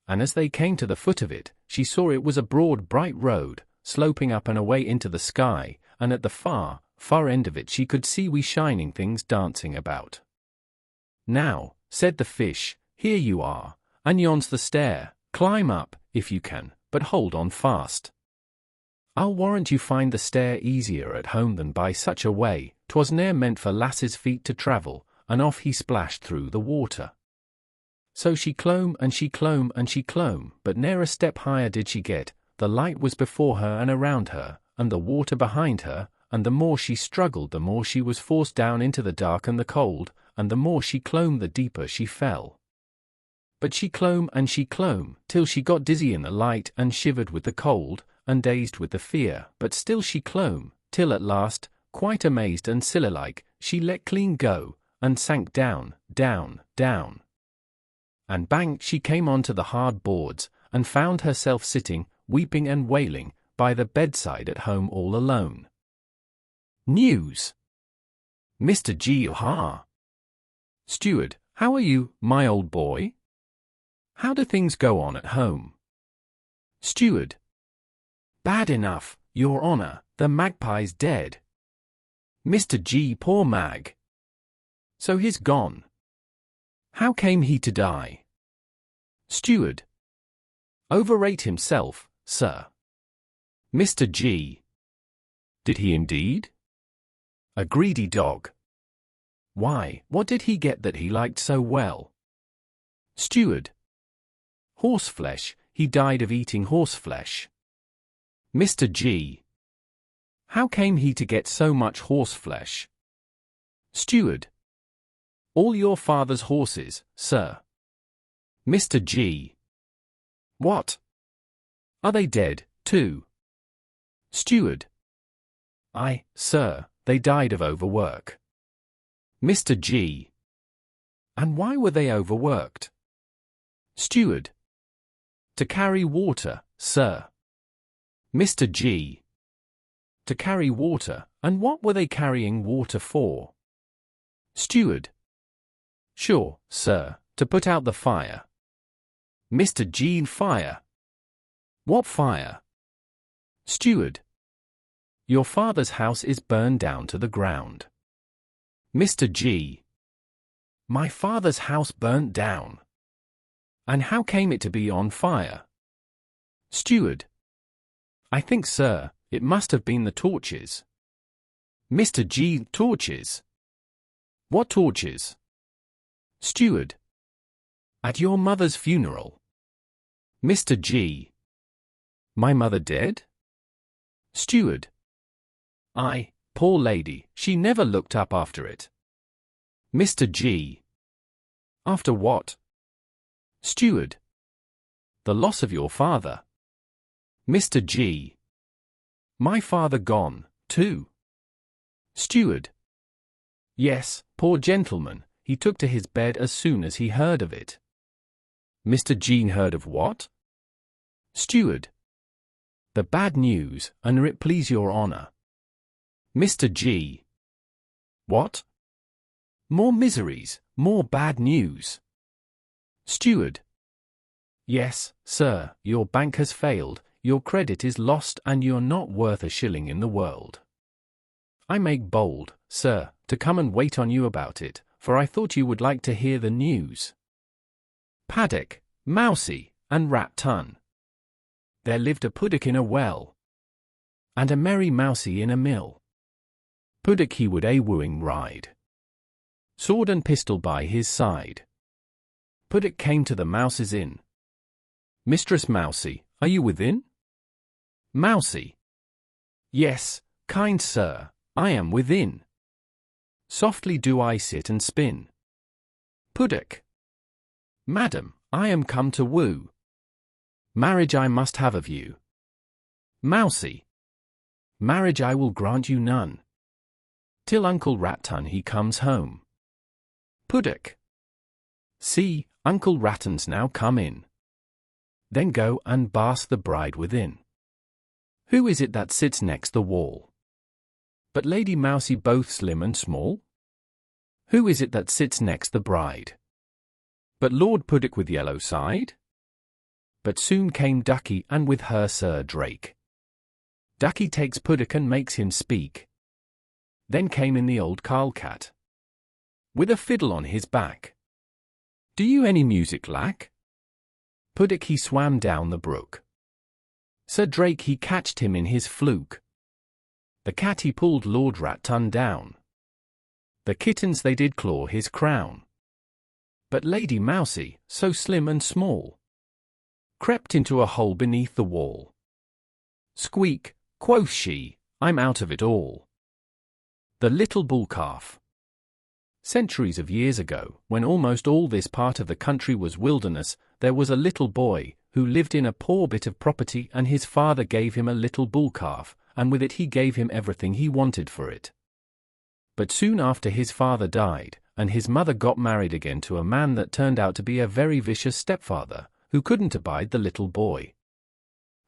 And as they came to the foot of it, she saw it was a broad bright road, sloping up and away into the sky, and at the far end of it she could see wee shining things dancing about. Now, said the fish, here you are, and yon's the stair, climb up, if you can, but hold on fast. I'll warrant you find the stair easier at home than by such a way, 'twas ne'er meant for lasses' feet to travel, and off he splashed through the water. So she clomb and she clomb and she clomb, but ne'er a step higher did she get, the light was before her and around her, and the water behind her, and the more she struggled the more she was forced down into the dark and the cold, and the more she clomb the deeper she fell. But she clomb and she clomb, till she got dizzy in the light and shivered with the cold, and dazed with the fear, but still she clomb, till at last, quite amazed and silly-like, she let clean go, and sank down, down, down. And bang she came on to the hard boards, and found herself sitting, weeping and wailing, by the bedside at home all alone. News. Mr. G. Ha. Steward, how are you, my old boy? How do things go on at home? Steward. Bad enough, your honour, the magpie's dead. Mr. G. Poor mag. So he's gone. How came he to die? Steward. Overate himself, sir. Mr. G. Did he indeed? A greedy dog. Why, what did he get that he liked so well? Steward. Horseflesh, he died of eating horseflesh. Mr. G. How came he to get so much horseflesh? Steward. All your father's horses, sir. Mr. G. What? Are they dead, too? Steward. Aye, sir, they died of overwork. Mr. G. And why were they overworked? Steward. To carry water, sir. Mr. G. To carry water, and what were they carrying water for? Steward. Sure, sir, to put out the fire. Mr. G. Fire. What fire? Steward. Your father's house is burned down to the ground. Mr. G. My father's house burnt down. And how came it to be on fire? Steward. I think, sir, it must have been the torches. Mr. G. Torches? What torches? Steward. At your mother's funeral. Mr. G. My mother dead? Steward. Aye, poor lady, she never looked up after it. Mr. G. After what? Steward. The loss of your father. Mr. G. My father gone, too. Steward. Yes, poor gentleman, he took to his bed as soon as he heard of it. Mr. G. heard of what? Steward. The bad news, and it please your honour. Mr. G. What? More miseries, more bad news. Steward. Yes, sir, your bank has failed, your credit is lost, and you're not worth a shilling in the world. I make bold, sir, to come and wait on you about it, for I thought you would like to hear the news. Paddock, Mousey, and Rat Tun. There lived a Puddock in a well, and a merry Mousey in a mill. Puddock he would a wooing ride, sword and pistol by his side. Puddock came to the Mouse's inn. Mistress Mousey, are you within? Mousey. Yes, kind sir, I am within. Softly do I sit and spin. Puddock. Madam, I am come to woo. Marriage I must have of you. Mousey. Marriage I will grant you none, till Uncle Rat Tun he comes home. Puddock. See, Uncle Ratton's now come in. Then go and bask the bride within. Who is it that sits next the wall? But Lady Mousey both slim and small? Who is it that sits next the bride? But Lord Puddock with yellow side? But soon came Ducky and with her Sir Drake. Ducky takes Puddock and makes him speak. Then came in the old Carl Cat, with a fiddle on his back. Do you any music lack? Puddock he swam down the brook. Sir Drake he catched him in his fluke. The cat he pulled Lord Rat Tun down. The kittens they did claw his crown. But Lady Mousey, so slim and small, crept into a hole beneath the wall. Squeak, quoth she, I'm out of it all. The Little Bull Calf. Centuries of years ago, when almost all this part of the country was wilderness, there was a little boy who lived in a poor bit of property, and his father gave him a little bull calf, and with it he gave him everything he wanted for it. But soon after his father died, and his mother got married again to a man that turned out to be a very vicious stepfather, who couldn't abide the little boy.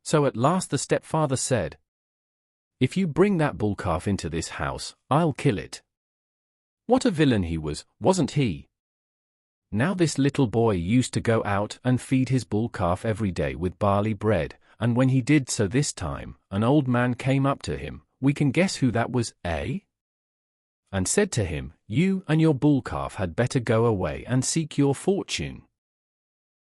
So at last the stepfather said, If you bring that bull calf into this house, I'll kill it. What a villain he was, wasn't he? Now this little boy used to go out and feed his bull calf every day with barley bread, and when he did so this time, an old man came up to him, we can guess who that was, eh? And said to him, You and your bull calf had better go away and seek your fortune.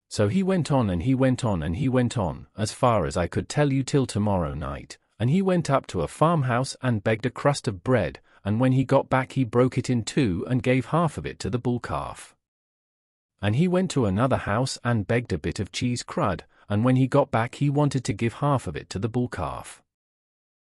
So he went on and he went on and he went on, as far as I could tell you till tomorrow night, and he went up to a farmhouse and begged a crust of bread, and when he got back he broke it in two and gave half of it to the bull calf. And he went to another house and begged a bit of cheese crud, and when he got back he wanted to give half of it to the bull calf.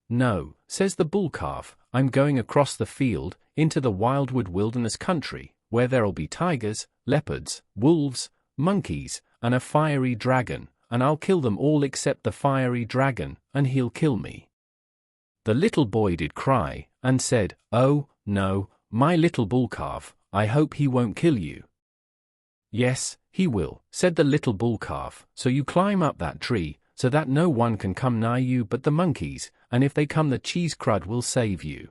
No, says the bull calf, I'm going across the field, into the wildwood wilderness country, where there'll be tigers, leopards, wolves, monkeys, and a fiery dragon, and I'll kill them all except the fiery dragon, and he'll kill me. The little boy did cry, and said, Oh, no, my little bull calf, I hope he won't kill you. Yes, he will, said the little bull calf, so you climb up that tree, so that no one can come nigh you but the monkeys, and if they come the cheese crud will save you.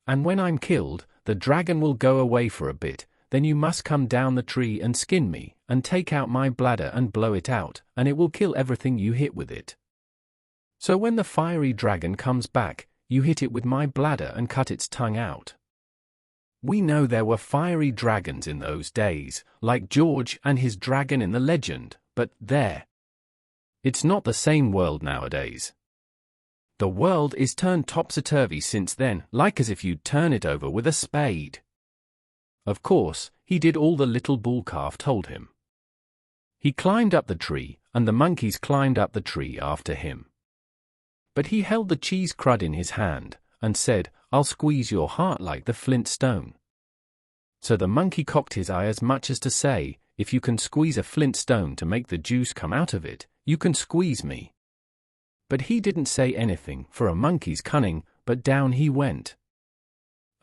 And when I'm killed, the dragon will go away for a bit, then you must come down the tree and skin me, and take out my bladder and blow it out, and it will kill everything you hit with it. So when the fiery dragon comes back, you hit it with my bladder and cut its tongue out. We know there were fiery dragons in those days, like George and his dragon in the legend, but it's not the same world nowadays. The world is turned topsy-turvy since then, like as if you'd turn it over with a spade. Of course, he did all the little bull calf told him. He climbed up the tree, and the monkeys climbed up the tree after him. But he held the cheese crud in his hand, and said, "I'll squeeze your heart like the flint stone." So the monkey cocked his eye as much as to say, "If you can squeeze a flint stone to make the juice come out of it, you can squeeze me." But he didn't say anything for a monkey's cunning, but down he went.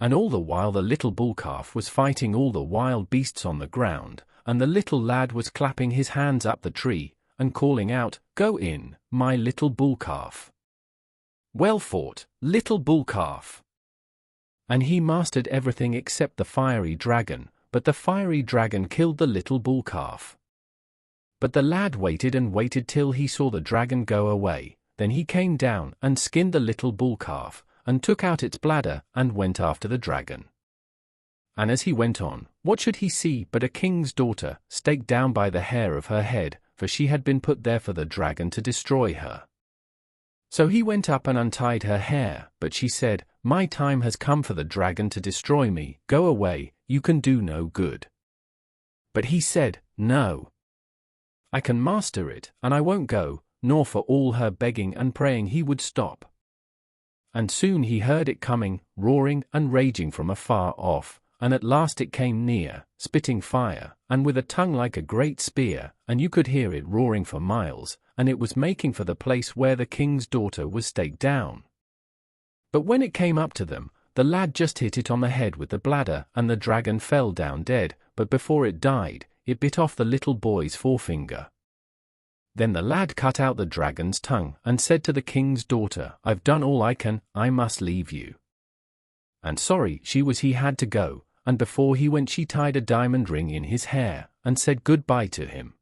And all the while the little bull calf was fighting all the wild beasts on the ground, and the little lad was clapping his hands up the tree, and calling out, "Go in, my little bull calf. Well fought, little bull calf." And he mastered everything except the fiery dragon, but the fiery dragon killed the little bull calf. But the lad waited and waited till he saw the dragon go away, then he came down and skinned the little bull calf, and took out its bladder and went after the dragon. And as he went on, what should he see but a king's daughter, staked down by the hair of her head, for she had been put there for the dragon to destroy her. So he went up and untied her hair, but she said, "My time has come for the dragon to destroy me, go away, you can do no good." But he said, "No. I can master it, and I won't go," nor for all her begging and praying he would stop. And soon he heard it coming, roaring and raging from afar off, and at last it came near, spitting fire, and with a tongue like a great spear, and you could hear it roaring for miles, and it was making for the place where the king's daughter was staked down. But when it came up to them, the lad just hit it on the head with the bladder, and the dragon fell down dead, but before it died, it bit off the little boy's forefinger. Then the lad cut out the dragon's tongue, and said to the king's daughter, "I've done all I can, I must leave you." And sorry she was he had to go, and before he went she tied a diamond ring in his hair, and said good-bye to him.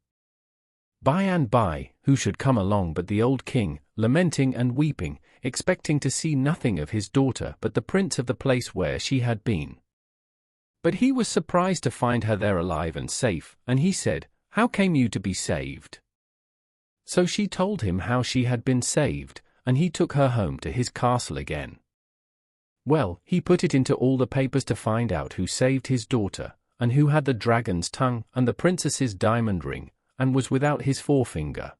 By and by, who should come along but the old king, lamenting and weeping, expecting to see nothing of his daughter but the prince of the place where she had been. But he was surprised to find her there alive and safe, and he said, "How came you to be saved?" So she told him how she had been saved, and he took her home to his castle again. Well, he put it into all the papers to find out who saved his daughter, and who had the dragon's tongue and the princess's diamond ring, and was without his forefinger.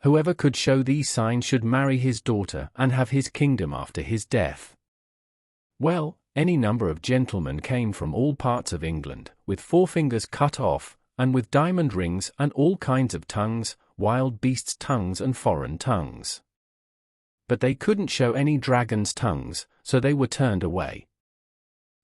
Whoever could show these signs should marry his daughter and have his kingdom after his death. Well, any number of gentlemen came from all parts of England, with forefingers cut off, and with diamond rings and all kinds of tongues, wild beasts' tongues and foreign tongues. But they couldn't show any dragon's tongues, so they were turned away.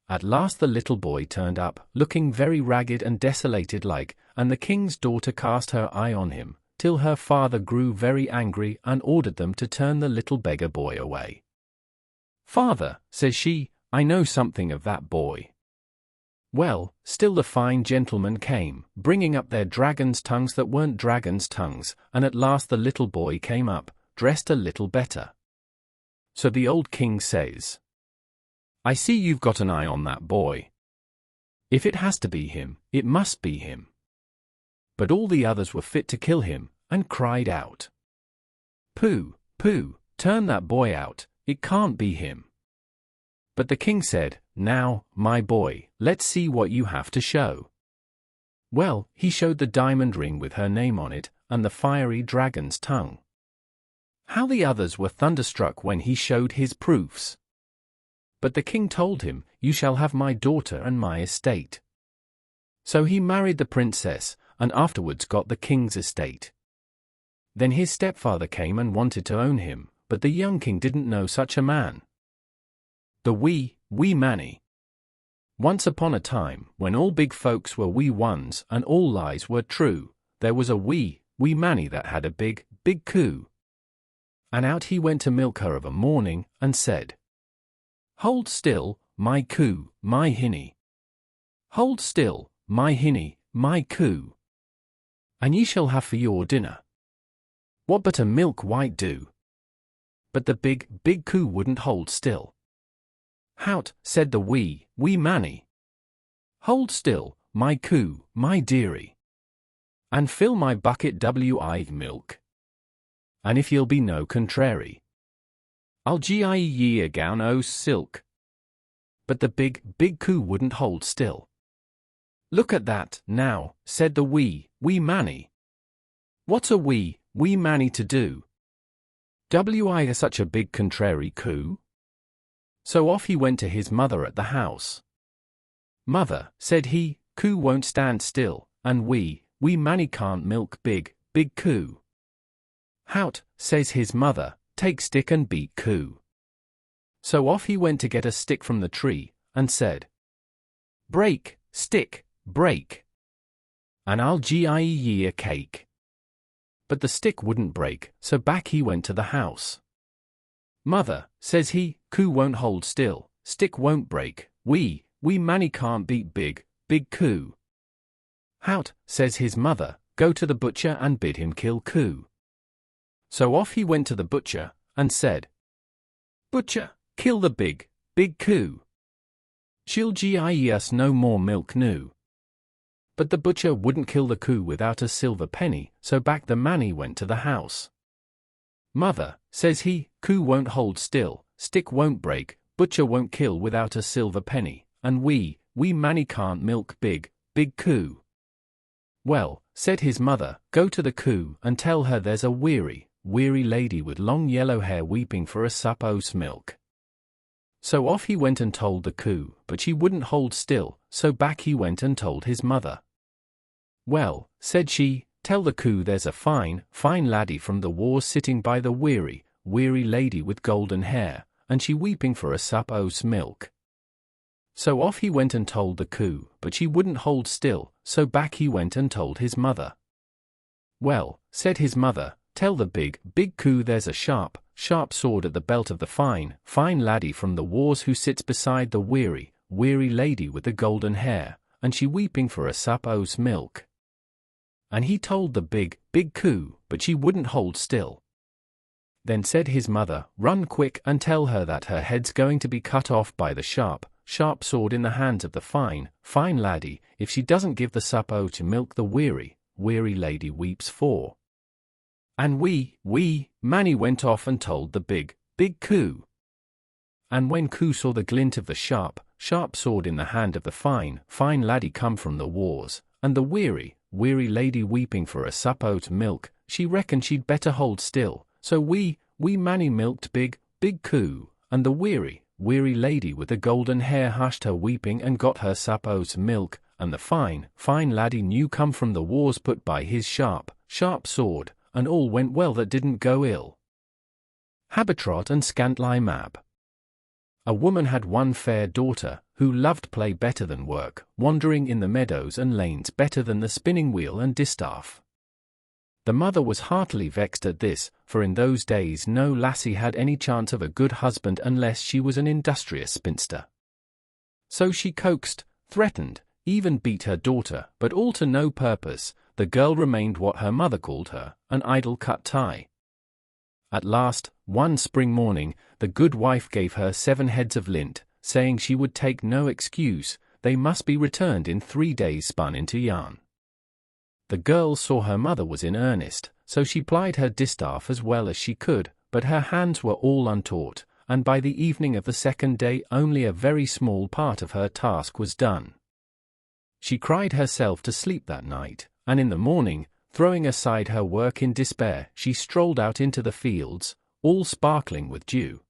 At last the little boy turned up, looking very ragged and desolated like, and the king's daughter cast her eye on him, till her father grew very angry and ordered them to turn the little beggar boy away. "Father," says she, "I know something of that boy." Well, still the fine gentlemen came, bringing up their dragon's tongues that weren't dragon's tongues, and at last the little boy came up, dressed a little better. So the old king says, "I see you've got an eye on that boy. If it has to be him, it must be him." But all the others were fit to kill him, and cried out, "Pooh, pooh, turn that boy out, it can't be him." But the king said, "Now, my boy, let's see what you have to show." Well, he showed the diamond ring with her name on it, and the fiery dragon's tongue. How the others were thunderstruck when he showed his proofs. But the king told him, "You shall have my daughter and my estate." So he married the princess, and afterwards got the king's estate. Then his stepfather came and wanted to own him, but the young king didn't know such a man. The wee manny. Once upon a time, when all big folks were wee ones and all lies were true, there was a wee manny that had a big coo. And out he went to milk her of a morning, and said, "Hold still, my coo, my hinny. Hold still, my hinny, my coo. And ye shall have for your dinner what but a milk white do." But the big coo wouldn't hold still. "Hout," said the wee manny. "Hold still, my coo, my dearie. And fill my bucket wi' milk. And if ye'll be no contrary, I'll gie ye a gown o' silk." But the big coo wouldn't hold still. "Look at that, now," said the wee manny. "What's a wee manny to do? Wi such a big contrary coo?" So off he went to his mother at the house. "Mother," said he, "coo won't stand still, and wee manny can't milk big coo." "Hout," says his mother, "take stick and beat coo." So off he went to get a stick from the tree, and said, "Break, stick, break, and I'll gie ye a cake." But the stick wouldn't break, so back he went to the house. "Mother," says he, "coo won't hold still, stick won't break, wee manny can't beat big coo." "Hout," says his mother, "go to the butcher and bid him kill coo." So off he went to the butcher, and said, "Butcher, kill the big coo. She'll gie us no more milk noo." But the butcher wouldn't kill the coo without a silver penny, so back the manny went to the house. "Mother," says he, "coo won't hold still, stick won't break, butcher won't kill without a silver penny, and wee manny can't milk big coo." "Well," said his mother, "go to the coo and tell her there's a weary lady with long yellow hair weeping for a sup o's milk." So off he went and told the coo, but she wouldn't hold still, so back he went and told his mother. "Well," said she, "tell the coo there's a fine laddie from the wars sitting by the weary lady with golden hair, and she weeping for a sup o's milk." So off he went and told the coo, but she wouldn't hold still, so back he went and told his mother. "Well," said his mother, "tell the big coo there's a sharp sword at the belt of the fine laddie from the wars who sits beside the weary lady with the golden hair, and she weeping for a sup o's milk." And he told the big coo, but she wouldn't hold still. Then said his mother, "Run quick and tell her that her head's going to be cut off by the sharp sword in the hands of the fine laddie, if she doesn't give the sup o' to milk the weary lady weeps for." And wee manny went off and told the big coo. And when coo saw the glint of the sharp sword in the hand of the fine laddie come from the wars, and the weary lady weeping for a sup o't milk, she reckoned she'd better hold still, so wee manny milked big coo, and the weary lady with the golden hair hushed her weeping and got her sup o's milk, and the fine laddie new come from the wars put by his sharp sword, and all went well that didn't go ill. Habitrot and Scantlie Mab. A woman had one fair daughter, who loved play better than work, wandering in the meadows and lanes better than the spinning wheel and distaff. The mother was heartily vexed at this, for in those days no lassie had any chance of a good husband unless she was an industrious spinster. So she coaxed, threatened, even beat her daughter, but all to no purpose. The girl remained what her mother called her, an idle cut-tie. At last, one spring morning, the good wife gave her 7 heads of lint, saying she would take no excuse, they must be returned in 3 days spun into yarn. The girl saw her mother was in earnest, so she plied her distaff as well as she could, but her hands were all untaught, and by the evening of the 2nd day only a very small part of her task was done. She cried herself to sleep that night, and in the morning, throwing aside her work in despair, she strolled out into the fields, all sparkling with dew.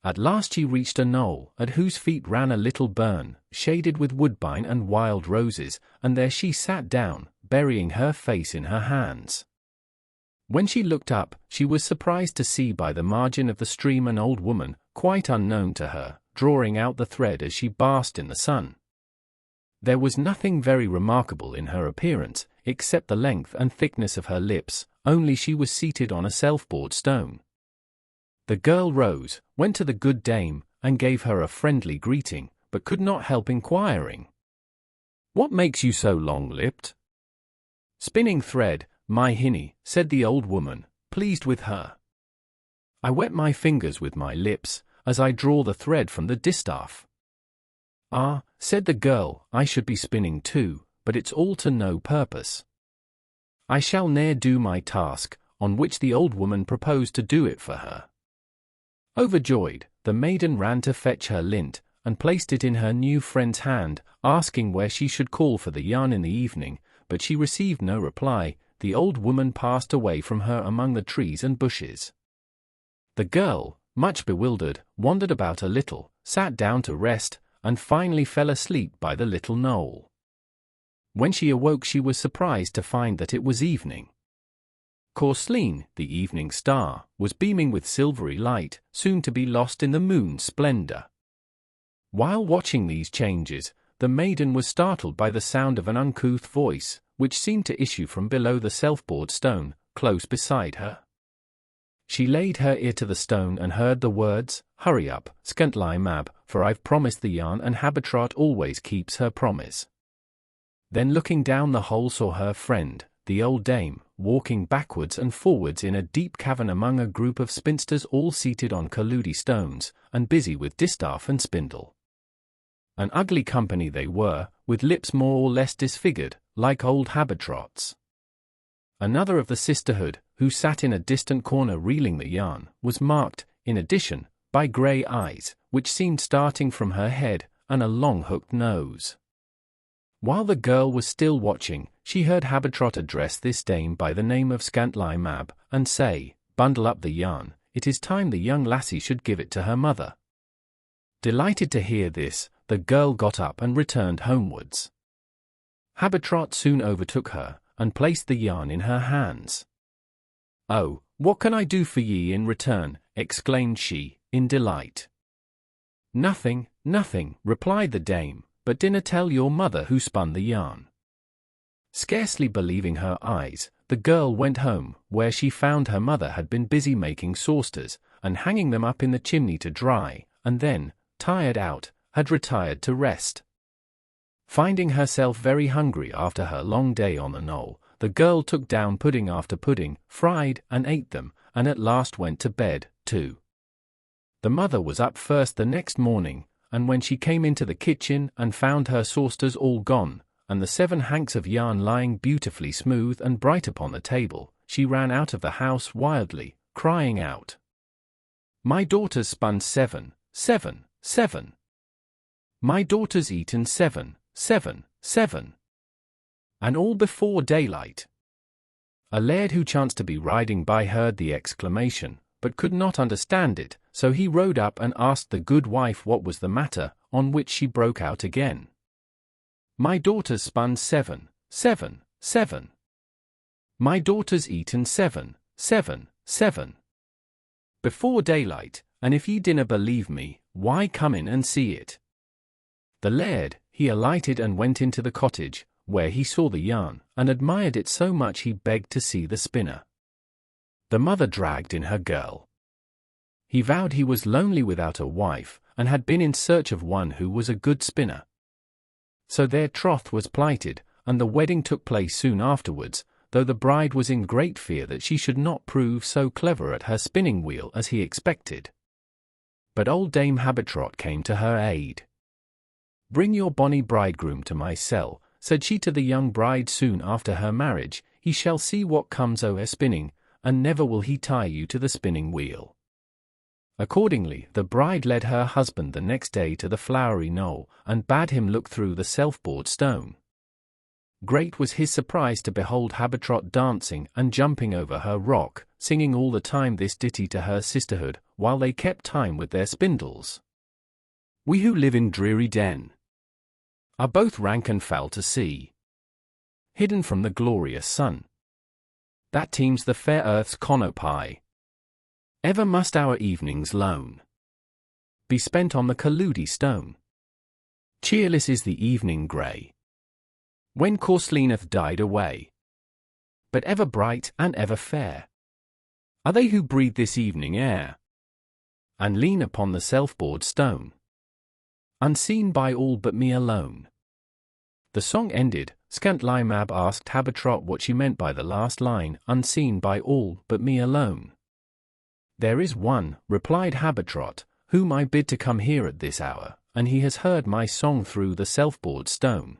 At last she reached a knoll, at whose feet ran a little burn, shaded with woodbine and wild roses, and there she sat down, burying her face in her hands. When she looked up, she was surprised to see by the margin of the stream an old woman, quite unknown to her, drawing out the thread as she basked in the sun. There was nothing very remarkable in her appearance, except the length and thickness of her lips, only she was seated on a self-bored stone. The girl rose, went to the good dame, and gave her a friendly greeting, but could not help inquiring, "What makes you so long-lipped?" "Spinning thread, my hinny," said the old woman, pleased with her. "I wet my fingers with my lips, as I draw the thread from the distaff." "Ah," said the girl, "I should be spinning too, but it's all to no purpose. I shall ne'er do my task," on which the old woman proposed to do it for her. Overjoyed, the maiden ran to fetch her lint, and placed it in her new friend's hand, asking where she should call for the yarn in the evening, but she received no reply. The old woman passed away from her among the trees and bushes. The girl, much bewildered, wandered about a little, sat down to rest, and finally fell asleep by the little knoll. When she awoke she was surprised to find that it was evening. Corslein, the evening star, was beaming with silvery light, soon to be lost in the moon's splendor. While watching these changes, the maiden was startled by the sound of an uncouth voice, which seemed to issue from below the self-bored stone, close beside her. She laid her ear to the stone and heard the words, "Hurry up, Scantlie Mab, for I've promised the yarn and Habitrot always keeps her promise." Then looking down the hole saw her friend, the old dame, walking backwards and forwards in a deep cavern among a group of spinsters all seated on colludie stones, and busy with distaff and spindle. An ugly company they were, with lips more or less disfigured, like old Habitrot's. Another of the sisterhood, who sat in a distant corner reeling the yarn, was marked, in addition, by grey eyes, which seemed starting from her head, and a long hooked nose. While the girl was still watching, she heard Habitrot address this dame by the name of Scantlie Mab, and say, "Bundle up the yarn, it is time the young lassie should give it to her mother." Delighted to hear this, the girl got up and returned homewards. Habitrot soon overtook her, and placed the yarn in her hands. "Oh, what can I do for ye in return?" exclaimed she, in delight. "Nothing, nothing," replied the dame, "but dinna tell your mother who spun the yarn." Scarcely believing her eyes, the girl went home, where she found her mother had been busy making saucers, and hanging them up in the chimney to dry, and then, tired out, had retired to rest. Finding herself very hungry after her long day on the knoll, the girl took down pudding after pudding, fried and ate them, and at last went to bed, too. The mother was up first the next morning, and when she came into the kitchen and found her saucers all gone, and the 7 hanks of yarn lying beautifully smooth and bright upon the table, she ran out of the house wildly, crying out, "My daughter's spun 7, 7, 7. My daughter's eaten 7, 7, 7. And all before daylight." A laird who chanced to be riding by heard the exclamation, but could not understand it, so he rode up and asked the good wife what was the matter, on which she broke out again, "My daughter's spun 7, 7, 7. My daughter's eaten 7, 7, 7. Before daylight, and if ye dinna believe me, why come in and see it." The laird, he alighted and went into the cottage, where he saw the yarn, and admired it so much he begged to see the spinner. The mother dragged in her girl. He vowed he was lonely without a wife, and had been in search of one who was a good spinner. So their troth was plighted, and the wedding took place soon afterwards, though the bride was in great fear that she should not prove so clever at her spinning wheel as he expected. But old Dame Habitrot came to her aid. "Bring your bonny bridegroom to my cell," said she to the young bride soon after her marriage, "he shall see what comes o' her spinning, and never will he tie you to the spinning wheel." Accordingly, the bride led her husband the next day to the flowery knoll, and bade him look through the self-bored stone. Great was his surprise to behold Habitrot dancing and jumping over her rock, singing all the time this ditty to her sisterhood, while they kept time with their spindles. "We who live in dreary den are both rank and foul to see, hidden from the glorious sun that teems the fair earth's conopie. Ever must our evenings lone be spent on the colludie stone. Cheerless is the evening grey, when Corslein hath died away. But ever bright and ever fair are they who breathe this evening air. and lean upon the self-bored stone, unseen by all but me alone. The song ended. Scantlimab asked Habetrot what she meant by the last line, unseen by all but me alone. There is one, replied Habetrot, whom I bid to come here at this hour, and he has heard my song through the self-bored stone.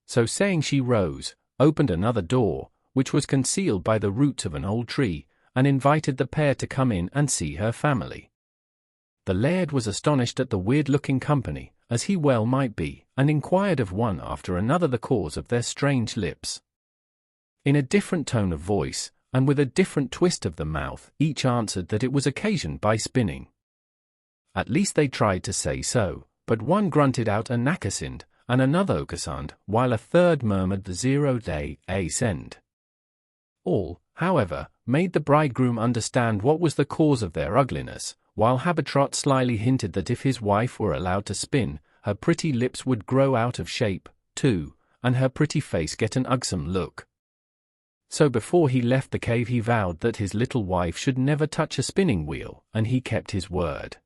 So saying she rose, opened another door, which was concealed by the roots of an old tree, and invited the pair to come in and see her family. The laird was astonished at the weird-looking company, as he well might be, and inquired of one after another the cause of their strange lips. In a different tone of voice, and with a different twist of the mouth, each answered that it was occasioned by spinning. At least they tried to say so, but one grunted out a nakasind, and another okasand, while a third murmured the 0-day a-send. All, however, made the bridegroom understand what was the cause of their ugliness, while Habetrot slyly hinted that if his wife were allowed to spin, her pretty lips would grow out of shape, too, and her pretty face get an ugsome look. So before he left the cave he vowed that his little wife should never touch a spinning wheel, and he kept his word.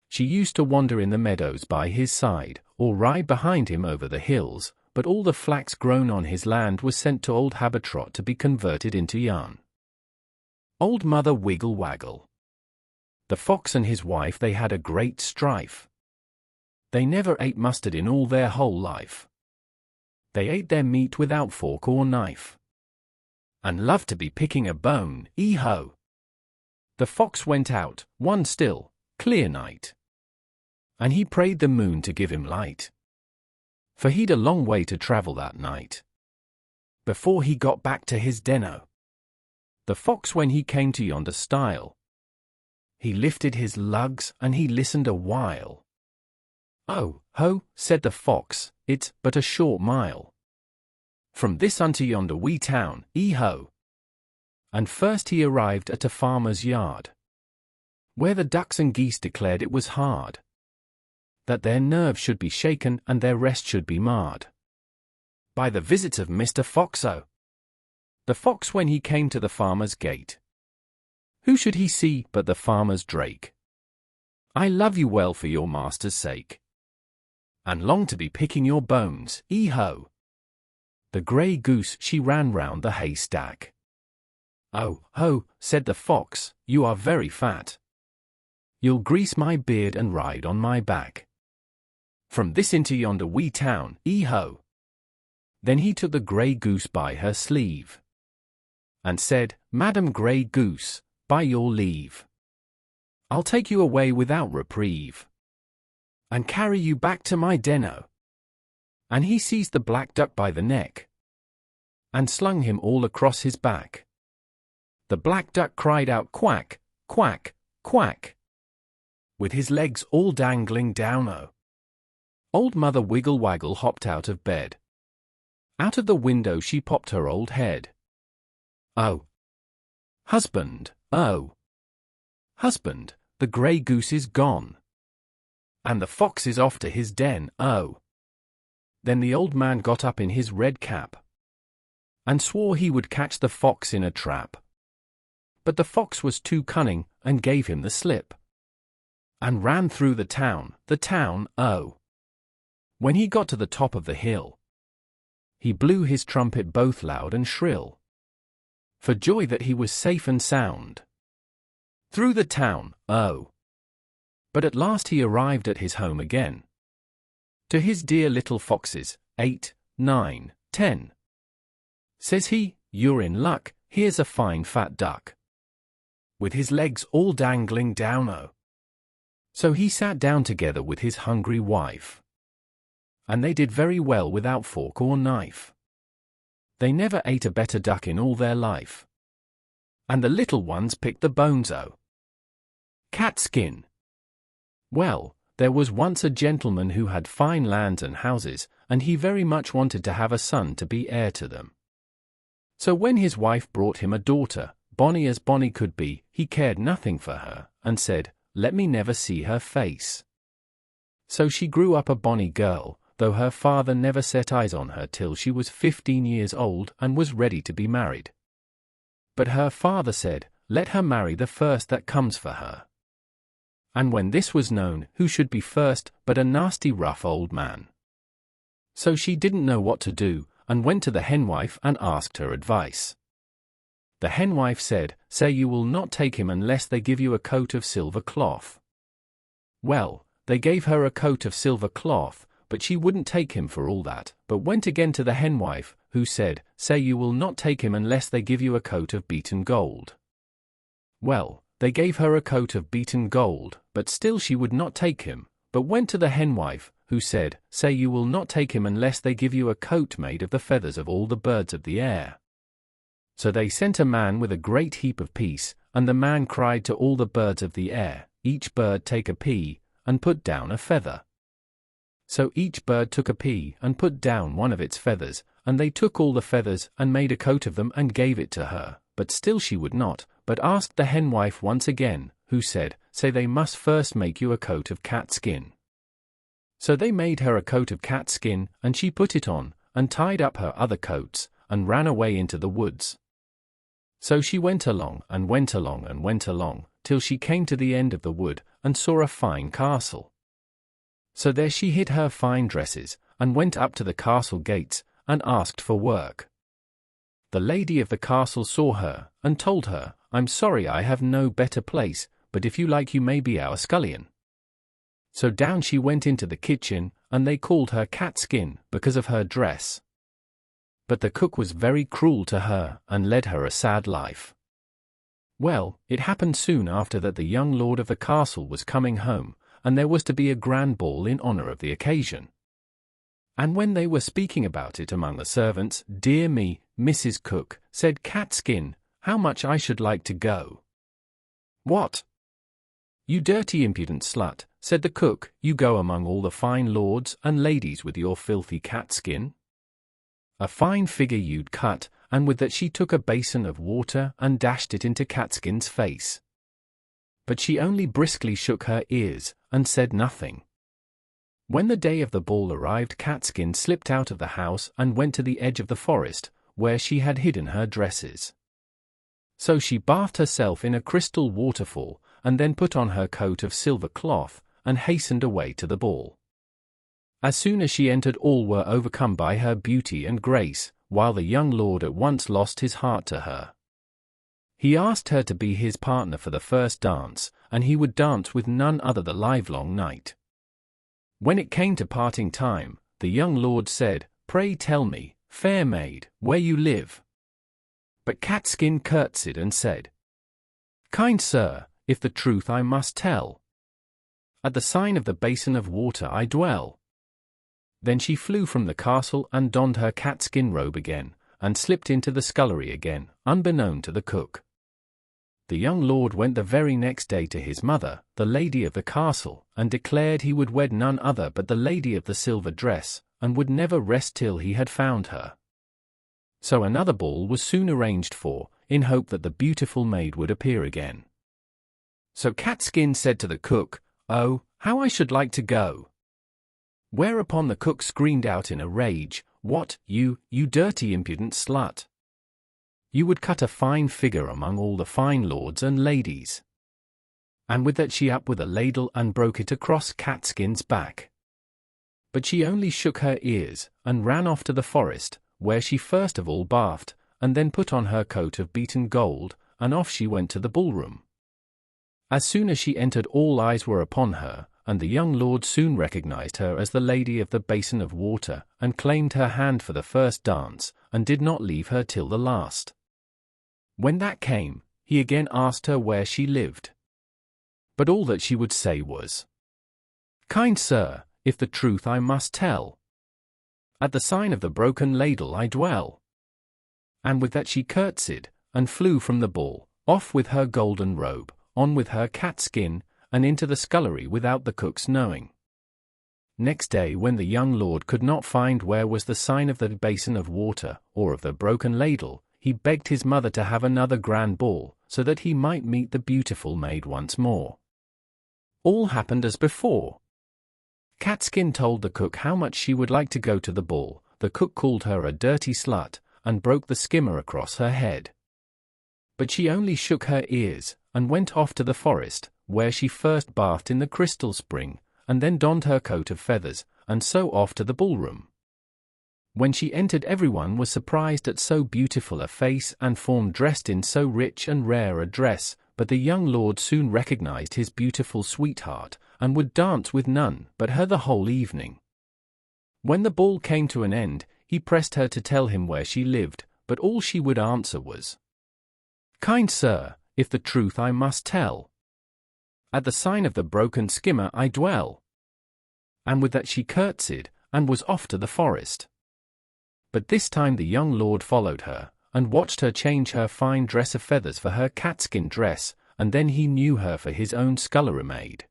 She used to wander in the meadows by his side, or ride behind him over the hills, but all the flax grown on his land was sent to old Habetrot to be converted into yarn. Old Mother Wiggle Waggle. The fox and his wife they had a great strife. They never ate mustard in all their whole life. They ate their meat without fork or knife, and loved to be picking a bone, ee-ho. The fox went out, one still, clear night, and he prayed the moon to give him light, for he'd a long way to travel that night, before he got back to his den-o. The fox when he came to yonder stile, he lifted his lugs and he listened a while. "Oh, ho," said the fox, "it's but a short mile from this unto yonder wee town, ee-ho." And first he arrived at a farmer's yard, where the ducks and geese declared it was hard, that their nerves should be shaken and their rest should be marred by the visits of Mr. Foxo. The fox when he came to the farmer's gate, who should he see but the farmer's drake? "I love you well for your master's sake, and long to be picking your bones, ee-ho." The grey goose she ran round the haystack. "Oh, ho," said the fox, "you are very fat. You'll grease my beard and ride on my back from this into yonder wee town, ee-ho." Then he took the grey goose by her sleeve, and said, "Madam Grey Goose, by your leave, I'll take you away without reprieve, and carry you back to my den-o." And he seized the black duck by the neck, and slung him all across his back. The black duck cried out quack, quack, quack, with his legs all dangling down-o. Old Mother Wiggle Waggle hopped out of bed. Out of the window she popped her old head. "Oh, husband, oh, husband, the grey goose is gone, and the fox is off to his den, oh." Then the old man got up in his red cap, and swore he would catch the fox in a trap. But the fox was too cunning, and gave him the slip, and ran through the town, oh. When he got to the top of the hill, he blew his trumpet both loud and shrill, for joy that he was safe and sound through the town, oh. But at last he arrived at his home again, to his dear little foxes, 8, 9, 10. Says he, "You're in luck, here's a fine fat duck, with his legs all dangling down-o." So he sat down together with his hungry wife, and they did very well without fork or knife. They never ate a better duck in all their life, and the little ones picked the bones-o. Catskin. Well, there was once a gentleman who had fine lands and houses, and he very much wanted to have a son to be heir to them. So when his wife brought him a daughter, bonny as bonny could be, he cared nothing for her, and said, "Let me never see her face." So she grew up a bonny girl, though her father never set eyes on her till she was 15 years old and was ready to be married. But her father said, "Let her marry the first that comes for her." And when this was known, who should be first but a nasty rough old man? So she didn't know what to do, and went to the henwife and asked her advice. The henwife said, "Say you will not take him unless they give you a coat of silver cloth." Well, they gave her a coat of silver cloth, but she wouldn't take him for all that, but went again to the henwife, who said, "Say you will not take him unless they give you a coat of beaten gold." Well, they gave her a coat of beaten gold, but still she would not take him, but went to the henwife, who said, "Say you will not take him unless they give you a coat made of the feathers of all the birds of the air." So they sent a man with a great heap of peas, and the man cried to all the birds of the air, "Each bird take a pea, and put down a feather." So each bird took a pea and put down one of its feathers, and they took all the feathers and made a coat of them and gave it to her, but still she would not, but asked the henwife once again, who said, "Say they must first make you a coat of catskin." So they made her a coat of catskin, and she put it on, and tied up her other coats, and ran away into the woods. So she went along, and went along, and went along, till she came to the end of the wood, and saw a fine castle. So there she hid her fine dresses, and went up to the castle gates, and asked for work. The lady of the castle saw her, and told her, "I'm sorry I have no better place, but if you like you may be our scullion." So down she went into the kitchen, and they called her Catskin, because of her dress. But the cook was very cruel to her, and led her a sad life. Well, it happened soon after that the young lord of the castle was coming home, and there was to be a grand ball in honor of the occasion. And when they were speaking about it among the servants, "Dear me, Mrs. Cook," said Catskin, "how much I should like to go." "What? You dirty impudent slut," said the cook, "you go among all the fine lords and ladies with your filthy catskin? A fine figure you'd cut," and with that she took a basin of water and dashed it into Catskin's face. But she only briskly shook her ears, and said nothing. When the day of the ball arrived, Catskin slipped out of the house and went to the edge of the forest, where she had hidden her dresses. So she bathed herself in a crystal waterfall, and then put on her coat of silver cloth, and hastened away to the ball. As soon as she entered, all were overcome by her beauty and grace, while the young lord at once lost his heart to her. He asked her to be his partner for the first dance, and he would dance with none other the livelong night. When it came to parting time, the young lord said, "Pray tell me, fair maid, where you live." But Catskin curtsied and said, "Kind sir, if the truth I must tell, at the sign of the basin of water I dwell." Then she flew from the castle and donned her catskin robe again, and slipped into the scullery again, unbeknown to the cook. The young lord went the very next day to his mother, the lady of the castle, and declared he would wed none other but the lady of the silver dress, and would never rest till he had found her. So another ball was soon arranged for, in hope that the beautiful maid would appear again. So Catskin said to the cook, "Oh, how I should like to go." Whereupon the cook screamed out in a rage, "What, you dirty impudent slut! You would cut a fine figure among all the fine lords and ladies." And with that she up with a ladle and broke it across Catskin's back. But she only shook her ears, and ran off to the forest, where she first of all bathed, and then put on her coat of beaten gold, and off she went to the ballroom. As soon as she entered, all eyes were upon her, and the young lord soon recognized her as the lady of the basin of water, and claimed her hand for the first dance, and did not leave her till the last. When that came, he again asked her where she lived. But all that she would say was, "Kind sir, if the truth I must tell, at the sign of the broken ladle I dwell." And with that she curtsied, and flew from the ball, off with her golden robe, on with her catskin, and into the scullery without the cook's knowing. Next day, when the young lord could not find where was the sign of the basin of water, or of the broken ladle, he begged his mother to have another grand ball, so that he might meet the beautiful maid once more. All happened as before. Catskin told the cook how much she would like to go to the ball. The cook called her a dirty slut, and broke the skimmer across her head. But she only shook her ears, and went off to the forest, where she first bathed in the crystal spring, and then donned her coat of feathers, and so off to the ballroom. When she entered, everyone was surprised at so beautiful a face and form dressed in so rich and rare a dress, but the young lord soon recognized his beautiful sweetheart, and would dance with none but her the whole evening. When the ball came to an end, he pressed her to tell him where she lived, but all she would answer was, "Kind sir, if the truth I must tell, at the sign of the broken skimmer I dwell." And with that she curtsied, and was off to the forest. But this time the young lord followed her, and watched her change her fine dress of feathers for her catskin dress, and then he knew her for his own scullery maid.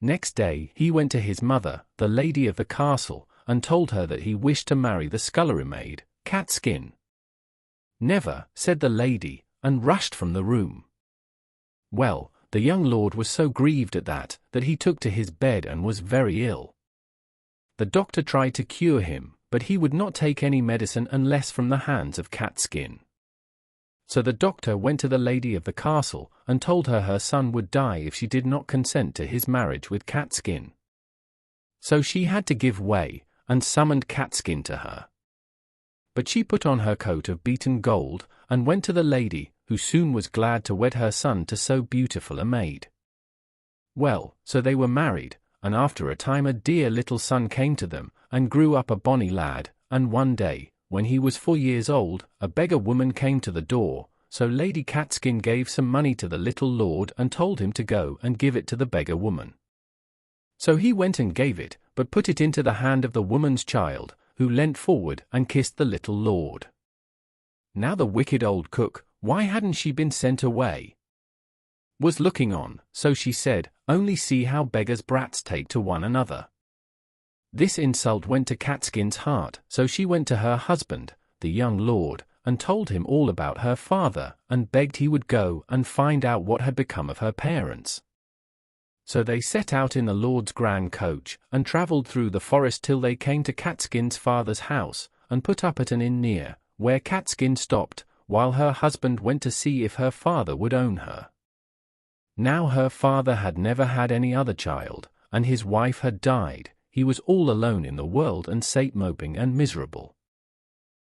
Next day he went to his mother, the lady of the castle, and told her that he wished to marry the scullery maid, Catskin. "Never," said the lady, and rushed from the room. Well, the young lord was so grieved at that he took to his bed and was very ill. The doctor tried to cure him, but he would not take any medicine unless from the hands of Catskin. So the doctor went to the lady of the castle, and told her her son would die if she did not consent to his marriage with Catskin. So she had to give way, and summoned Catskin to her. But she put on her coat of beaten gold, and went to the lady, who soon was glad to wed her son to so beautiful a maid. Well, so they were married, and after a time a dear little son came to them, and grew up a bonny lad, and one day, when he was 4 years old, a beggar woman came to the door, so Lady Catskin gave some money to the little lord and told him to go and give it to the beggar woman. So he went and gave it, but put it into the hand of the woman's child, who leant forward and kissed the little lord. Now the wicked old cook, why hadn't she been sent away? Was looking on, so she said, "Only see how beggars' brats take to one another." This insult went to Catskin's heart, so she went to her husband, the young lord, and told him all about her father, and begged he would go and find out what had become of her parents. So they set out in the lord's grand coach, and travelled through the forest till they came to Catskin's father's house, and put up at an inn near, where Catskin stopped, while her husband went to see if her father would own her. Now her father had never had any other child, and his wife had died. He was all alone in the world and sate moping and miserable.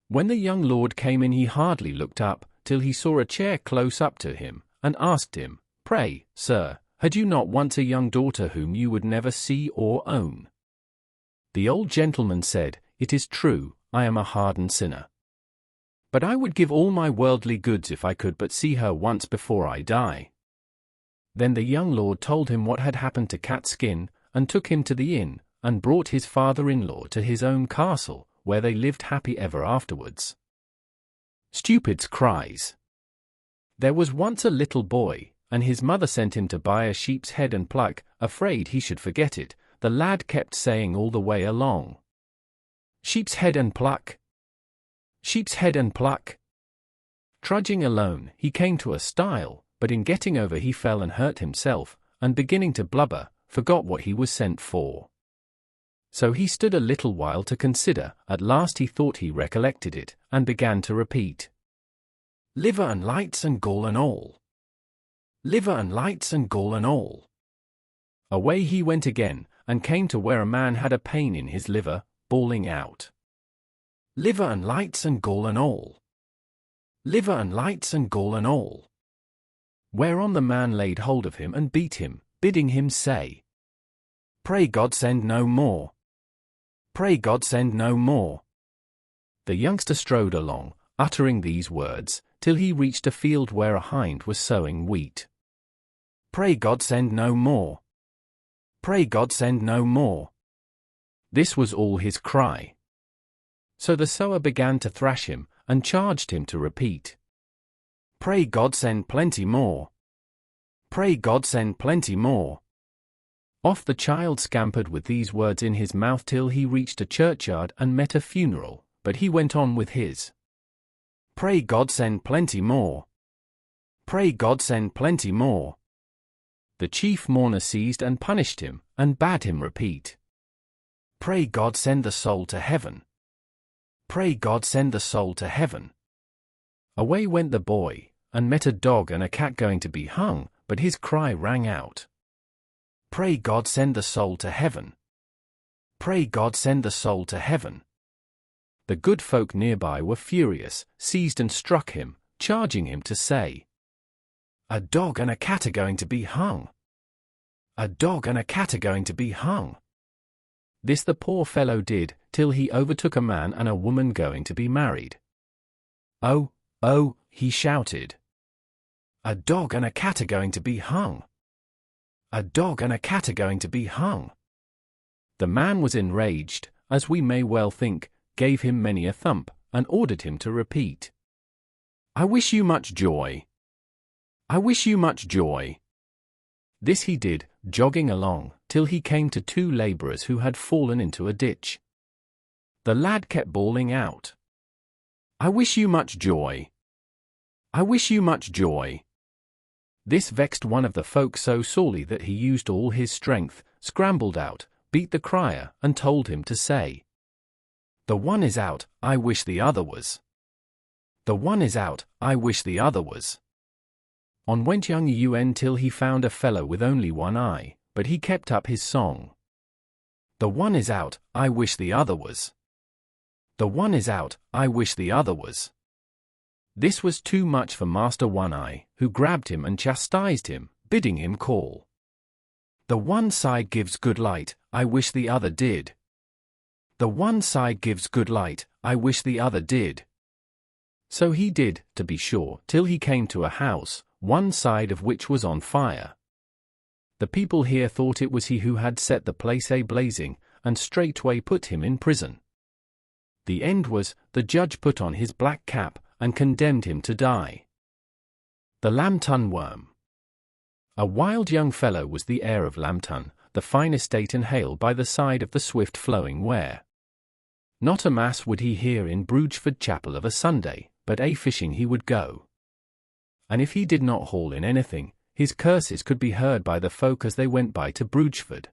When the young lord came in, he hardly looked up, till he saw a chair close up to him, and asked him, "Pray, sir, had you not once a young daughter whom you would never see or own?" The old gentleman said, "It is true, I am a hardened sinner. But I would give all my worldly goods if I could but see her once before I die." Then the young lord told him what had happened to Catskin, and took him to the inn, and brought his father-in-law to his own castle, where they lived happy ever afterwards. Stupid's cries. There was once a little boy, and his mother sent him to buy a sheep's head and pluck, afraid he should forget it. The lad kept saying all the way along, "Sheep's head and pluck. Sheep's head and pluck." Trudging alone, he came to a stile, but in getting over he fell and hurt himself, and beginning to blubber, forgot what he was sent for. So he stood a little while to consider. At last he thought he recollected it, and began to repeat, "Liver and lights and gall and all. Liver and lights and gall and all." Away he went again, and came to where a man had a pain in his liver, bawling out, "Liver and lights and gall and all. Liver and lights and gall and all." Whereon the man laid hold of him and beat him, bidding him say, "Pray God send no more. Pray God send no more." The youngster strode along, uttering these words, till he reached a field where a hind was sowing wheat. "Pray God send no more. Pray God send no more." This was all his cry. So the sower began to thrash him, and charged him to repeat, "Pray God send plenty more. Pray God send plenty more." Off the child scampered with these words in his mouth till he reached a churchyard and met a funeral, but he went on with his, "Pray God send plenty more. Pray God send plenty more." The chief mourner seized and punished him, and bade him repeat, "Pray God send the soul to heaven. Pray God send the soul to heaven." Away went the boy, and met a dog and a cat going to be hung, but his cry rang out. "Pray God send the soul to heaven! Pray God send the soul to heaven!" The good folk nearby were furious, seized and struck him, charging him to say, "A dog and a cat are going to be hung! A dog and a cat are going to be hung!" This the poor fellow did, till he overtook a man and a woman going to be married. "Oh, oh," he shouted. "A dog and a cat are going to be hung! A dog and a cat are going to be hung!" The man was enraged, as we may well think, gave him many a thump, and ordered him to repeat, "I wish you much joy! I wish you much joy!" This he did, jogging along, till he came to two labourers who had fallen into a ditch. The lad kept bawling out, "I wish you much joy! I wish you much joy!" This vexed one of the folk so sorely that he used all his strength, scrambled out, beat the crier, and told him to say, "The one is out, I wish the other was. The one is out, I wish the other was." On went young Un till he found a fellow with only one eye, but he kept up his song. "The one is out, I wish the other was. The one is out, I wish the other was." This was too much for Master One Eye, who grabbed him and chastised him, bidding him call, "The one side gives good light, I wish the other did. The one side gives good light, I wish the other did." So he did, to be sure, till he came to a house, one side of which was on fire. The people here thought it was he who had set the place a-blazing, and straightway put him in prison. The end was, the judge put on his black cap, and condemned him to die. The Lambton Worm. A wild young fellow was the heir of Lambton, the fine estate and hale by the side of the swift-flowing Wear. Not a mass would he hear in Brugeford chapel of a Sunday, but a-fishing he would go. And if he did not haul in anything, his curses could be heard by the folk as they went by to Brugeford.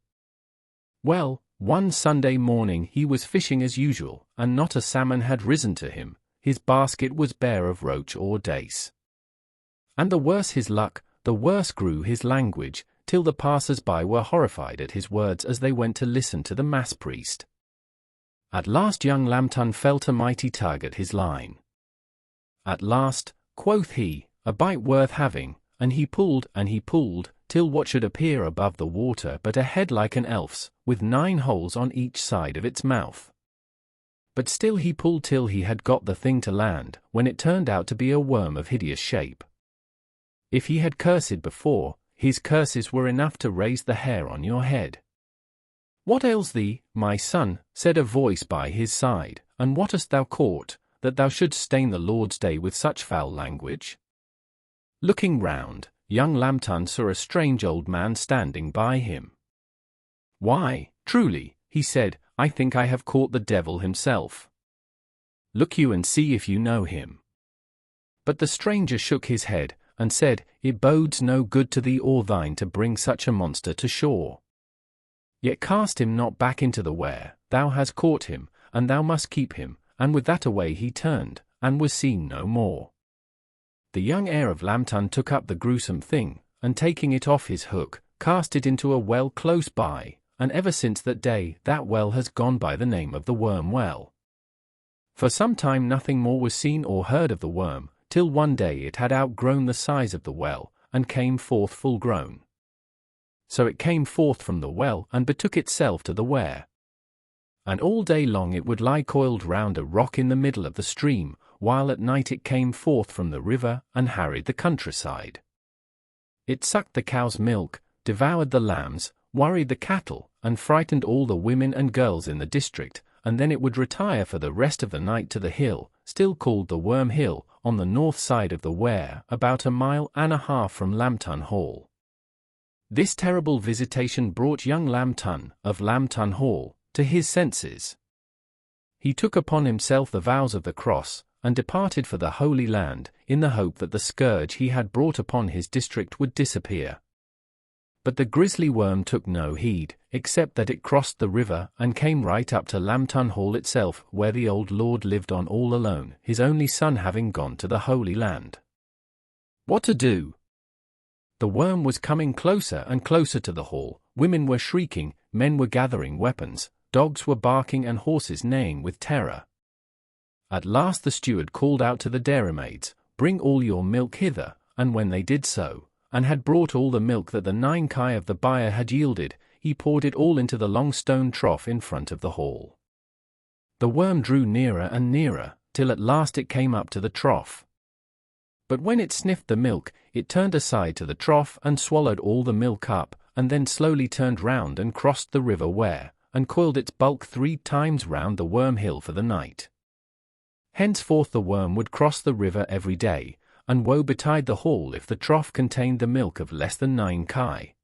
Well, one Sunday morning he was fishing as usual, and not a salmon had risen to him. His basket was bare of roach or dace. And the worse his luck, the worse grew his language, till the passers-by were horrified at his words as they went to listen to the mass priest. At last young Lambton felt a mighty tug at his line. "At last," quoth he, "a bite worth having," and he pulled, till what should appear above the water but a head like an elf's, with 9 holes on each side of its mouth. But still he pulled till he had got the thing to land, when it turned out to be a worm of hideous shape. If he had cursed before, his curses were enough to raise the hair on your head. "What ails thee, my son?" said a voice by his side, "and what hast thou caught, that thou shouldst stain the Lord's day with such foul language?" Looking round, young Lambton saw a strange old man standing by him. "Why, truly," he said, "I think I have caught the devil himself. Look you and see if you know him." But the stranger shook his head, and said, "It bodes no good to thee or thine to bring such a monster to shore. Yet cast him not back into the Wear, thou hast caught him, and thou must keep him," and with that away he turned, and was seen no more. The young heir of Lambton took up the gruesome thing, and taking it off his hook, cast it into a well close by, and ever since that day that well has gone by the name of the Worm Well. For some time nothing more was seen or heard of the worm, till one day it had outgrown the size of the well, and came forth full grown. So it came forth from the well and betook itself to the Wear. And all day long it would lie coiled round a rock in the middle of the stream, while at night it came forth from the river and harried the countryside. It sucked the cow's milk, devoured the lambs, worried the cattle, and frightened all the women and girls in the district, and then it would retire for the rest of the night to the hill, still called the Worm Hill, on the north side of the Wear, about 1.5 miles from Lambton Hall. This terrible visitation brought young Lambton, of Lambton Hall, to his senses. He took upon himself the vows of the cross, and departed for the Holy Land, in the hope that the scourge he had brought upon his district would disappear. But the grisly worm took no heed, except that it crossed the river and came right up to Lambton Hall itself, where the old lord lived on all alone, his only son having gone to the Holy Land. What to do? The worm was coming closer and closer to the hall. Women were shrieking, men were gathering weapons, dogs were barking and horses neighing with terror. At last the steward called out to the dairymaids, "Bring all your milk hither," and when they did so, and had brought all the milk that the 9 kye of the buyer had yielded, he poured it all into the long stone trough in front of the hall. The worm drew nearer and nearer, till at last it came up to the trough. But when it sniffed the milk, it turned aside to the trough and swallowed all the milk up, and then slowly turned round and crossed the river Ware, and coiled its bulk 3 times round the Worm Hill for the night. Henceforth the worm would cross the river every day, and woe betide the hall if the trough contained the milk of less than 9 kye.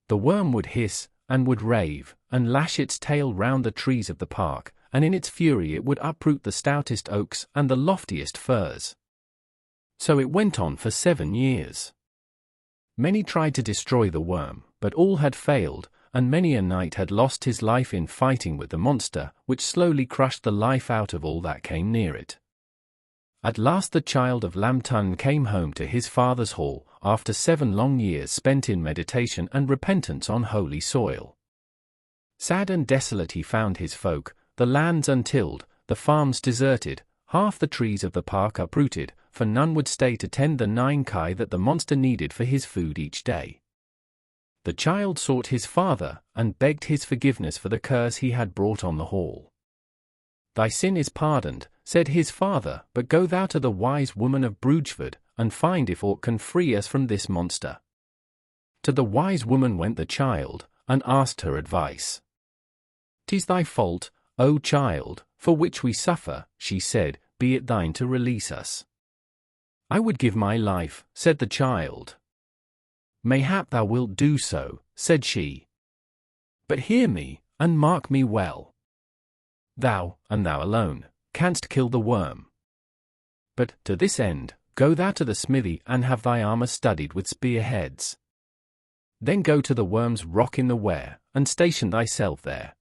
The worm would hiss, and would rave, and lash its tail round the trees of the park, and in its fury it would uproot the stoutest oaks and the loftiest firs. So it went on for 7 years. Many tried to destroy the worm, but all had failed, and many a knight had lost his life in fighting with the monster, which slowly crushed the life out of all that came near it. At last the child of Lambton came home to his father's hall, after 7 long years spent in meditation and repentance on holy soil. Sad and desolate he found his folk, the lands untilled, the farms deserted, half the trees of the park uprooted, for none would stay to tend the 9 kye that the monster needed for his food each day. The child sought his father, and begged his forgiveness for the curse he had brought on the hall. "Thy sin is pardoned," said his father, "but go thou to the wise woman of Brugeford, and find if aught can free us from this monster." To the wise woman went the child, and asked her advice. "'Tis thy fault, O child, for which we suffer," she said, "be it thine to release us." "I would give my life," said the child. "Mayhap thou wilt do so," said she. "But hear me, and mark me well. Thou, and thou alone, canst kill the worm. But, to this end, go thou to the smithy and have thy armor studied with spearheads. Then go to the worm's rock in the Ware, and station thyself there.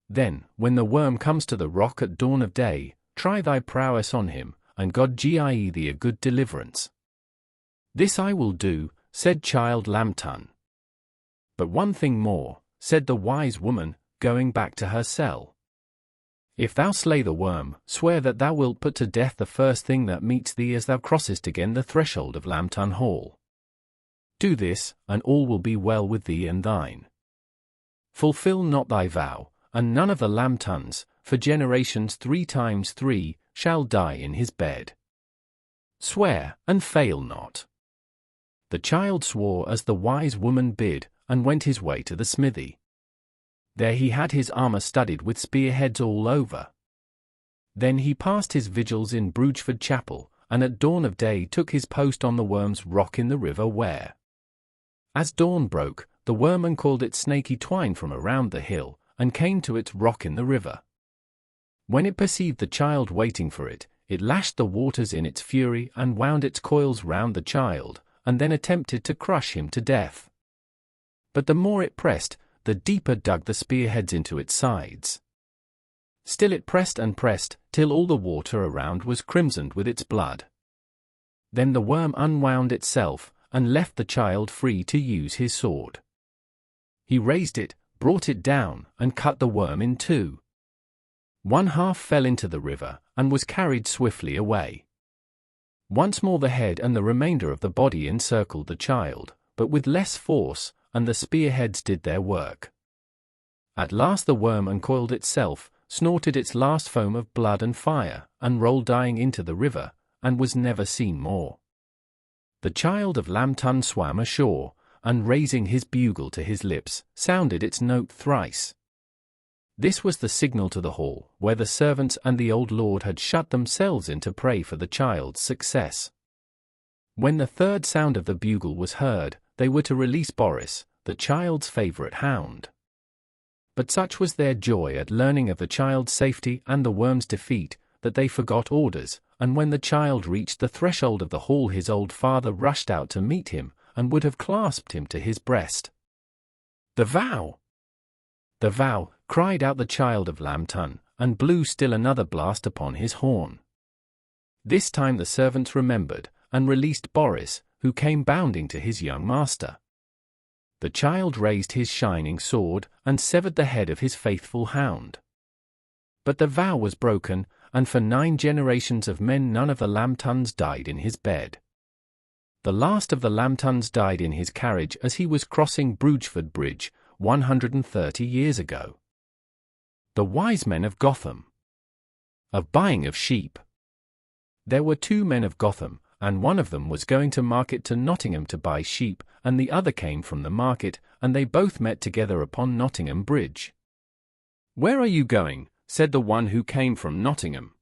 Then, when the worm comes to the rock at dawn of day, try thy prowess on him, and God gie thee a good deliverance." "This I will do," said child Lambton. "But one thing more," said the wise woman, going back to her cell. "If thou slay the worm, swear that thou wilt put to death the first thing that meets thee as thou crossest again the threshold of Lambton Hall. Do this, and all will be well with thee and thine. Fulfil not thy vow, and none of the Lambtons, for generations 3 times 3, shall die in his bed. Swear, and fail not." The child swore as the wise woman bid, and went his way to the smithy. There he had his armor studied with spearheads all over. Then he passed his vigils in Brugeford Chapel, and at dawn of day took his post on the worm's rock in the river Ware. As dawn broke, the worm uncoiled its snaky twine from around the hill, and came to its rock in the river. When it perceived the child waiting for it, it lashed the waters in its fury and wound its coils round the child, and then attempted to crush him to death. But the more it pressed, the deeper dug the spearheads into its sides. Still it pressed and pressed, till all the water around was crimsoned with its blood. Then the worm unwound itself, and left the child free to use his sword. He raised it, brought it down, and cut the worm in 2. One half fell into the river, and was carried swiftly away. Once more the head and the remainder of the body encircled the child, but with less force, and the spearheads did their work. At last the worm uncoiled itself, snorted its last foam of blood and fire, and rolled dying into the river, and was never seen more. The child of Lambton swam ashore, and raising his bugle to his lips, sounded its note thrice. This was the signal to the hall, where the servants and the old lord had shut themselves in to pray for the child's success. When the 3rd sound of the bugle was heard, they were to release Boris, the child's favourite hound. But such was their joy at learning of the child's safety and the worm's defeat, that they forgot orders, and when the child reached the threshold of the hall his old father rushed out to meet him, and would have clasped him to his breast. "The vow! The vow!" cried out the child of Lambton, and blew still another blast upon his horn. This time the servants remembered, and released Boris, who came bounding to his young master. The child raised his shining sword, and severed the head of his faithful hound. But the vow was broken, and for 9 generations of men none of the Lambtons died in his bed. The last of the Lambtons died in his carriage as he was crossing Brugeford Bridge, 130 years ago. The wise men of Gotham. Of buying of sheep. There were 2 men of Gotham, and one of them was going to market to Nottingham to buy sheep, and the other came from the market, and they both met together upon Nottingham Bridge. "Where are you going?" said the one who came from Nottingham.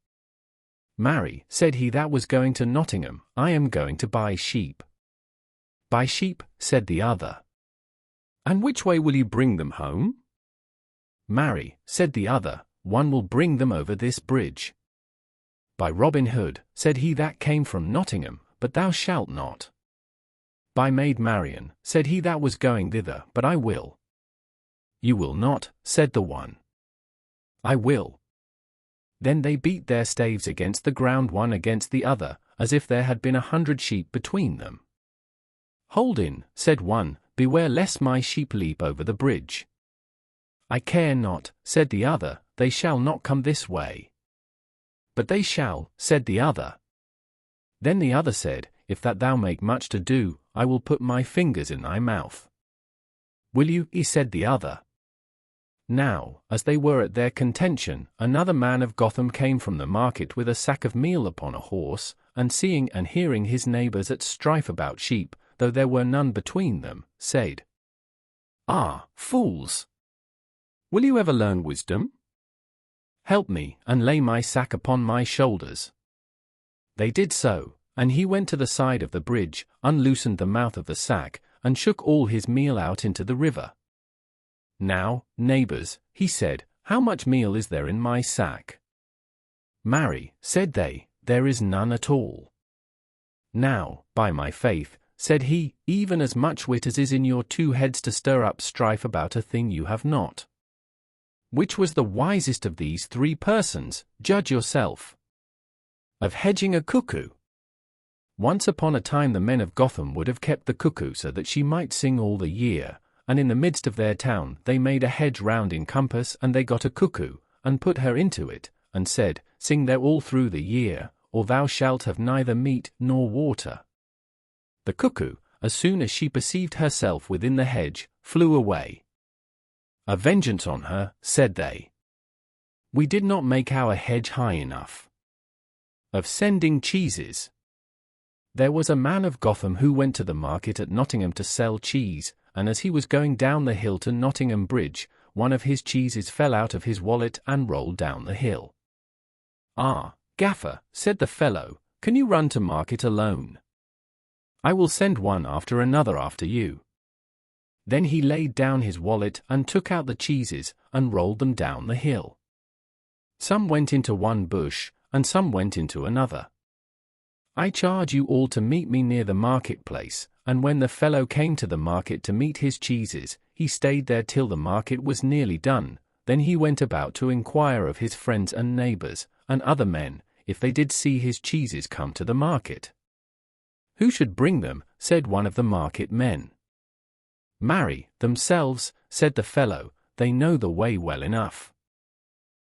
"Marry," said he that was going to Nottingham, "I am going to buy sheep." "Buy sheep," said the other. "And which way will you bring them home?" "Marry," said the other, "one will bring them over this bridge." "By Robin Hood," said he that came from Nottingham, "but thou shalt not." "By Maid Marian," said he that was going thither, "but I will." "You will not," said the one. "I will." Then they beat their staves against the ground one against the other, as if there had been 100 sheep between them. "Hold in," said one, "beware lest my sheep leap over the bridge." "I care not," said the other, "they shall not come this way." "But they shall," said the other. Then the other said, "If that thou make much to do, I will put my fingers in thy mouth." "Will you?" said the other. Now, as they were at their contention, another man of Gotham came from the market with a sack of meal upon a horse, and seeing and hearing his neighbors at strife about sheep, though there were none between them, said, "Ah, fools! Will you ever learn wisdom? Help me, and lay my sack upon my shoulders." They did so, and he went to the side of the bridge, unloosened the mouth of the sack, and shook all his meal out into the river. "Now, neighbors," he said, "how much meal is there in my sack?" "Marry," said they, "there is none at all." "Now, by my faith," said he, "even as much wit as is in your 2 heads to stir up strife about a thing you have not. Which was the wisest of these 3 persons, judge yourself. Of hedging a cuckoo. Once upon a time the men of Gotham would have kept the cuckoo so that she might sing all the year, and in the midst of their town they made a hedge round in compass, and they got a cuckoo, and put her into it, and said, "Sing there all through the year, or thou shalt have neither meat nor water." The cuckoo, as soon as she perceived herself within the hedge, flew away. "A vengeance on her," said they. "We did not make our hedge high enough." Of sending cheeses. There was a man of Gotham who went to the market at Nottingham to sell cheese, and as he was going down the hill to Nottingham Bridge, one of his cheeses fell out of his wallet and rolled down the hill. "Ah, gaffer," said the fellow, "can you run to market alone? I will send one after another after you." Then he laid down his wallet and took out the cheeses and rolled them down the hill. Some went into one bush, and some went into another. "I charge you all to meet me near the marketplace," and when the fellow came to the market to meet his cheeses, he stayed there till the market was nearly done. Then he went about to inquire of his friends and neighbors, and other men, if they did see his cheeses come to the market. "Who should bring them?" said one of the market men. "Marry, themselves," said the fellow, "they know the way well enough."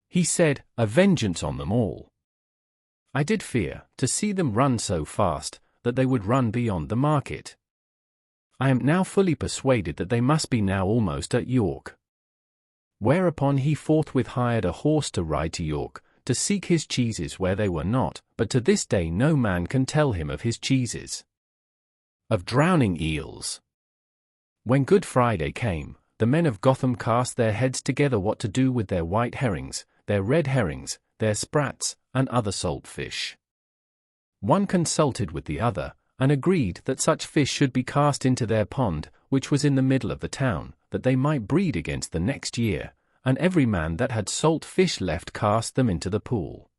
He said, "A vengeance on them all. I did fear, to see them run so fast, that they would run beyond the market. I am now fully persuaded that they must be now almost at York." Whereupon he forthwith hired a horse to ride to York, to seek his cheeses where they were not, but to this day no man can tell him of his cheeses. Of drowning eels. When Good Friday came, the men of Gotham cast their heads together what to do with their white herrings, their red herrings, their sprats, and other salt fish. One consulted with the other, and agreed that such fish should be cast into their pond, which was in the middle of the town, that they might breed against the next year, and every man that had salt fish left cast them into the pool.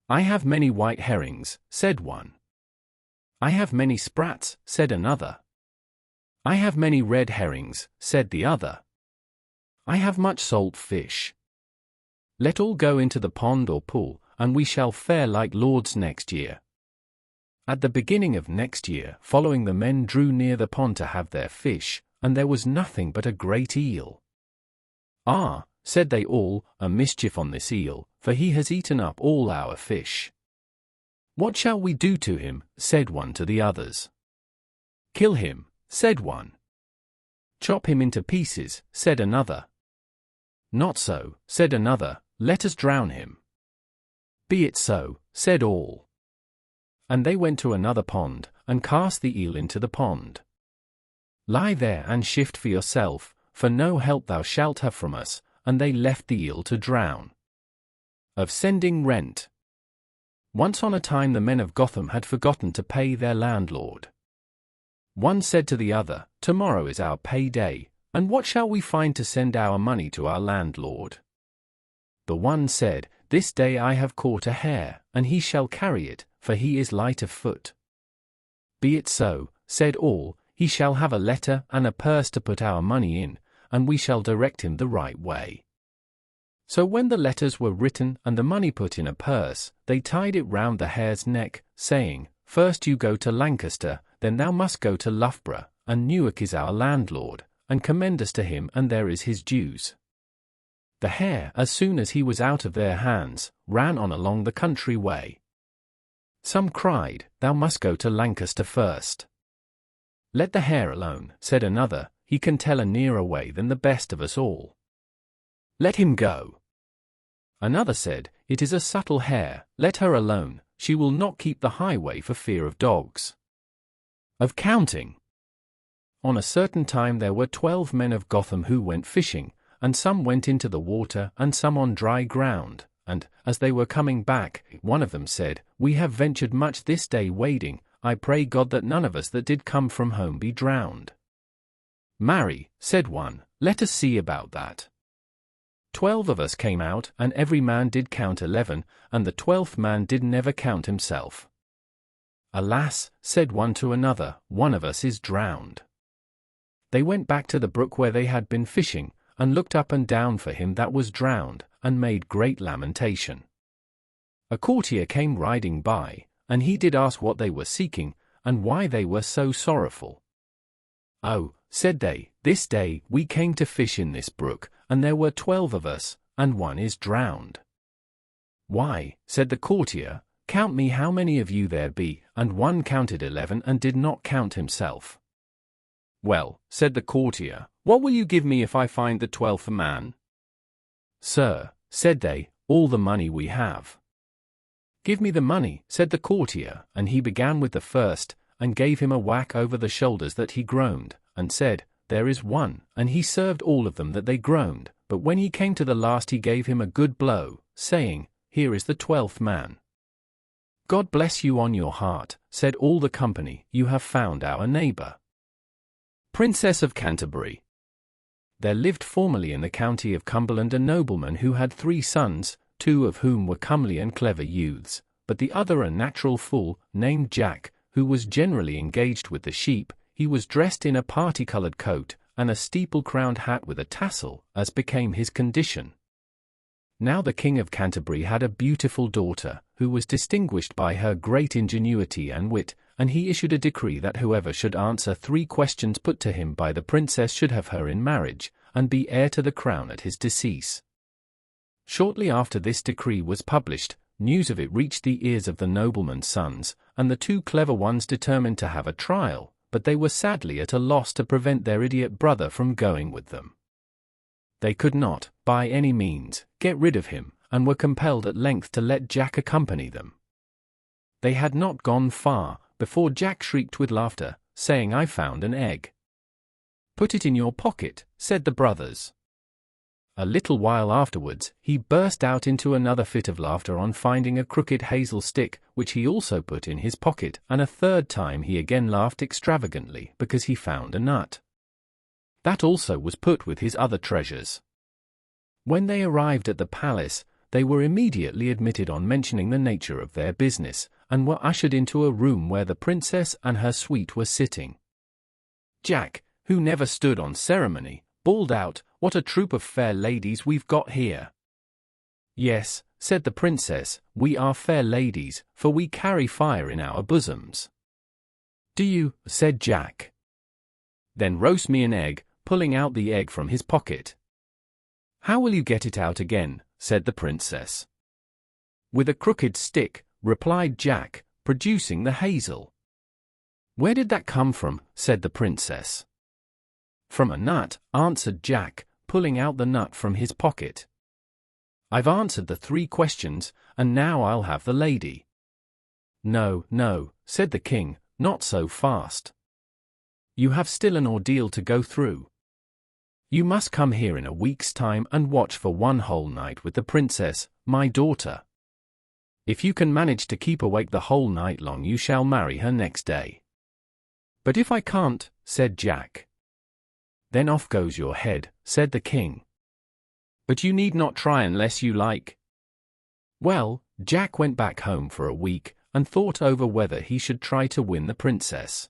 "I have many white herrings," said one. "I have many sprats," said another. "I have many red herrings," said the other. "I have much salt fish. Let all go into the pond or pool, and we shall fare like lords next year." At the beginning of next year following, the men drew near the pond to have their fish, and there was nothing but a great eel. "Ah," said they all, "a mischief on this eel, for he has eaten up all our fish." "What shall we do to him?" said one to the others. "Kill him," said one. "Chop him into pieces," said another. "Not so," said another, "let us drown him." "Be it so," said all. And they went to another pond, and cast the eel into the pond. "Lie there and shift for yourself, for no help thou shalt have from us," and they left the eel to drown. Of sending rent. Once on a time the men of Gotham had forgotten to pay their landlord. One said to the other, "Tomorrow is our pay day, and what shall we find to send our money to our landlord?" The one said, "This day I have caught a hare, and he shall carry it, for he is light of foot." "Be it so," said all, "he shall have a letter and a purse to put our money in, and we shall direct him the right way." So when the letters were written and the money put in a purse, they tied it round the hare's neck, saying, "First you go to Lancaster, then thou must go to Loughborough, and Newark is our landlord, and commend us to him, and there is his dues." The hare, as soon as he was out of their hands, ran on along the country way. Some cried, "Thou must go to Lancaster first." "Let the hare alone," said another, "he can tell a nearer way than the best of us all." "Let him go." Another said, "It is a subtle hare, let her alone, she will not keep the highway for fear of dogs." Of counting. On a certain time there were 12 men of Gotham who went fishing, and some went into the water and some on dry ground. And, as they were coming back, one of them said, "We have ventured much this day wading, I pray God that none of us that did come from home be drowned." "Marry," said one, "let us see about that." 12 of us came out, and every man did count 11, and the 12th man did never count himself. "Alas," said one to another, "one of us is drowned." They went back to the brook where they had been fishing, and looked up and down for him that was drowned, and made great lamentation. A courtier came riding by, and he did ask what they were seeking, and why they were so sorrowful. "Oh," said they, "this day we came to fish in this brook, and there were 12 of us, and one is drowned." "Why," said the courtier, "count me how many of you there be," and one counted 11 and did not count himself. "Well," said the courtier, "what will you give me if I find the 12th man?" "Sir," said they, "all the money we have." "Give me the money," said the courtier, and he began with the first, and gave him a whack over the shoulders that he groaned, and said, "There is one," and he served all of them that they groaned, but when he came to the last he gave him a good blow, saying, "Here is the 12th man." "God bless you on your heart," said all the company, "you have found our neighbor." Princess of Canterbury. There lived formerly in the county of Cumberland a nobleman who had 3 sons, 2 of whom were comely and clever youths, but the other a natural fool, named Jack, who was generally engaged with the sheep. He was dressed in a party-colored coat, and a steeple-crowned hat with a tassel, as became his condition. Now the King of Canterbury had a beautiful daughter, who was distinguished by her great ingenuity and wit, and he issued a decree that whoever should answer 3 questions put to him by the princess should have her in marriage, and be heir to the crown at his decease. Shortly after this decree was published, news of it reached the ears of the nobleman's sons, and the 2 clever ones determined to have a trial, but they were sadly at a loss to prevent their idiot brother from going with them. They could not, by any means, get rid of him, and were compelled at length to let Jack accompany them. They had not gone far, before Jack shrieked with laughter, saying, "I found an egg." "Put it in your pocket," said the brothers. A little while afterwards, he burst out into another fit of laughter on finding a crooked hazel stick, which he also put in his pocket, and a third time he again laughed extravagantly because he found a nut. That also was put with his other treasures. When they arrived at the palace, they were immediately admitted on mentioning the nature of their business, and were ushered into a room where the princess and her suite were sitting. Jack, who never stood on ceremony, bawled out, "What a troop of fair ladies we've got here!" "Yes," said the princess, "we are fair ladies, for we carry fire in our bosoms." "Do you?" said Jack. "Then roast me an egg," pulling out the egg from his pocket. "How will you get it out again?" said the princess. "With a crooked stick," replied Jack, producing the hazel. "Where did that come from?" said the princess. "From a nut," answered Jack, pulling out the nut from his pocket. "I've answered the 3 questions, and now I'll have the lady." "No, no," said the king, "not so fast. You have still an ordeal to go through. You must come here in a week's time and watch for 1 whole night with the princess, my daughter. If you can manage to keep awake the whole night long, you shall marry her next day." "But if I can't," said Jack. "Then off goes your head," said the king. "But you need not try unless you like." Well, Jack went back home for a week, and thought over whether he should try to win the princess.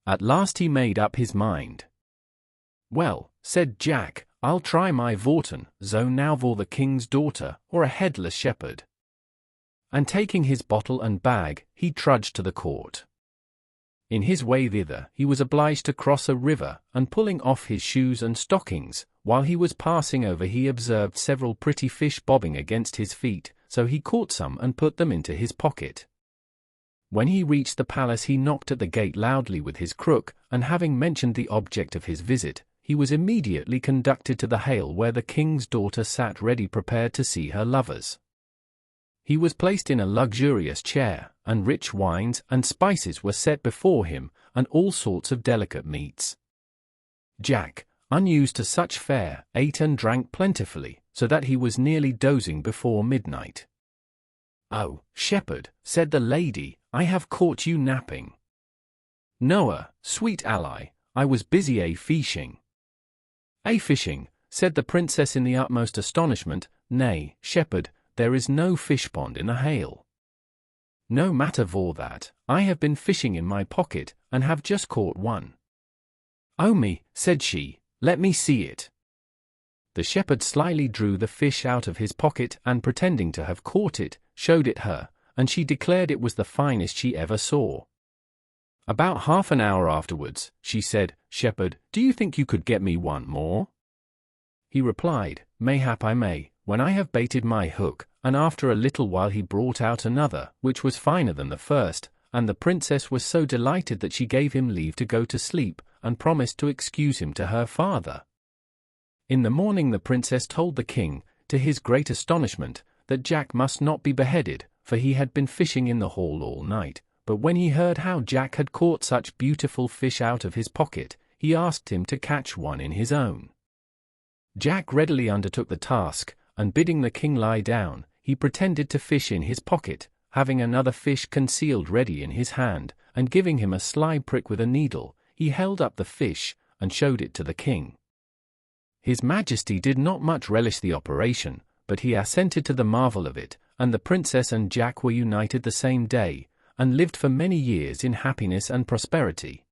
At last he made up his mind. "Well," said Jack, "I'll try my vorten, zo now for the king's daughter, or a headless shepherd." And taking his bottle and bag, he trudged to the court. In his way thither, he was obliged to cross a river, and pulling off his shoes and stockings, while he was passing over he observed several pretty fish bobbing against his feet, so he caught some and put them into his pocket. When he reached the palace he knocked at the gate loudly with his crook, and having mentioned the object of his visit, he was immediately conducted to the hale where the king's daughter sat ready prepared to see her lovers. He was placed in a luxurious chair, and rich wines and spices were set before him, and all sorts of delicate meats. Jack, unused to such fare, ate and drank plentifully, so that he was nearly dozing before midnight. "Oh, shepherd," said the lady, "I have caught you napping." "Noa, sweet ally, I was busy a-fishing." "A-fishing," said the princess in the utmost astonishment. "Nay, shepherd, there is no fish pond in the hale." "No matter for that, I have been fishing in my pocket, and have just caught one." "Oh me," said she, "let me see it." The shepherd slyly drew the fish out of his pocket, and pretending to have caught it, showed it her, and she declared it was the finest she ever saw. About half an hour afterwards, she said, "Shepherd, do you think you could get me one more?" He replied, "Mayhap I may, when I have baited my hook," and after a little while he brought out another, which was finer than the first, and the princess was so delighted that she gave him leave to go to sleep, and promised to excuse him to her father. In the morning the princess told the king, to his great astonishment, that Jack must not be beheaded, for he had been fishing in the hall all night, but when he heard how Jack had caught such beautiful fish out of his pocket, he asked him to catch one in his own. Jack readily undertook the task, and bidding the king lie down, he pretended to fish in his pocket, having another fish concealed ready in his hand, and giving him a sly prick with a needle, he held up the fish, and showed it to the king. His Majesty did not much relish the operation, but he assented to the marvel of it, and the princess and Jack were united the same day, and lived for many years in happiness and prosperity.